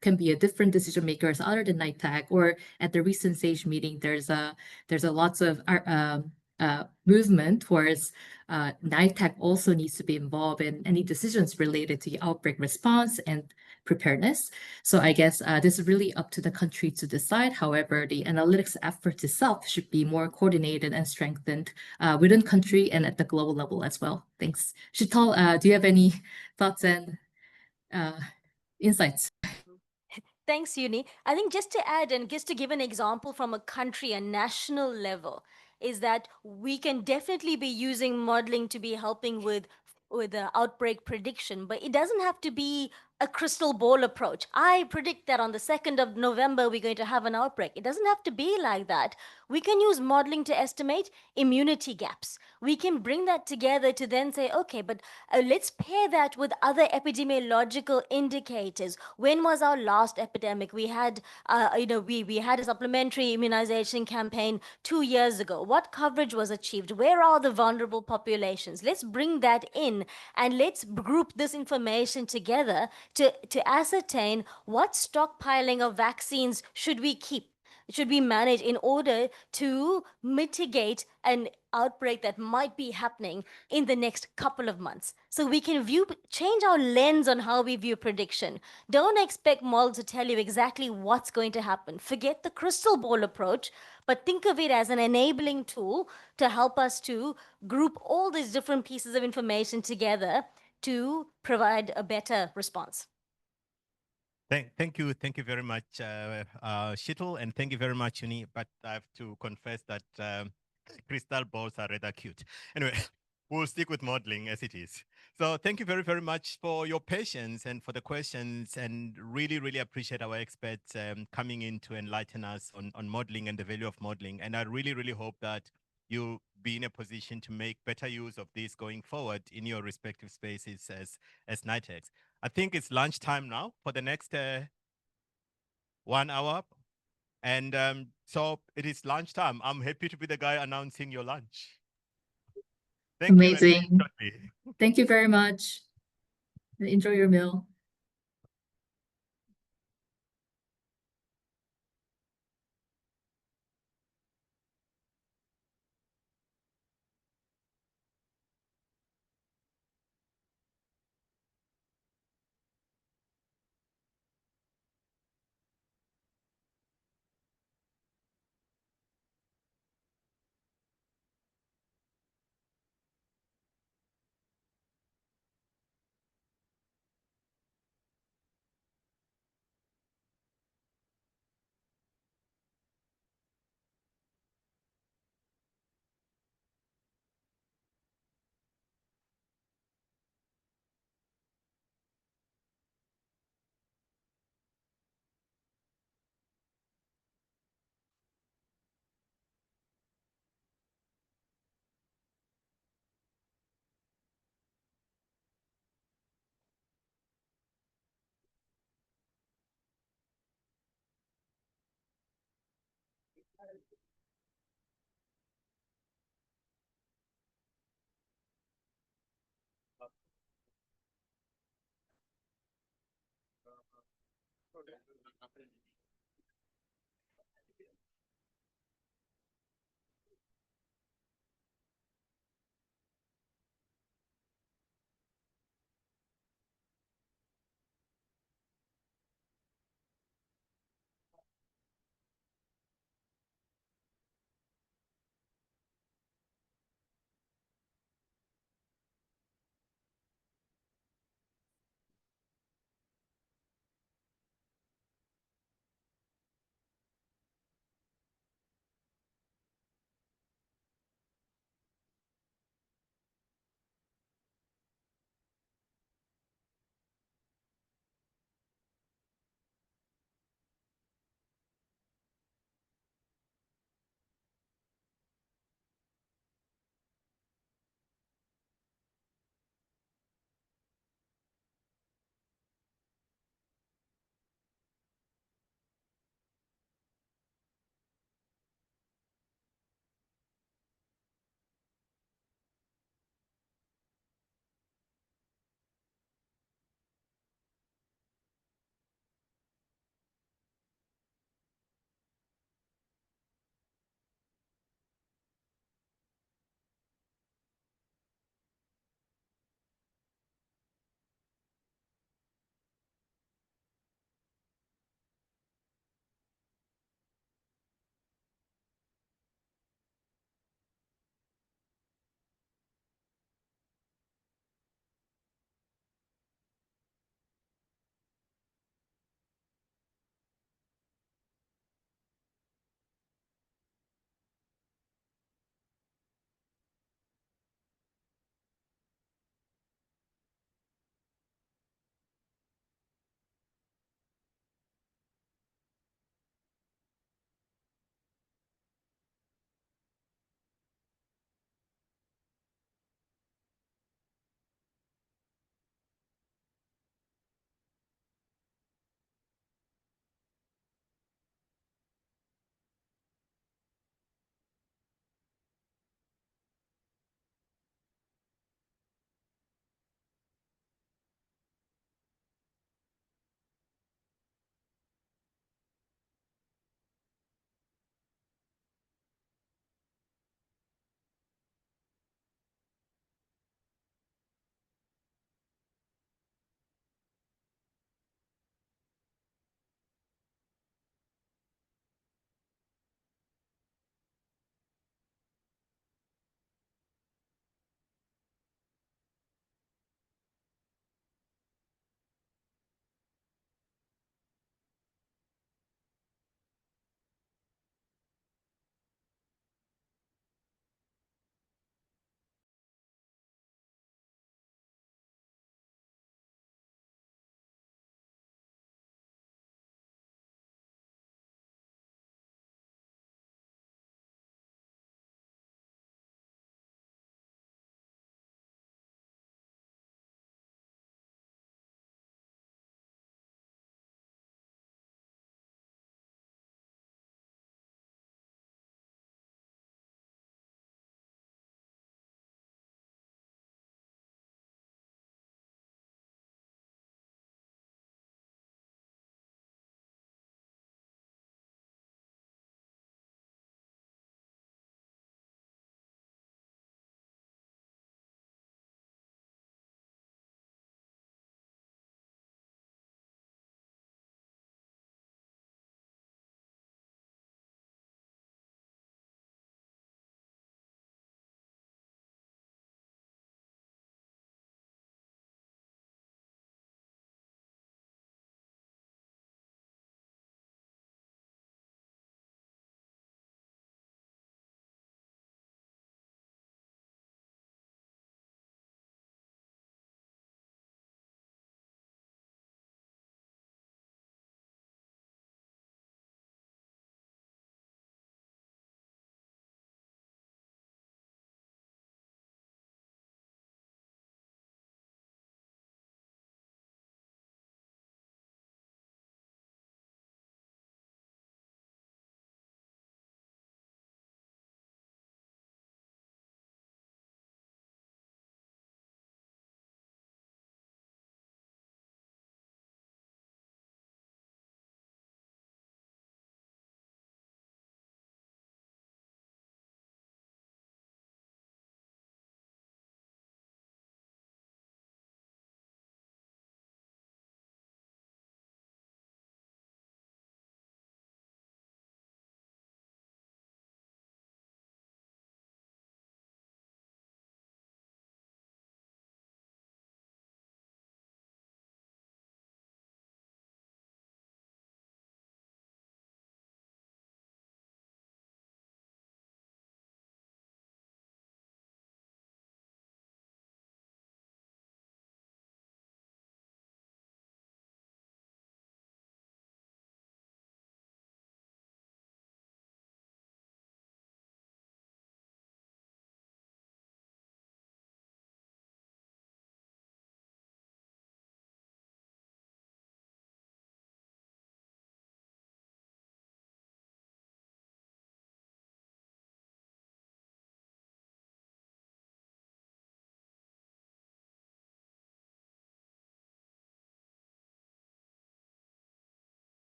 Can be a different decision makers other than NITAC, or at the recent SAGE meeting, there's a lots of movement towards NITAC also needs to be involved in any decisions related to outbreak response and preparedness. So I guess this is really up to the country to decide. However, the analytics effort itself should be more coordinated and strengthened within country and at the global level as well. Thanks. Shital, do you have any thoughts and insights? Thanks, Uni. I think just to add and just to give an example from a country, a national level, is that we can definitely be using modeling to be helping with the outbreak prediction, but it doesn't have to be a crystal ball approach. I predict that on the 2nd of November, we're going to have an outbreak. It doesn't have to be like that. We can use modeling to estimate immunity gaps. We can bring that together to then say, okay, but let's pair that with other epidemiological indicators. When was our last epidemic? We had, we had a supplementary immunization campaign 2 years ago. What coverage was achieved? Where are the vulnerable populations? Let's bring that in and let's group this information together to ascertain what stockpiling of vaccines should we keep, should we manage in order to mitigate an outbreak that might be happening in the next couple of months. So we can change our lens on how we view prediction. Don't expect models to tell you exactly what's going to happen. Forget the crystal ball approach, but think of it as an enabling tool to help us to group all these different pieces of information together to provide a better response. Thank you very much, Shitl, and thank you very much, Uni. But I have to confess that crystal balls are rather cute. Anyway, we'll stick with modeling as it is. So thank you very, very much for your patience and for the questions, and really, really appreciate our experts coming in to enlighten us on modeling and the value of modeling. And I really, really hope that you'll be in a position to make better use of this going forward in your respective spaces as NITEX. I think it's lunchtime now for the next 1 hour. And so it is lunchtime. I'm happy to be the guy announcing your lunch. Thank Amazing. you. And Thank you very much. Enjoy your meal.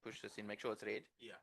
push this in, make sure it's red. Yeah.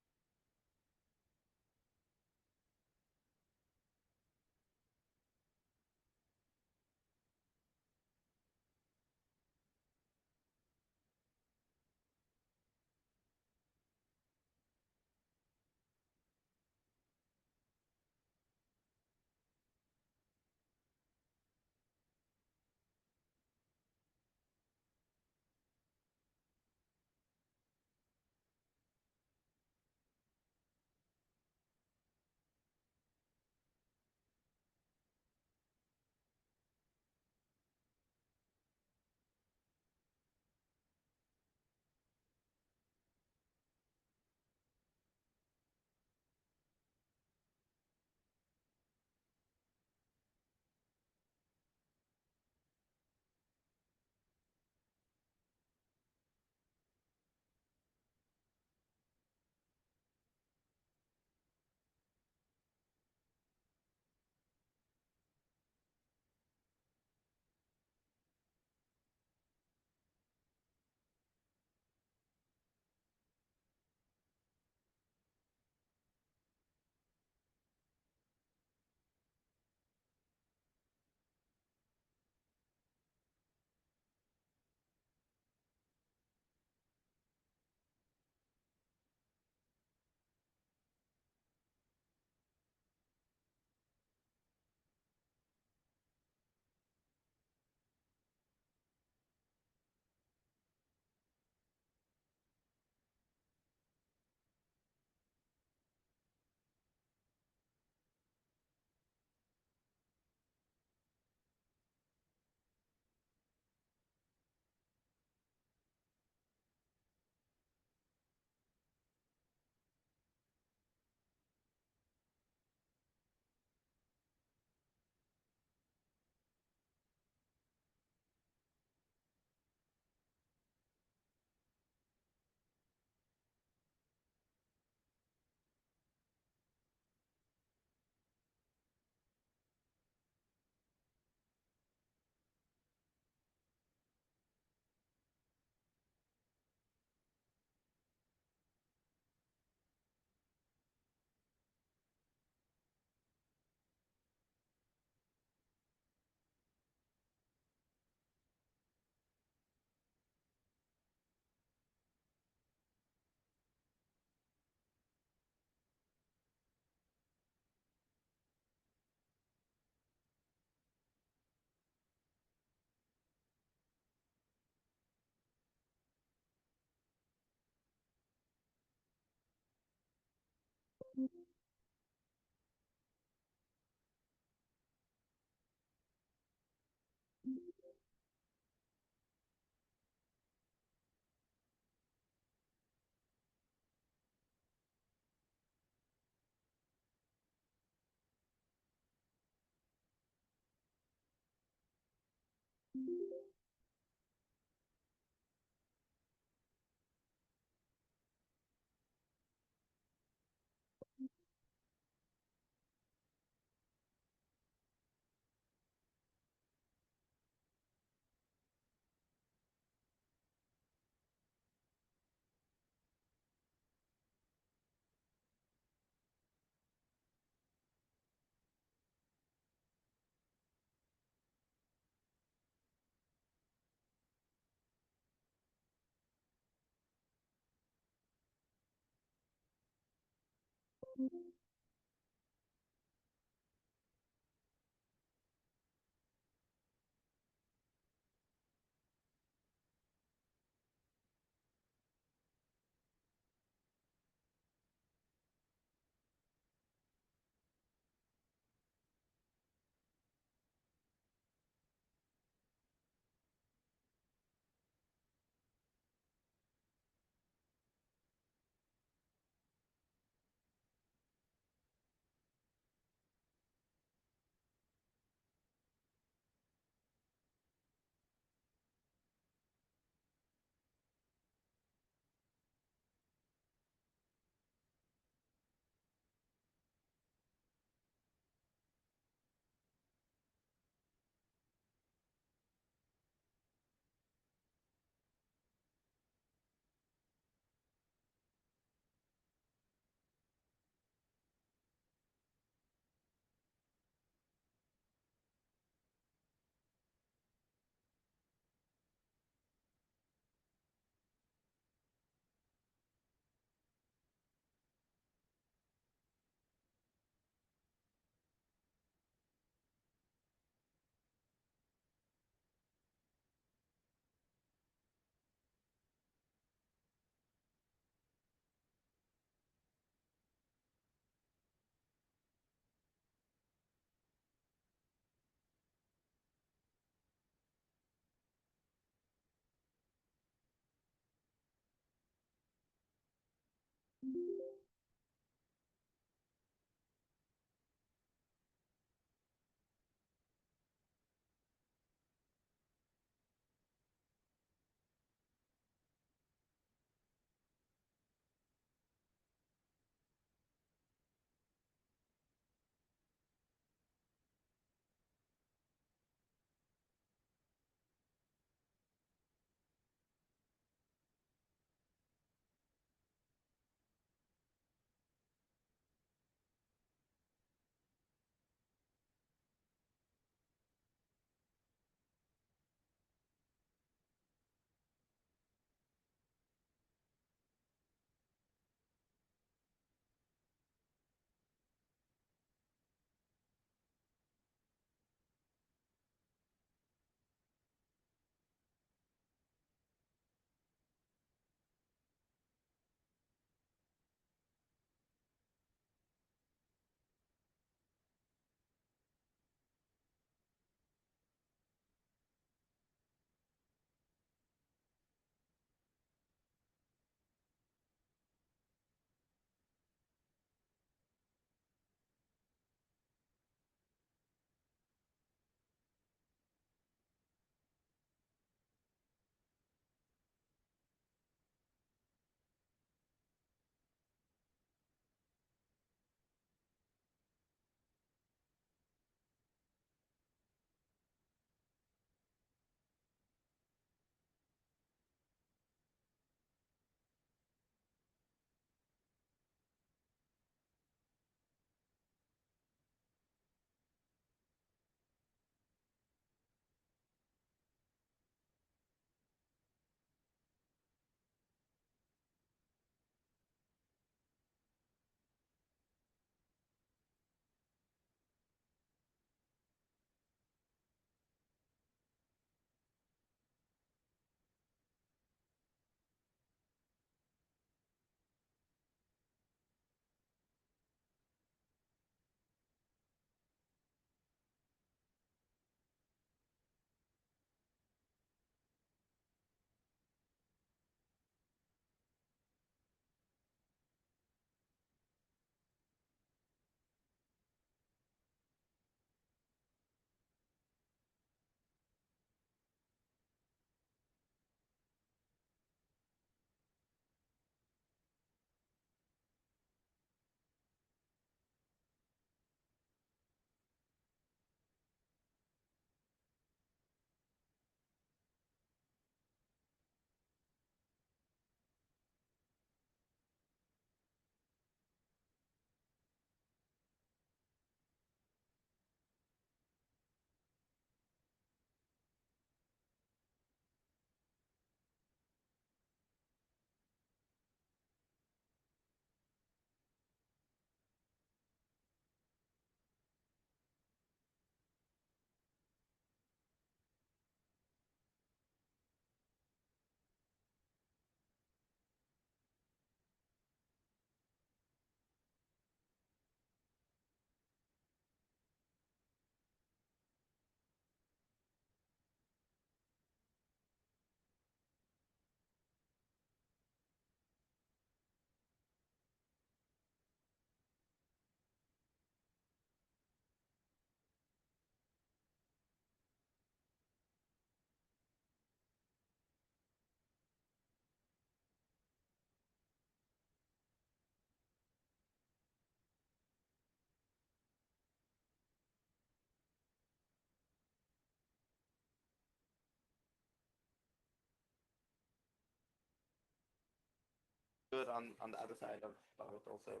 Good on the other side of it also.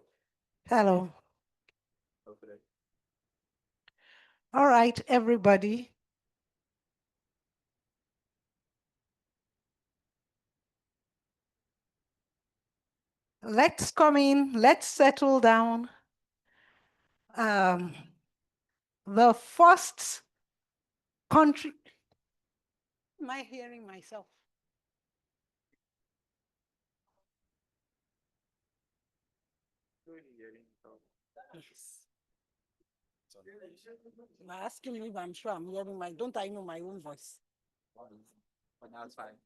Hello. Okay. All right, everybody. Let's come in, let's settle down. The first country. Am I hearing myself? Yes. You're asking me if I'm sure I'm hearing my, don't I know my own voice? But now it's fine.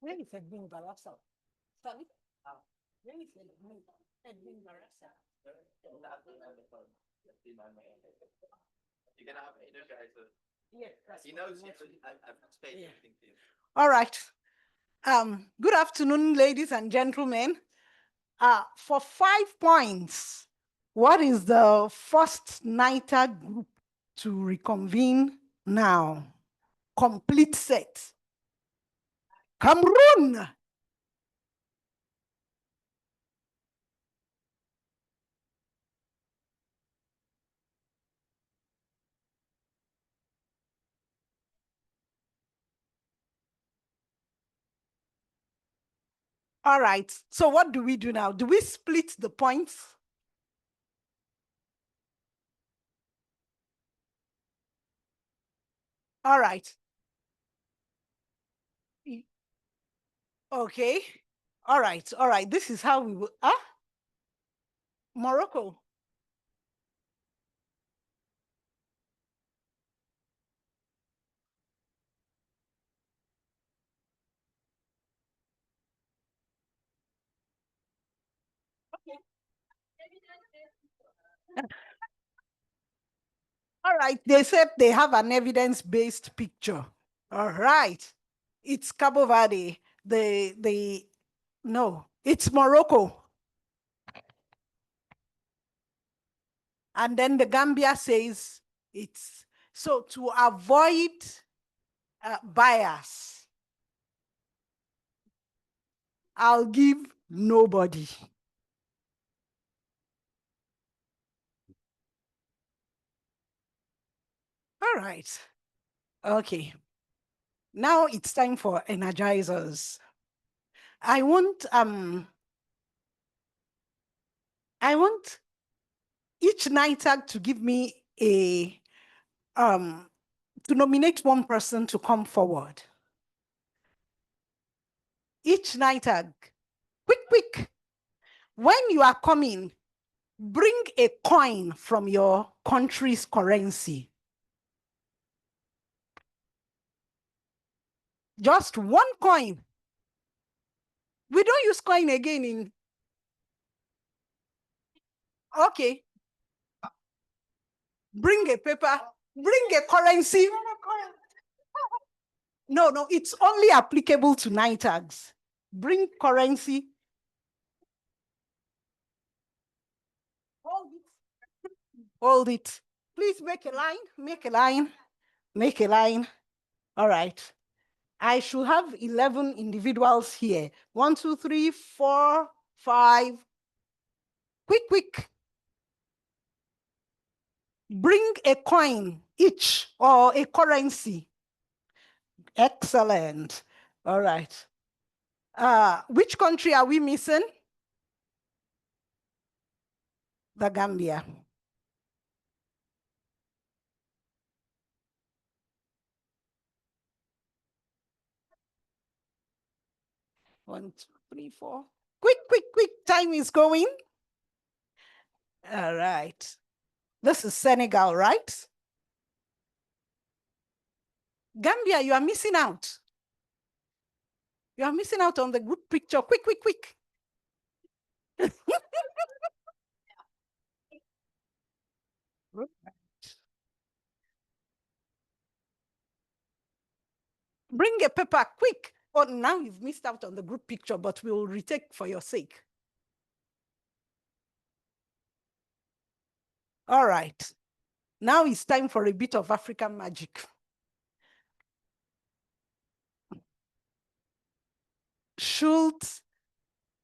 Where is Edwin Barasa? Sorry? Where is Edwin Barasa? You can have energizer. Yes. He knows. I've explained everything to you. All right. Good afternoon, ladies and gentlemen. For 5 points, what is the first NITA group to reconvene now? Complete set. Cameroon. All right. So what do we do now? Do we split the points? All right. Okay. All right. All right. This is how we will. Morocco. All right. They said they have an evidence-based picture. All right. It's Cabo Verde. No, it's Morocco. And then the Gambia says it's, so to avoid bias, I'll give nobody. All right. Okay. Now it's time for energizers. I want each NITAG to give me a to nominate one person to come forward. Each NITAG, quick. When you are coming, bring a coin from your country's currency. Just one coin. We don't use coin again in. Okay. Bring a paper, bring a currency. No, it's only applicable to NITAGs. Bring currency. Hold it. Please make a line. All right. I should have 11 individuals here. 1, 2, 3, 4, 5. Quick. Bring a coin each or a currency. Excellent. All right. Which country are we missing? The Gambia. One, two, three, four. Quick. Time is going. All right. This is Senegal, right? Gambia, you are missing out. You are missing out on the group picture. Quick. Bring a paper, quick. Oh, now you've missed out on the group picture, but we will retake for your sake. All right. Now it's time for a bit of African magic.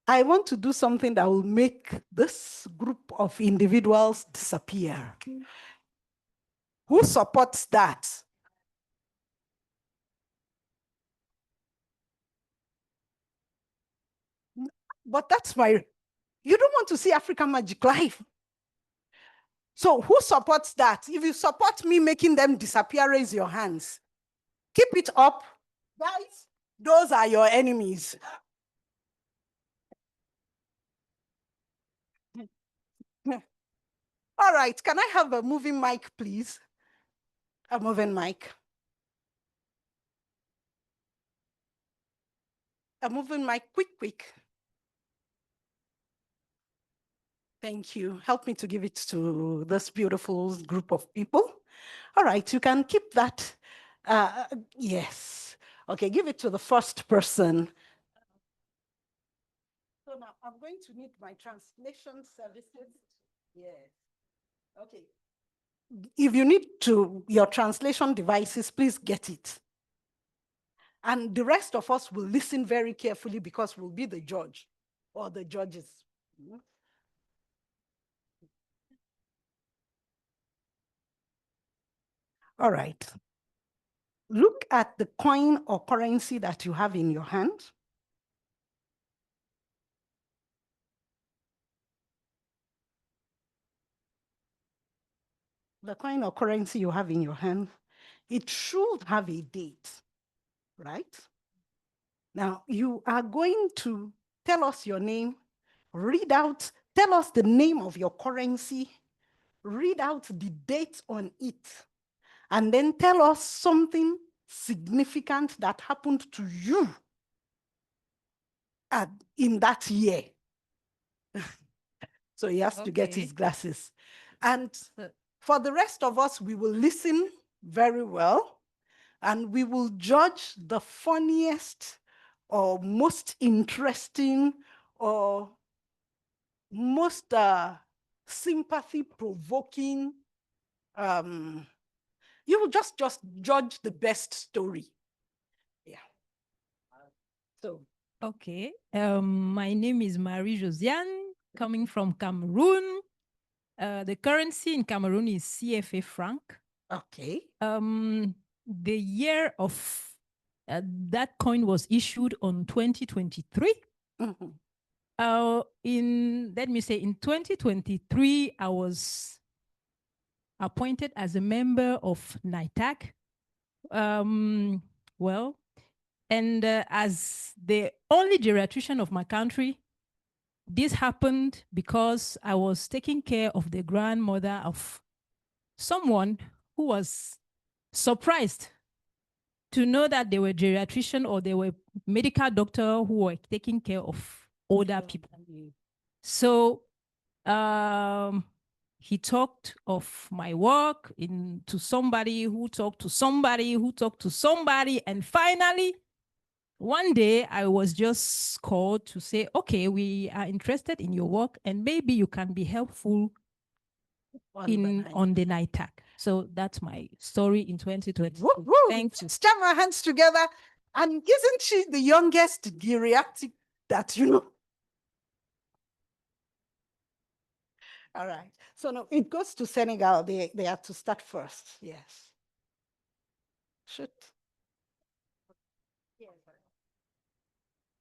I want to do something that will make this group of individuals disappear. Who supports that? But that's you don't want to see African Magic live. So who supports that? If you support me making them disappear, raise your hands. Keep it up. Guys, those are your enemies. All right, can I have a moving mic, please? A moving mic. A moving mic, quick. Thank you. Help me to give it to this beautiful group of people. All right, you can keep that. Yes. Okay, give it to the first person. So now I'm going to need my translation services. Yes. Okay. If you need your translation devices, please get it. And the rest of us will listen very carefully because we'll be the judge or the judges. All right. Look at the coin or currency that you have in your hand. The coin or currency you have in your hand, it should have a date, right? Now, you are going to tell us your name, tell us the name of your currency, read out the date on it, and then tell us something significant that happened to you in that year. So he has to get his glasses. And for the rest of us, we will listen very well, and we will judge the funniest or most interesting or most sympathy-provoking. You will just judge the best story. Yeah. So. Okay. My name is Marie Josiane, coming from Cameroon. The currency in Cameroon is CFA franc. Okay. The year of that coin was issued on 2023. Let me say, in 2023, I was appointed as a member of NITAC. And as the only geriatrician of my country, this happened because I was taking care of the grandmother of someone who was surprised to know that they were geriatrician or they were medical doctor who were taking care of older people. So he talked of my work to somebody who talked to somebody who talked to somebody. And finally, one day I was just called to say, okay, we are interested in your work and maybe you can be helpful on the NITAC. So that's my story in 2020. Thank you. Let's jam our hands together. And isn't she the youngest geriatric that you know? All right. So now it goes to Senegal. They have to start first. Yes. Shoot.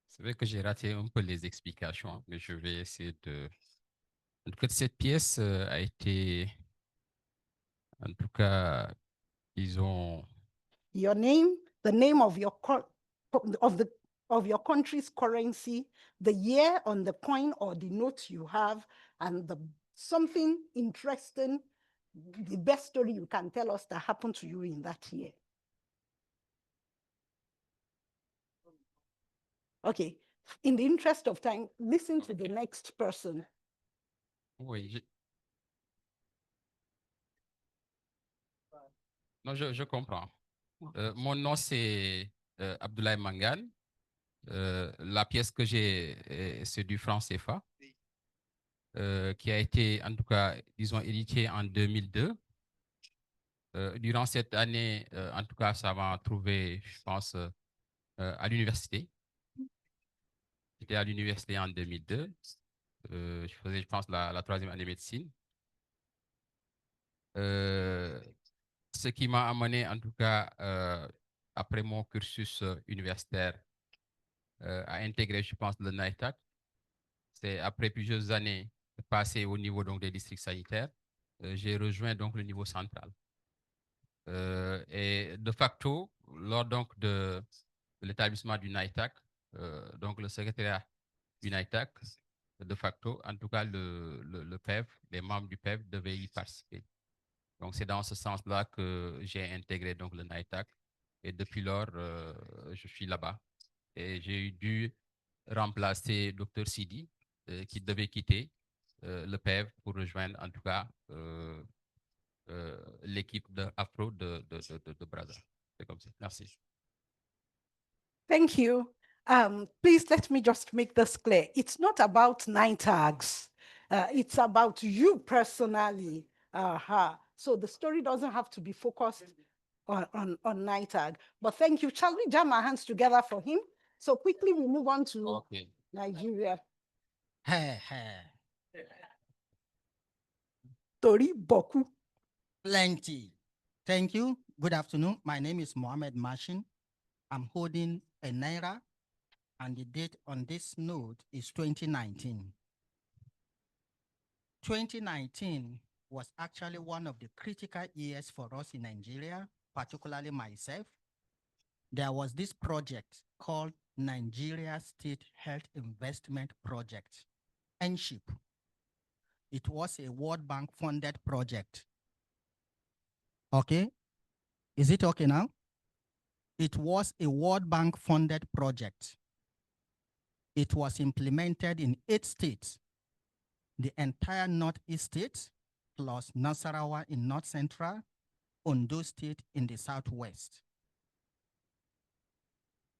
C'est vrai que j'ai raté un peu les explications, mais je vais essayer de... En tout cas, cette pièce a été... En tout cas, ils ont... Your name, the name of your country's currency, the year on the coin or the note you have, and something interesting, the best story you can tell us that happened to you in that year. Okay, in the interest of time, listen to the next person. Oui, non, je comprends. Mon nom, c'est Abdoulaye Mangan. La pièce que j'ai, c'est du franc CFA, qui a été, en tout cas, disons, édité en 2002. Durant cette année, en tout cas, ça m'a trouvé, je pense, à l'université. J'étais à l'université en 2002. Je faisais, je pense, la troisième année de médecine. Ce qui m'a amené, en tout cas, après mon cursus universitaire, à intégrer, je pense, le NITAC. C'est après plusieurs années passées au niveau donc, des districts sanitaires, j'ai rejoint donc le niveau central. Et de facto, lors donc de l'établissement du NITAC, donc le secrétariat du NITAC, de facto, en tout cas le PEV, les membres du PEV devaient y participer. Donc c'est dans ce sens-là que j'ai intégré donc le NITAC et depuis lors, je suis là-bas. Et j'ai dû remplacer Dr Sidi, qui devait quitter le PEV pour rejoindre en tout cas l'équipe de Afro de Brazza. C'est comme ça. Merci. Thank you. Please let me just make this clear. It's not about 9 tags. It's about you personally. So the story doesn't have to be focused on 9 tag. But thank you. Shall we jam our hands together for him? So quickly we move on to Nigeria. Tori Boku. Plenty. Thank you. Good afternoon. My name is Mohammed Mashin. I'm holding a Naira, and the date on this note is 2019. 2019 was actually one of the critical years for us in Nigeria, particularly myself. There was this project called Nigeria State Health Investment Project, NSHIP. It was a World Bank funded project. Okay? Is it okay now? It was a World Bank funded project. It was implemented in 8 states, the entire Northeast states, plus Nasarawa in North Central, Ondo State in the Southwest.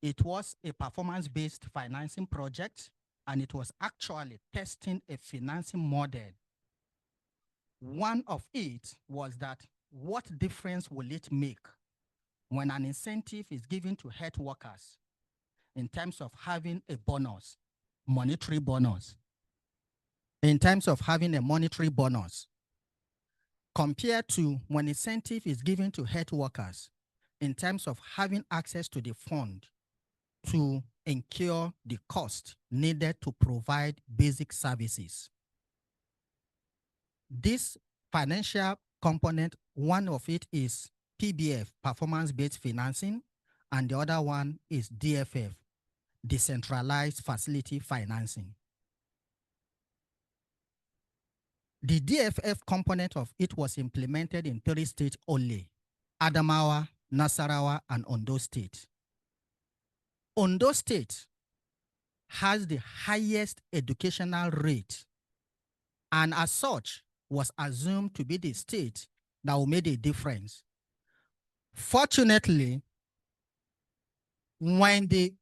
It was a performance-based financing project, and it was actually testing a financing model. One of it was that what difference will it make when an incentive is given to health workers in terms of having a bonus, monetary bonus, in terms of having a monetary bonus, compared to when incentive is given to health workers in terms of having access to the fund to incur the cost needed to provide basic services. This financial component, one of it is PBF, performance-based financing, and the other one is DFF, decentralized facility financing. The DFF component of it was implemented in 3 states only: Adamawa, Nasarawa, and Ondo State. Ondo State has the highest educational rate, and as such was assumed to be the state that will make a difference. Fortunately, when the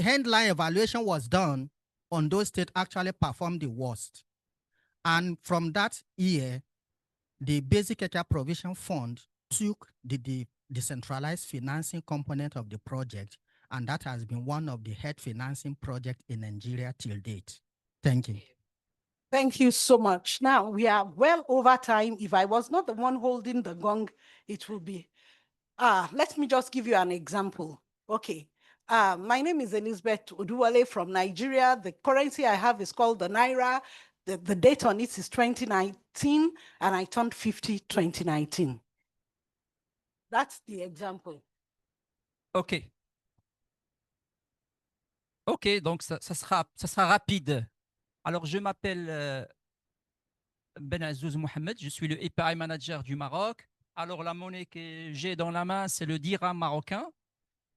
headline evaluation was done, Ondo State actually performed the worst. And from that year, the Basic Care Provision Fund took the decentralized financing component of the project, and that has been one of the head financing projects in Nigeria till date. Thank you. Thank you so much. Now we are well over time. If I was not the one holding the gong, it will be. Let me just give you an example. Okay. My name is Elizabeth Oduwale from Nigeria. The currency I have is called the Naira. The date on it is 2019, and I turned 50 2019. That's the example. OK. OK, donc ça sera rapide. Alors, je m'appelle Ben Azouz Mohamed, je suis le API Manager du Maroc. Alors, la monnaie que j'ai dans la main, c'est le dirham marocain.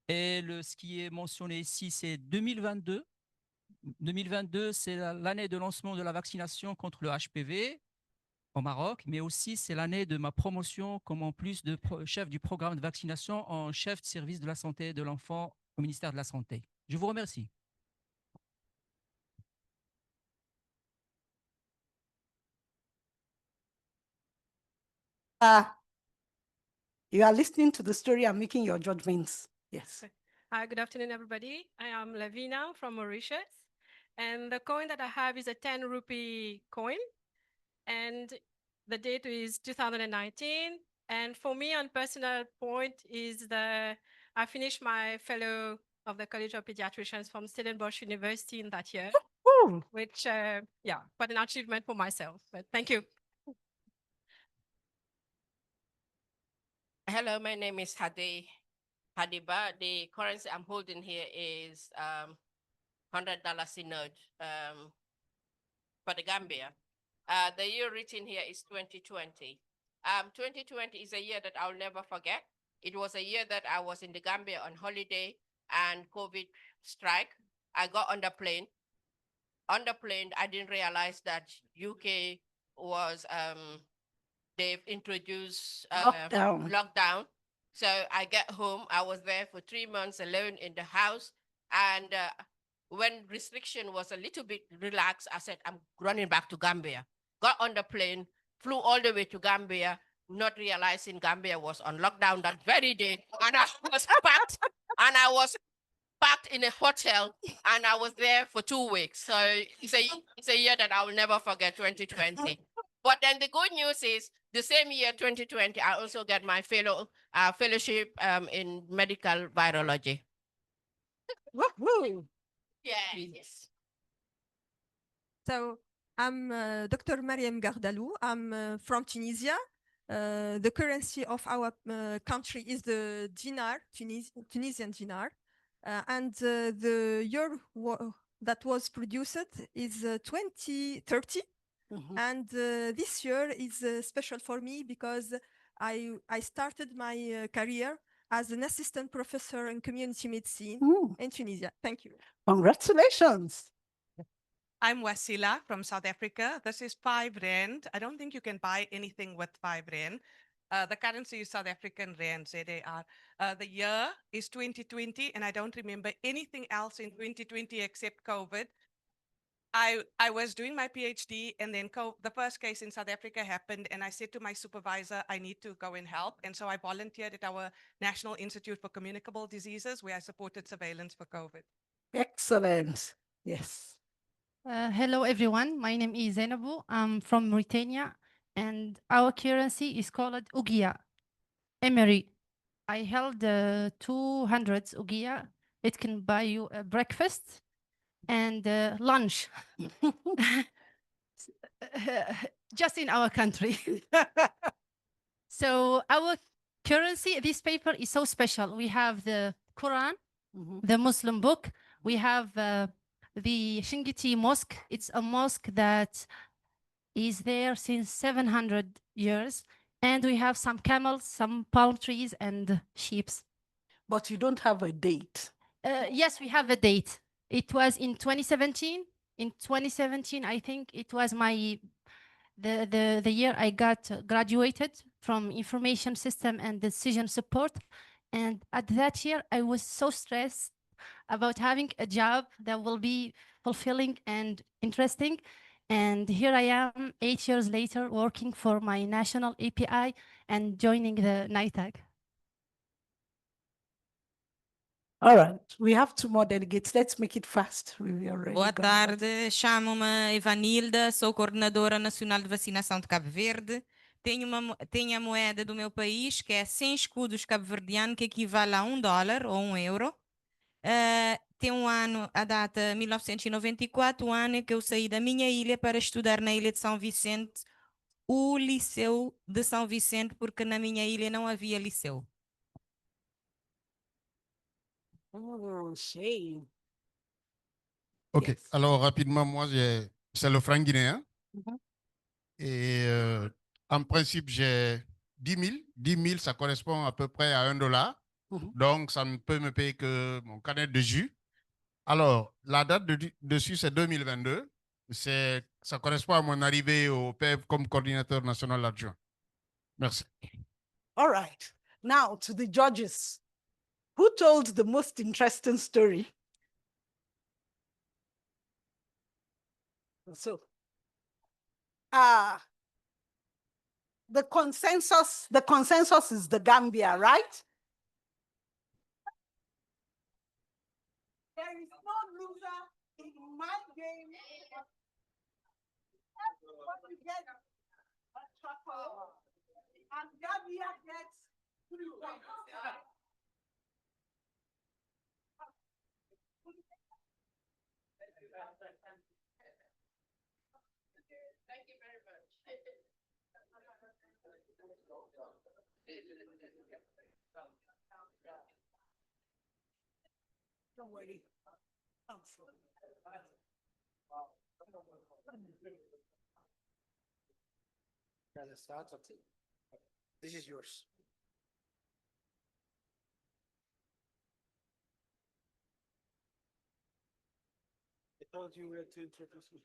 Et ce qui est mentionné ici, c'est 2022. 2022, c'est l'année de lancement de la vaccination contre le HPV au Maroc, mais aussi c'est l'année de ma promotion comme en plus de chef du programme de vaccination en chef de service de la santé de l'enfant au ministère de la Santé. Je vous remercie. You are listening to the story and making your judgments. Yes. Hi, good afternoon, everybody. I am Lavina from Mauritius. And the coin that I have is a 10 rupee coin. And the date is 2019. And for me, on personal point, is I finished my fellow of the College of Pediatricians from Stellenbosch University in that year, which, yeah, quite an achievement for myself. But thank you. Hello, my name is Hadiba. The currency I'm holding here is $100 in note for the Gambia. The year written here is 2020. 2020 is a year that I'll never forget. It was a year that I was in the Gambia on holiday and COVID strike. I got on the plane. On the plane, I didn't realize that UK was they've introduced lockdown. So I get home. I was there for 3 months alone in the house. And when restriction was a little bit relaxed, I said, I'm running back to Gambia. Got on the plane, flew all the way to Gambia, not realizing Gambia was on lockdown that very day. And I was packed in a hotel, and I was there for 2 weeks. So it's a year that I will never forget, 2020. But then the good news is the same year, 2020, I also get my fellowship in medical virology. Woohoo! Yes. So I'm Dr. Mariam Gardalou. I'm from Tunisia. The currency of our country is the dinar, Tunisian dinar. And the year that was produced is 2030. And this year is special for me because I started my career as an assistant professor in community medicine in Tunisia. Thank you. Congratulations. I'm Wasila from South Africa. This is 5 Rand. I don't think you can buy anything with 5 Rand. The currency is South African Rand, ZAR. The year is 2020, and I don't remember anything else in 2020 except COVID. I was doing my PhD, and then the first case in South Africa happened, and I said to my supervisor, I need to go and help. And so I volunteered at our National Institute for Communicable Diseases, where I supported surveillance for COVID. Excellent. Yes. Hello, everyone. My name is Zainabu. I'm from Mauritania, and our currency is called Ugia, Emery. I held 200 Ugia. It can buy you a breakfast and lunch. Just in our country. So our currency, this paper is so special. We have the Quran, the Muslim book. We have the Shingiti Mosque. It's a mosque that is there since 700 years. And we have some camels, some palm trees, and sheep. But you don't have a date. Yes, we have a date. It was in 2017. In 2017, I think it was the year I got graduated from information system and decision support. And at that year, I was so stressed about having a job that will be fulfilling and interesting. And here I am 8 years later working for my national API and joining the NITAG. All right, we have 2 more delegates. Let's make it fast. We already Boa gone tarde, chamo-me Evanilda, sou coordenadora nacional de vacinação de Cabo Verde. Tenho a moeda do meu país, que é 100 escudos cabo-verdiano, que equivale a $1 ou €1. Tem um ano, a data 1994, o ano em que eu saí da minha ilha para estudar na ilha de São Vicente, o Liceu de São Vicente, porque na minha ilha não havia liceu. Oh, shame. Ok, alors rapidement, moi, c'est le franc guinéen. Et en principe, j'ai 10 000. 10 000, ça correspond à peu près à $1. Donc, ça ne peut me payer que mon canette de jus. Alors, la date dessus, c'est 2022. Ça correspond à mon arrivée au PEV comme coordinateur national adjoint. Merci. All right. Now to the judges. Who told the most interesting story? So, the consensus is the Gambia, right? my game. Everybody gets a chocolate. And Gabia gets 3 points. Thank you very much. Don't worry. I'm sorry. Start. This is yours. I told you where to introduce me.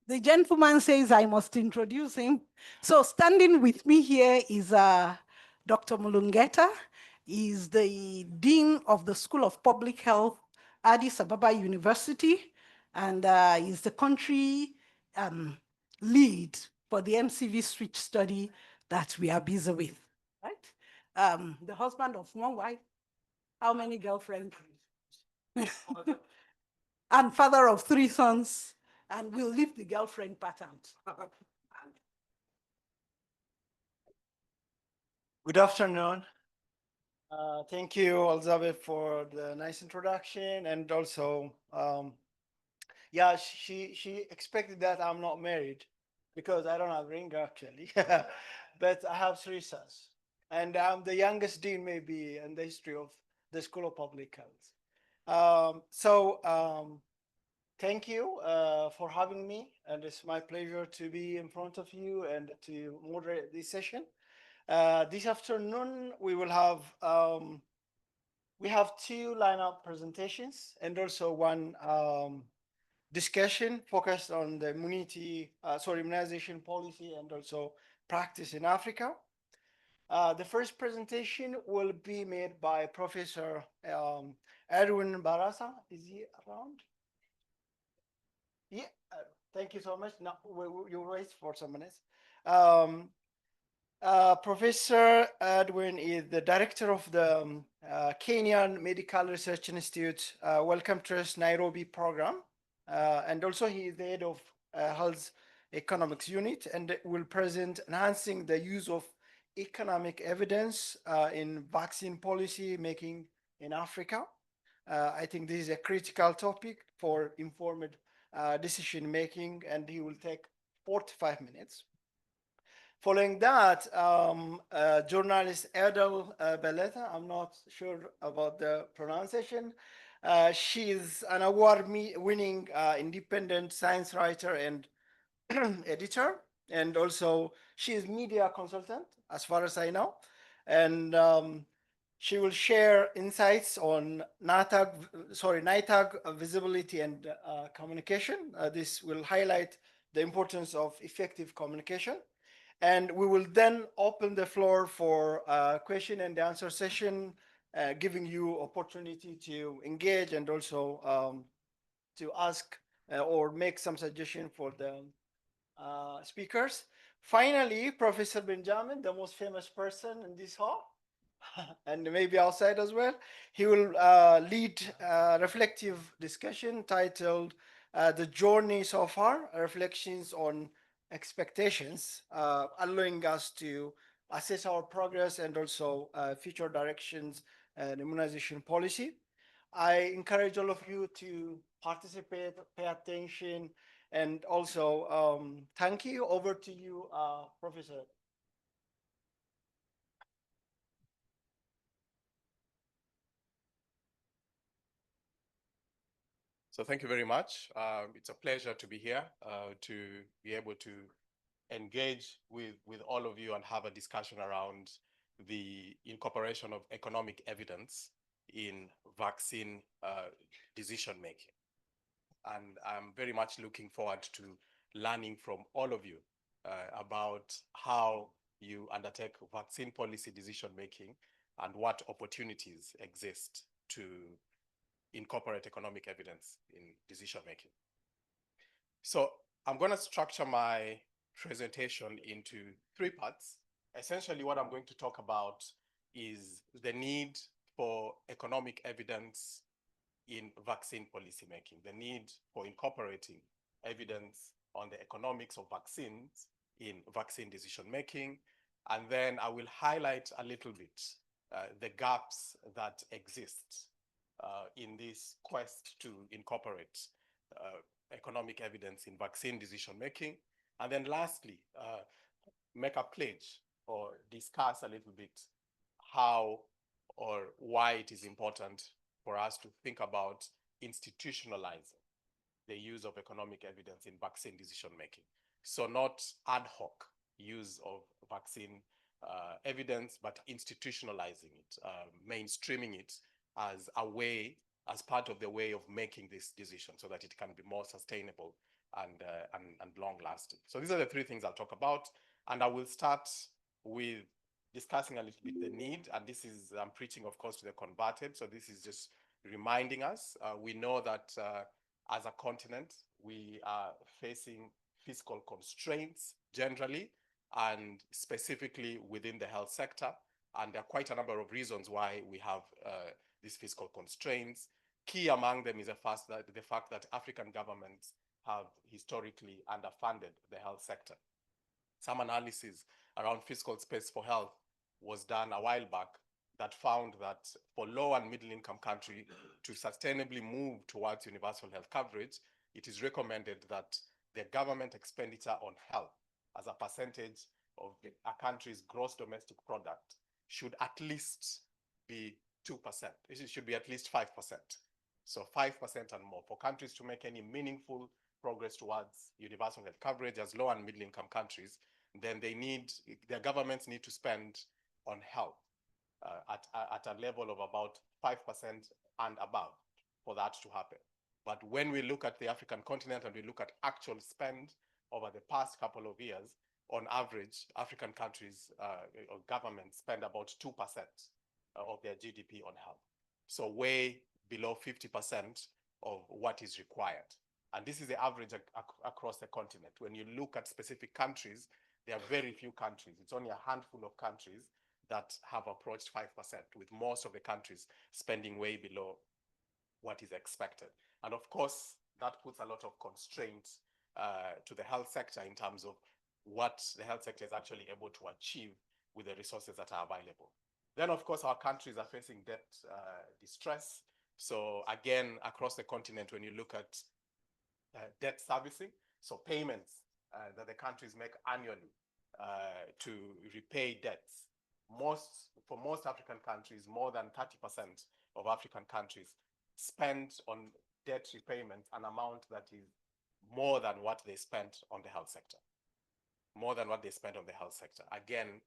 The gentleman says I must introduce him. So standing with me here is Dr. Mulungeta. He's the Dean of the School of Public Health, Addis Ababa University, and he's the country lead for the MCV switch study that we are busy with, right? The husband of one wife, how many girlfriends? And father of 3 sons, and we'll leave the girlfriend part out. Good afternoon. Thank you, Elizabeth, for the nice introduction. And also, yeah, she expected that I'm not married because I don't have a ring actually. But I have 3 sons. And I'm the youngest dean maybe in the history of the School of Public Health. Thank you for having me. And it's my pleasure to be in front of you and to moderate this session. This afternoon, we will have we have 2 lineup presentations and also one discussion focused on the immunization policy and also practice in Africa. The first presentation will be made by Professor Edwin Barasa. Is he around? Yeah, thank you so much. Now you wait for some minutes. Professor Edwin is the director of the Kenyan Medical Research Institute Wellcome Trust Nairobi program. And also he is the head of Health Economics Unit and will present enhancing the use of economic evidence in vaccine policy making in Africa. I think this is a critical topic for informed decision making, and he will take 45 minutes. Following that, journalist Edel Beleta, I'm not sure about the pronunciation. She's an award-winning independent science writer and editor, and also she is media consultant, as far as I know. And she will share insights on NITAG visibility and communication. This will highlight the importance of effective communication. And we will then open the floor for a question and answer session, giving you opportunity to engage and also to ask or make some suggestion for the speakers. Finally, Professor Benjamin, the most famous person in this hall, and maybe outside as well, he will lead a reflective discussion titled The Journey So Far, Reflections on Expectations, allowing us to assess our progress and also future directions and immunization policy. I encourage all of you to participate, pay attention, and also thank you. Over to you, Professor. So thank you very much. It's a pleasure to be here, to be able to engage with all of you and have a discussion around the incorporation of economic evidence in vaccine decision-making. And I'm very much looking forward to learning from all of you about how you undertake vaccine policy decision-making and what opportunities exist to incorporate economic evidence in decision-making. So I'm going to structure my presentation into 3 parts. Essentially, what I'm going to talk about is the need for economic evidence in vaccine policymaking, the need for incorporating evidence on the economics of vaccines in vaccine decision-making. And then I will highlight a little bit the gaps that exist in this quest to incorporate economic evidence in vaccine decision-making. And then lastly, make a pledge or discuss a little bit how or why it is important for us to think about institutionalizing the use of economic evidence in vaccine decision-making. So not ad hoc use of vaccine evidence, but institutionalizing it, mainstreaming it as a way, as part of the way of making this decision so that it can be more sustainable and long-lasting. So these are the three things I'll talk about. And I will start with discussing a little bit the need. And this is, I'm preaching, of course, to the converted. So this is just reminding us. We know that as a continent, we are facing fiscal constraints generally, and specifically within the health sector. And there are quite a number of reasons why we have these fiscal constraints. Key among them is the fact that African governments have historically underfunded the health sector. Some analysis around fiscal space for health was done a while back that found that for low and middle income countries to sustainably move towards universal health coverage, it is recommended that the government expenditure on health as a percentage of a country's gross domestic product should at least be 2%. It should be at least 5%. So 5% and more. For countries to make any meaningful progress towards universal health coverage as low and middle income countries, then their governments need to spend on health at a level of about 5% and above for that to happen. But when we look at the African continent and we look at actual spend over the past couple of years, on average, African countries or governments spend about 2% of their GDP on health. So way below 50% of what is required. And this is the average across the continent. When you look at specific countries, there are very few countries. It's only a handful of countries that have approached 5%, with most of the countries spending way below what is expected. And of course, that puts a lot of constraints to the health sector in terms of what the health sector is actually able to achieve with the resources that are available. Then, of course, our countries are facing debt distress. So again, across the continent, when you look at debt servicing, so payments that the countries make annually to repay debts, for most African countries, more than 30% of African countries spend on debt repayments an amount that is more than what they spent on the health sector. More than what they spend on the health sector. Again,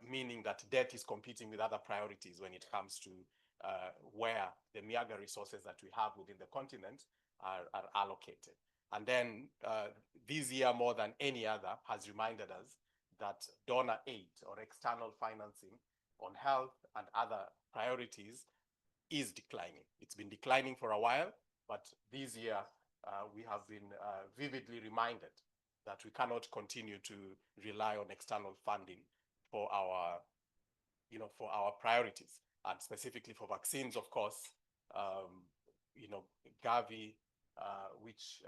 meaning that debt is competing with other priorities when it comes to where the meager resources that we have within the continent are allocated. And then this year, more than any other, has reminded us that donor aid or external financing on health and other priorities is declining. It's been declining for a while, but this year we have been vividly reminded that we cannot continue to rely on external funding for our, for our priorities, and specifically for vaccines, of course. Gavi, which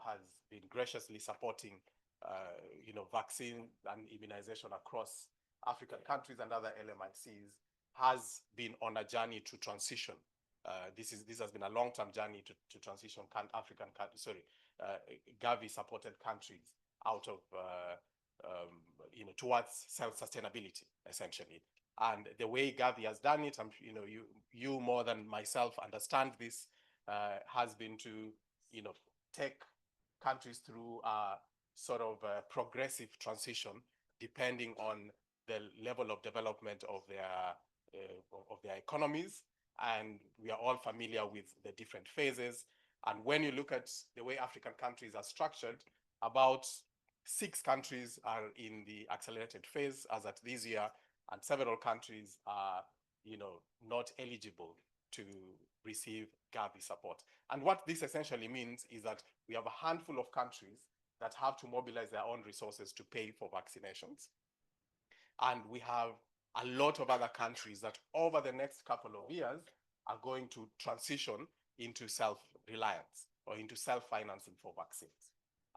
has been graciously supporting, vaccine and immunization across African countries and other LMICs, has been on a journey to transition. This has been a long-term journey to transition African countries, Gavi-supported countries out of, towards self-sustainability, essentially. And the way Gavi has done it, you more than myself understand this, has been to, take countries through a sort of a progressive transition, depending on the level of development of their economies. And we are all familiar with the different phases. And when you look at the way African countries are structured, about 6 countries are in the accelerated phase as at this year, and several countries are, not eligible to receive Gavi support. And what this essentially means is that we have a handful of countries that have to mobilize their own resources to pay for vaccinations. And we have a lot of other countries that over the next couple of years are going to transition into self-reliance or into self-financing for vaccines.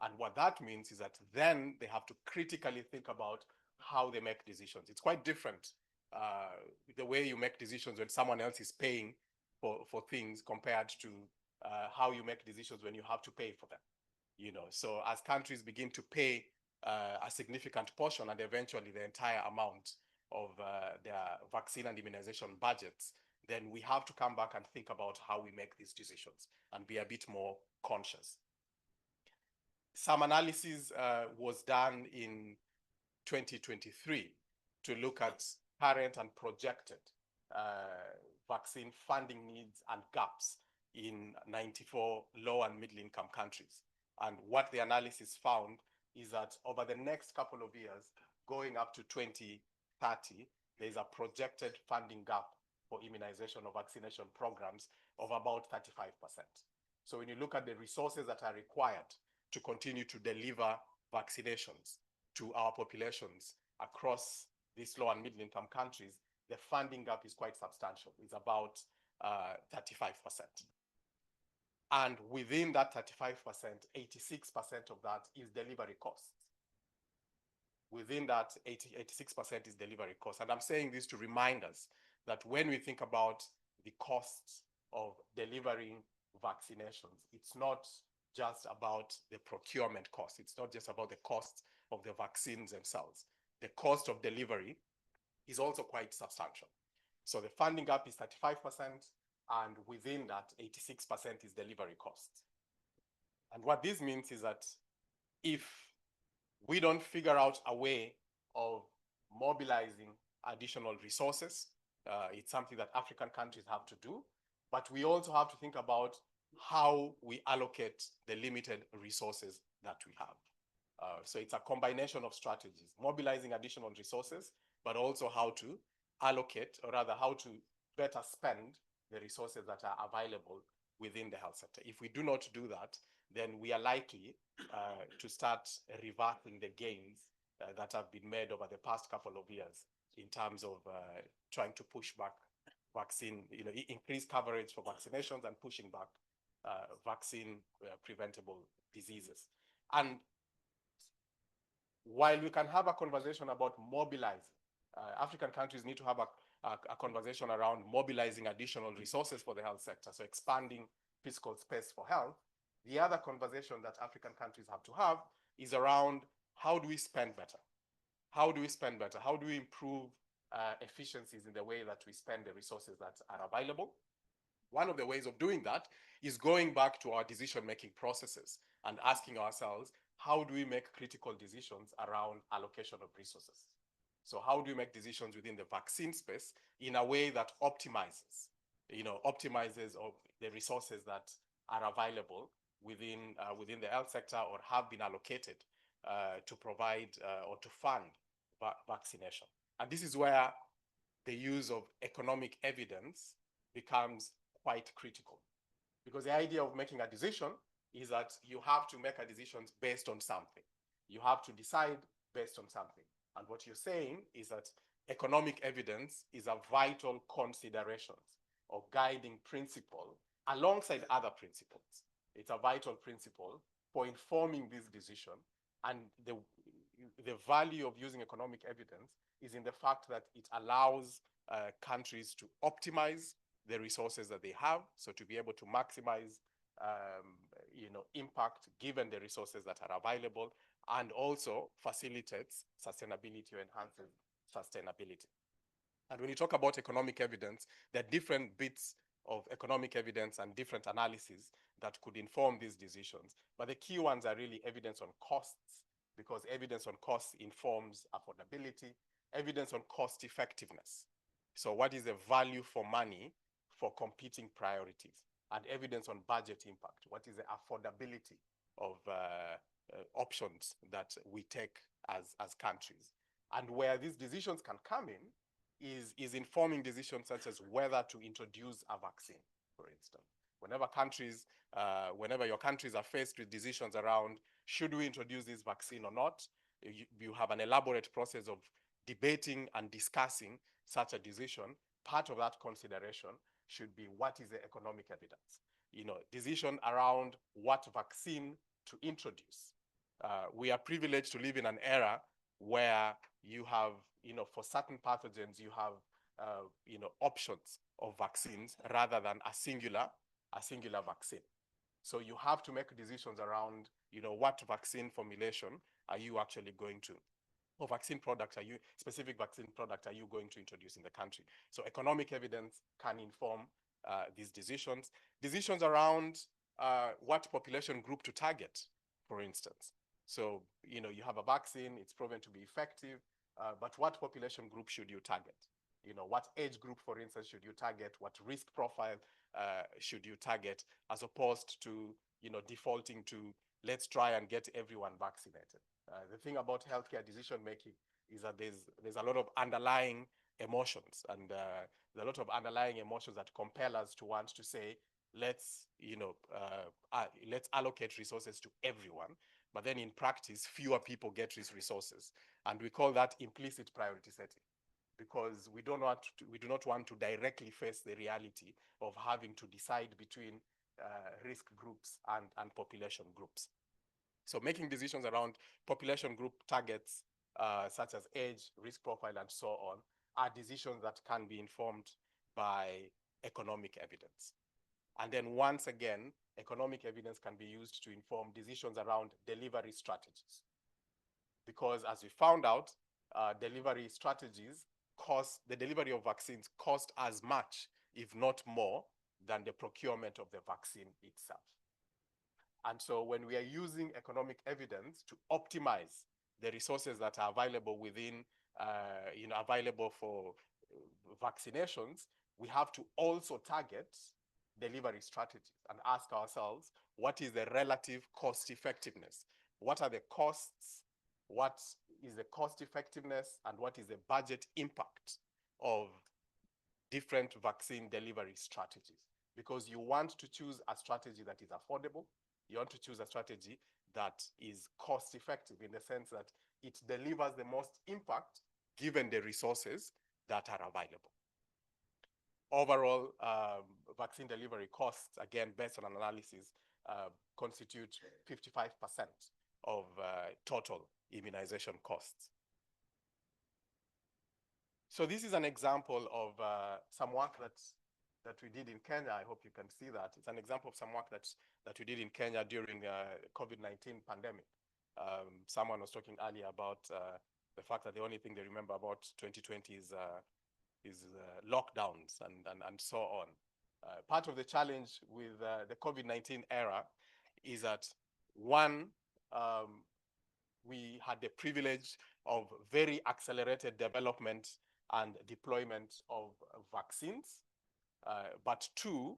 And what that means is that then they have to critically think about how they make decisions. It's quite different, the way you make decisions when someone else is paying for things compared to how you make decisions when you have to pay for them. You know, so as countries begin to pay a significant portion and eventually the entire amount of their vaccine and immunization budgets, then we have to come back and think about how we make these decisions and be a bit more conscious. Some analysis was done in 2023 to look at current and projected vaccine funding needs and gaps in 94 low and middle income countries. And what the analysis found is that over the next couple of years, going up to 2030, there's a projected funding gap for immunization or vaccination programs of about 35%. So when you look at the resources that are required to continue to deliver vaccinations to our populations across these low and middle income countries, the funding gap is quite substantial. It's about 35%. And within that 35%, 86% of that is delivery costs. Within that, 86% is delivery costs. And I'm saying this to remind us that when we think about the costs of delivering vaccinations, it's not just about the procurement cost. It's not just about the cost of the vaccines themselves. The cost of delivery is also quite substantial. So the funding gap is 35%, and within that, 86% is delivery costs. And what this means is that if we don't figure out a way of mobilizing additional resources, it's something that African countries have to do, but we also have to think about how we allocate the limited resources that we have. So it's a combination of strategies, mobilizing additional resources, but also how to allocate, or rather how to better spend the resources that are available within the health sector. If we do not do that, then we are likely to start reversing the gains that have been made over the past couple of years in terms of trying to push back vaccine, increase coverage for vaccinations and pushing back vaccine preventable diseases. And while we can have a conversation about mobilizing, African countries need to have a conversation around mobilizing additional resources for the health sector, so expanding fiscal space for health. The other conversation that African countries have to have is around how do we spend better? How do we spend better? How do we improve efficiencies in the way that we spend the resources that are available? One of the ways of doing that is going back to our decision-making processes and asking ourselves, how do we make critical decisions around allocation of resources? So how do we make decisions within the vaccine space in a way that optimizes the resources that are available within the health sector or have been allocated to provide or to fund vaccination? And this is where the use of economic evidence becomes quite critical, because the idea of making a decision is that you have to make a decision based on something. You have to decide based on something. And what you're saying is that economic evidence is a vital consideration or guiding principle alongside other principles. It's a vital principle for informing this decision. And the value of using economic evidence is in the fact that it allows countries to optimize the resources that they have, so to be able to maximize impact given the resources that are available, and also facilitates sustainability or enhances sustainability. And when you talk about economic evidence, there are different bits of economic evidence and different analyses that could inform these decisions. But the key ones are really evidence on costs, because evidence on costs informs affordability, evidence on cost effectiveness. So what is the value for money for competing priorities? And evidence on budget impact. What is the affordability of options that we take as countries? And where these decisions can come in is informing decisions such as whether to introduce a vaccine, for instance. Whenever your countries are faced with decisions around should we introduce this vaccine or not, you have an elaborate process of debating and discussing such a decision. Part of that consideration should be what is the economic evidence. decision around what vaccine to introduce. We are privileged to live in an era where you have, for certain pathogens, you have, options of vaccines rather than a singular vaccine. So you have to make decisions around, what vaccine formulation are you actually going to, or specific vaccine product are you going to introduce in the country? So economic evidence can inform these decisions. Decisions around what population group to target, for instance. So, you have a vaccine, it's proven to be effective, but what population group should you target? What age group, for instance, should you target? What risk profile should you target, as opposed to, defaulting to let's try and get everyone vaccinated. The thing about healthcare decision making is that there's a lot of underlying emotions, and there's a lot of underlying emotions that compel us to want to say, let's allocate resources to everyone. But then in practice, fewer people get these resources. And we call that implicit priority setting, because we do not want to directly face the reality of having to decide between risk groups and population groups. So making decisions around population group targets, such as age, risk profile, and so on, are decisions that can be informed by economic evidence. And then once again, economic evidence can be used to inform decisions around delivery strategies. Because as we found out, delivery strategies the delivery of vaccines cost as much, if not more, than the procurement of the vaccine itself. And so when we are using economic evidence to optimize the resources that are available within, available for vaccinations, we have to also target delivery strategies and ask ourselves, what is the relative cost effectiveness? What are the costs? What is the cost effectiveness, and what is the budget impact of different vaccine delivery strategies? Because you want to choose a strategy that is affordable. You want to choose a strategy that is cost effective, in the sense that it delivers the most impact given the resources that are available. Overall, vaccine delivery costs, again, based on analysis, constitute 55% of total immunization costs. So this is an example of some work that we did in Kenya. I hope you can see that. It's an example of some work that we did in Kenya during COVID-19 pandemic. Someone was talking earlier about the fact that the only thing they remember about 2020 is lockdowns and so on. Part of the challenge with the COVID-19 era is that, one, we had the privilege of very accelerated development and deployment of vaccines. But two,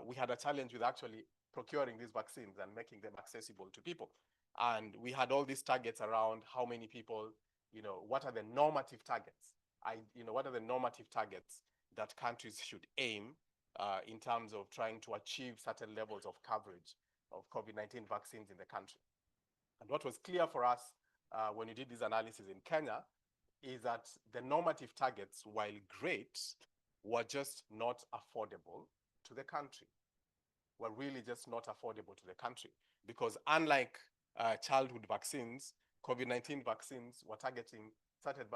we had a challenge with actually procuring these vaccines and making them accessible to people. And we had all these targets around how many people, what are the normative targets? What are the normative targets that countries should aim in terms of trying to achieve certain levels of coverage of COVID-19 vaccines in the country? And what was clear for us when we did this analysis in Kenya is that the normative targets, while great, were just not affordable to the country. Were really just not affordable to the country, because unlike childhood vaccines, COVID-19 vaccines were started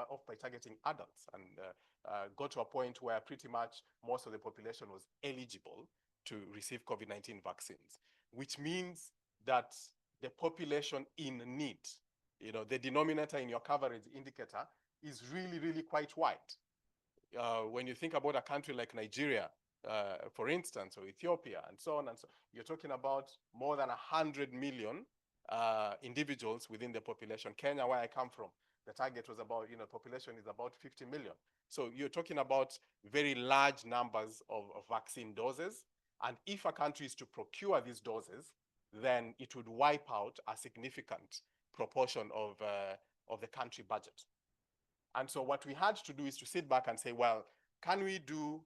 off by targeting adults, and got to a point where pretty much most of the population was eligible to receive COVID-19 vaccines, which means that the population in need, the denominator in your coverage indicator is really, really quite wide. When you think about a country like Nigeria, for instance, or Ethiopia, and so on and so on, you're talking about more than 100 million individuals within the population. Kenya, where I come from, the target was about, population is about 50 million. So you're talking about very large numbers of vaccine doses. And if a country is to procure these doses, then it would wipe out a significant proportion of the country budget. And so what we had to do is to sit back and say, well, can we do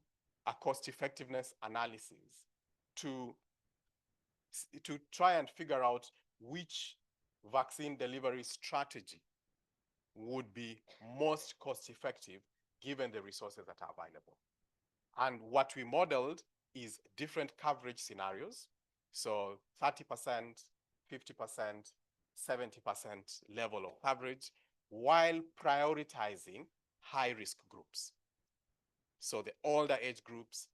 a cost effectiveness analysis to try and figure out which vaccine delivery strategy would be most cost effective given the resources that are available? And what we modeled is different coverage scenarios. So 30%, 50%, 70% level of coverage, while prioritizing high-risk groups. So the older age groups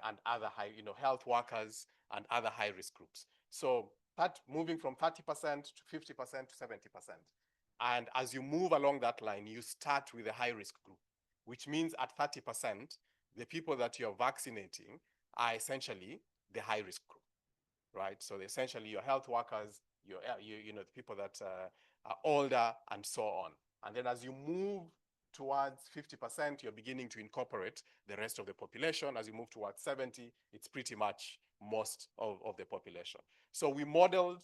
and other health workers and other high-risk groups. So that moving from 30% to 50% to 70%. And as you move along that line, you start with a high-risk group, which means at 30%, the people that you're vaccinating are essentially the high-risk group, right? So essentially your health workers, the people that are older and so on. And then as you move towards 50%, you're beginning to incorporate the rest of the population. As you move towards 70, it's pretty much most of the population. So we modeled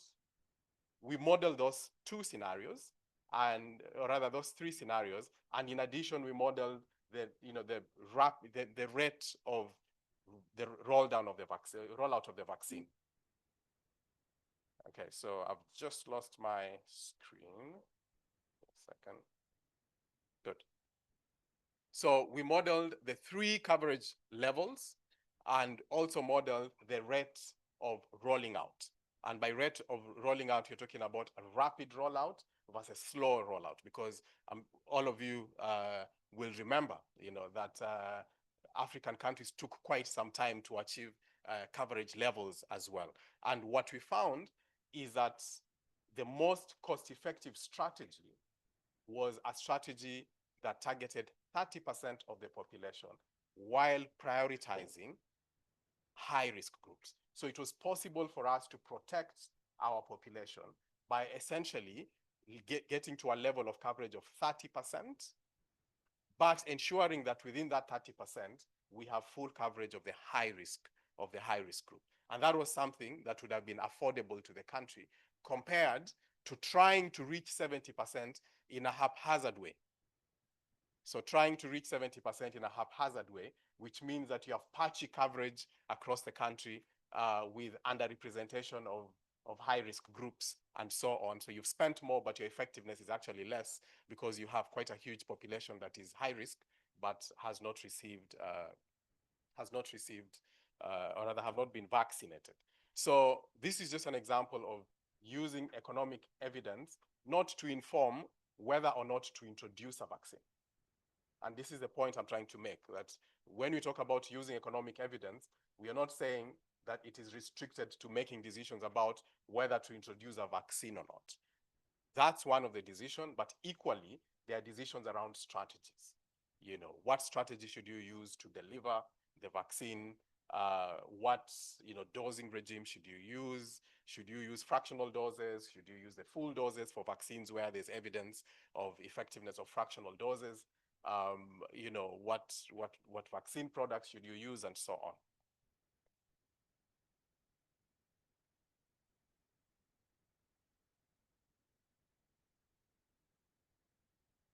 those two scenarios, or rather those three scenarios. And in addition, we modeled the rate of the rollout of the vaccine. Okay, so I've just lost my screen. A second. Good. So we modeled the three coverage levels and also modeled the rate of rolling out. And by rate of rolling out, you're talking about a rapid rollout versus slow rollout, because all of you will remember, that African countries took quite some time to achieve coverage levels as well. And what we found is that the most cost-effective strategy was a strategy that targeted 30% of the population while prioritizing high-risk groups. So it was possible for us to protect our population by essentially getting to a level of coverage of 30%, but ensuring that within that 30%, we have full coverage of the high risk group. And that was something that would have been affordable to the country compared to trying to reach 70% in a haphazard way. So trying to reach 70% in a haphazard way, which means that you have patchy coverage across the country with underrepresentation of high-risk groups and so on. So you've spent more, but your effectiveness is actually less because you have quite a huge population that is high risk, but has not received, or rather have not been vaccinated. So this is just an example of using economic evidence not to inform whether or not to introduce a vaccine. And this is the point I'm trying to make, that when we talk about using economic evidence, we are not saying that it is restricted to making decisions about whether to introduce a vaccine or not. That's one of the decisions, but equally, there are decisions around strategies. What strategy should you use to deliver the vaccine? What dosing regime should you use? Should you use fractional doses? Should you use the full doses for vaccines where there's evidence of effectiveness of fractional doses? What vaccine products should you use, and so on.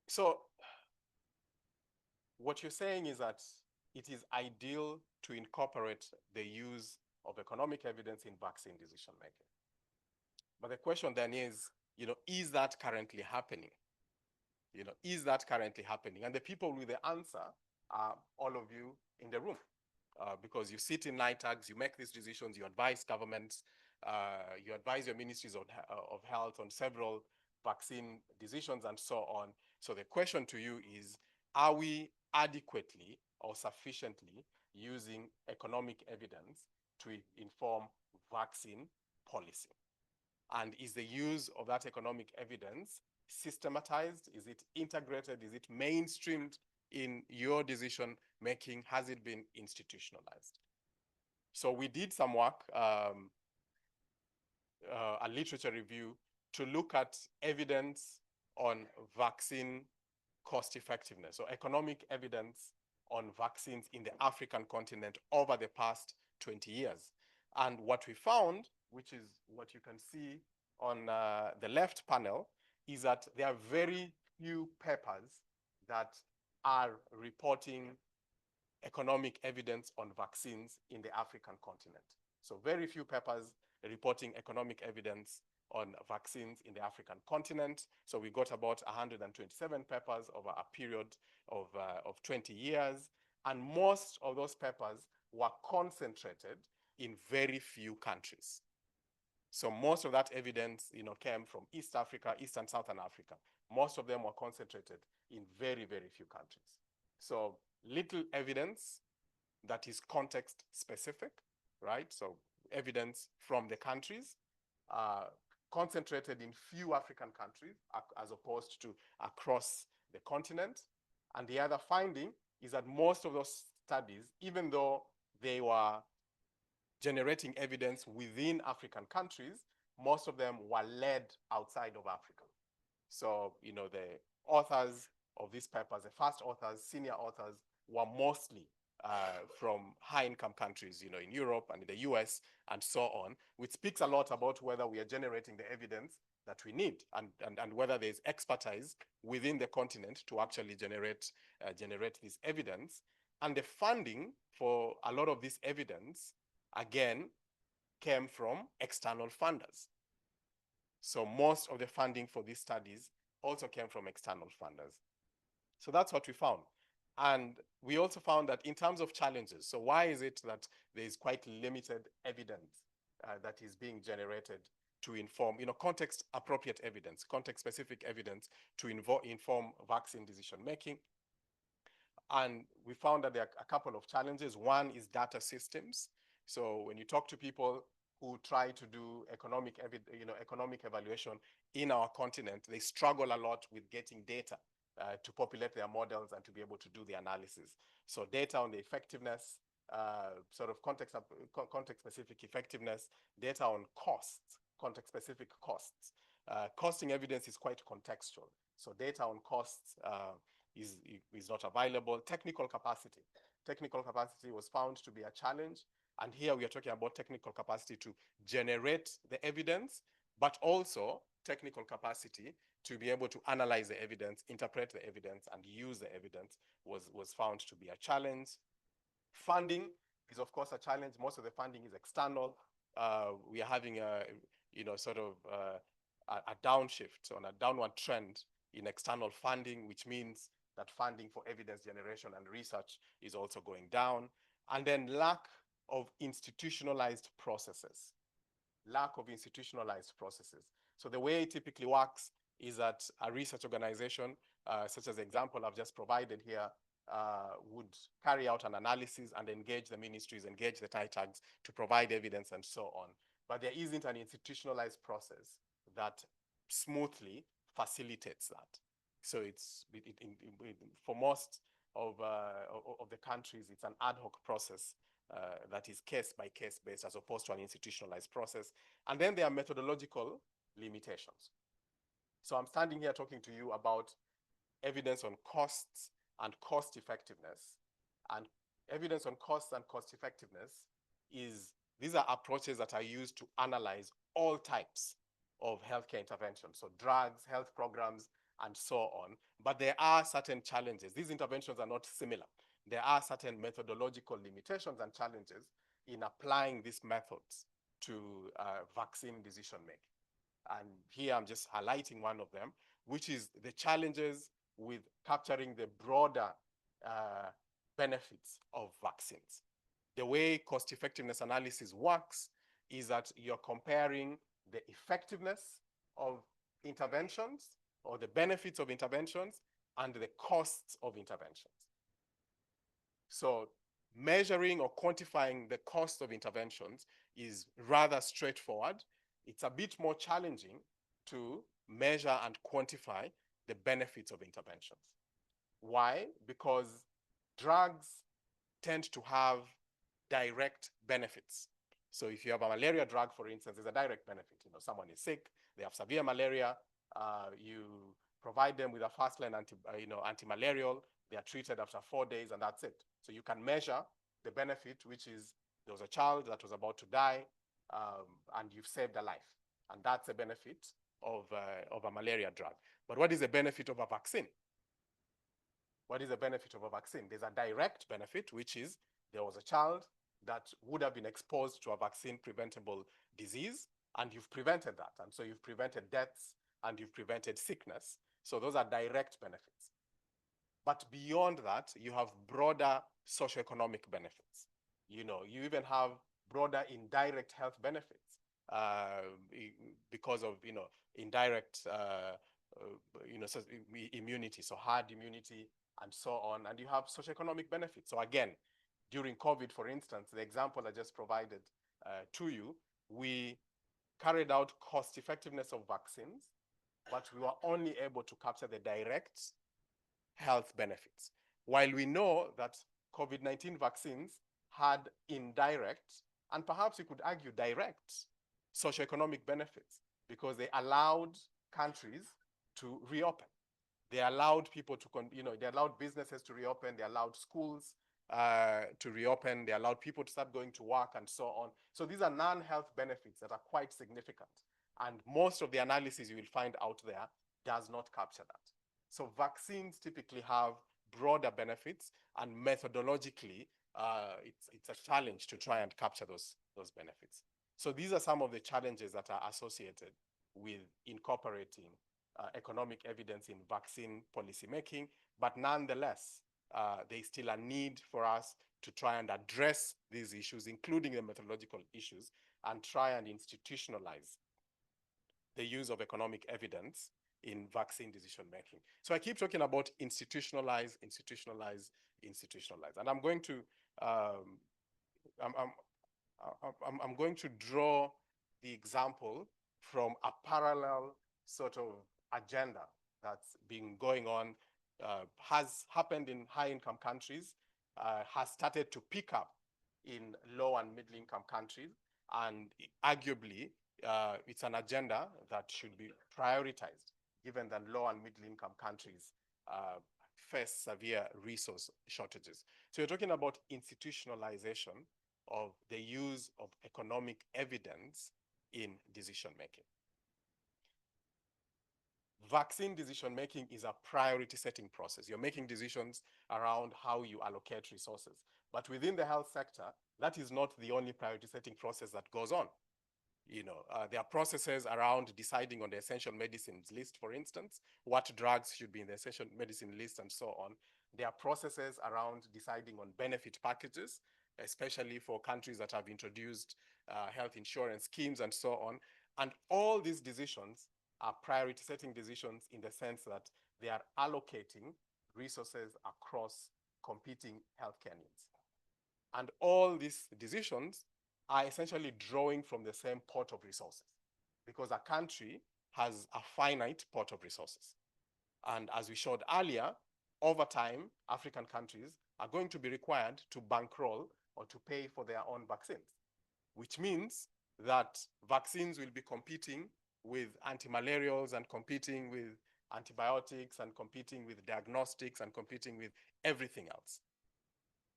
So what you're saying is that it is ideal to incorporate the use of economic evidence in vaccine decision making. But the question then is that currently happening? Is that currently happening? And the people with the answer are all of you in the room, because you sit in NITAGs, you make these decisions, you advise governments, you advise your ministries of health on several vaccine decisions and so on. So the question to you is, are we adequately or sufficiently using economic evidence to inform vaccine policy? And is the use of that economic evidence systematized? Is it integrated? Is it mainstreamed in your decision making? Has it been institutionalized? So we did some work, a literature review, to look at evidence on vaccine cost effectiveness, so economic evidence on vaccines in the African continent over the past 20 years. And what we found, which is what you can see on the left panel, is that there are very few papers that are reporting economic evidence on vaccines in the African continent. So very few papers reporting economic evidence on vaccines in the African continent. So we got about 127 papers over a period of 20 years. And most of those papers were concentrated in very few countries. So most of that evidence, came from East Africa, East and Southern Africa. Most of them were concentrated in very, very few countries. So little evidence that is context specific, right? So evidence from the countries, concentrated in few African countries as opposed to across the continent. And the other finding is that most of those studies, even though they were generating evidence within African countries, most of them were led outside of Africa. So, the authors of these papers, the first authors, senior authors, were mostly from high-income countries, in Europe and in the US and so on, which speaks a lot about whether we are generating the evidence that we need and whether there's expertise within the continent to actually generate this evidence. And the funding for a lot of this evidence, again, came from external funders. So most of the funding for these studies also came from external funders. So that's what we found. And we also found that in terms of challenges, so why is it that there is quite limited evidence that is being generated to inform, context-appropriate evidence, context-specific evidence to inform vaccine decision-making? And we found that there are a couple of challenges. One is data systems. So when you talk to people who try to do economic evaluation in our continent, they struggle a lot with getting data to populate their models and to be able to do the analysis. So data on the effectiveness, sort of context-specific effectiveness, data on costs, context-specific costs. Costing evidence is quite contextual. So data on costs is not available. Technical capacity. Technical capacity was found to be a challenge. And here we are talking about technical capacity to generate the evidence, but also technical capacity to be able to analyze the evidence, interpret the evidence, and use the evidence was found to be a challenge. Funding is, of course, a challenge. Most of the funding is external. We are having a downshift, on a downward trend in external funding, which means that funding for evidence generation and research is also going down. And then lack of institutionalized processes. Lack of institutionalized processes. So the way it typically works is that a research organization, such as the example I've just provided here, would carry out an analysis and engage the ministries, engage the TITAGs to provide evidence and so on. But there isn't an institutionalized process that smoothly facilitates that. So for most of the countries, it's an ad hoc process that is case-by-case based as opposed to an institutionalized process. And then there are methodological limitations. So I'm standing here talking to you about evidence on costs and cost effectiveness. And evidence on costs and cost effectiveness these are approaches that are used to analyze all types of healthcare interventions, so drugs, health programs, and so on. But there are certain challenges. These interventions are not similar. There are certain methodological limitations and challenges in applying these methods to vaccine decision making. And here I'm just highlighting one of them, which is the challenges with capturing the broader benefits of vaccines. The way cost effectiveness analysis works is that you're comparing the effectiveness of interventions or the benefits of interventions and the costs of interventions. So measuring or quantifying the cost of interventions is rather straightforward. It's a bit more challenging to measure and quantify the benefits of interventions. Why? Because drugs tend to have direct benefits. So if you have a malaria drug, for instance, there's a direct benefit. Someone is sick, they have severe malaria, you provide them with a first-line anti-malarial, they are treated after 4 days, and that's it. So you can measure the benefit, which is there was a child that was about to die, and you've saved a life. And that's a benefit of a malaria drug. But what is the benefit of a vaccine? What is the benefit of a vaccine? There's a direct benefit, which is there was a child that would have been exposed to a vaccine-preventable disease, and you've prevented that. And so you've prevented deaths, and you've prevented sickness. So those are direct benefits. But beyond that, you have broader socioeconomic benefits. You know, you even have broader indirect health benefits because of, you know, indirect, you know, so immunity, so herd immunity and so on. And you have socioeconomic benefits. So again, during COVID, for instance, the example I just provided to you, we carried out cost effectiveness of vaccines, but we were only able to capture the direct health benefits. While we know that COVID-19 vaccines had indirect, and perhaps you could argue direct, socioeconomic benefits, because they allowed countries to reopen. They allowed people to, you know, they allowed businesses to reopen, they allowed schools to reopen, they allowed people to start going to work and so on. So these are non-health benefits that are quite significant. And most of the analysis you will find out there does not capture that. So vaccines typically have broader benefits, and methodologically, it's a challenge to try and capture those benefits. So these are some of the challenges that are associated with incorporating economic evidence in vaccine policymaking, but nonetheless, there's still a need for us to try and address these issues, including the methodological issues, and try and institutionalize the use of economic evidence in vaccine decision making. So I keep talking about institutionalize, institutionalize, institutionalize, and I'm going to I'm going to draw the example from a parallel sort of agenda that's been going on, has happened in high-income countries, has started to pick up in low and middle-income countries, and arguably it's an agenda that should be prioritized, given that low and middle-income countries face severe resource shortages. So you're talking about institutionalization of the use of economic evidence in decision-making. Vaccine decision-making is a priority-setting process. You're making decisions around how you allocate resources. But within the health sector, that is not the only priority-setting process that goes on. You know, there are processes around deciding on the essential medicines list, for instance, what drugs should be in the essential medicine list and so on. There are processes around deciding on benefit packages, especially for countries that have introduced health insurance schemes and so on. And all these decisions are priority setting decisions in the sense that they are allocating resources across competing healthcare needs. And all these decisions are essentially drawing from the same pot of resources, because a country has a finite pot of resources. And as we showed earlier, over time, African countries are going to be required to bankroll or to pay for their own vaccines, which means that vaccines will be competing with antimalarials and competing with antibiotics and competing with diagnostics and competing with everything else.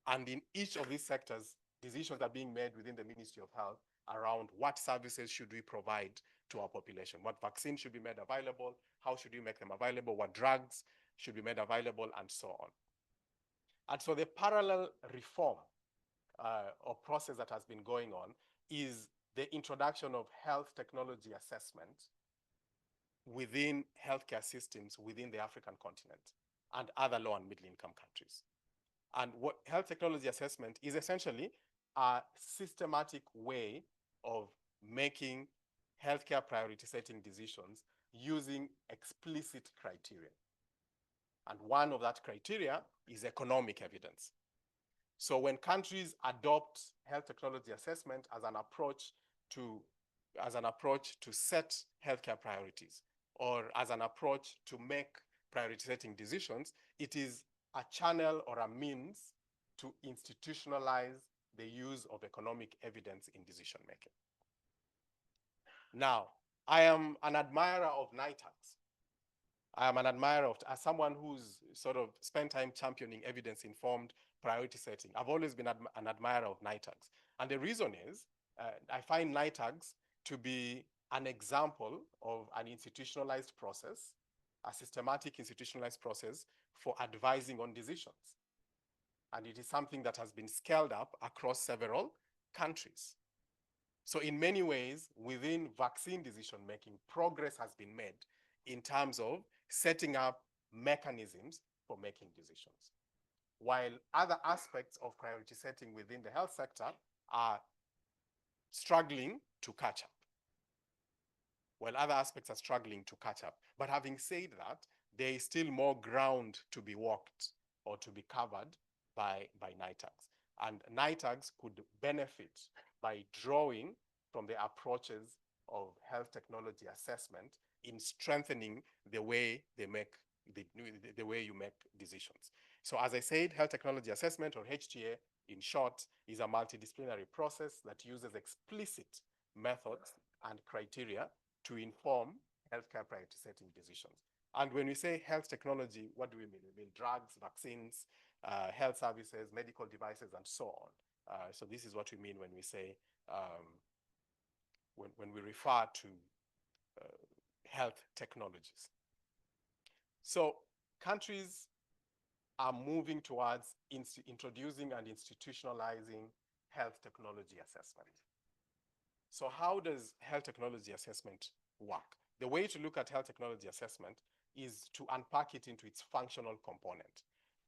And in each of these sectors, decisions are being made within the Ministry of Health around what services should we provide to our population, what vaccines should be made available, how should we make them available, what drugs should be made available, and so on. And so the parallel reform or process that has been going on is the introduction of health technology assessment within healthcare systems within the African continent and other low and middle income countries. And what health technology assessment is essentially a systematic way of making healthcare priority setting decisions using explicit criteria. And one of that criteria is economic evidence. So when countries adopt health technology assessment as an approach to set healthcare priorities, or as an approach to make priority setting decisions, it is a channel or a means to institutionalize the use of economic evidence in decision making. Now, I am an admirer of NITAGs. I am an admirer of, as someone who's sort of spent time championing evidence-informed priority setting, I've always been an admirer of NITAGs. And the reason is, I find NITAGs to be an example of an institutionalized process, a systematic institutionalized process for advising on decisions. And it is something that has been scaled up across several countries. So in many ways, within vaccine decision-making, progress has been made in terms of setting up mechanisms for making decisions. while other aspects of priority setting within the health sector are struggling to catch up. While other aspects are struggling to catch up. But having said that, there is still more ground to be walked or to be covered by NITAGs. And NITAGs could benefit by drawing from the approaches of health technology assessment in strengthening the way they make the way you make decisions. So as I said, health technology assessment, or HTA in short, is a multidisciplinary process that uses explicit methods and criteria to inform healthcare priority setting decisions. And when we say health technology, what do we mean? We mean drugs, vaccines, health services, medical devices, and so on. So this is what we mean when we say, when we refer to health technologies. So countries are moving towards introducing and institutionalizing health technology assessment. So how does health technology assessment work? The way to look at health technology assessment is to unpack it into its functional component.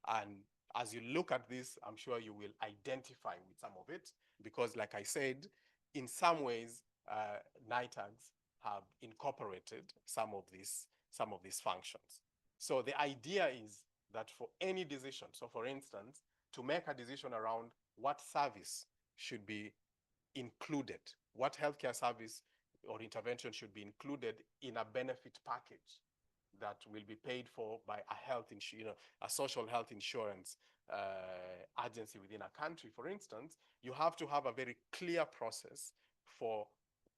And as you look at this, I'm sure you will identify with some of it, because like I said, in some ways, NITAGs have incorporated some of these functions. So the idea is that for any decision, so for instance, to make a decision around what service should be included, what healthcare service or intervention should be included in a benefit package that will be paid for by a social health insurance agency within a country, for instance, you have to have a very clear process for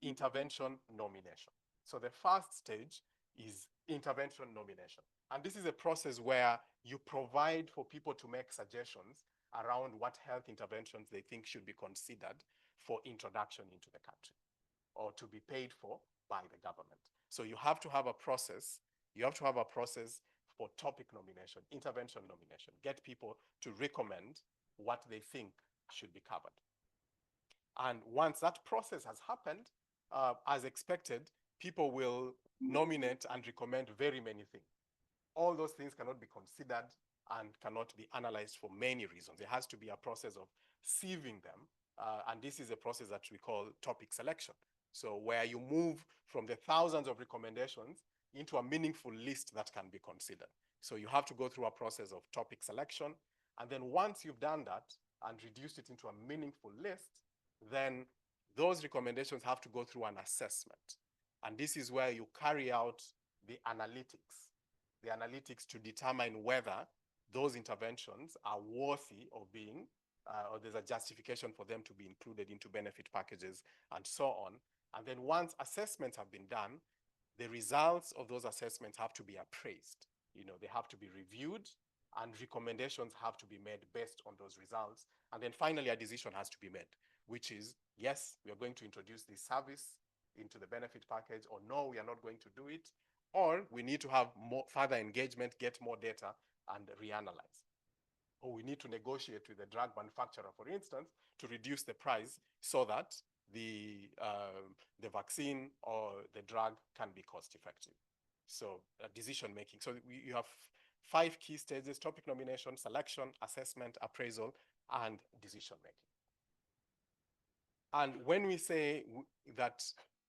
intervention nomination. So the first stage is intervention nomination. And this is a process where you provide for people to make suggestions around what health interventions they think should be considered for introduction into the country or to be paid for by the government. So you have to have a process. You have to have a process for topic nomination, intervention nomination, get people to recommend what they think should be covered. And once that process has happened, as expected, people will nominate and recommend very many things. All those things cannot be considered and cannot be analyzed for many reasons. There has to be a process of sieving them. And this is a process that we call topic selection. So where you move from the thousands of recommendations into a meaningful list that can be considered. So you have to go through a process of topic selection. And then once you've done that and reduced it into a meaningful list, then those recommendations have to go through an assessment. And this is where you carry out the analytics to determine whether those interventions are worthy of being, or there's a justification for them to be included into benefit packages and so on. And then once assessments have been done, the results of those assessments have to be appraised. They have to be reviewed and recommendations have to be made based on those results. And then finally, a decision has to be made, which is, yes, we are going to introduce this service into the benefit package, or no, we are not going to do it, or we need to have more further engagement, get more data, and reanalyze. Or we need to negotiate with the drug manufacturer, for instance, to reduce the price so that the vaccine or the drug can be cost effective. So decision making. So you have 5 key stages: topic nomination, selection, assessment, appraisal, and decision making. And when we say that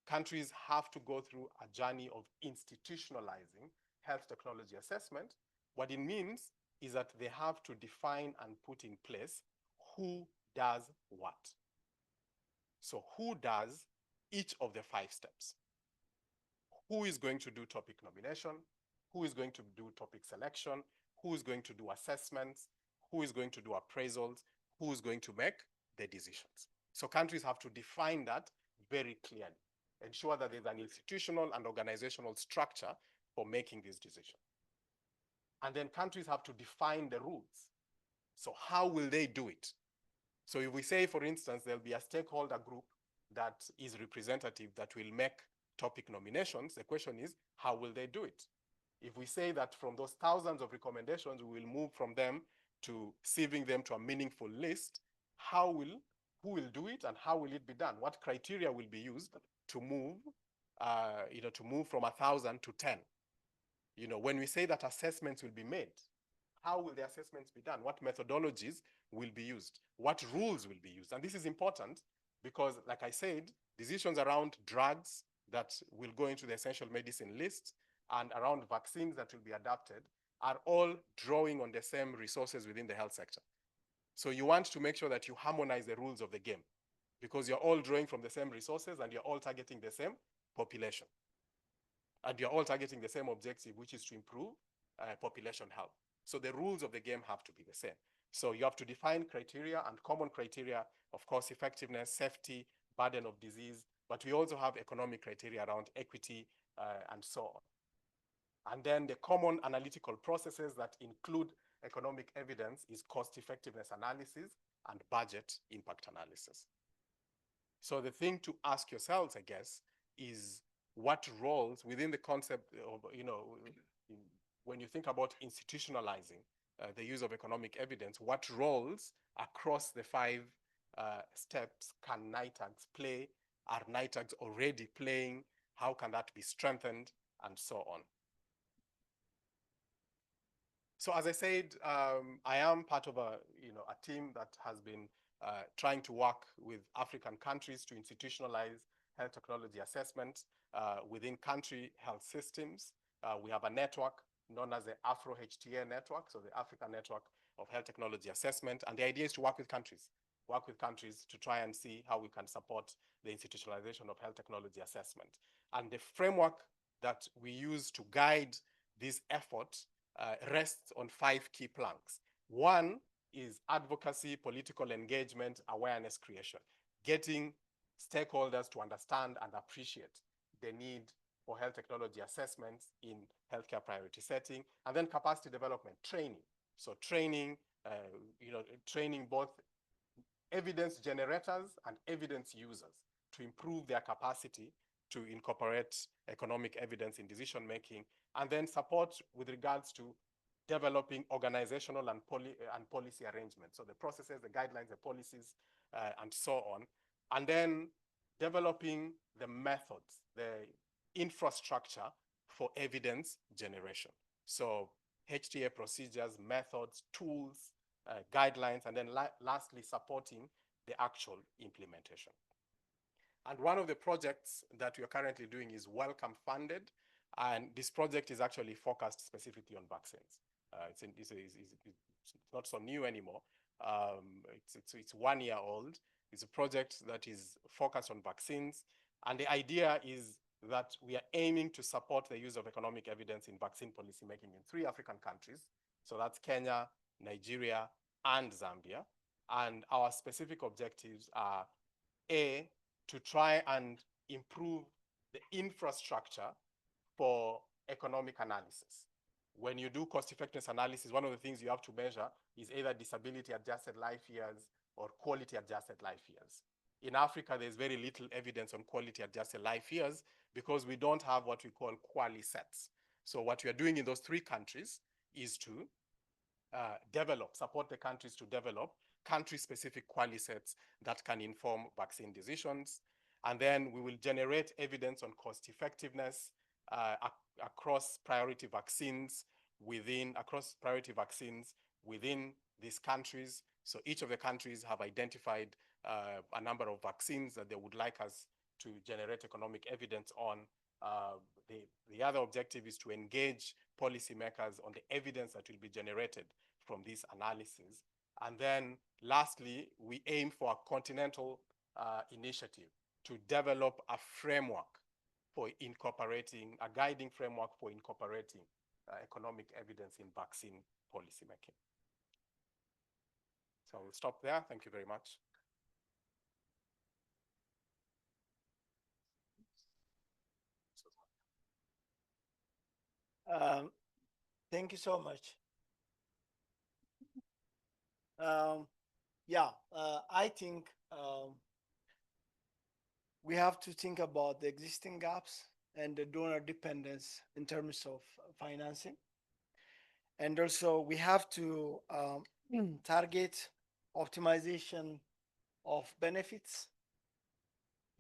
countries have to go through a journey of institutionalizing health technology assessment, what it means is that they have to define and put in place who does what. So who does each of the 5 steps? Who is going to do topic nomination? Who is going to do topic selection? Who is going to do assessments? Who is going to do appraisals? Who is going to make the decisions? So countries have to define that very clearly, ensure that there's an institutional and organizational structure for making these decisions. And then countries have to define the rules. So how will they do it? So if we say, for instance, there'll be a stakeholder group that is representative that will make topic nominations, the question is, how will they do it? If we say that from those thousands of recommendations, we will move from them to sieving them to a meaningful list, who will do it and how will it be done? What criteria will be used to move, to move from 1,000 to 10? When we say that assessments will be made, how will the assessments be done? What methodologies will be used? What rules will be used? And this is important because, like I said, decisions around drugs that will go into the essential medicine list and around vaccines that will be adapted are all drawing on the same resources within the health sector. So you want to make sure that you harmonize the rules of the game because you're all drawing from the same resources and you're all targeting the same population. And you're all targeting the same objective, which is to improve population health. So the rules of the game have to be the same. So you have to define criteria and common criteria, of course, effectiveness, safety, burden of disease, but we also have economic criteria around equity and so on. And then the common analytical processes that include economic evidence is cost effectiveness analysis and budget impact analysis. So the thing to ask yourselves, I guess, is what roles within the concept of, when you think about institutionalizing the use of economic evidence, what roles across the 5 steps can NITAGs play? Are NITAGs already playing? How can that be strengthened? And so on. So as I said, I am part of a team that has been trying to work with African countries to institutionalize health technology assessment within country health systems. We have a network known as the Afro-HTA network, so the African Network of Health Technology Assessment. And the idea is to work with countries to try and see how we can support the institutionalization of health technology assessment. And the framework that we use to guide this effort rests on 5 key planks. One is advocacy, political engagement, awareness creation, getting stakeholders to understand and appreciate the need for health technology assessments in healthcare priority setting, and then capacity development, training. So training, training both evidence generators and evidence users to improve their capacity to incorporate economic evidence in decision making, and then support with regards to developing organizational and policy arrangements. So the processes, the guidelines, the policies, and so on. And then developing the methods, the infrastructure for evidence generation. So HTA procedures, methods, tools, guidelines, and then lastly, supporting the actual implementation. And one of the projects that we are currently doing is Wellcome funded. And this project is actually focused specifically on vaccines. It's not so new anymore. It's 1 year old. It's a project that is focused on vaccines. And the idea is that we are aiming to support the use of economic evidence in vaccine policymaking in 3 African countries. So that's Kenya, Nigeria, and Zambia. And our specific objectives are A, to try and improve the infrastructure for economic analysis. When you do cost effectiveness analysis, one of the things you have to measure is either disability adjusted life years or quality adjusted life years. In Africa, there's very little evidence on quality adjusted life years because we don't have what we call quali sets. So what we are doing in those 3 countries is to support the countries to develop country-specific quali sets that can inform vaccine decisions. And then we will generate evidence on cost effectiveness across priority vaccines within these countries. So each of the countries have identified a number of vaccines that they would like us to generate economic evidence on. The other objective is to engage policymakers on the evidence that will be generated from this analysis. And then lastly, we aim for a continental initiative to develop a framework for incorporating, a guiding framework for incorporating economic evidence in vaccine policymaking. So we'll stop there. Thank you very much. Thank you so much. I think we have to think about the existing gaps and the donor dependence in terms of financing. And also we have to target optimization of benefits.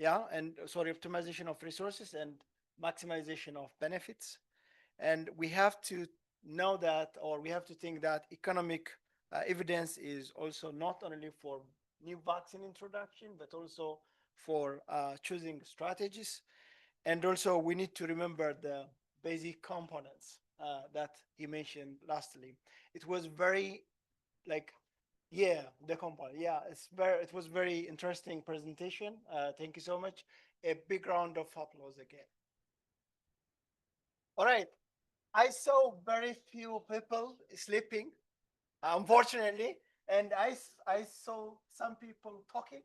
Optimization of resources and maximization of benefits. And we have to know that, or we have to think that economic evidence is also not only for new vaccine introduction, but also for choosing strategies. And also we need to remember the basic components that he mentioned lastly. It was very like, yeah, the component. Yeah, it was very interesting presentation. Thank you so much. A big round of applause again. All right. I saw very few people sleeping, unfortunately, and I saw some people talking.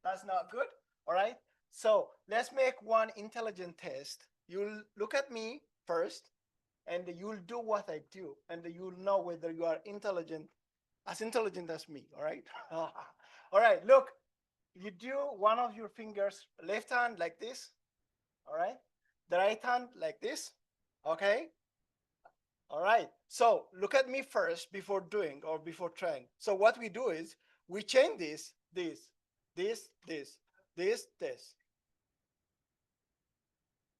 That's not good. All right. So let's make one intelligent test. You'll look at me first, and you'll do what I do, and you'll know whether you are intelligent as me. All right. All right. Look, you do one of your fingers, left hand like this. All right. The right hand like this. Okay. All right. So look at me first before doing or before trying. So what we do is we change this.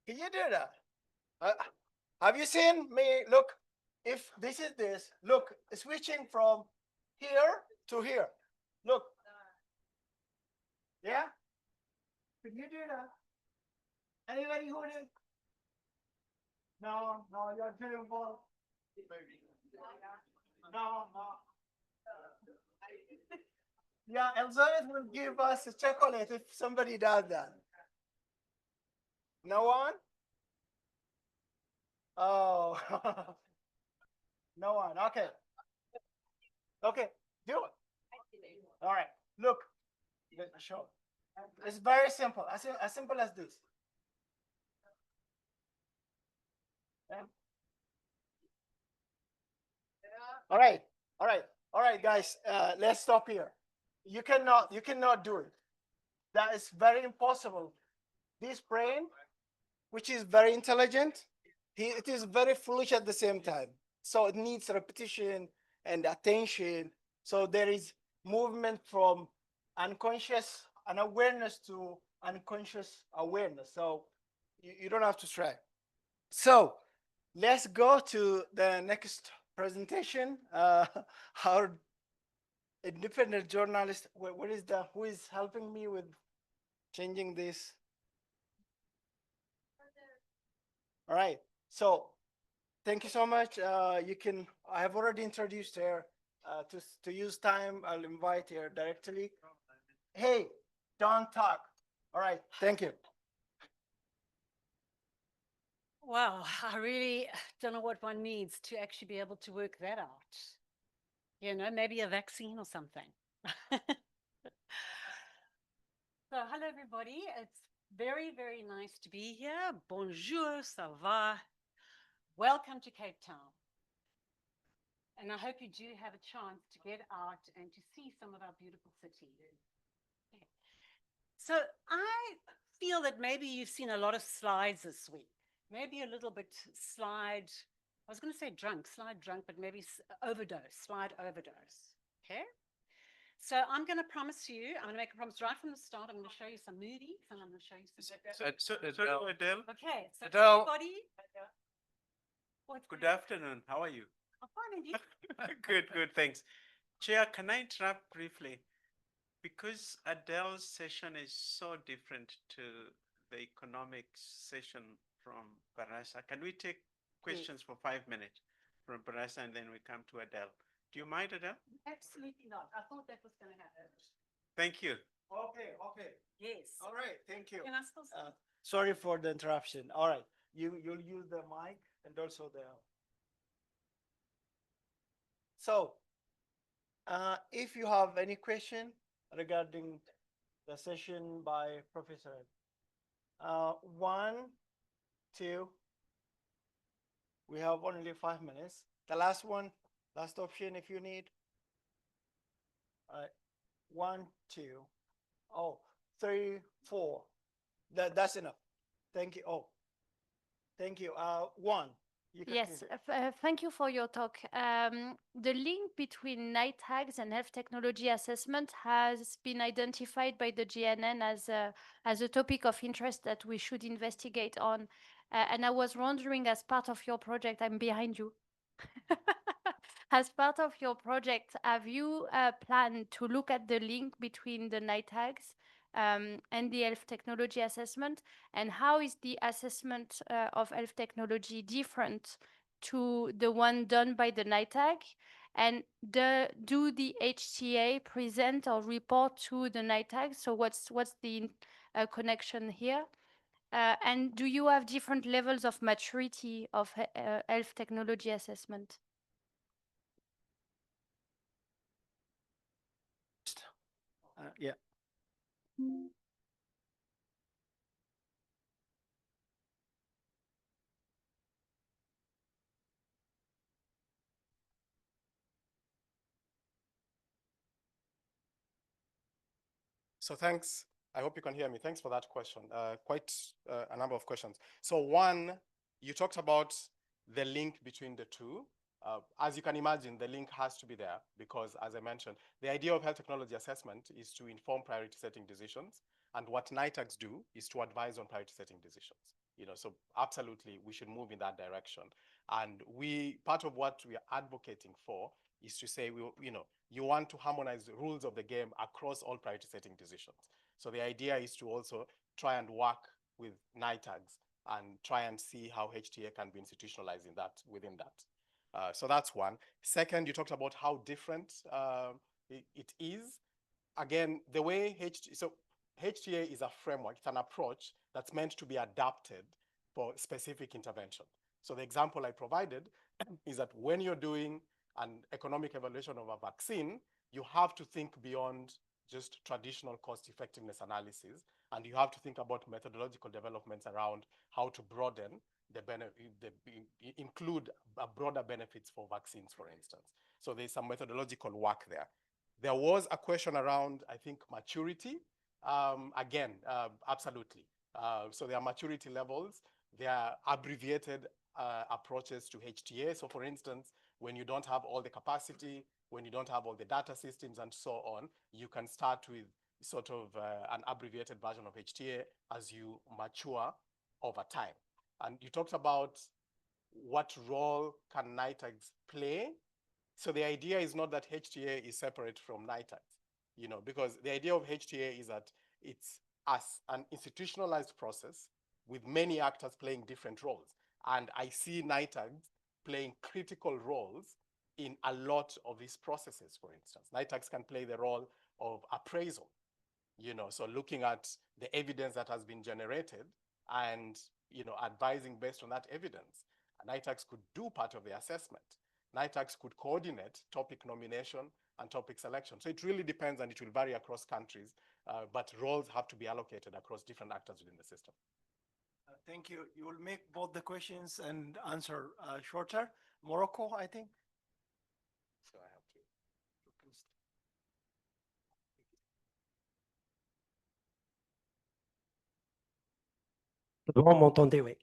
Can you do that? Have you seen me? Look, if this is this, look, switching from here to here. Look. Yeah? Can you do that? Anybody who did? No, you're beautiful. No. Yeah, Elizabeth will give us a chocolate if somebody does that. No one? Oh. No one. Okay. Okay, do it. All right. Look. Show. It's very simple. As simple as this. Yeah. All right, guys. Let's stop here. You cannot do it. That is very impossible. This brain, which is very intelligent, it is very foolish at the same time. So it needs repetition and attention. So there is movement from unconscious unawareness to unconscious awareness. So you don't have to try. So let's go to the next presentation. Our independent journalist, who is helping me with changing this? All right. So thank you so much. I have already introduced her. To use time, I'll invite her directly. Hey, don't talk. All right. Thank you. Wow, I really don't know what one needs to actually be able to work that out. You know, maybe a vaccine or something. So, hello everybody. It's very, very nice to be here. Bonjour, ça va? Welcome to Cape Town. And I hope you do have a chance to get out and to see some of our beautiful city. Okay. So I feel that maybe you've seen a lot of slides this week. Maybe a little bit slide, I was going to say slide drunk, but maybe slide overdose. Okay. So I'm going to promise you, I'm going to make a promise right from the start. I'm going to show you some movies and I'm going to show you some. Adele. Okay. So Adele. everybody. Good afternoon. How are you? I'm fine, and you? Good, thanks. Chair, can I interrupt briefly? Because Adele's session is so different to the economics session from Barasa, can we take questions for 5 minutes from Barasa and then we come to Adele? Do you mind, Adele? Absolutely not. I thought that was going to happen. Thank you. Okay. Yes. All right. Thank you. Can I still say? Sorry for the interruption. All right. You'll use the mic and also the. So, if you have any question regarding the session by Professor, 1, 2. We have only 5 minutes. The last option if you need. All right. 1, 2. Oh, 3, 4. That's enough. Thank you. Oh, thank you. 1. Yes, thank you for your talk. The link between night tags and health technology assessment has been identified by the GNN as a topic of interest that we should investigate on. And I was wondering, as part of your project, I'm behind you. As part of your project, have you planned to look at the link between the NITAGs and the health technology assessment? And how is the assessment of health technology different to the one done by the NITAG? And do the HTA present or report to the NITAG? So what's the connection here? And do you have different levels of maturity of health technology assessment? Yeah. So thanks. I hope you can hear me. Thanks for that question. Quite a number of questions. So one, you talked about the link between the two. As you can imagine, the link has to be there because, as I mentioned, the idea of health technology assessment is to inform priority setting decisions. And what NITAGs do is to advise on priority setting decisions. So absolutely, we should move in that direction. And part of what we are advocating for is to say, you want to harmonize the rules of the game across all priority setting decisions. So the idea is to also try and work with NITAGs and try and see how HTA can be institutionalized within that. So that's one. Second, you talked about how different it is. Again, the way HTA is a framework, it's an approach that's meant to be adapted for specific intervention. So the example I provided is that when you're doing an economic evaluation of a vaccine, you have to think beyond just traditional cost effectiveness analysis, and you have to think about methodological developments around how to broaden include broader benefits for vaccines, for instance. So there's some methodological work there. There was a question around, I think, maturity. Again, absolutely. So there are maturity levels. There are abbreviated approaches to HTA. So for instance, when you don't have all the capacity, when you don't have all the data systems and so on, you can start with sort of an abbreviated version of HTA as you mature over time. And you talked about what role can NITAGs play. So the idea is not that HTA is separate from NITAGs, because the idea of HTA is that it's an institutionalized process with many actors playing different roles. And I see NITAGs playing critical roles in a lot of these processes, for instance. NITAGs can play the role of appraisal, so looking at the evidence that has been generated and, advising based on that evidence. NITAGs could do part of the assessment. NITAGs could coordinate topic nomination and topic selection. So it really depends, and it will vary across countries, but roles have to be allocated across different actors within the system. Thank you. You will make both the questions and answer shorter. Morocco, I think. So I have to. Vous m'entendez, oui.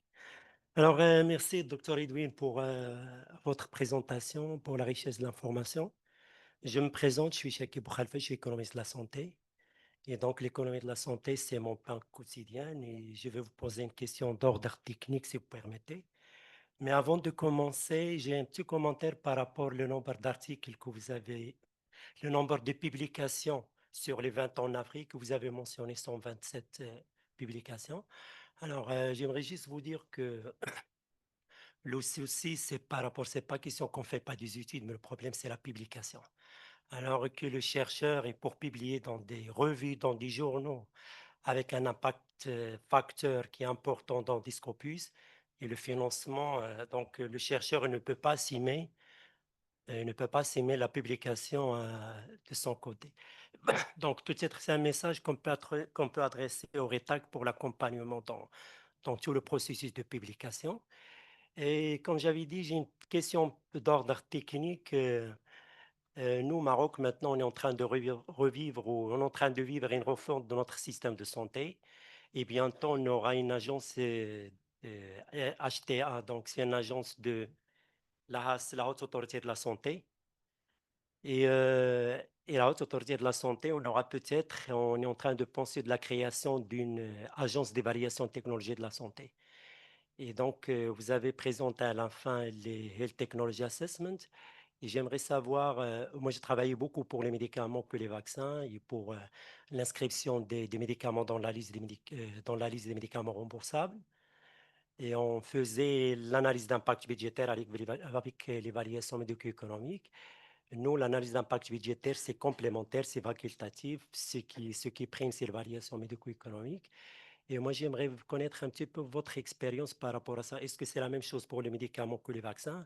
Alors, merci, Dr. Edwin, pour votre présentation, pour la richesse de l'information. Je me présente, je suis Chakib Khalfa, je suis économiste de la santé. Et donc, l'économie de la santé, c'est mon pain quotidien. Et je vais vous poser une question d'ordre technique, si vous permettez. Mais avant de commencer, j'ai un petit commentaire par rapport au nombre d'articles que vous avez, le nombre de publications sur les 20 ans en Afrique, que vous avez mentionné 127 publications. Alors, j'aimerais juste vous dire que le souci, c'est par rapport, c'est pas question qu'on fait pas des études, mais le problème, c'est la publication. Alors que le chercheur est pour publier dans des revues, dans des journaux, avec un impact facteur qui est important dans des scopus, et le financement, donc le chercheur ne peut pas s'aimer, la publication de son côté. Donc, peut-être c'est un message qu'on peut adresser au RETAC pour l'accompagnement dans tout le processus de publication. Et comme j'avais dit, j'ai une question d'ordre technique. Nous, au Maroc, maintenant, on est en train de revivre ou on est en train de vivre une refonte de notre système de santé. Et bientôt, on aura une agence HTA, donc c'est une agence de la Haute Autorité de la Santé. Et la Haute Autorité de la Santé, on aura peut-être, on est en train de penser de la création d'une agence d'évaluation de technologie de la santé. Et donc, vous avez présenté à la fin les Health Technology Assessment. Et j'aimerais savoir, moi j'ai travaillé beaucoup pour les médicaments que les vaccins et pour l'inscription des médicaments dans la liste dans la liste des médicaments remboursables. Et on faisait l'analyse d'impact budgétaire avec l'évaluation médico-économique. Nous, l'analyse d'impact budgétaire, c'est complémentaire, c'est facultatif. Ce qui prime, c'est l'évaluation médico-économique. Et moi, j'aimerais connaître un petit peu votre expérience par rapport à ça. Est-ce que c'est la même chose pour les médicaments que les vaccins?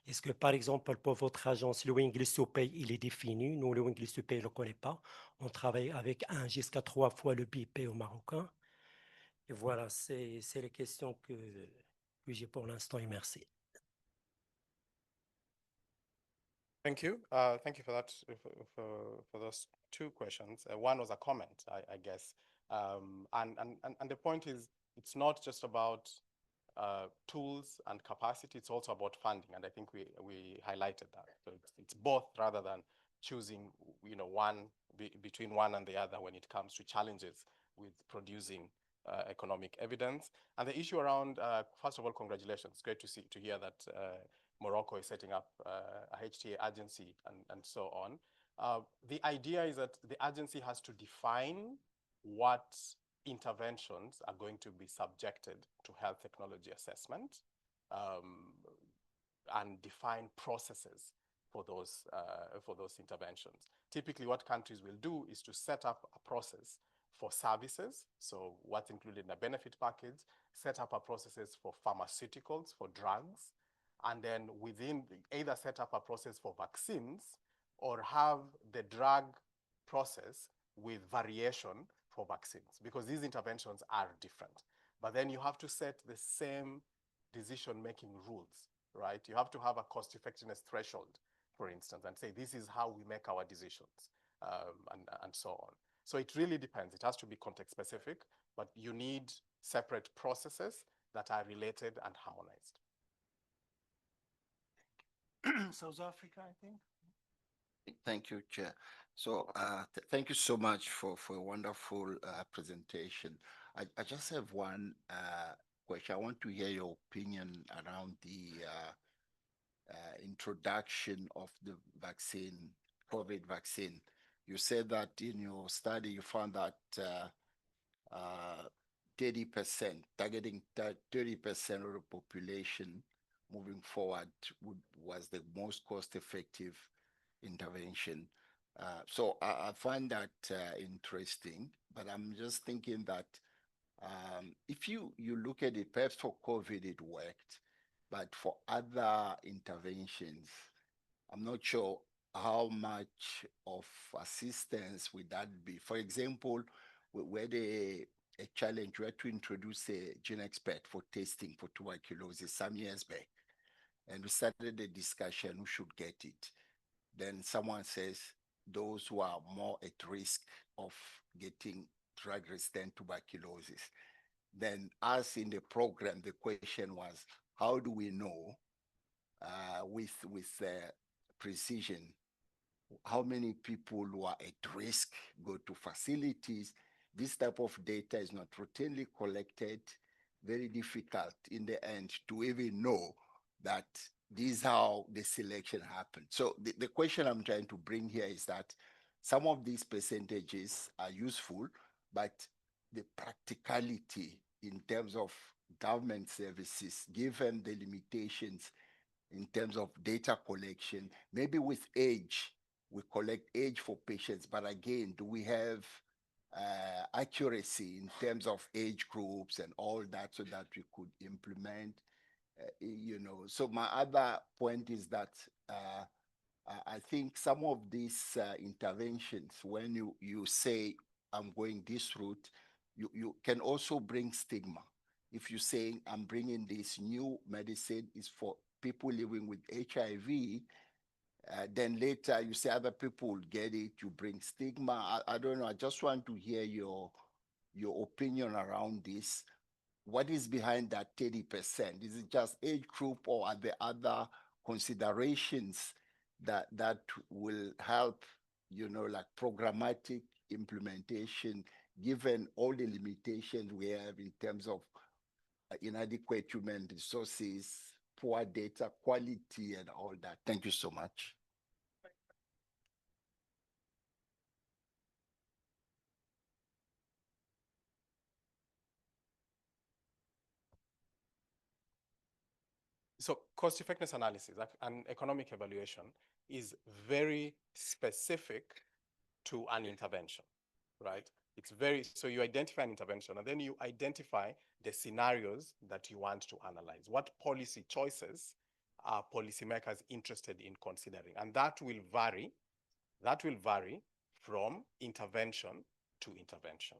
Est-ce que, par exemple, pour votre agence, le English to Pay, il est défini? Nous, le English to Pay, on ne le connaît pas. On travaille avec 1 jusqu'à 3 fois le BIP au Marocain. Et voilà, c'est les questions que j'ai pour l'instant et merci. Thank you. Thank you for that, for those two questions. One was a comment, I guess. And the point is, it's not just about tools and capacity, it's also about funding. And I think we highlighted that. So it's both rather than choosing, one between one and the other when it comes to challenges with producing economic evidence. And the issue around, first of all, congratulations. Great to hear that Morocco is setting up a HTA agency and so on. The idea is that the agency has to define what interventions are going to be subjected to health technology assessment and define processes for those interventions. Typically, what countries will do is to set up a process for services, so what's included in a benefit package, set up a processes for pharmaceuticals, for drugs, and then within either set up a process for vaccines or have the drug process with variation for vaccines, because these interventions are different. But then you have to set the same decision-making rules, right? You have to have a cost-effectiveness threshold, for instance, and say, this is how we make our decisions, and so on. So it really depends. It has to be context-specific, but you need separate processes that are related and harmonized. South Africa, I think. Thank you, Chair. So thank you so much for a wonderful presentation. I just have one question. I want to hear your opinion around the introduction of the vaccine, COVID vaccine. You said that in your study, you found that 30%, targeting 30% of the population moving forward was the most cost-effective intervention. So I find that interesting, but I'm just thinking that if you look at it, perhaps for COVID it worked, but for other interventions, I'm not sure how much of assistance would that be. For example, we had a challenge, we had to introduce a gene expert for testing for tuberculosis some years back. And we started a discussion who should get it. Then someone says those who are more at risk of getting drug-resistant tuberculosis. Then us in the program, the question was, how do we know with precision how many people who are at risk go to facilities? This type of data is not routinely collected, very difficult in the end to even know that this is how the selection happened. So the question I'm trying to bring here is that some of these percentages are useful, but the practicality in terms of government services, given the limitations in terms of data collection, maybe with age, we collect age for patients, but again, do we have accuracy in terms of age groups and all that so that we could implement, So my other point is that I think some of these interventions, when you say, I'm going this route, you can also bring stigma. If you say, I'm bringing this new medicine is for people living with HIV, then later you say other people will get it, you bring stigma. I don't know, I just want to hear your opinion around this. What is behind that 30%? Is it just age group or are there other considerations that will help, like programmatic implementation, given all the limitations we have in terms of inadequate human resources, poor data quality, and all that. Thank you so much. So cost effectiveness analysis and economic evaluation is very specific to an intervention, right? It's very, so you identify an intervention and then you identify the scenarios that you want to analyze. What policy choices are policymakers interested in considering? And that will vary from intervention to intervention.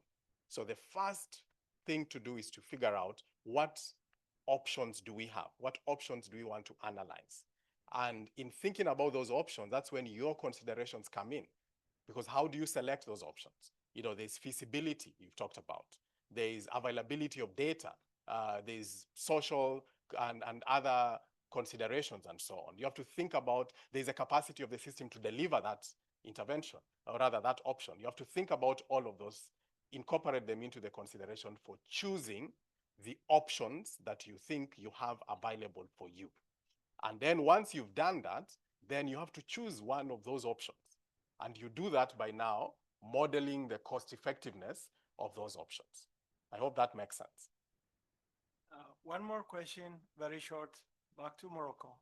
So the first thing to do is to figure out what options do we have? What options do we want to analyze? And in thinking about those options, that's when your considerations come in. Because how do you select those options? You know, there's feasibility you've talked about. There's availability of data. There's social and other considerations and so on. You have to think about, there's a capacity of the system to deliver that intervention, or rather that option. You have to think about all of those, incorporate them into the consideration for choosing the options that you think you have available for you. And then once you've done that, then you have to choose one of those options. And you do that by now modeling the cost effectiveness of those options. I hope that makes sense. One more question, very short. Back to Morocco.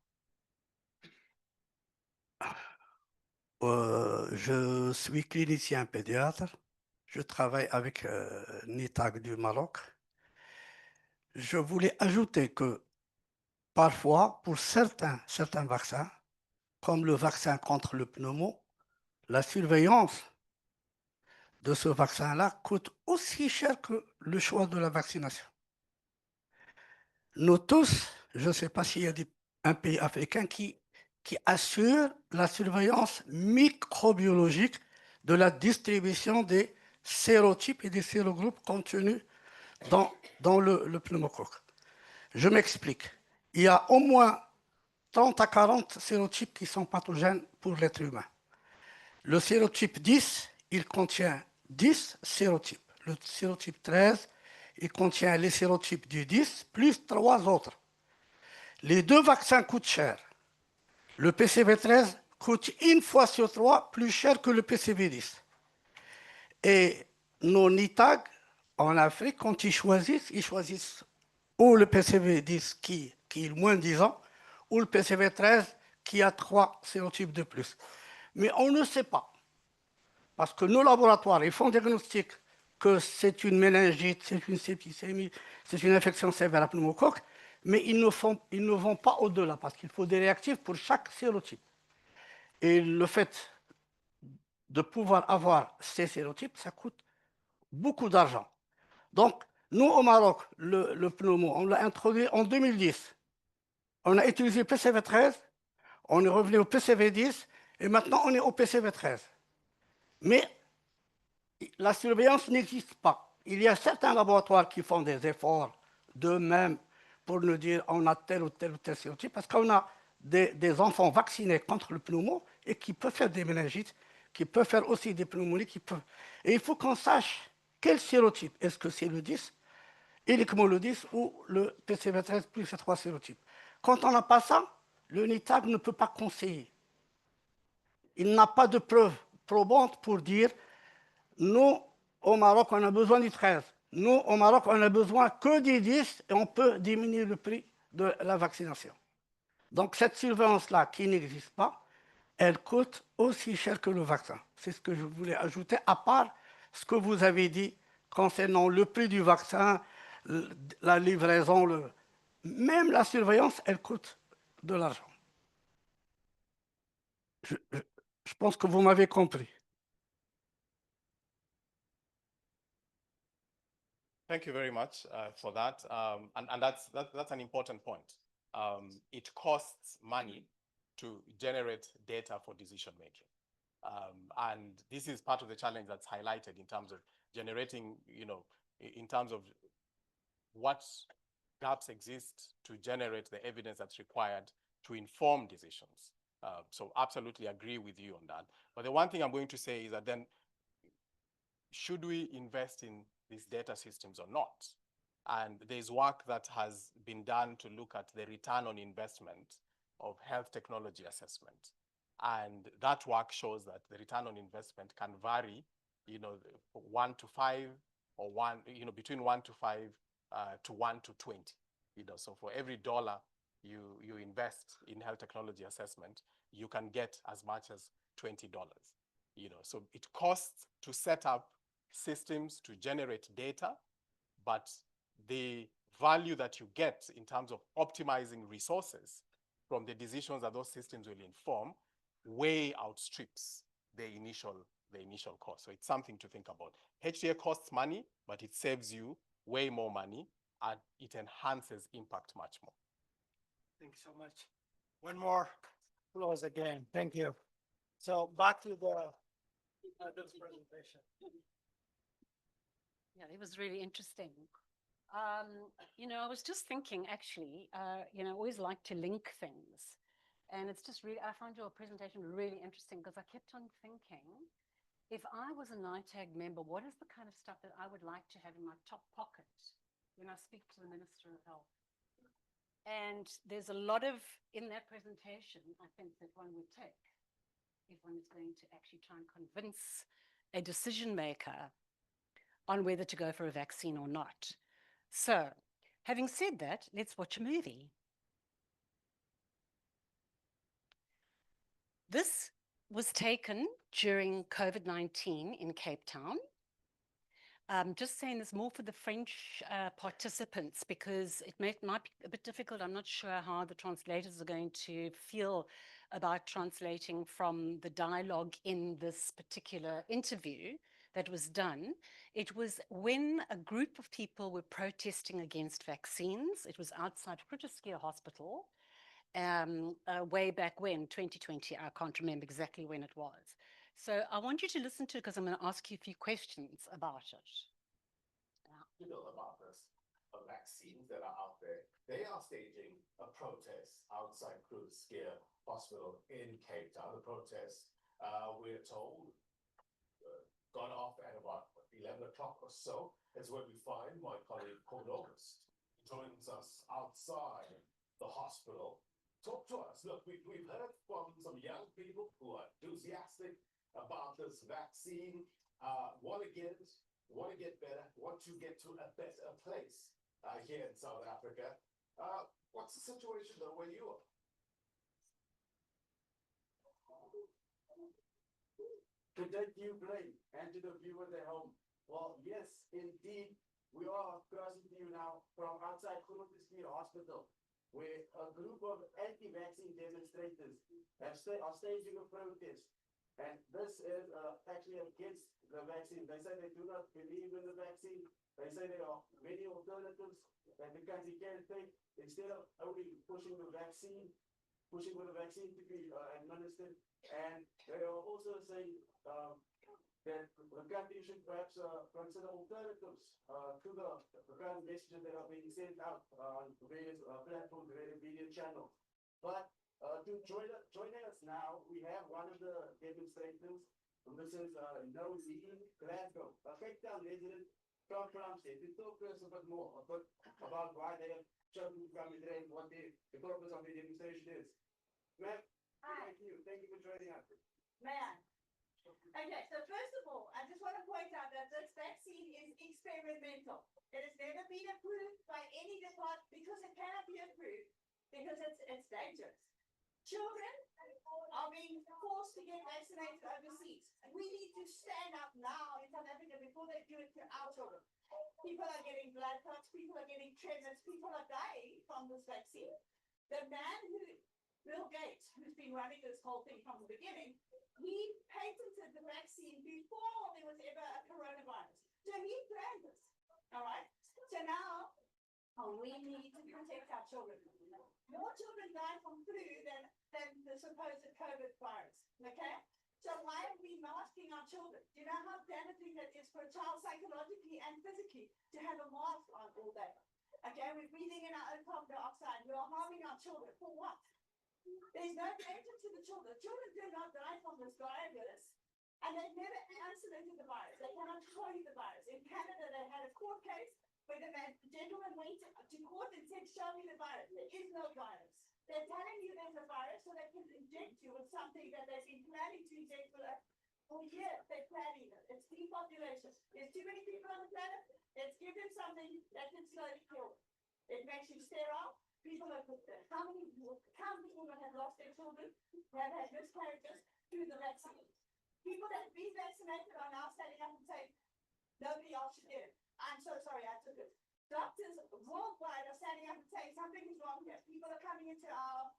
Je suis clinicien pédiatre. Je travaille avec NITAG du Maroc. Je voulais ajouter que parfois, pour certains vaccins, comme le vaccin contre le pneumo, la surveillance de ce vaccin-là coûte aussi cher que le choix de la vaccination. Nous tous, je ne sais pas s'il y a un pays africain qui assure la surveillance microbiologique de la distribution des sérotypes et des sérogroupes contenus dans le pneumocoque. Je m'explique. Il y a au moins 30 à 40 sérotypes qui sont pathogènes pour l'être humain. Le sérotype 10, il contient 10 sérotypes. Le sérotype 13, il contient les sérotypes du 10 plus 3 autres. Les deux vaccins coûtent cher. Le PCV13 coûte 1 fois sur 3 plus cher que le PCV10. Et nos NITAG en Afrique, quand ils choisissent ou le PCV10 qui est moins 10 ans, ou le PCV13 qui a 3 sérotypes de plus. Mais on ne sait pas. Parce que nos laboratoires, ils font diagnostic que c'est une méningite, c'est une septicémie, c'est une infection sévère à pneumocoque, mais ils ne vont pas au-delà parce qu'il faut des réactifs pour chaque sérotype. Et le fait de pouvoir avoir ces sérotypes, ça coûte beaucoup d'argent. Donc, nous, au Maroc, le pneumo, on l'a introduit en 2010. On a utilisé le PCV13, on est revenu au PCV10, et maintenant on est au PCV13. Mais la surveillance n'existe pas. Il y a certains laboratoires qui font des efforts d'eux-mêmes pour nous dire on a tel ou tel sérotype, parce qu'on a des enfants vaccinés contre le pneumo et qui peuvent faire des méningites, qui peuvent faire aussi des pneumonies. Et il faut qu'on sache quel sérotype. Est-ce que c'est le 10, uniquement le 10 ou le PCV13 plus ces 3 sérotypes. Quand on n'a pas ça, le NITAG ne peut pas conseiller. Il n'a pas de preuves probantes pour dire nous, au Maroc, on a besoin du 13. Nous, au Maroc, on a besoin que du 10 et on peut diminuer le prix de la vaccination. Donc, cette surveillance-là qui n'existe pas, elle coûte aussi cher que le vaccin. C'est ce que je voulais ajouter, à part ce que vous avez dit concernant le prix du vaccin, la livraison, même la surveillance, elle coûte de l'argent. Je pense que vous m'avez compris. Thank you very much for that. And that's an important point. It costs money to generate data for decision making. And this is part of the challenge that's highlighted in terms of generating, in terms of what gaps exist to generate the evidence that's required to inform decisions. So absolutely agree with you on that. But the one thing I'm going to say is that then, should we invest in these data systems or not? And there's work that has been done to look at the return on investment of health technology assessment. And that work shows that the return on investment can vary, 1 to 5 or between 1 to 5 to 1 to 20. So for every dollar you invest in health technology assessment, you can get as much as $20. So it costs to set up systems to generate data, but the value that you get in terms of optimizing resources from the decisions that those systems will inform way outstrips the initial cost. So it's something to think about. HTA costs money, but it saves you way more money, and it enhances impact much more. Thank you so much. One more close again. Thank you. So back to the this presentation. Yeah, it was really interesting. I was just thinking, actually, I always like to link things. And it's just really, I found your presentation really interesting because I kept on thinking, if I was a NITAG member, what is the kind of stuff that I would like to have in my top pocket when I speak to the Minister of Health? And there's a lot in that presentation, I think, that one would take if one is going to actually try and convince a decision maker on whether to go for a vaccine or not. So, having said that, let's watch a movie. This was taken during COVID-19 in Cape Town. Just saying this more for the French participants because it might be a bit difficult. I'm not sure how the translators are going to feel about translating from the dialogue in this particular interview that was done. It was when a group of people were protesting against vaccines. It was outside Groote Hospital way back when, 2020. I can't remember exactly when it was. So I want you to listen to it because I'm going to ask you a few questions about it. About this, vaccines that are out there, they are staging a protest outside Groote Hospital in Cape Town. The protest, we're told, got off at about 11 o'clock or so. Is where we find my colleague August joins us outside the hospital. Talk to us. Look, we've heard from some young people who are enthusiastic about this vaccine, want to get better, want to get to a better place here in South Africa. What's the situation though where you are? Good day to you, Glenn, and to the viewers at home. Well, yes, indeed, we are crossing to you now from outside Groote Hospital, where a group of anti-vaccine demonstrators are staging a protest. And this is actually against the vaccine. They say they do not believe in the vaccine. They say there are many alternatives that the country can take instead of only pushing with the vaccine to be administered. And they are also saying that the country should perhaps consider alternatives to the current messages that are being sent out on various platforms, various media channels. But to joining us now, we have one of the demonstrators. This is Noseen Glasgow, a Cape Town resident from Plumstead. To talk to us a bit more about why they have chosen to come here and what the purpose of the demonstration is. Ma'am, thank you for joining us. Ma'am. Okay, so first of all, I just want to point out that this vaccine is experimental. It has never been approved by any department because it cannot be approved because it's dangerous. Children are being forced to get vaccinated overseas. And we need to stand up now in South Africa before they do it to our children. People are getting blood clots, people are getting tremors, people are dying from this vaccine. The man Bill Gates, who's been running this whole thing from the beginning, he patented the vaccine before there was ever a coronavirus. So he planned this, all right? So now we need to protect our children. More children die from flu than the supposed COVID virus, okay? So why are we masking our children? Do you know how damaging that is for a child psychologically and physically to have a mask on all day? Okay, we're breathing in our own carbon dioxide. We are harming our children. For what? There's no danger to the children. Children do not die from this virus, and they've never isolated the virus. They cannot show you the virus. In Canada, they had a court case when the gentleman went to court and said, show me the virus. There is no virus. They're telling you there's a virus so they can inject you with something that they've been planning to inject for years. They're planning it. It's depopulation. There's too many people on the planet. Let's give them something that can slowly kill them. It makes you sterile. People have how many women have lost their children, have had miscarriages through the vaccine. People that have been vaccinated are now standing up and saying, nobody else should get it. I'm so sorry I took it. Doctors worldwide are standing up and saying something is wrong here. People are coming into our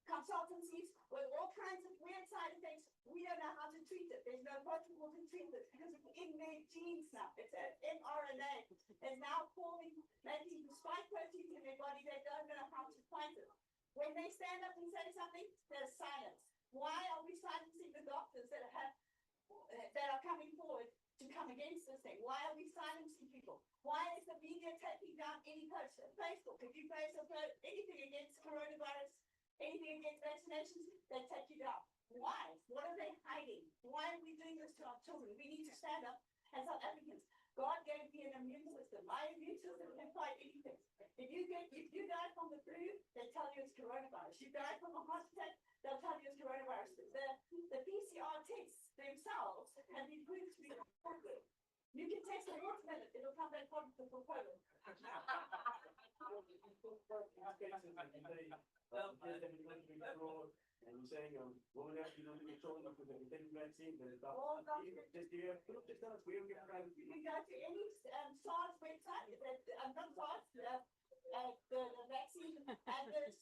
consultancies with all kinds of weird side effects. We don't know how to treat it. There's no protocol to treat it because it's in their genes now. It's an mRNA. It's now forming, making spike proteins in their body. They don't know how to fight it. When they stand up and say something, there's silence. Why are we silencing the doctors that are coming forward to come against this thing? Why are we silencing people? Why is the media taking down any post? Facebook, if you post anything against coronavirus, anything against vaccinations, they take you down. Why? What are they hiding? Why are we doing this to our children? We need to stand up as South Africans. God gave me an immune system. My immune system can fight anything. If you die from the flu, they tell you it's coronavirus. You die from a heart attack, they'll tell you it's coronavirus. The PCR tests themselves have been proved to be positive. You can test a watermelon, it'll come back positive for COVID. And you're saying, women have to do the control of the vaccine, but it's not. Just do you just tell us where we can find it? You can go to any SARS website, not SARS, the vaccine adverse,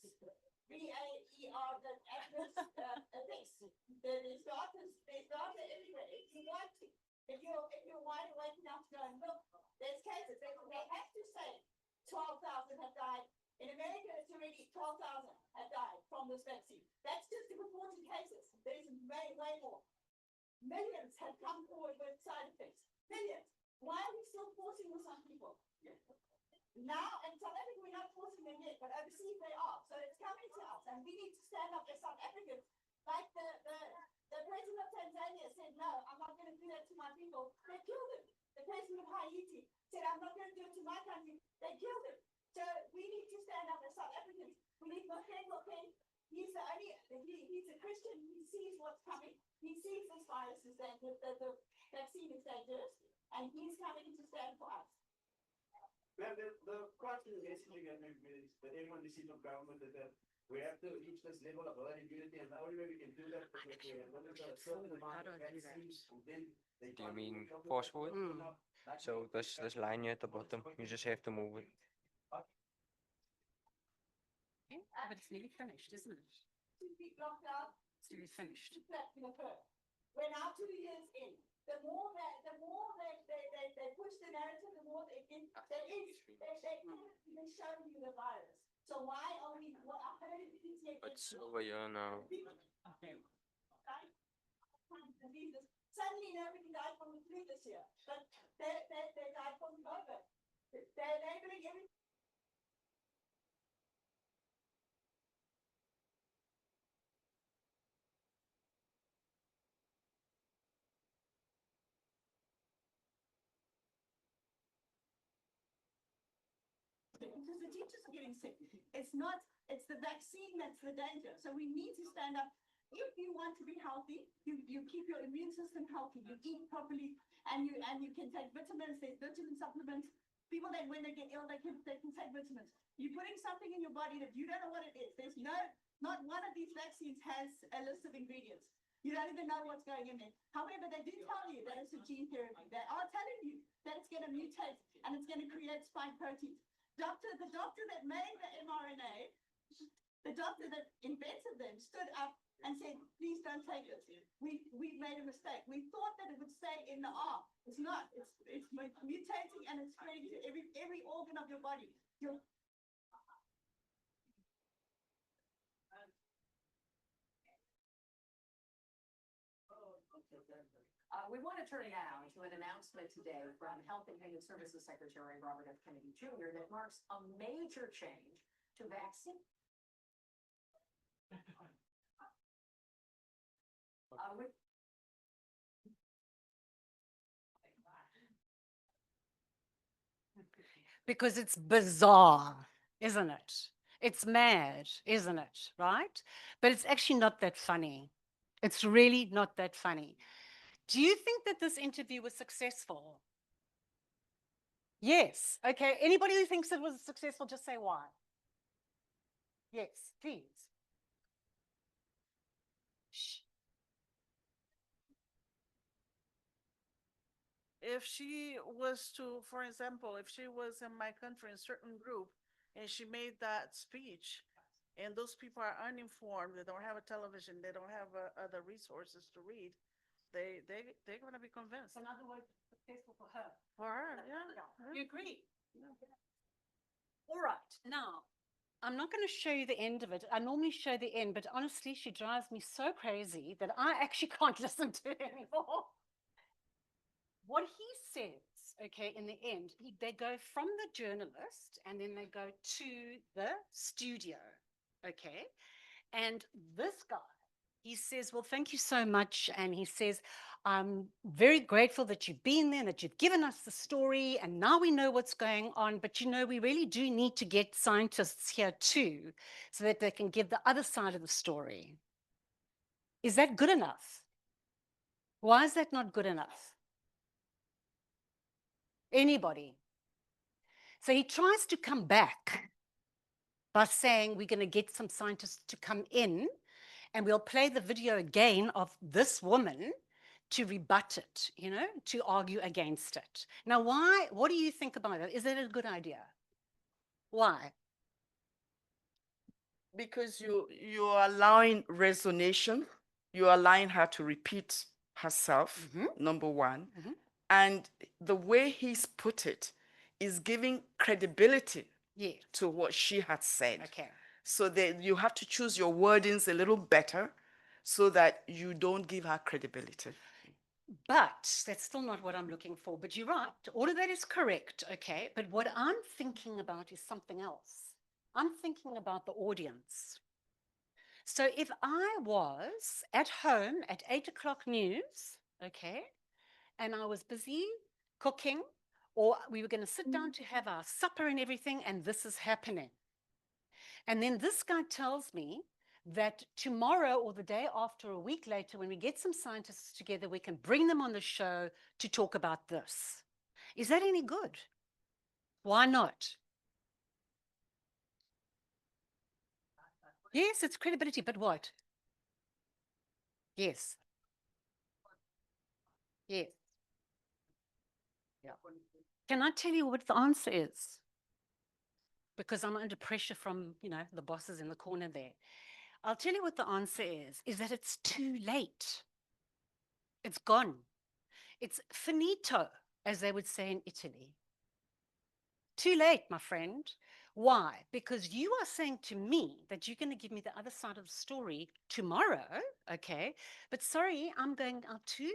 VAER, the adverse effects. There's data everywhere. If you want to, if you're wide awake enough to go and look, there's cases. They have to say 12,000 have died. In America, it's already 12,000 have died from this vaccine. That's just the reported cases. There's way more. Millions have come forward with side effects. Millions. Why are we still forcing this on people? Now, in South Africa, we're not forcing them yet, but overseas they are. So it's coming to us, and we need to stand up as South Africans. Like the president of Tanzania said, no, I'm not going to do that to my people. They killed him. The president of Haiti said, I'm not going to do it to my country. They killed him. So we need to stand up as South Africans. We need Mokeng. He's a Christian. He sees what's coming. He sees this virus is dangerous, the vaccine is dangerous, and he's coming to stand for us. Well, the question is basically going to be that everyone receives from government that we have to reach this level of herd immunity, and the only way we can do that is if we have a certain amount of vaccines, and then they Do you mean fast forward? So this line here at the bottom, you just have to move it. But it's nearly finished, isn't it? 2 week lockdown. It's nearly finished. We're now 2 years in. The more they push the narrative, the more they're showing you the virus. So why are we? It's over here now. Suddenly nobody died from the flu this year, but they died from COVID. They're labeling everything. Because the teachers are getting sick. It's the vaccine that's the danger. So we need to stand up. If you want to be healthy, you keep your immune system healthy, you eat properly, and you can take vitamins, there's vitamin supplements. People that when they get ill, they can take vitamins. You're putting something in your body that you don't know what it is. There's not one of these vaccines has a list of ingredients. You don't even know what's going in there. However, they do tell you that it's a gene therapy. They are telling you that it's going to mutate and it's going to create spike proteins. The doctor that made the mRNA, the doctor that invented them stood up and said, please don't take it. We made a mistake. We thought that it would stay in the arm. It's not. It's mutating and it's spreading to every organ of your body. We want to turn now to an announcement today from Health and Human Services Secretary Robert F. Kennedy Jr. that marks a major change to vaccine. because it's bizarre, isn't it? It's mad, isn't it? Right? But it's actually not that funny. It's really not that funny. Do you think that this interview was successful? Yes. Okay. Anybody who thinks it was successful, just say why. Yes, please. Shh. If she was to, for example, if she was in my country in a certain group and she made that speech and those people are uninformed, they don't have a television, they don't have other resources to read, they're going to be convinced. In other words, successful for her. For her, yeah. You agree? All right. Now, I'm not going to show you the end of it. I normally show the end, but honestly, she drives me so crazy that I actually can't listen to it anymore. What he says, okay, in the end, they go from the journalist and then they go to the studio, okay? And this guy, he says, well, thank you so much. And he says, I'm very grateful that you've been there and that you've given us the story. And now we know what's going on. But, you know, we really do need to get scientists here too, so that they can give the other side of the story. Is that good enough? Why is that not good enough? Anybody? So he tries to come back by saying we're going to get some scientists to come in and we'll play the video again of this woman to rebut it, you know, to argue against it. Now, why? What do you think about it? Is it a good idea? Why? Because you're allowing resonation, you're allowing her to repeat herself, number one. And the way he's put it is giving credibility to what she had said. Okay. So that you have to choose your wordings a little better so that you don't give her credibility. But that's still not what I'm looking for. But you're right. All of that is correct. Okay. But what I'm thinking about is something else. I'm thinking about the audience. So if I was at home at 8 o'clock news, okay, and I was busy cooking, or we were going to sit down to have our supper and everything, and this is happening. And then this guy tells me that tomorrow or the day after, a week later, when we get some scientists together, we can bring them on the show to talk about this. Is that any good? Why not? Yes, it's credibility, but what? Yes. Yes. Yeah. Can I tell you what the answer is? Because I'm under pressure from, you know, the bosses in the corner there. I'll tell you what the answer is that it's too late. It's gone. It's finito, as they would say in Italy. Too late, my friend. Why? Because you are saying to me that you're going to give me the other side of the story tomorrow, okay? But sorry, I'm going out to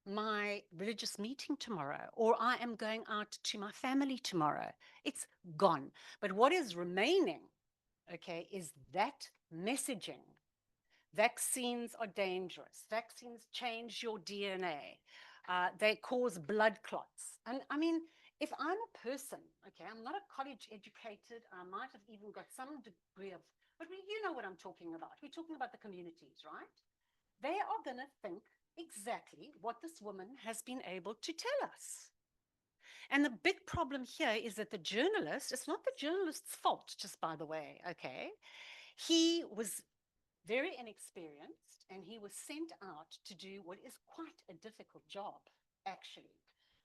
my religious meeting tomorrow, or I am going out to my family tomorrow. It's gone. But what is remaining, okay, is that messaging. Vaccines are dangerous. Vaccines change your DNA. They cause blood clots. And I mean, if I'm a person, okay, I'm not a college educated, I might have even got some degree of, but you know what I'm talking about. We're talking about the communities, right? They are going to think exactly what this woman has been able to tell us. And the big problem here is that the journalist, it's not the journalist's fault, just by the way, okay? He was very inexperienced and he was sent out to do what is quite a difficult job, actually.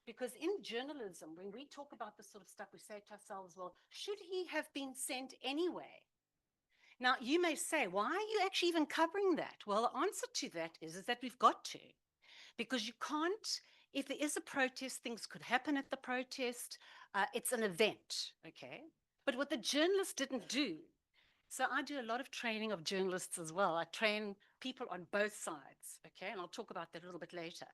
Because in journalism, when we talk about this sort of stuff, we say to ourselves, well, should he have been sent anyway? Now, you may say, why are you actually even covering that? Well, the answer to that is that we've got to. Because you can't, if there is a protest, things could happen at the protest. It's an event, okay? But what the journalist didn't do, so I do a lot of training of journalists as well. I train people on both sides, okay? And I'll talk about that a little bit later.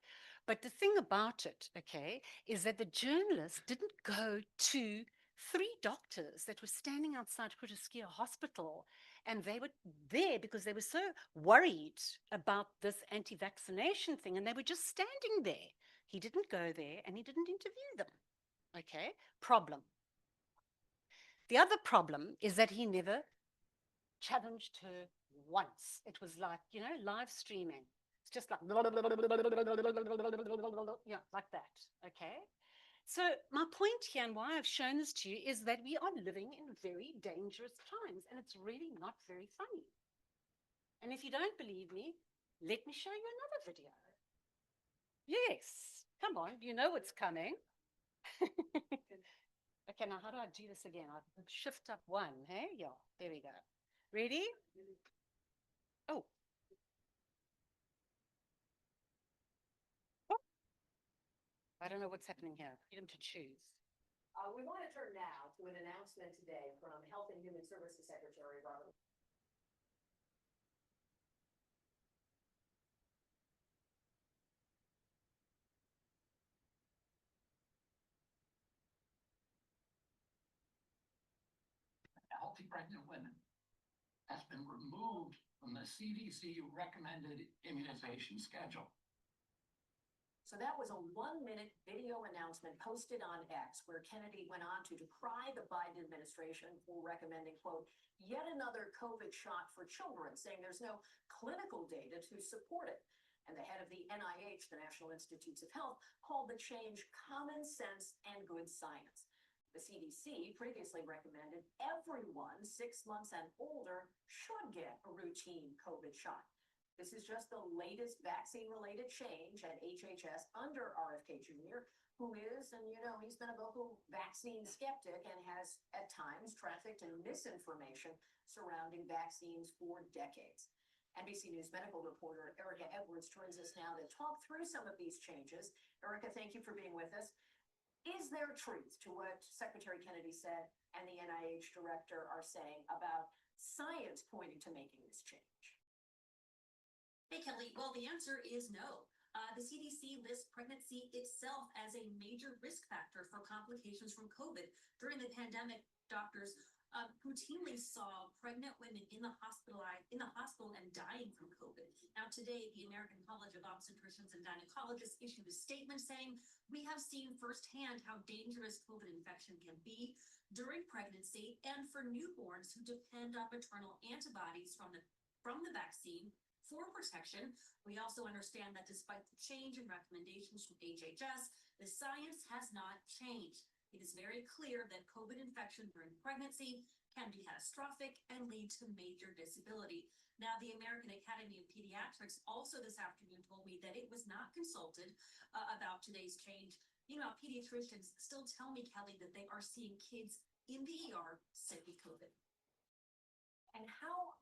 But the thing about it, okay, is that the journalist didn't go to 3 doctors that were standing outside Groote Hospital, and they were there because they were so worried about this anti-vaccination thing, and they were just standing there. He didn't go there, and he didn't interview them, okay? Problem. The other problem is that he never challenged her once. It was like, you know, live streaming. It's just like, yeah, like that, okay? So my point here and why I've shown this to you is that we are living in very dangerous times and it's really not very funny. And if you don't believe me, let me show you another video. Yes, come on, you know what's coming. Okay, now how do I do this again? I shift up one, hey? Yeah, there we go. Ready? Oh. I don't know what's happening here. Freedom to choose. We want to turn now to an announcement today from Health and Human Services Secretary Robert. Healthy pregnant women has been removed from the CDC recommended immunization schedule. So that was a 1-minute video announcement posted on X where Kennedy went on to decry the Biden administration for recommending, quote, yet another COVID shot for children, saying there's no clinical data to support it. And the head of the NIH, the National Institutes of Health, called the change common sense and good science. The CDC previously recommended everyone 6 months and older should get a routine COVID shot. This is just the latest vaccine-related change at HHS under RFK Jr., who is, and you know, he's been a vocal vaccine skeptic and has at times trafficked in misinformation surrounding vaccines for decades. NBC News medical reporter Erica Edwards joins us now to talk through some of these changes. Erica, thank you for being with us. Is there truth to what Secretary Kennedy said and the NIH director are saying about science pointing to making this change? Hey, Kelly. Well, the answer is no. The CDC lists pregnancy itself as a major risk factor for complications from COVID. During the pandemic, doctors routinely saw pregnant women in the hospital and dying from COVID. Now, today, the American College of Obstetricians and Gynecologists issued a statement saying, we have seen firsthand how dangerous COVID infection can be during pregnancy and for newborns who depend on maternal antibodies from the vaccine for protection. We also understand that despite the change in recommendations from HHS, the science has not changed. It is very clear that COVID infection during pregnancy can be catastrophic and lead to major disability. Now, the American Academy of Pediatrics also this afternoon told me that it was not consulted about today's change. You know, pediatricians still tell me, Kelly, that they are seeing kids in the ER sick with COVID. And how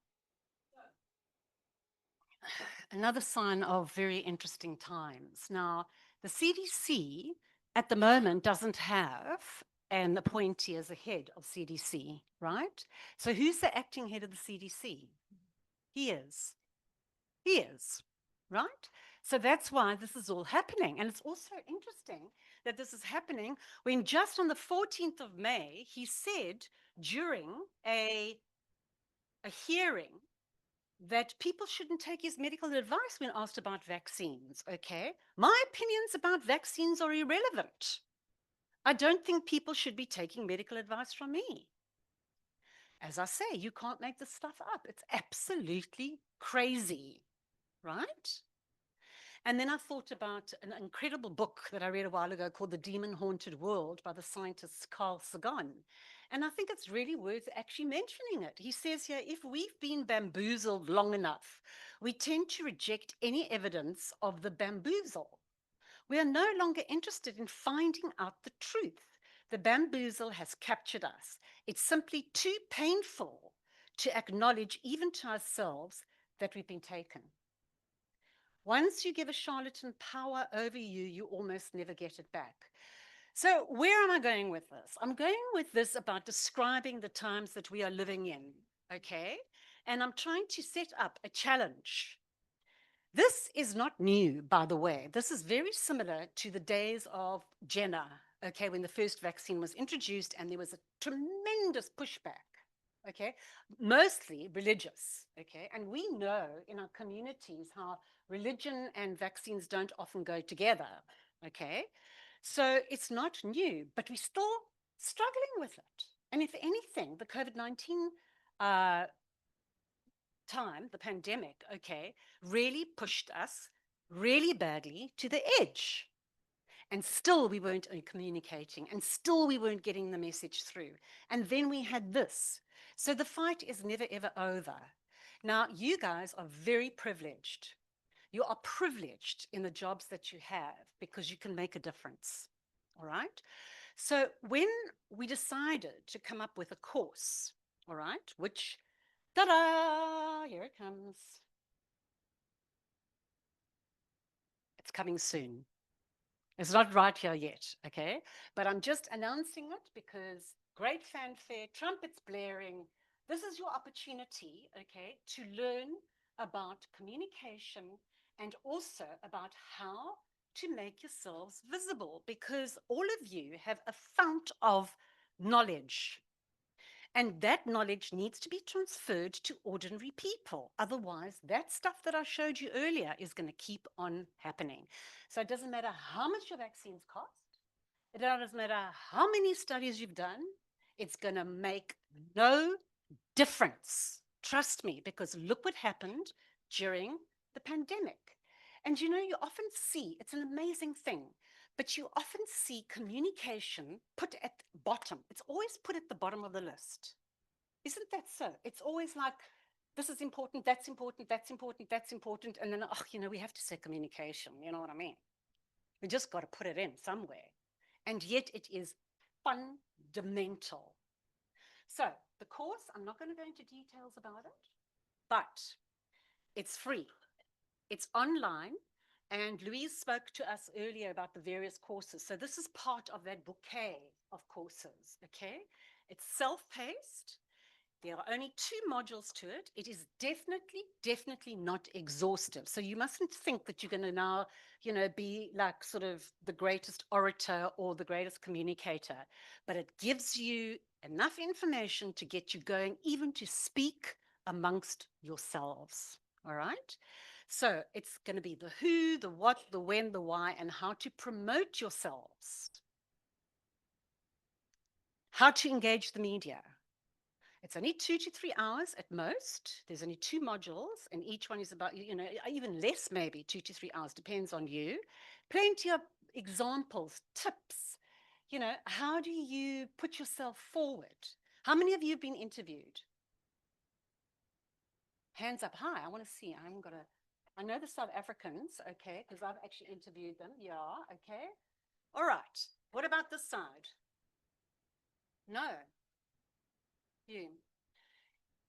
Another sign of very interesting times. Now, the CDC at the moment doesn't have an appointee as a head of CDC, right? So who's the acting head of the CDC? He is. He is, right? So that's why this is all happening. And it's also interesting that this is happening when just on the 14th of May, he said during a hearing that people shouldn't take his medical advice when asked about vaccines, okay? My opinions about vaccines are irrelevant. I don't think people should be taking medical advice from me. As I say, you can't make this stuff up. It's absolutely crazy, right? And then I thought about an incredible book that I read a while ago called The Demon Haunted World by the scientist Carl Sagan. And I think it's really worth actually mentioning it. He says here, if we've been bamboozled long enough, we tend to reject any evidence of the bamboozle. We are no longer interested in finding out the truth. The bamboozle has captured us. It's simply too painful to acknowledge, even to ourselves, that we've been taken. Once you give a charlatan power over you, you almost never get it back. So where am I going with this? I'm going with this about describing the times that we are living in, okay? And I'm trying to set up a challenge. This is not new, by the way. This is very similar to the days of Jenner, okay, when the first vaccine was introduced and there was a tremendous pushback, okay, mostly religious, okay? And we know in our communities how religion and vaccines don't often go together, okay? So it's not new, but we're still struggling with it, And if anything, the COVID-19 time, the pandemic, okay, really pushed us really badly to the edge. And still we weren't communicating, and still we weren't getting the message through. And then we had this. So the fight is never, ever over. Now, you guys are very privileged. You are privileged in the jobs that you have because you can make a difference. All right? So when we decided to come up with a course, all right, which, ta-da, here it comes. It's coming soon. It's not right here yet, okay? But I'm just announcing it because great fanfare, trumpets blaring. This is your opportunity, okay, to learn about communication and also about how to make yourselves visible, because all of you have a fount of knowledge. And that knowledge needs to be transferred to ordinary people. Otherwise, that stuff that I showed you earlier is going to keep on happening. So it doesn't matter how much your vaccines cost. It doesn't matter how many studies you've done. It's going to make no difference. Trust me, because look what happened during the pandemic. And you know, you often see, it's an amazing thing, but you often see communication put at the bottom. It's always put at the bottom of the list. Isn't that so? It's always like, this is important, that's important, that's important, that's important. And then, oh, you know, we have to say communication. You know what I mean? We just got to put it in somewhere. And yet it is fundamental. So the course, I'm not going to go into details about it, but it's free. It's online. And Louise spoke to us earlier about the various courses. So this is part of that bouquet of courses, okay? It's self-paced. There are only 2 modules to it. It is definitely not exhaustive. So you mustn't think that you're going to now, you know, be like sort of the greatest orator or the greatest communicator. But it gives you enough information to get you going, even to speak amongst yourselves. All right? So it's going to be the who, the what, the when, the why, and how to promote yourselves. How to engage the media. It's only 2 to 3 hours at most. There's only 2 modules, and each one is about, you know, even less maybe, 2 to 3 hours, depends on you. Plenty of examples, tips. You know, how do you put yourself forward? How many of you have been interviewed? Hands up high. I want to see. I know the South Africans, okay, because I've actually interviewed them. Yeah, okay. All right. What about this side? No. You.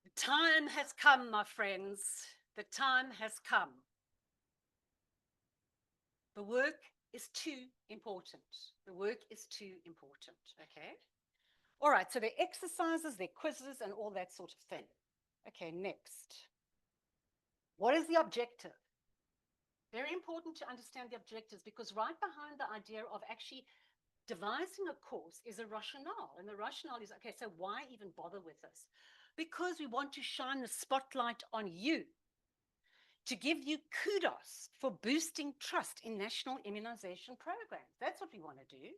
The time has come, my friends. The time has come. The work is too important. The work is too important, okay? All right, so there are exercises, there are quizzes, and all that sort of thing. Okay, next. What is the objective? Very important to understand the objectives, because right behind the idea of actually devising a course is a rationale. And the rationale is, okay, so why even bother with this? Because we want to shine the spotlight on you, to give you kudos for boosting trust in national immunization programs. That's what we want to do.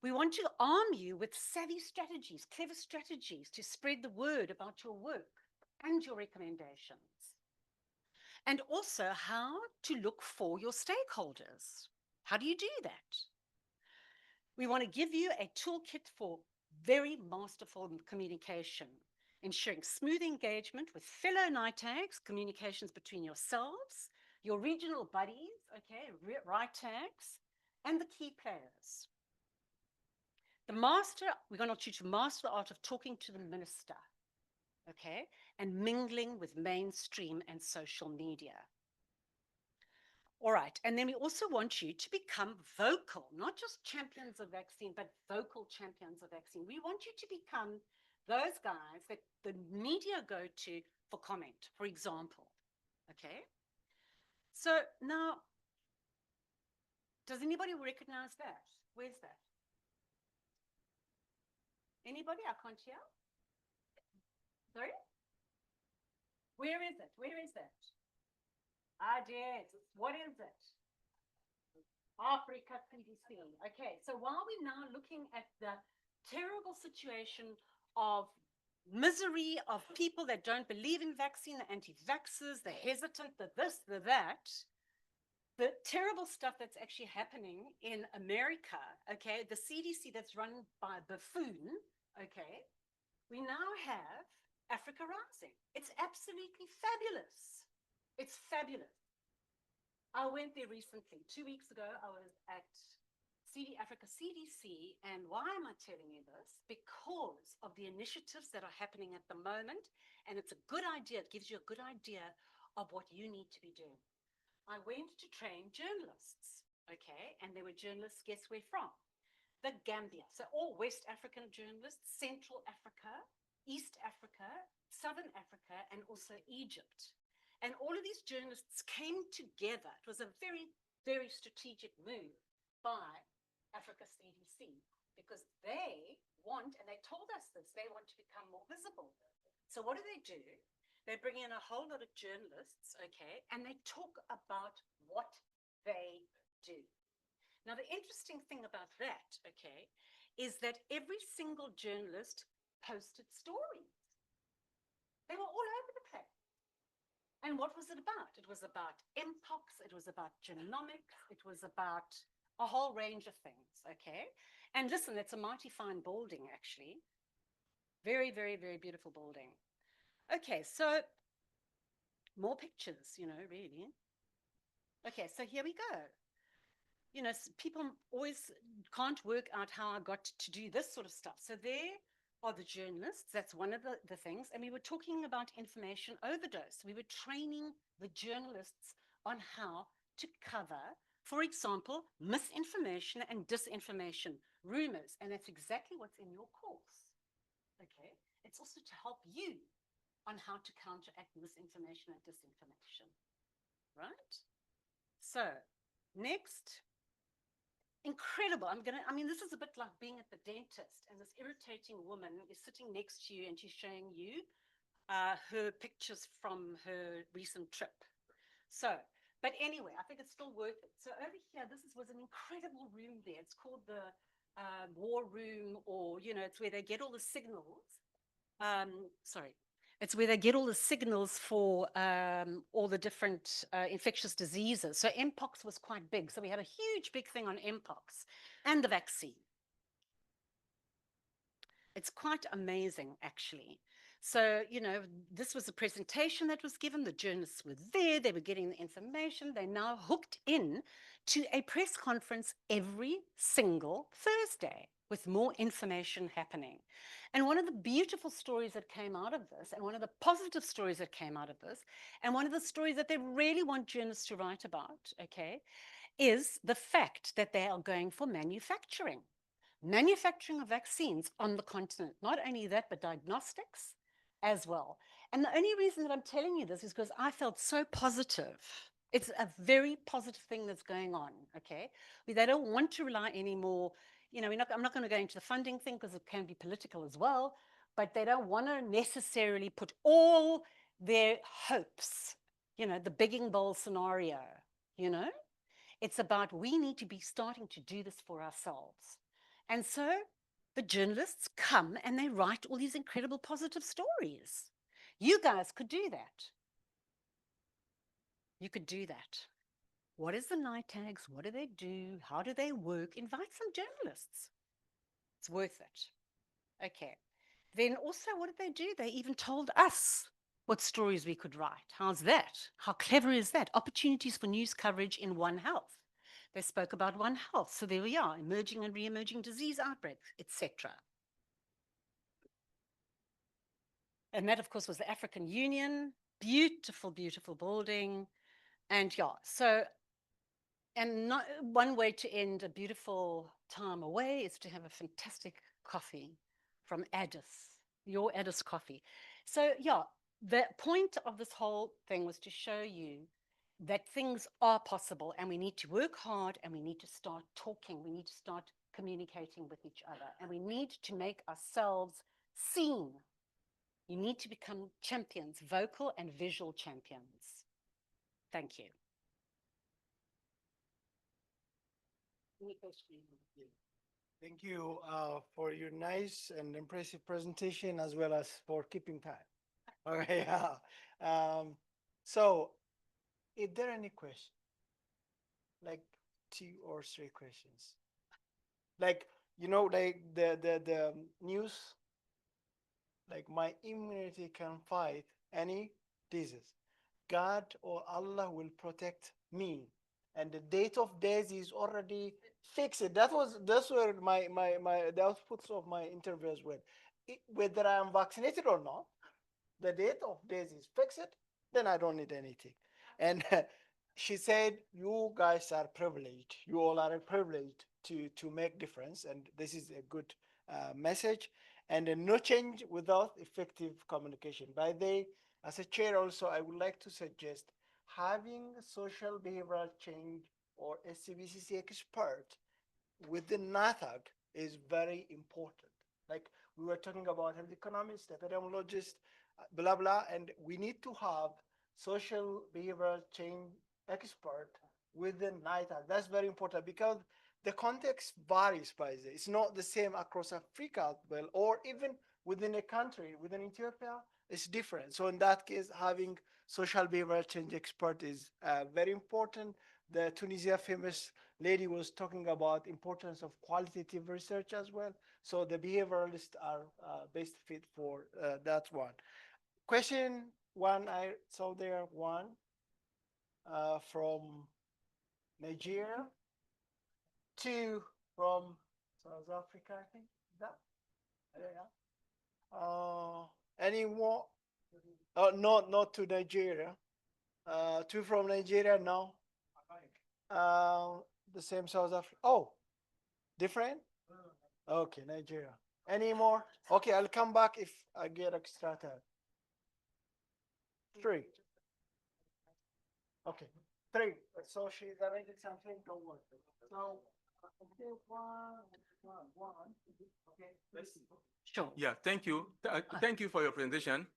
We want to arm you with savvy strategies, clever strategies to spread the word about your work and your recommendations. And also how to look for your stakeholders. How do you do that? We want to give you a toolkit for very masterful communication, ensuring smooth engagement with fellow NITAGs, communications between yourselves, your regional buddies, okay, RITAGs, and the key players. We want you to master the art of talking to the minister, okay, and mingling with mainstream and social media. All right, and then we also want you to become vocal, not just champions of vaccine, but vocal champions of vaccine. We want you to become those guys that the media go to for comment, for example, okay? So now, does anybody recognize that? Where's that? Anybody? I can't hear. Sorry? Where is it? Where is that? Yes. What is it? Africa CDC. Okay, so while we're now looking at the terrible situation of misery of people that don't believe in vaccine, the anti-vaxxers, the hesitant, the this, the that, the terrible stuff that's actually happening in America, okay, the CDC that's run by a buffoon, okay, we now have Africa Rising. It's absolutely fabulous. It's fabulous. I went there recently. 2 weeks ago, I was at Africa CDC, and why am I telling you this? Because of the initiatives that are happening at the moment, and it's a good idea. It gives you a good idea of what you need to be doing. I went to train journalists, okay, and there were journalists, guess where from? The Gambia. So all West African journalists, Central Africa, East Africa, Southern Africa, and also Egypt. And all of these journalists came together. It was a very, very strategic move by Africa CDC because they want, and they told us this, they want to become more visible. So what do? They bring in a whole lot of journalists, okay, and they talk about what they do. Now, the interesting thing about that, okay, is that every single journalist posted stories. They were all over the place. And what was it about? It was about mpox, it was about genomics, it was about a whole range of things, okay? And listen, it's a mighty fine building, actually. Very, very, very beautiful building. Okay, so more pictures, you know, really. Okay, so here we go. You know, people always can't work out how I got to do this sort of stuff. So there are the journalists. That's one of the things. And we were talking about information overdose. We were training the journalists on how to cover, for example, misinformation and disinformation, rumors. And that's exactly what's in your course. Okay. It's also to help you on how to counteract misinformation and disinformation. Right? So next. Incredible. I mean, this is a bit like being at the dentist and this irritating woman is sitting next to you and she's showing you her pictures from her recent trip. So, but anyway, I think it's still worth it. So over here, was an incredible room there. It's called the war room, or, you know, it's where they get all the signals. It's where they get all the signals for all the different infectious diseases. So mpox was quite big. So we had a huge, big thing on mpox and the vaccine. It's quite amazing, actually. So, you know, this was a presentation that was given. The journalists were there. They were getting the information. They now hooked in to a press conference every single Thursday with more information happening. And one of the beautiful stories that came out of this, and one of the positive stories that came out of this, and one of the stories that they really want journalists to write about, okay, is the fact that they are going for manufacturing of vaccines on the continent. Not only that, but diagnostics as well. And the only reason that I'm telling you this is because I felt so positive. It's a very positive thing that's going on, okay? They don't want to rely anymore. You know, I'm not going to go into the funding thing because it can be political as well, but they don't want to necessarily put all their hopes, you know, the begging bowl scenario, you know? It's about we need to be starting to do this for ourselves. And so the journalists come and they write all these incredible positive stories. You guys could do that. You could do that. What is the NITAGs? What do they do? How do they work? Invite some journalists. It's worth it. Okay. Then also, what did they do? They even told us what stories we could write. How's that? How clever is that? Opportunities for news coverage in One Health. They spoke about One Health. So there we are, emerging and re-emerging disease outbreaks, etc. And that, of course, was the African Union. Beautiful, beautiful building. And yeah, so, and not, one way to end a beautiful time away is to have a fantastic coffee from Addis, your Addis coffee. So yeah, the point of this whole thing was to show you that things are possible and we need to work hard and we need to start talking. We need to start communicating with each other and we need to make ourselves seen. You need to become champions, vocal and visual champions. Thank you. Any questions? Thank you for your nice and impressive presentation as well as for keeping time. Okay. So, is there any question? Like 2 or 3 questions? Like, like the news, like my immunity can fight any disease. God or Allah will protect me. And the date of death is already fixed. That's where the outputs of my interview as well. Whether I am vaccinated or not, the date of death is fixed, then I don't need anything. And she said, you guys are privileged. You all are privileged to make difference. And this is a good message. And no change without effective communication. By the way, as a chair also, I would like to suggest having social behavioral change or SCBCC expert within NATAG is very important. Like we were talking about health economists, epidemiologists, blah, blah, and we need to have social behavioral change expert within NITAG. That's very important because the context varies by this. It's not the same across Africa, well, or even within a country, within Ethiopia, it's different. So in that case, having social behavioral change expert is very important. The Tunisia famous lady was talking about importance of qualitative research as well. So the behavioralists are best fit for that one. Question one, I saw there one from Nigeria, two from South Africa, I think. That, any more? Not to Nigeria. Two from Nigeria, no. The same South Africa. Oh, different? Okay, Nigeria. Any more? Okay, I'll come back if I get extra time. 3. Okay, 3. So she's arranging something. Don't worry. So, one. Okay, let's see. Sure. Yeah, thank you. Thank you for your presentation.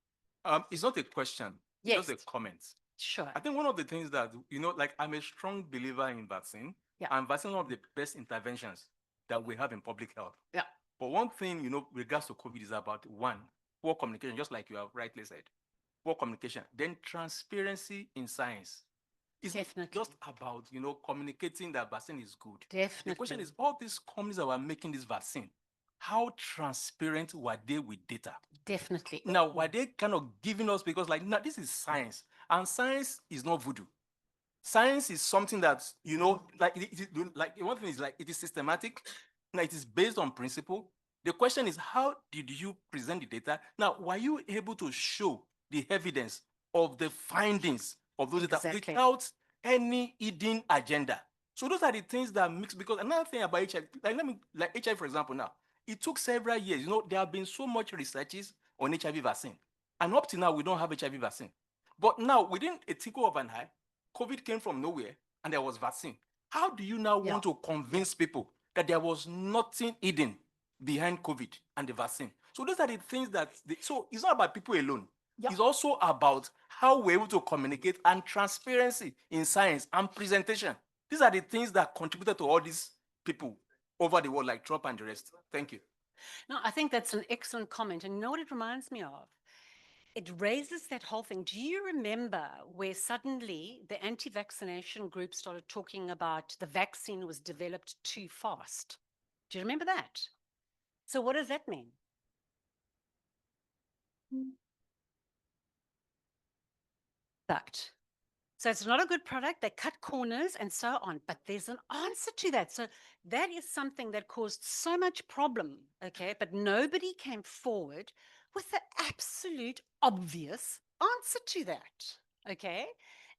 It's not a question, Yes. just a comment. Sure. I think one of the things that, like I'm a strong believer in vaccine, and vaccine is one of the best interventions that we have in public health. Yeah. But one thing, regards to COVID is about one, poor communication, just like you have rightly said. Poor communication, then transparency in science. It's not just about, communicating that vaccine is good. Definitely. The question is, all these companies that were making this vaccine, how transparent were they with data? Definitely. Now, were they kind of giving us, because now this is science, and science is not voodoo. Science is something that, like one thing is like it is systematic. Now it is based on principle. The question is, how did you present the data? Now, were you able to show the evidence of the findings of those data without any hidden agenda? So those are the things that mix. Because another thing about HIV, like HIV, for example, now it took several years. There have been so much researches on HIV vaccine, and up to now we don't have HIV vaccine. But now, within a tickle of an eye, COVID came from nowhere and there was vaccine. How do you now want to convince people that there was nothing hidden behind COVID and the vaccine? So those are the things that, so it's not about people alone. It's also about how we're able to communicate and transparency in science and presentation. These are the things that contributed to all these people over the world, like Trump and the rest. Thank you. No, I think that's an excellent comment. And you know what it reminds me of? It raises that whole thing. Do you remember where suddenly the anti-vaccination group started talking about the vaccine was developed too fast? Do you remember that? So what does that mean? Product. So it's not a good product. They cut corners and so on, but there's an answer to that. So that is something that caused so much problem, okay? But nobody came forward with the absolute obvious answer to that, okay?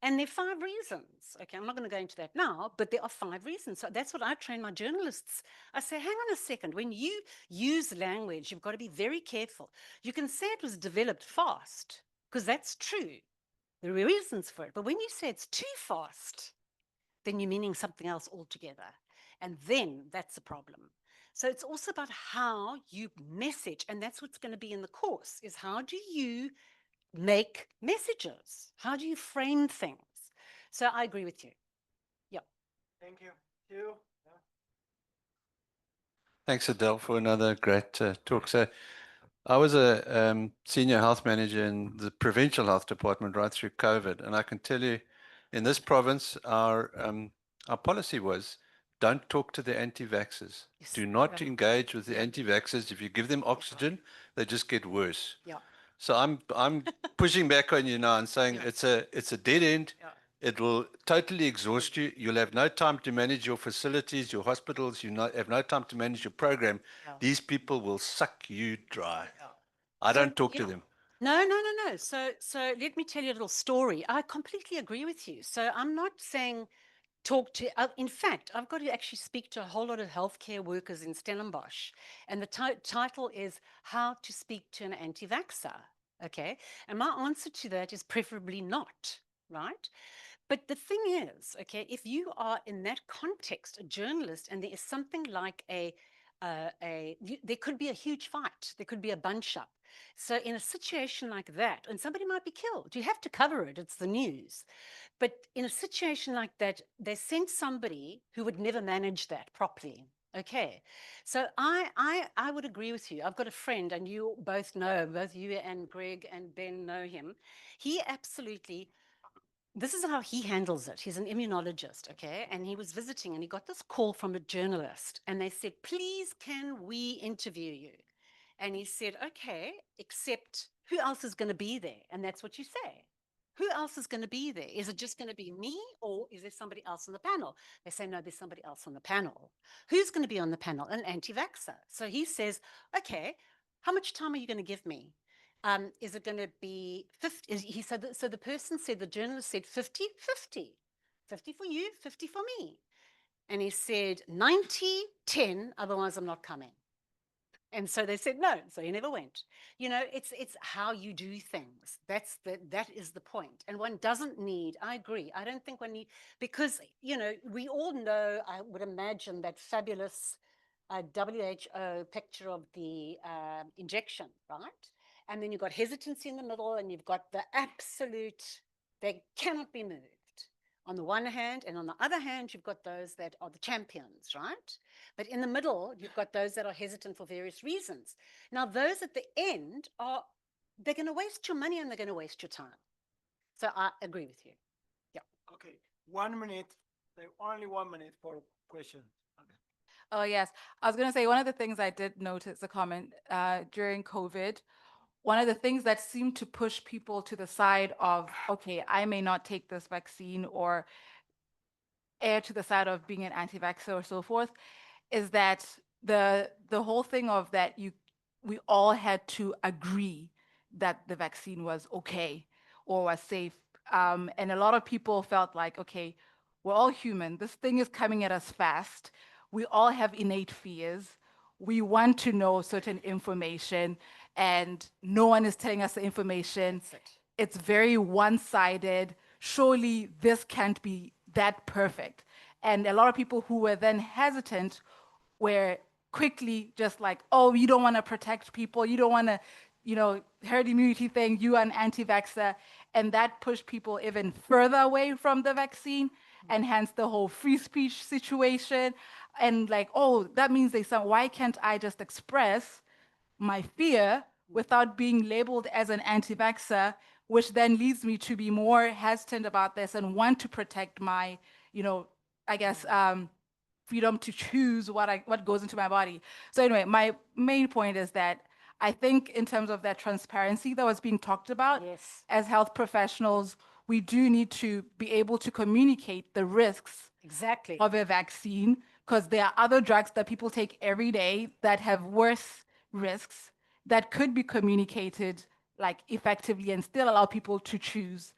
And there are 5 reasons, okay? I'm not going to go into that now, but there are 5 reasons. So that's what I train my journalists. I say, hang on a second. When you use language, you've got to be very careful. You can say it was developed fast, because that's true. There are reasons for it. But when you say it's too fast, then you're meaning something else altogether. And then that's a problem. So it's also about how you message. And that's what's going to be in the course, is how do you make messages? How do you frame things? So I agree with you. Yeah. Thank you. You? Thanks, Adele, for another great talk. So I was a senior health manager in the provincial health department right through COVID. And I can tell you, in this province, our policy was don't talk to the anti-vaxxers. Do not engage with the anti-vaxxers. If you give them oxygen, they just get worse. Yeah. So I'm pushing back on you now and saying it's a dead end. It will totally exhaust you. You'll have no time to manage your facilities, your hospitals. Have no time to manage your program. These people will suck you dry. I don't talk to them. No. So let me tell you a little story. I completely agree with you. So I'm not saying talk to, in fact, I've got to actually speak to a whole lot of healthcare workers in Stellenbosch. And the title is How to Speak to an Anti-Vaxxer. Okay. And my answer to that is preferably not, right? But the thing is, okay, if you are in that context, a journalist, and there is something like there could be a huge fight, there could be a bunch up. So in a situation like that, and somebody might be killed, you have to cover it, it's the news. But in a situation like that, they sent somebody who would never manage that properly. Okay, so I would agree with you. I've got a friend, and you both know, both you and Greg and Ben know him. He absolutely, this is how he handles it. He's an immunologist, okay? And he was visiting and he got this call from a journalist and they said, please, can we interview you? And he said, okay, except who else is going to be there? And that's what you say. Who else is going to be there? Is it just going to be me or is there somebody else on the panel? They say, no, there's somebody else on the panel. Who's going to be on the panel? An anti-vaxxer. So he says, okay, how much time are you going to give me? Is it going to be 50? He said, so the person said, the journalist said 50, 50. 50 for you, 50 for me. And he said 90, 10, otherwise I'm not coming. And so they said no, so he never went. You know, it's how you do things. That is the point. And one doesn't need, I agree, I don't think one need, because, you know, we all know, I would imagine, that fabulous WHO picture of the injection, right? And then you've got hesitancy in the middle and you've got the absolute, they cannot be moved on the one hand, and on the other hand, you've got those that are the champions, right? But in the middle, you've got those that are hesitant for various reasons. Now, those at the end are, they're going to waste your money and they're going to waste your time. So I agree with you. Yeah. Okay, 1 minute, only 1 minute for question. Oh, yes. I was going to say, one of the things I did notice a comment during COVID, one of the things that seemed to push people to the side of, okay, I may not take this vaccine or err to the side of being an anti-vaxxer or so forth, is that the whole thing of that we all had to agree that the vaccine was okay or was safe. And a lot of people felt like, okay, we're all human. This thing is coming at us fast. We all have innate fears. We want to know certain information and no one is telling us the information. It's very one-sided. Surely this can't be that perfect. And a lot of people who were then hesitant were quickly just like, oh, you don't want to protect people. You don't want to, you know, herd immunity thing. You are an anti-vaxxer. And that pushed people even further away from the vaccine, and hence the whole free speech situation. And like, oh, that means why can't I just express my fear without being labeled as an anti-vaxxer, which then leads me to be more hesitant about this and want to protect my, you know, I guess, freedom to choose what goes into my body. So anyway, my main point is that I think in terms of that transparency that was being talked about, as health professionals, we do need to be able to communicate the risks of a vaccine, because there are other drugs that people take every day that have worse risks that could be communicated like effectively and still allow people to choose,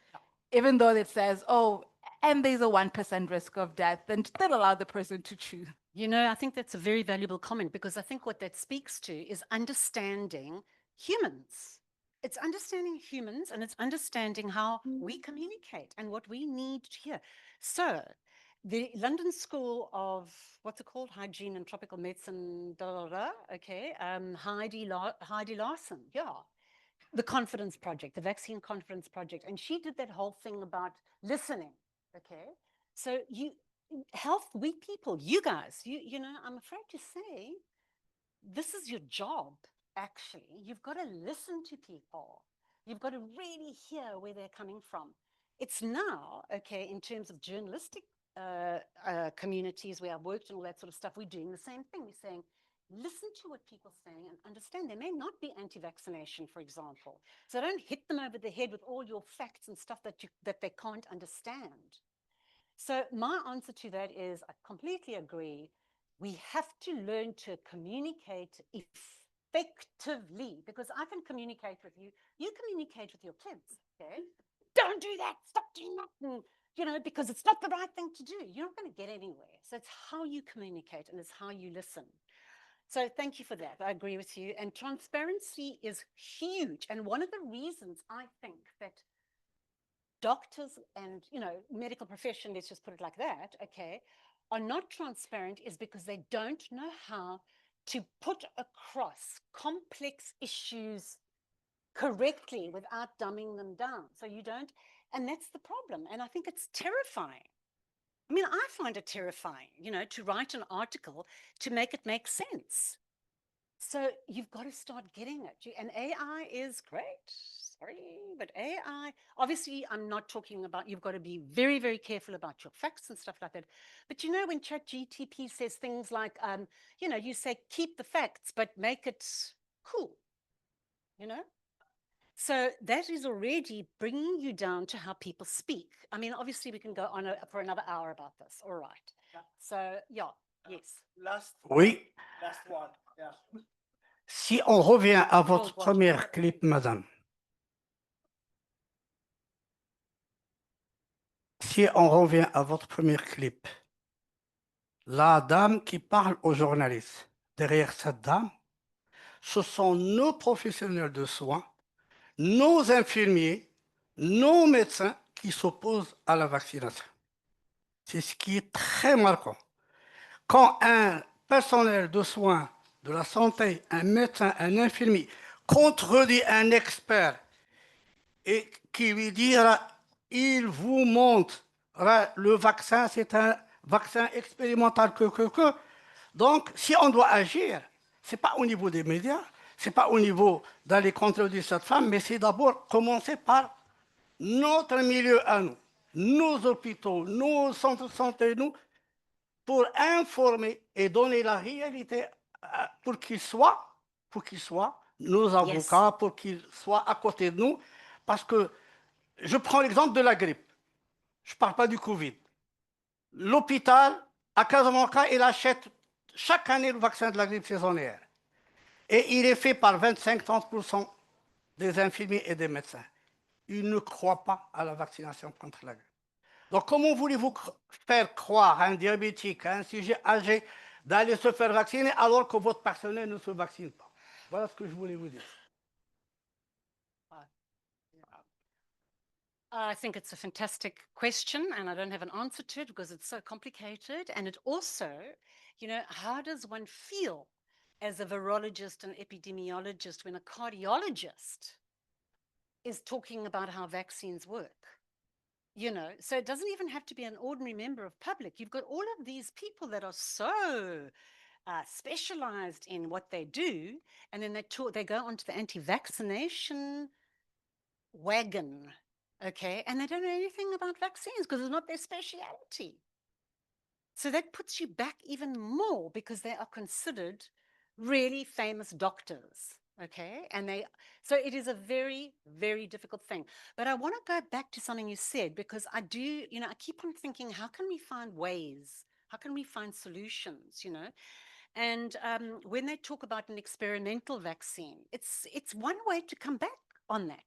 even though it says, oh, and there's a 1% risk of death, and still allow the person to choose. You know, I think that's a very valuable comment, because I think what that speaks to is understanding humans. It's understanding humans, and it's understanding how we communicate and what we need to hear. So the London School of, what's it called? Hygiene and Tropical Medicine, okay, Heidi Larson, yeah. The Confidence Project, the Vaccine Confidence Project. And she did that whole thing about listening, okay? So we people, you guys, you know, I'm afraid to say, this is your job, actually. You've got to listen to people. You've got to really hear where they're coming from. It's now, okay, in terms of journalistic communities where I've worked and all that sort of stuff, we're doing the same thing. We're saying, listen to what people are saying and understand. They may not be anti-vaccination, for example. So don't hit them over the head with all your facts and stuff that they can't understand. So my answer to that is I completely agree. We have to learn to communicate effectively, because I can communicate with you. You communicate with your kids, okay? Don't do that. Stop doing that. And, you know, because it's not the right thing to do. You're not going to get anywhere. So it's how you communicate and it's how you listen. So thank you for that. I agree with you. And transparency is huge. And one of the reasons I think that doctors and, you know, medical profession, let's just put it like that, okay, are not transparent is because they don't know how to put across complex issues correctly without dumbing them down. So you don't, and that's the problem. And I think it's terrifying. I mean, I find it terrifying, you know, to write an article to make it make sense. So you've got to start getting it. And AI is great. Sorry, but AI, obviously, I'm not talking about, you've got to be very, very careful about your facts and stuff like that. But you know, when ChatGTP says things like, you know, you say, keep the facts, but make it cool, you know? So that is already bringing you down to how people speak. I mean, obviously, we can go on for another hour about this. All right. So, yeah, yes. Oui. Last one, yeah. Si on revient à votre Oh, première clip, madame. Si on revient à votre première clip, la dame qui parle aux journalistes, derrière cette dame, ce sont nos professionnels de soins, nos infirmiers, nos médecins qui s'opposent à la vaccination. C'est ce qui est très marquant. Quand un personnel de soins, de la santé, un médecin, un infirmier, contredit un expert et qui lui dira, il vous montre le vaccin, c'est un vaccin expérimental que. Donc, si on doit agir, ce n'est pas au niveau des médias, ce n'est pas au niveau d'aller contredire cette femme, mais c'est d'abord commencer par notre milieu à nous, nos hôpitaux, nos centres de santé, nous, pour informer et donner la réalité pour qu'ils soient, nos avocats, pour qu'ils soient à côté de nous, parce que je prends l'exemple de la grippe. Je ne parle pas du Covid. L'hôpital, à Casablanca, il achète chaque année le vaccin de la grippe saisonnière. Et il est fait par 25-30% des infirmiers et des médecins. Ils ne croient pas à la vaccination contre la grippe. Donc, comment voulez-vous faire croire à un diabétique, à un sujet âgé, d'aller se faire vacciner alors que votre personnel ne se vaccine pas? Voilà ce que je voulais vous dire. I think it's a fantastic question, and I don't have an answer to it because it's so complicated. And it also, you know, how does one feel as a virologist and epidemiologist when a cardiologist is talking about how vaccines work? You know, so it doesn't even have to be an ordinary member of public. You've got all of these people that are so specialized in what they do, and then they go onto the anti-vaccination wagon, okay, and they don't know anything about vaccines because it's not their speciality. So that puts you back even more because they are considered really famous doctors, okay? So it is a very, very difficult thing. But I want to go back to something you said, because I do, you know, I keep on thinking, how can we find ways? How can we find solutions, you know? And when they talk about an experimental vaccine, it's one way to come back on that.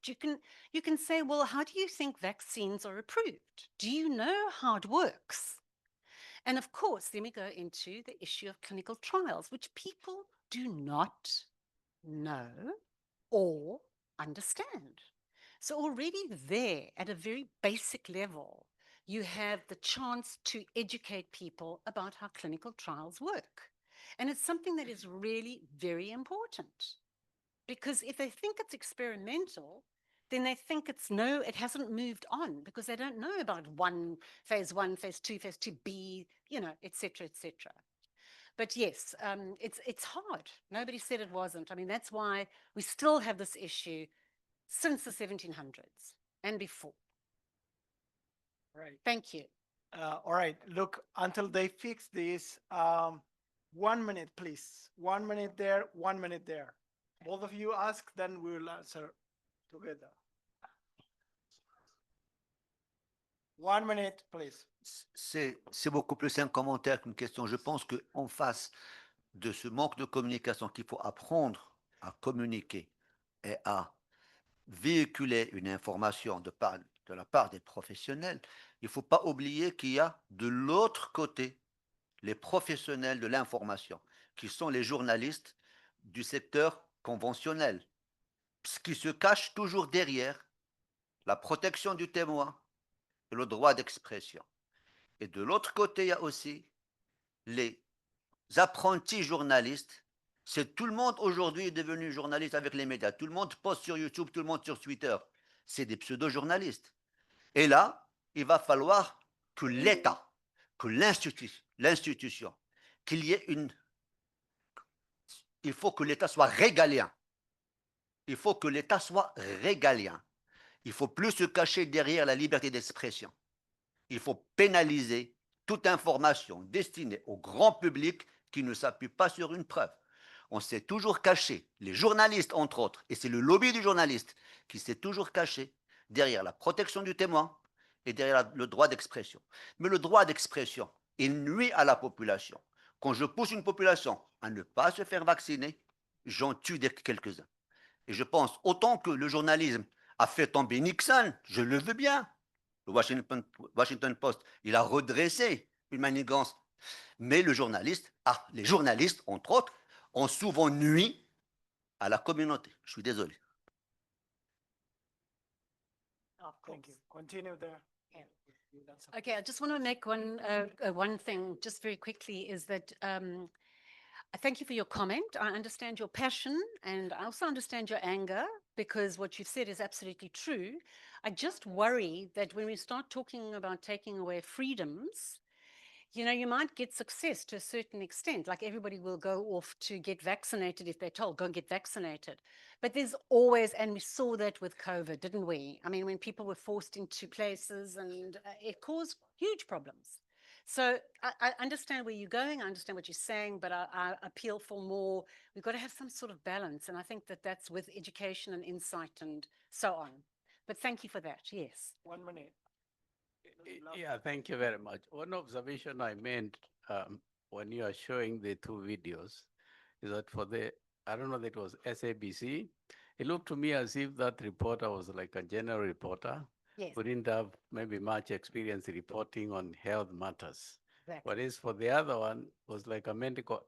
You can say, well, how do you think vaccines are approved? Do you know how it works? And of course, then we go into the issue of clinical trials, which people do not know or understand. So already there, at a very basic level, you have the chance to educate people about how clinical trials work. And it's something that is really very important, because if they think it's experimental, then they think it hasn't moved on, because they don't know about phase 1, phase 2, phase 2B, you know, et cetera, et cetera. But yes, it's hard. Nobody said it wasn't. I mean, that's why we still have this issue since the 1700s and before. Right. Thank you. All right, look, until they fix this, 1 minute, please. 1 minute there, 1 minute there. Both of you ask, then we will answer together. 1 minute, please. C'est beaucoup plus un commentaire qu'une question. Je pense qu'en face de ce manque de communication, qu'il faut apprendre à communiquer et à véhiculer une information de la part des professionnels, il ne faut pas oublier qu'il y a de l'autre côté les professionnels de l'information, qui sont les journalistes du secteur conventionnel, ce qui se cache toujours derrière la protection du témoin et le droit d'expression. Et de l'autre côté, il y a aussi les apprentis journalistes. C'est tout le monde aujourd'hui est devenu journaliste avec les médias. Tout le monde poste sur YouTube, tout le monde sur Twitter. C'est des pseudo-journalistes. Et là, il va falloir que l'État, que l'institution, qu'il y ait une... Il faut que l'État soit régalien. Il faut que l'État soit régalien. Il ne faut plus se cacher derrière la liberté d'expression. Il faut pénaliser toute information destinée au grand public qui ne s'appuie pas sur une preuve. On s'est toujours caché, les journalistes entre autres, et c'est le lobby du journaliste qui s'est toujours caché derrière la protection du témoin et derrière le droit d'expression. Mais le droit d'expression, il nuit à la population. Quand je pousse une population à ne pas se faire vacciner, j'en tue quelques-uns. Et je pense, autant que le journalisme a fait tomber Nixon, je le veux bien. Le Washington Post, il a redressé une manigance. Mais les journalistes, entre autres, ont souvent nui à la communauté. Je suis désolé. Thank you. Continue there. Okay, I just want to make one thing just very quickly is that I thank you for your comment. I understand your passion and I also understand your anger because what you've said is absolutely true. I just worry that when we start talking about taking away freedoms, you know, you might get success to a certain extent, like everybody will go off to get vaccinated if they're told, go and get vaccinated. But there's always, and we saw that with COVID, didn't we? I mean, when people were forced into places and it caused huge problems. So I understand where you're going, I understand what you're saying, but I appeal for more, we've got to have some sort of balance. And I think that that's with education and insight and so on. But thank you for that, yes. 1 minute. Yeah, thank you very much. One observation I made when you are showing the two videos is that for I don't know that it was SABC, it looked to me as if that reporter was like a general reporter. Yes. Who didn't have maybe much experience reporting on health matters. Exactly. Whereas for the other one was like a medical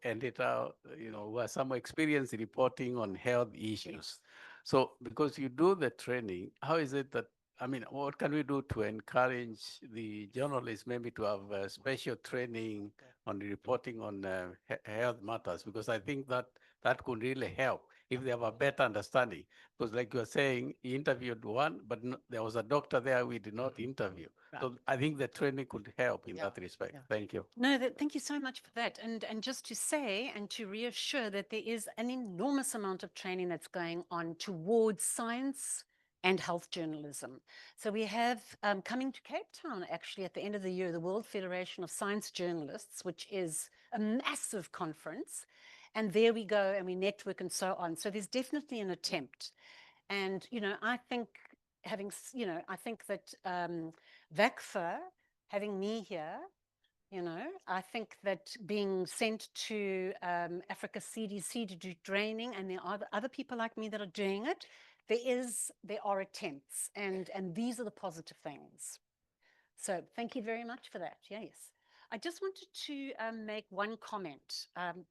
editor, you know, who has some experience reporting on health issues. So because you do the training, how is it that, I mean, what can we do to encourage the journalists maybe to have special training on reporting on health matters? Because I think that could really help if they have a better understanding. Because like you were saying, you interviewed one, but there was a doctor there we did not interview. Right. So I think the training could help in that respect. Thank you. No, thank you so much for that. And just to say and to reassure that there is an enormous amount of training that's going on towards science and health journalism. So we have coming to Cape Town actually at the end of the year, the World Federation of Science Journalists, which is a massive conference. And there we go and we network and so on. So there's definitely an attempt. And, you know, I think I think that VACFA, having me here, you know, I think that being sent to Africa CDC to do training, and there are other people like me that are doing it, there are attempts, and these are the positive things. So thank you very much for that. Yes. I just wanted to make one comment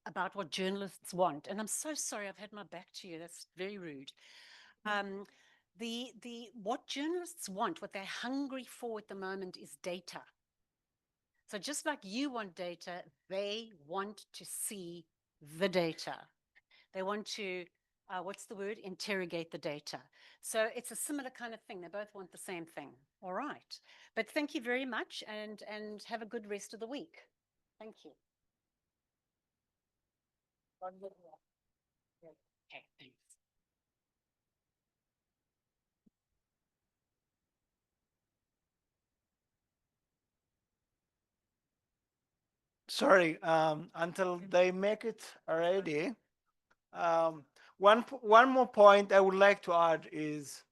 about what journalists want. And I'm so sorry, I've had my back to you. That's very rude. What journalists want, what they're hungry for at the moment is data. So just like you want data, they want to see the data. They want to, what's the word? Interrogate the data. So it's a similar kind of thing. They both want the same thing. All right. But thank you very much and have a good rest of the week. Thank you. Okay, thanks. Sorry, until they make it ready. One more point I would like to add is,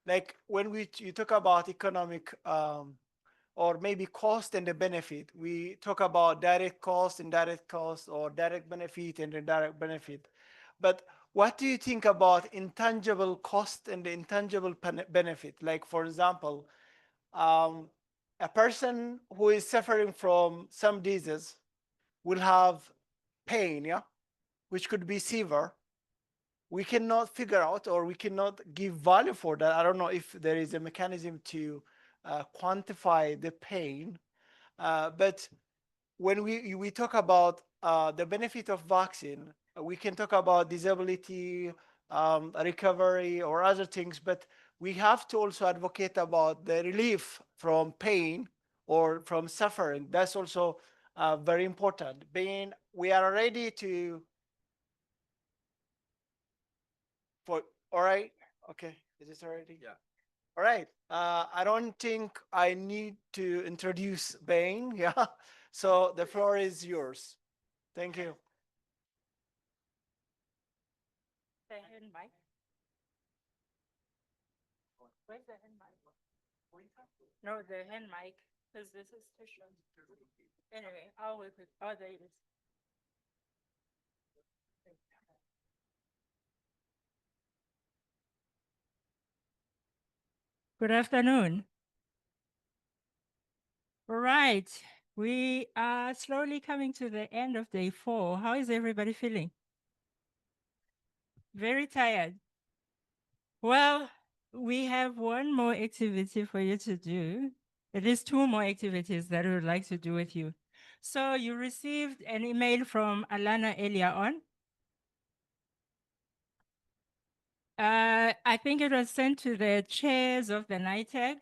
like when you talk about economic or maybe cost and the benefit, we talk about direct cost, indirect cost, or direct benefit and indirect benefit. But what do you think about intangible cost and the intangible benefit? Like, for example, a person who is suffering from some disease will have pain, yeah, which could be severe. We cannot figure out or we cannot give value for that. I don't know if there is a mechanism to quantify the pain, but when we talk about the benefit of vaccine, we can talk about disability, recovery, or other things, but we have to also advocate about the relief from pain or from suffering. That's also very important. Being we are ready to for all right, okay, is this already? Yeah. All right. I don't think I need to introduce Bain. Yeah. So the floor is yours. Thank you. The hand mic. Where's the hand mic? No, the hand mic, because this is too short. Anyway, I'll work with, oh, there it is. Good afternoon. All right, we are slowly coming to the end of day 4. How is everybody feeling? Very tired. Well, we have one more activity for you to do. At least 2 more activities that we would like to do with you. So you received an email from Alana earlier on. I think it was sent to the chairs of the NITAG.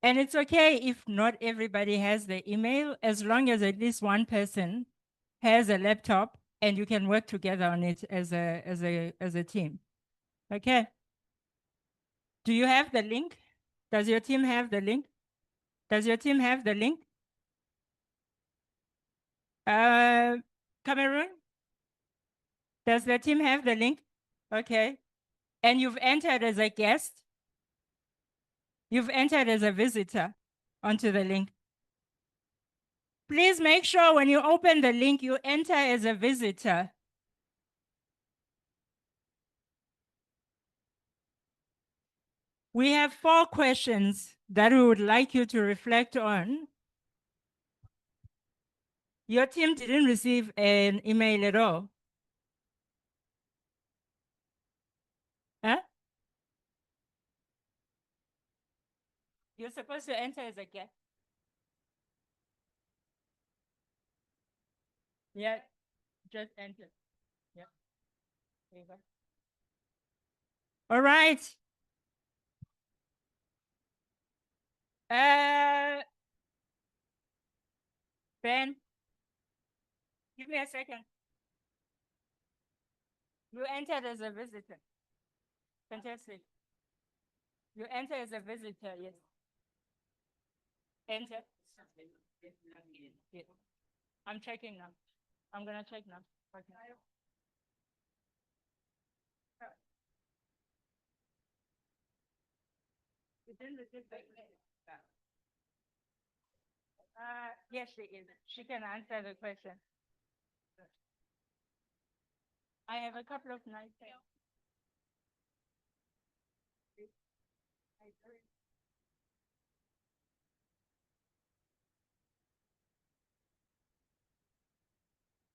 And it's okay if not everybody has the email, as long as at least one person has a laptop and you can work together on it as a team. Okay. Do you have the link? Does your team have the link? Does your team have the link? Cameroon? Does the team have the link? Okay. And you've entered as a guest? You've entered as a visitor onto the link. Please make sure when you open the link, you enter as a visitor. We have 4 questions that we would like you to reflect on. Your team didn't receive an email at all. Huh? You're supposed to enter as a guest. Yeah, just enter. Yeah. There you go. All right. Ben, give me a second. You entered as a visitor. Fantastic. You enter as a visitor, yes. Enter. Yeah. I'm checking now. I'm gonna check now. Okay. You didn't receive the email. Yes, she is. She can answer the question. I have a couple of nice things.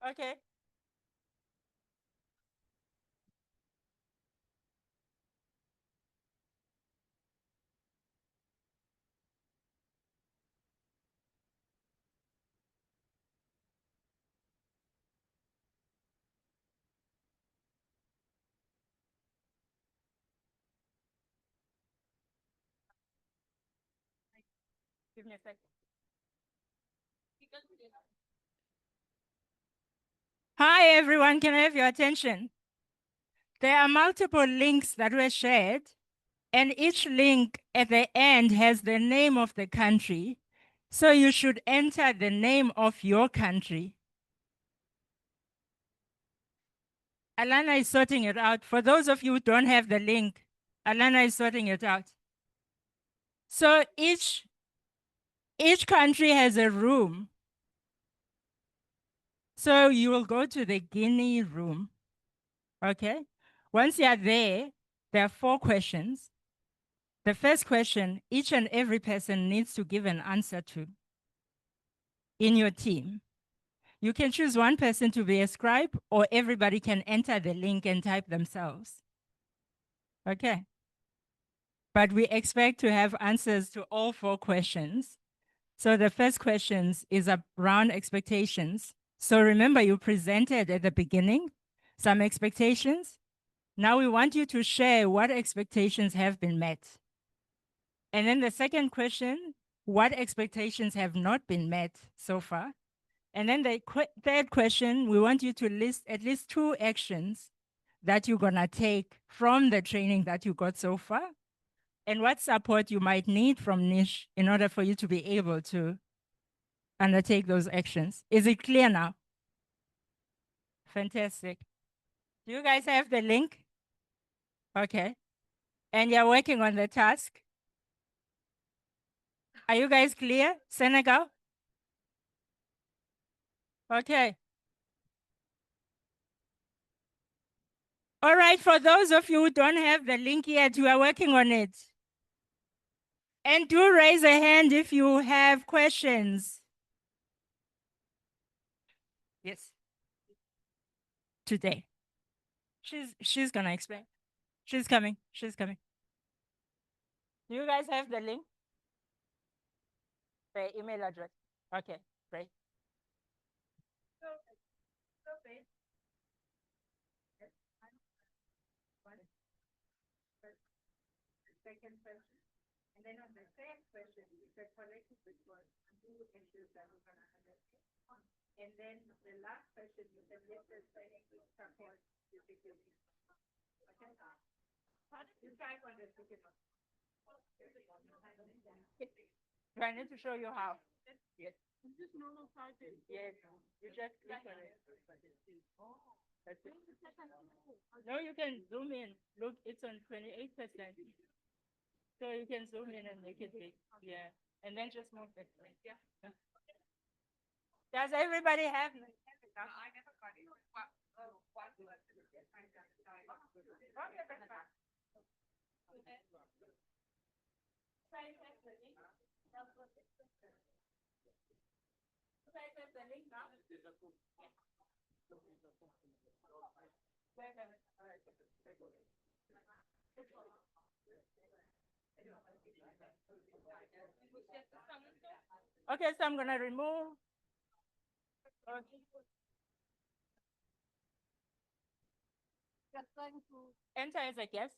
Okay. Give me a second. Hi, everyone. Can I have your attention? There are multiple links that were shared, and each link at the end has the name of the country. So you should enter the name of your country. Alana is sorting it out. For those of you who don't have the link, Alana is sorting it out. So each country has a room. So you will go to the Guinea room, okay? Once you are there are 4 questions. The first question, each and every person needs to give an answer to in your team. You can choose one person to be a scribe, or everybody can enter the link and type themselves. Okay. But we expect to have answers to all 4 questions. So the first question is around expectations. So remember, you presented at the beginning some expectations. Now we want you to share what expectations have been met. And then the second question, what expectations have not been met so far? And then the third question, we want you to list at least 2 actions that you're gonna take from the training that you got so far, and what support you might need from Niche in order for you to be able to undertake those actions. Is it clear now? Fantastic. Do you guys have the link? Okay. And you're working on the task? Are you guys clear? Senegal? Okay. All right, for those of you who don't have the link yet, you are working on it. And do raise a hand if you have questions. Yes. Today. She's gonna explain. She's coming. She's coming. Do you guys have the link? The email address. Okay, great. Second question. And then on the third question, it's a collective response. Who issues that we're going to undertake? And then the last question is the listed training support difficulty. Okay. You type on the ticket. Do I need to show you how? Yes. Just normal typing. Yes. You just click on it. Oh. That's it. No, you can zoom in. Look, it's on 28%. So you can zoom in and make it big. Yeah. And then just move it. Yeah. Does everybody have? I never got it. Okay, so I'm gonna remove. Just going to enter as a guest.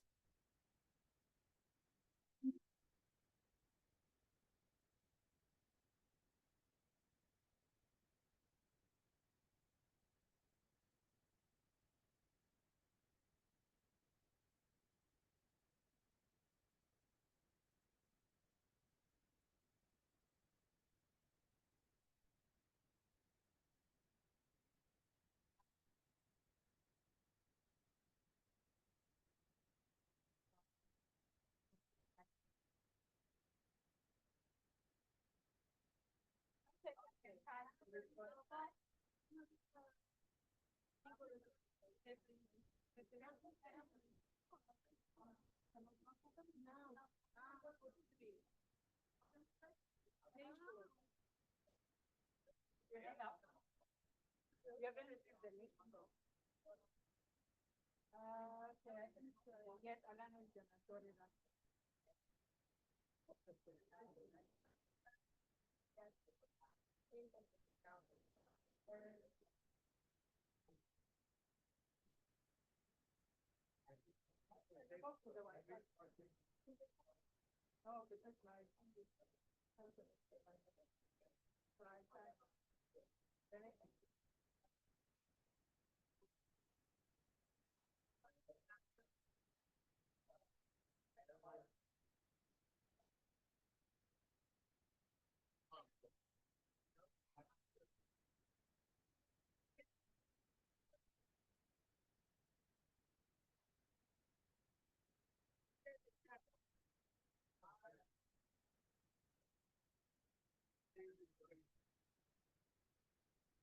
Yes, Alana is gonna sort it out.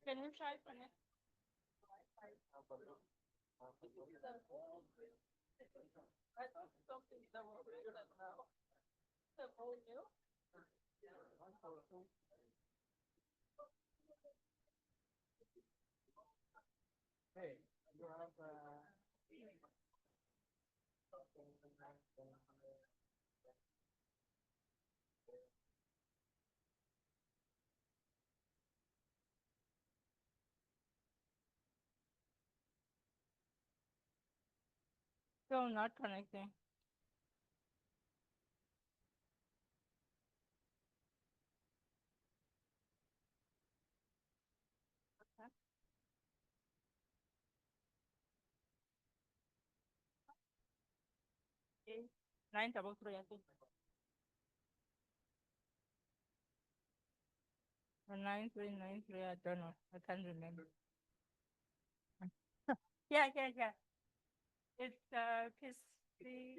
Can you try for next? I thought something that was written now. The whole new? Hey, you have, Still not connecting. Okay. 933, I think. Or 9393, I don't know. I can't remember. Yeah. It's piece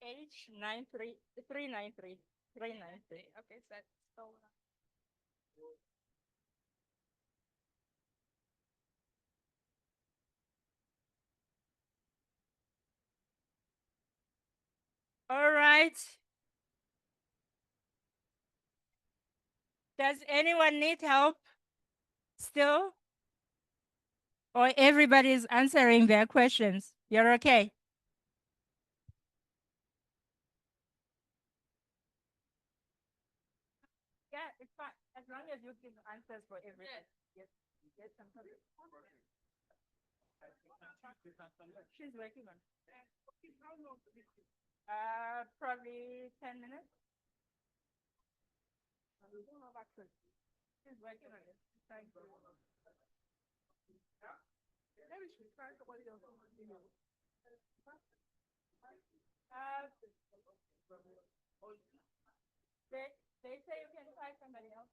H93393. Okay, so that's so. All right. Does anyone need help still? Or everybody is answering their questions? You're okay? Yeah, it's fine. As long as you give answers for everything. Yes. Yes. She's working on it. Probably 10 minutes. We don't have access. She's working on it. Trying to. Maybe she's trying somebody else. They say you can try somebody else.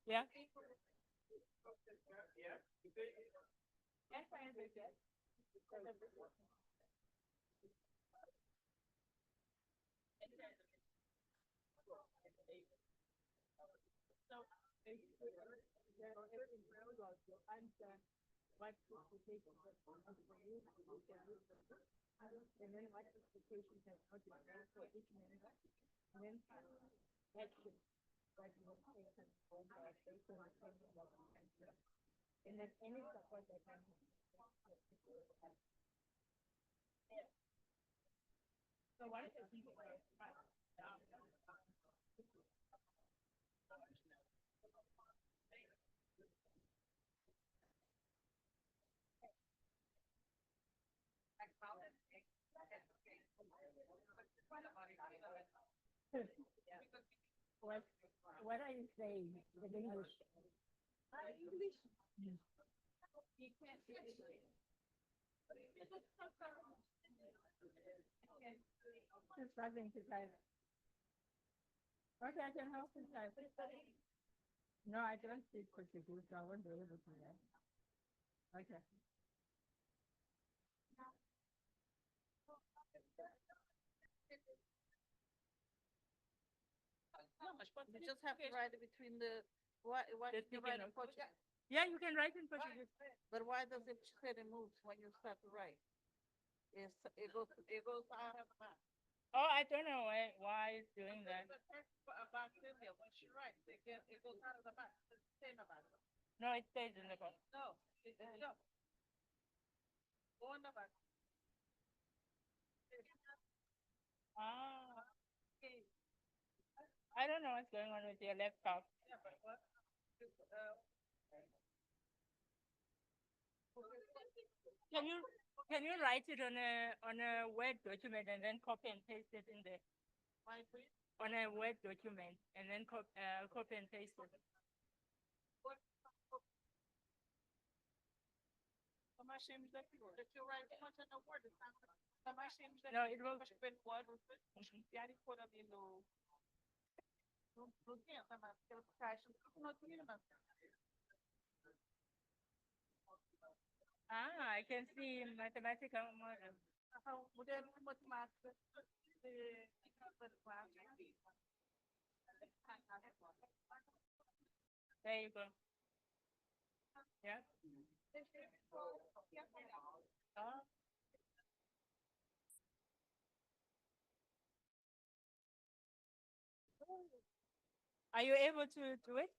Yeah. Yes, I understand. What specifications for you, and then what specifications have not been done for each member, and then action, what you have taken for and then any support that can. So what is the people what are you saying in English? English. You can't see it. She's struggling to type. Okay, I can help you type. No, I don't speak Portuguese, so I won't be able to do that. Okay. You just have to write it between the, what you write in Portuguese. Yeah, you can write in Portuguese. But why does it say it moves when you start to write? It goes out of the mouth. Oh, I don't know why it's doing that. Bacteria, when she writes, it goes out of the mouth. It's the same about it. No, it stays in the box. No, no. Go in the back. Ah. I don't know what's going on with your laptop. Yeah, but what? Can you write it on a Word document and then copy and paste it in there? On a Word document and then copy and paste it. If you write too much in the word, it's not. No, it will. Ah, I can see mathematical model. There you go. Yeah. Are you able to do it?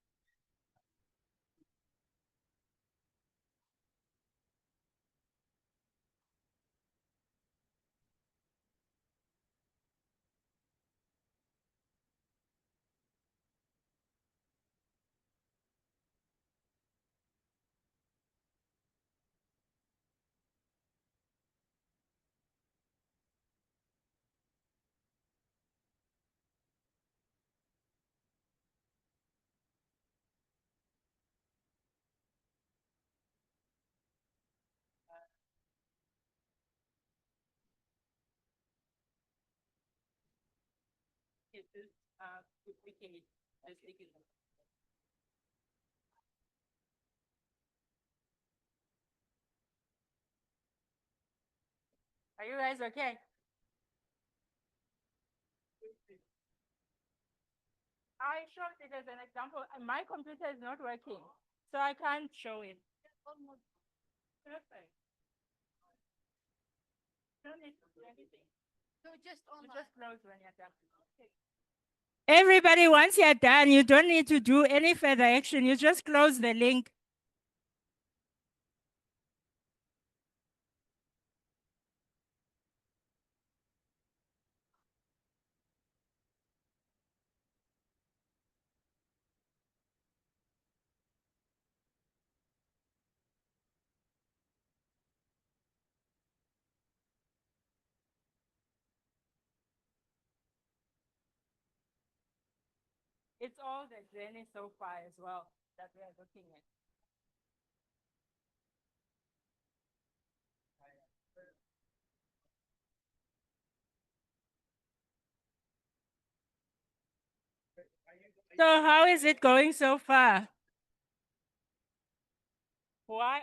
It is duplicate the sticky. Are you guys okay? I showed it as an example. My computer is not working, so I can't show it. Perfect. Don't need to do anything. So just You just close when you're done. Everybody, once you're done, you don't need to do any further action. You just close the link. It's all the journey so far as well that we are looking at. So how is it going so far? Why?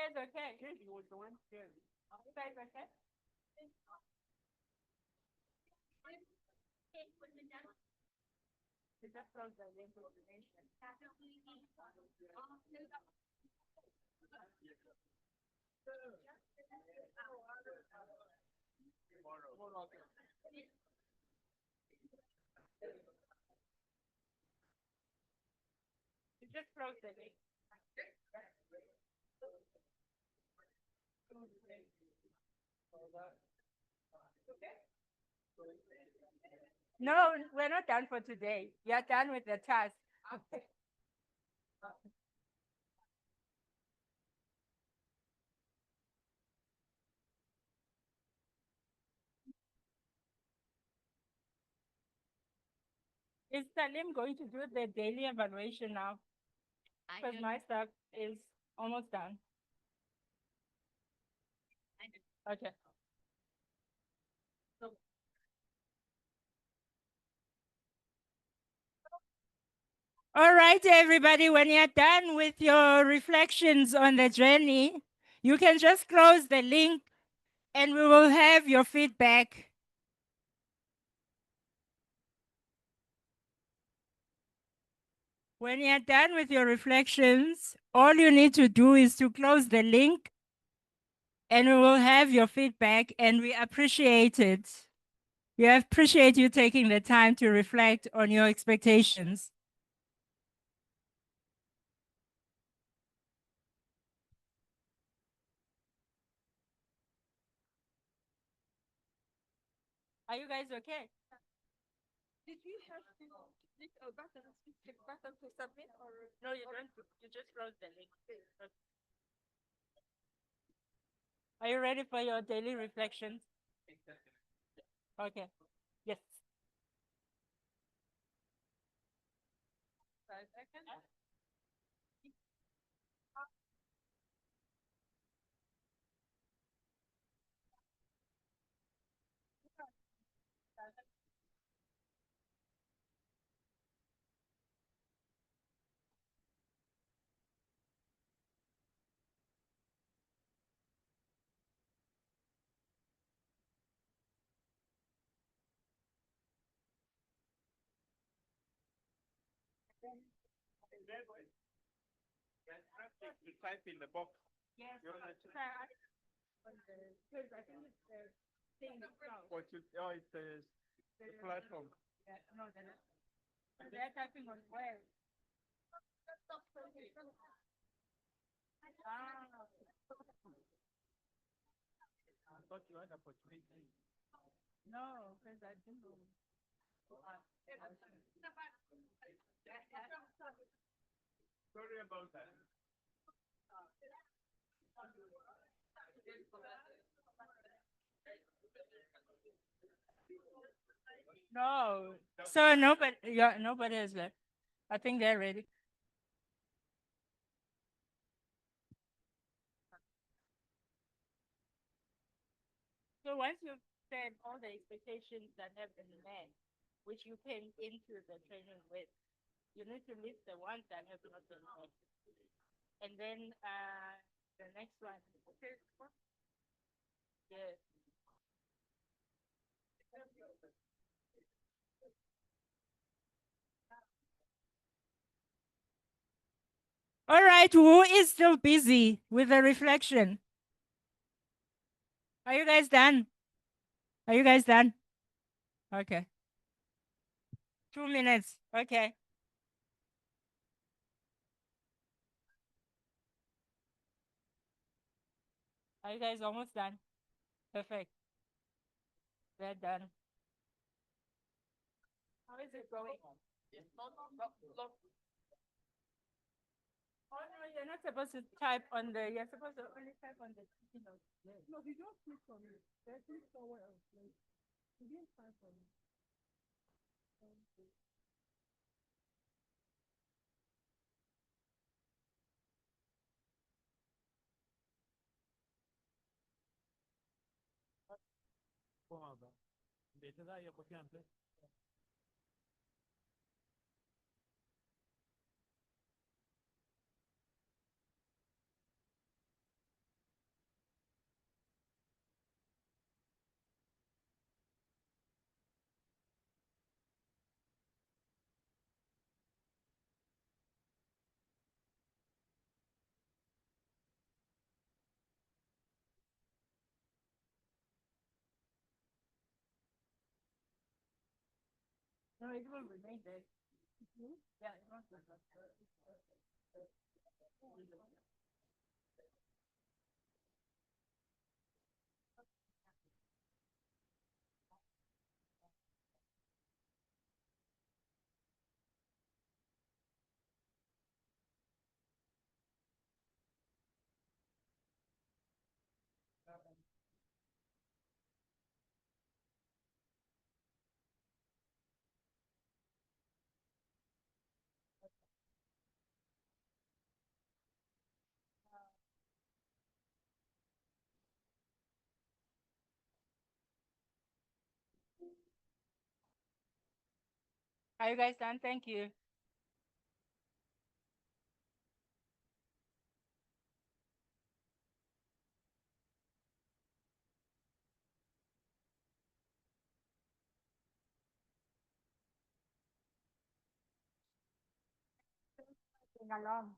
You guys okay? You guys okay? You just close the link with the nation. You just close the link. No, we're not done for today. We are done with the task. Is Salim going to do the daily evaluation now? Because my stuff is almost done. Okay. All right, everybody, when you're done with your reflections on the journey, you can just close the link and we will have your feedback. When you're done with your reflections, all you need to do is to close the link and we will have your feedback and we appreciate it. We appreciate you taking the time to reflect on your expectations. Are you guys okay? Did you have to click a button to submit or no? You don't. You just close the link. Are you ready for your daily reflections? Okay. Yes. 5 seconds. You type in the box. Yes. You're not- Because I think it's the thing itself. What you, oh, it's the platform. Yeah, no, they're typing on where? Ah. I thought you had opportunity. No, because I didn't know. Sorry about that. No. So nobody, yeah, nobody has left. I think they're ready. So once you've said all the expectations that have been met, which you came into the training with, you need to list the ones that have not been met. And then the next one. Yes. All right, who is still busy with the reflection? Are you guys done? Are you guys done? Okay. 2 minutes. Okay. Are you guys almost done? Perfect. We're done. How is it going? Oh no, you're not supposed to type on the. You're supposed to only type on the sticky note. No, you don't click on it. There's somewhere else. You didn't type on it. No, it will remain there. Yeah, it won't. Are you guys done? Thank you. Alarm.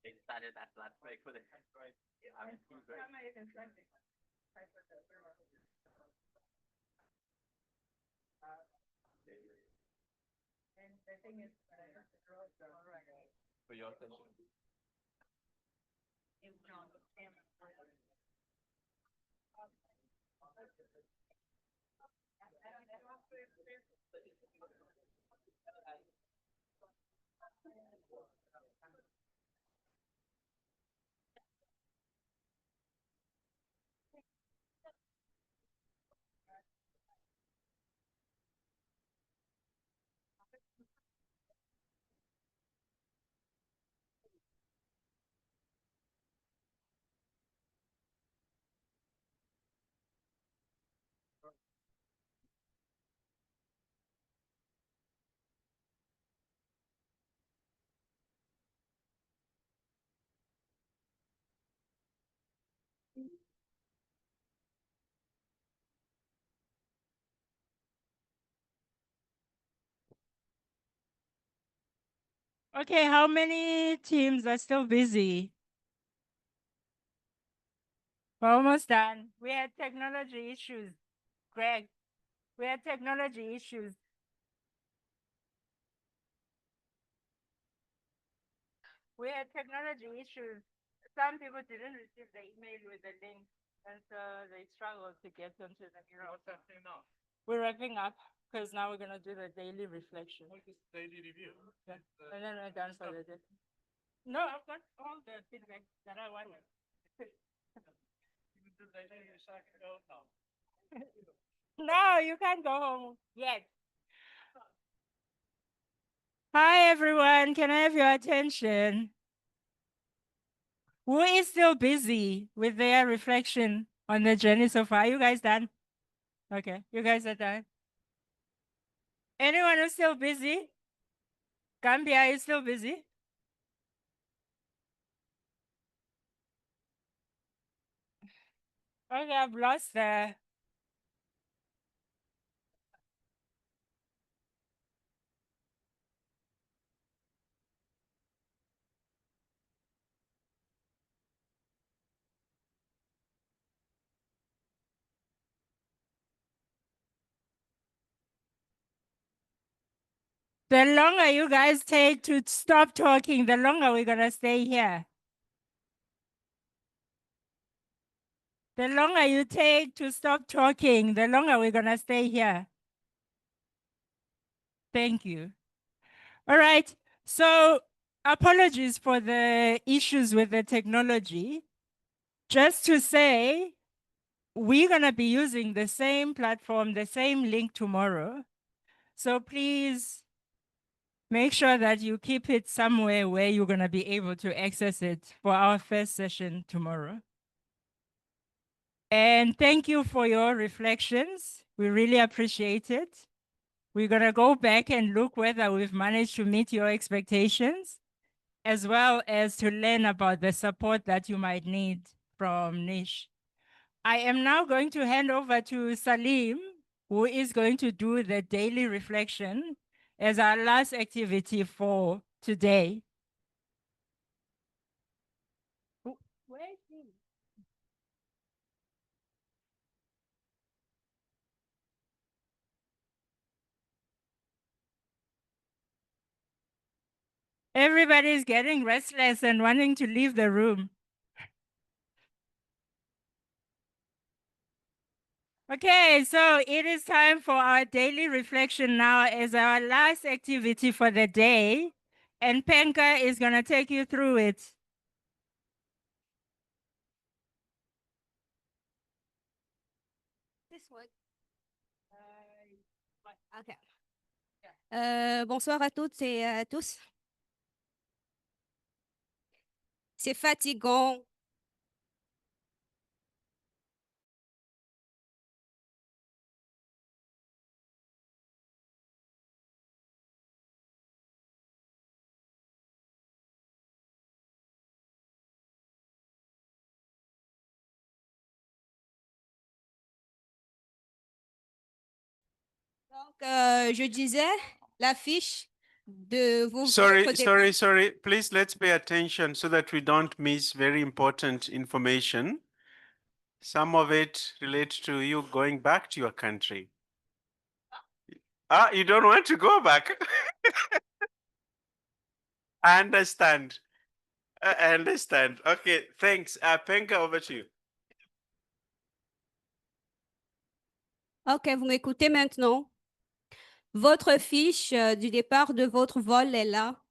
They started that last week for the right. For your attention. Okay, how many teams are still busy? We're almost done. We had technology issues. Greg, we had technology issues. We had technology issues. Some people didn't receive the email with the link, and so they struggled to get onto the mural. What's happening now? We're wrapping up because now we're gonna do the daily reflection. What is daily review? Yeah. And then we're done for the day. No, I've got all the feedback that I wanted. No, you can't go home yet. Hi, everyone. Can I have your attention? Who is still busy with their reflection on the journey so far? Are you guys done? Okay, you guys are done. Anyone who's still busy? Gambia is still busy? Okay, I've lost the. The longer you guys take to stop talking, the longer we're gonna stay here. The longer you take to stop talking, the longer we're gonna stay here. Thank you. All right. So apologies for the issues with the technology. Just to say, we're gonna be using the same platform, the same link tomorrow. So please make sure that you keep it somewhere where you're gonna be able to access it for our first session tomorrow. And thank you for your reflections. We really appreciate it. We're gonna go back and look whether we've managed to meet your expectations, as well as to learn about the support that you might need from Nish. I am now going to hand over to Salim, who is going to do the daily reflection as our last activity for today. Where is he? Everybody's getting restless and wanting to leave the room. Okay, so it is time for our daily reflection now as our last activity for the day. And Penka is going to take you through it. This one. Okay. Bonsoir à toutes et à tous. C'est fatigant. Donc, je disais, la fiche de vos Sorry. Please let's pay attention so that we don't miss very important information. Some of it relates to you going back to your country. You don't want to go back? I understand. I understand. Okay, thanks. Penka, over to you. Ok, vous m'écoutez maintenant. Votre fiche du départ de votre vol est là,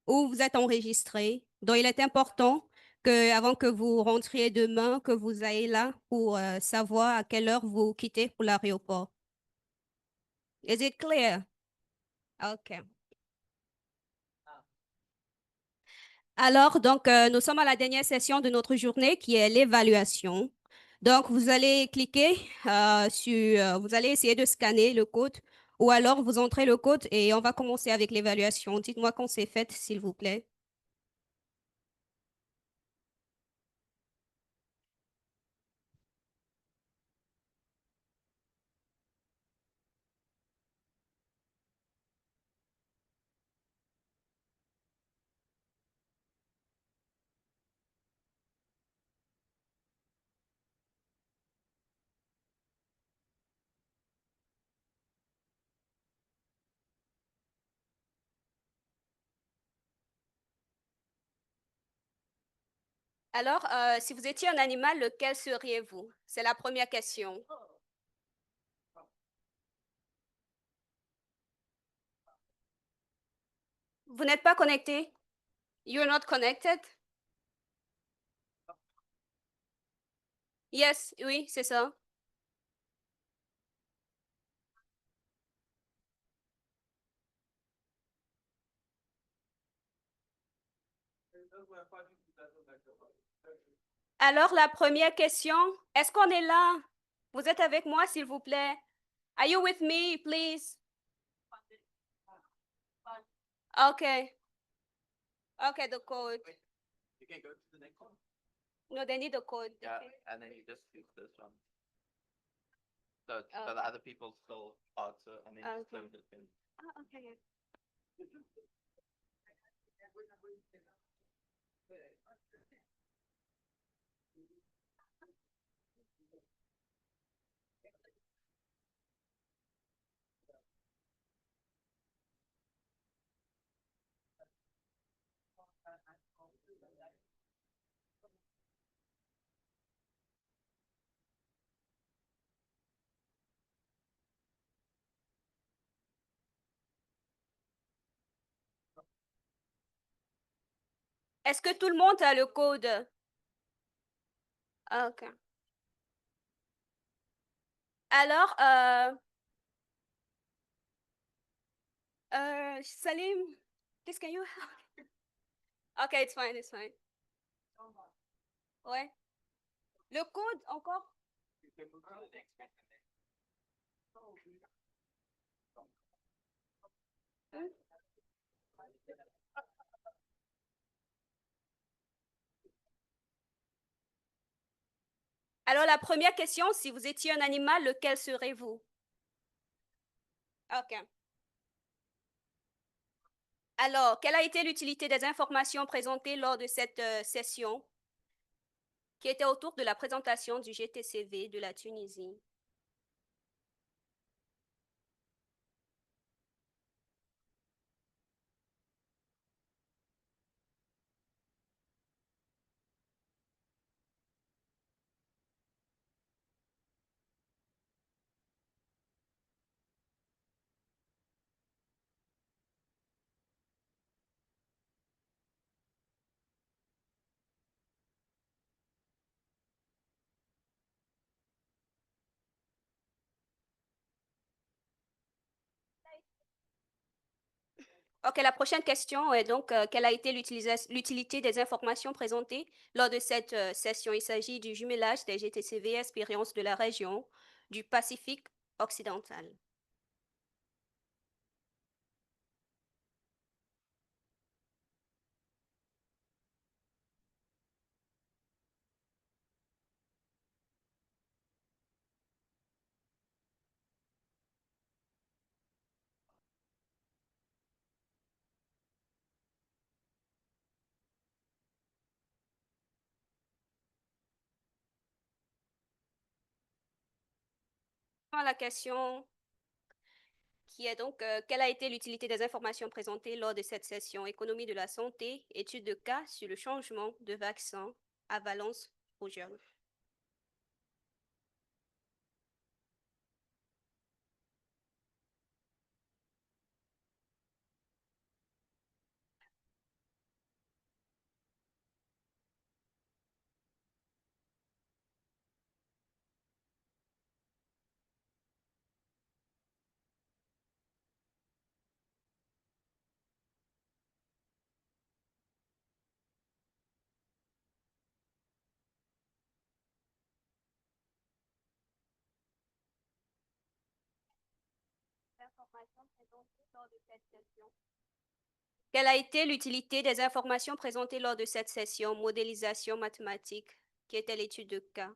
où vous êtes enregistré. Donc, il est important que, avant que vous rentriez demain, que vous ayez là pour savoir à quelle heure vous quittez pour l'aéroport. Is it clear? Ok. Alors, donc, nous sommes à la dernière session de notre journée qui est l'évaluation. Donc, vous allez cliquer vous allez essayer de scanner le code ou alors vous entrez le code et on va commencer avec l'évaluation. Dites-moi quand c'est fait, s'il vous plaît. Alors, si vous étiez un animal, lequel seriez-vous? C'est la première question. Vous n'êtes pas connecté? You're not connected? Yes, oui, c'est ça. Alors, la première question, est-ce qu'on est là? Vous êtes avec moi, s'il vous plaît? Are you with me, please? Okay. Okay, the code. You can go to the next one. No, they need the code. Yeah, and then you just use this one. So the other people still answer, and then you Okay. close it. Okay. Est-ce que tout le monde a le code? Ok. Alors, Salim, please can you help? Okay, it's fine, it's fine. Ouais. Le code encore? Hmm? Alors, la première question, si vous étiez un animal, lequel serez-vous? Ok. Alors, quelle a été l'utilité des informations présentées lors de cette session qui était autour de la présentation du GTCV de la Tunisie? Ok, la prochaine question est donc, quelle a été l'utilité des informations présentées lors de cette session? Il s'agit du jumelage des GTCV expériences de la région du Pacifique occidental. La question qui est donc, quelle a été l'utilité des informations présentées lors de cette session économie de la santé, étude de cas sur le changement de vaccin à valence rougeole? Quelle a été l'utilité des informations présentées lors de cette session modélisation mathématique, qui était l'étude de cas?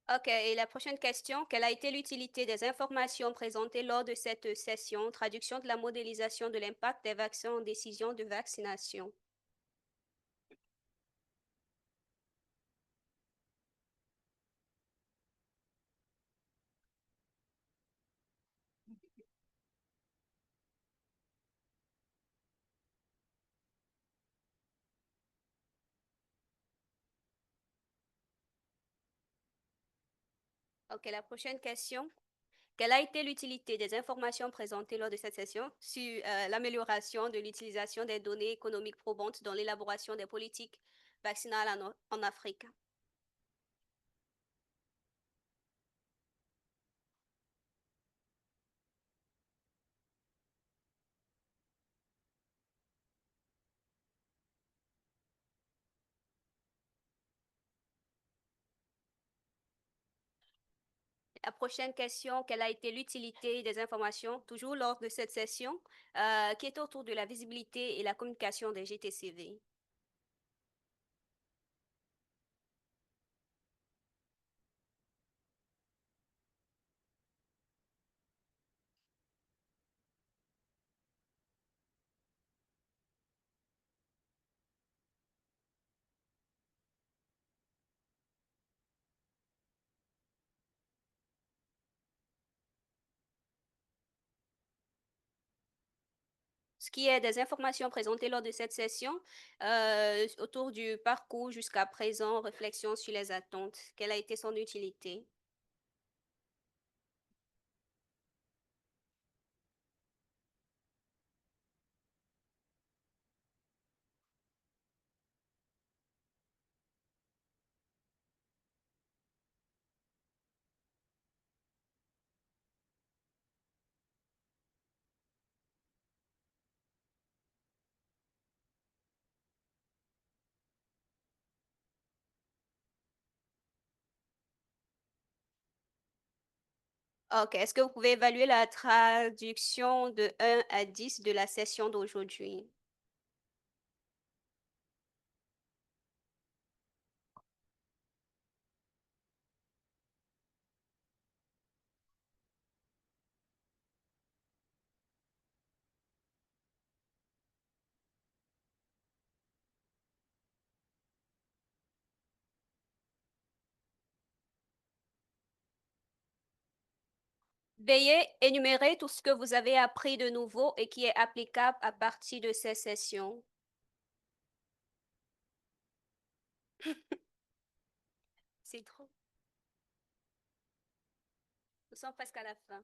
OK, et la prochaine question, quelle a été l'utilité des informations présentées lors de cette session, traduction de la modélisation de l'impact des vaccins en décision de vaccination? OK, la prochaine question. Quelle a été l'utilité des informations présentées lors de cette session sur l'amélioration de l'utilisation des données économiques probantes dans l'élaboration des politiques vaccinales en Afrique? La prochaine question, quelle a été l'utilité des informations, toujours lors de cette session, qui est autour de la visibilité et la communication des GTCV? Ce qui est des informations présentées lors de cette session, autour du parcours jusqu'à présent, réflexion sur les attentes, quelle a été son utilité? OK. Est-ce que vous pouvez évaluer la traduction de 1 à 10 de la session d'aujourd'hui? Veuillez énumérer tout ce que vous avez appris de nouveau et qui est applicable à partir de ces sessions. C'est trop. Nous sommes presque à la fin.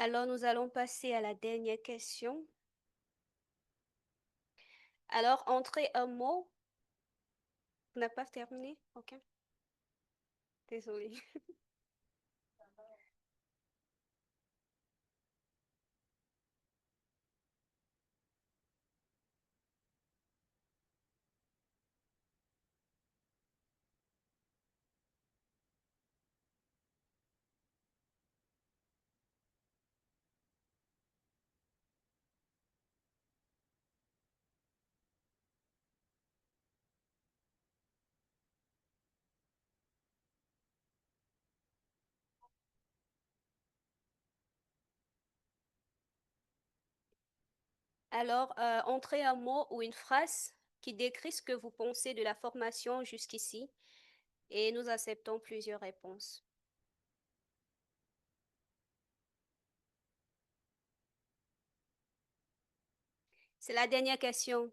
Alors, nous allons passer à la dernière question. Alors, entrez un mot. On n'a pas terminé? OK. Désolée. Alors, entrez un mot ou une phrase qui décrit ce que vous pensez de la formation jusqu'ici et nous acceptons plusieurs réponses. C'est la dernière question.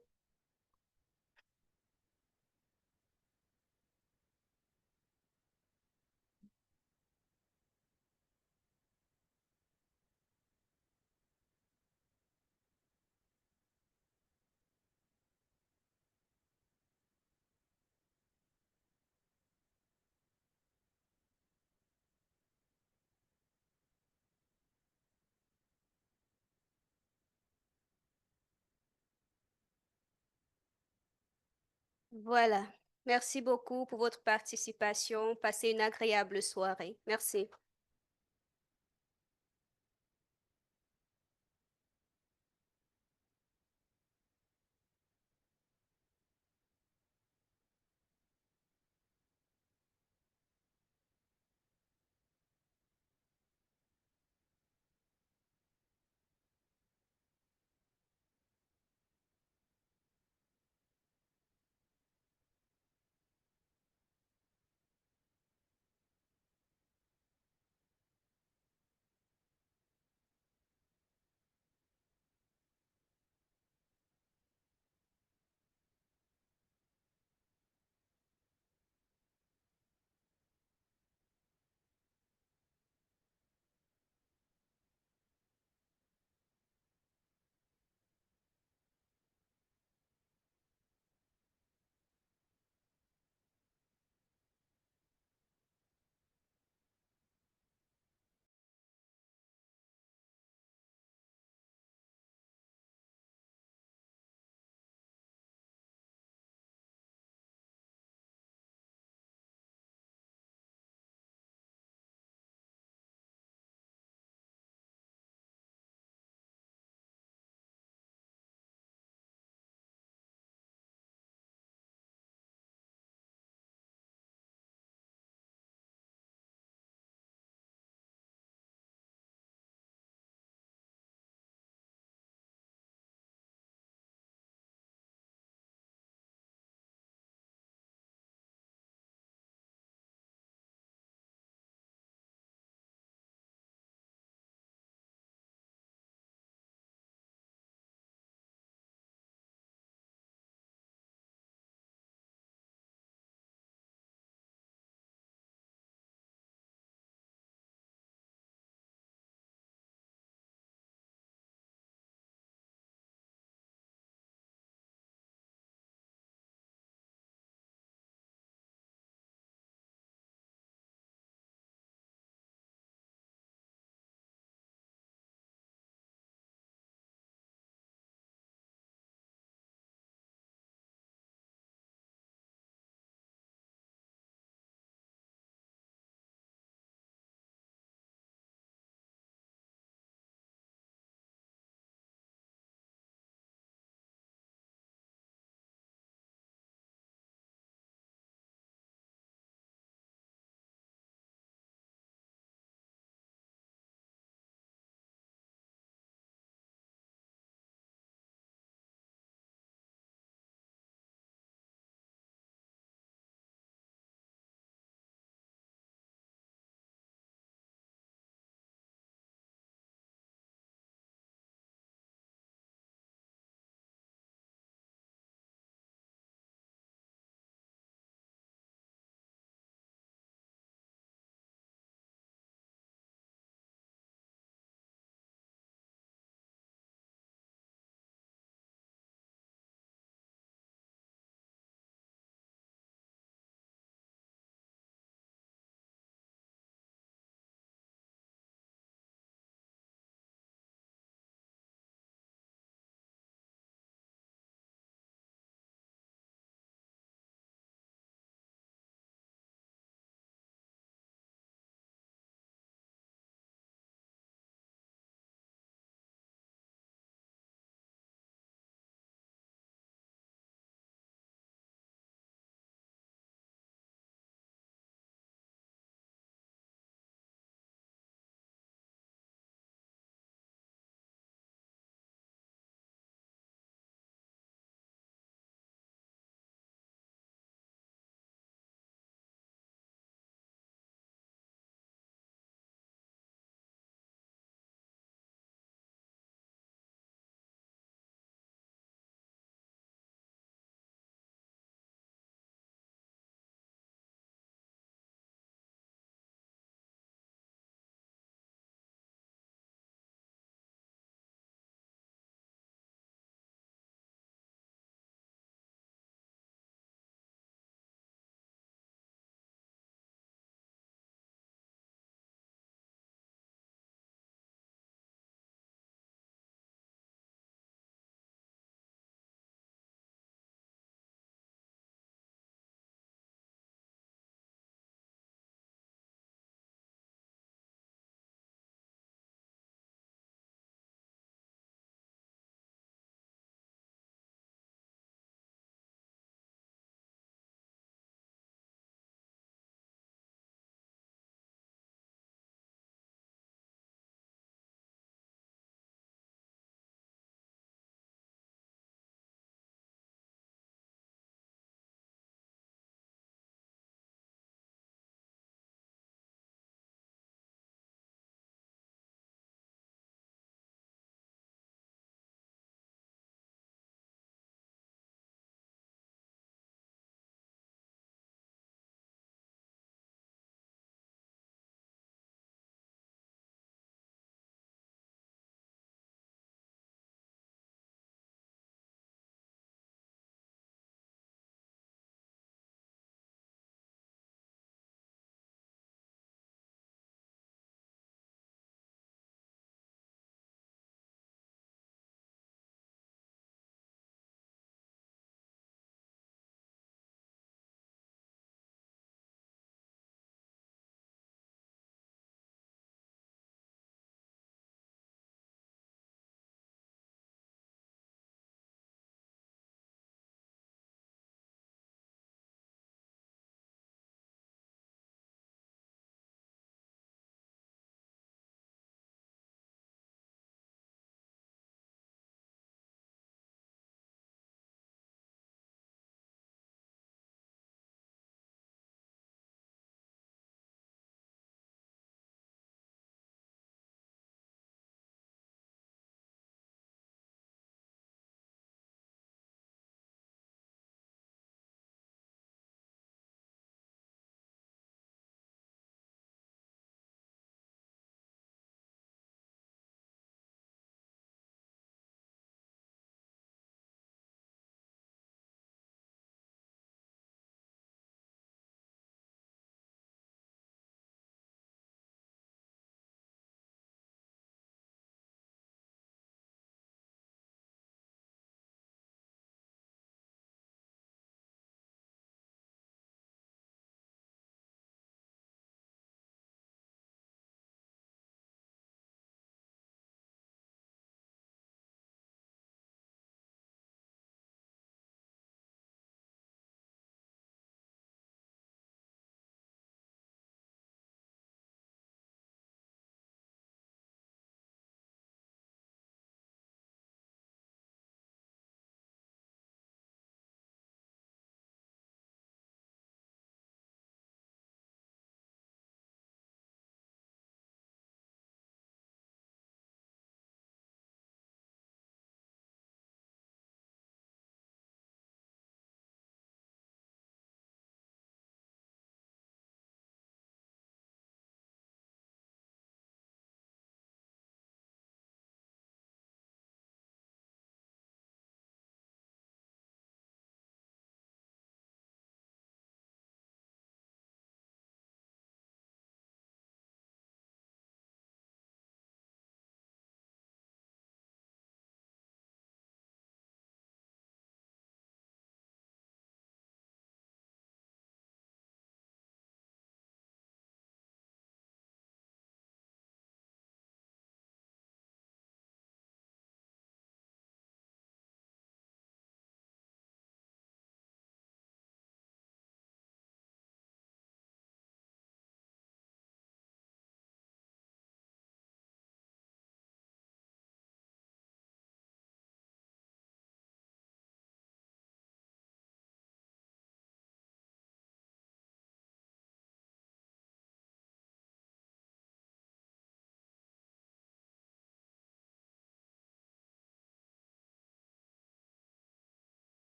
Voilà. Merci beaucoup pour votre participation. Passez une agréable soirée. Merci.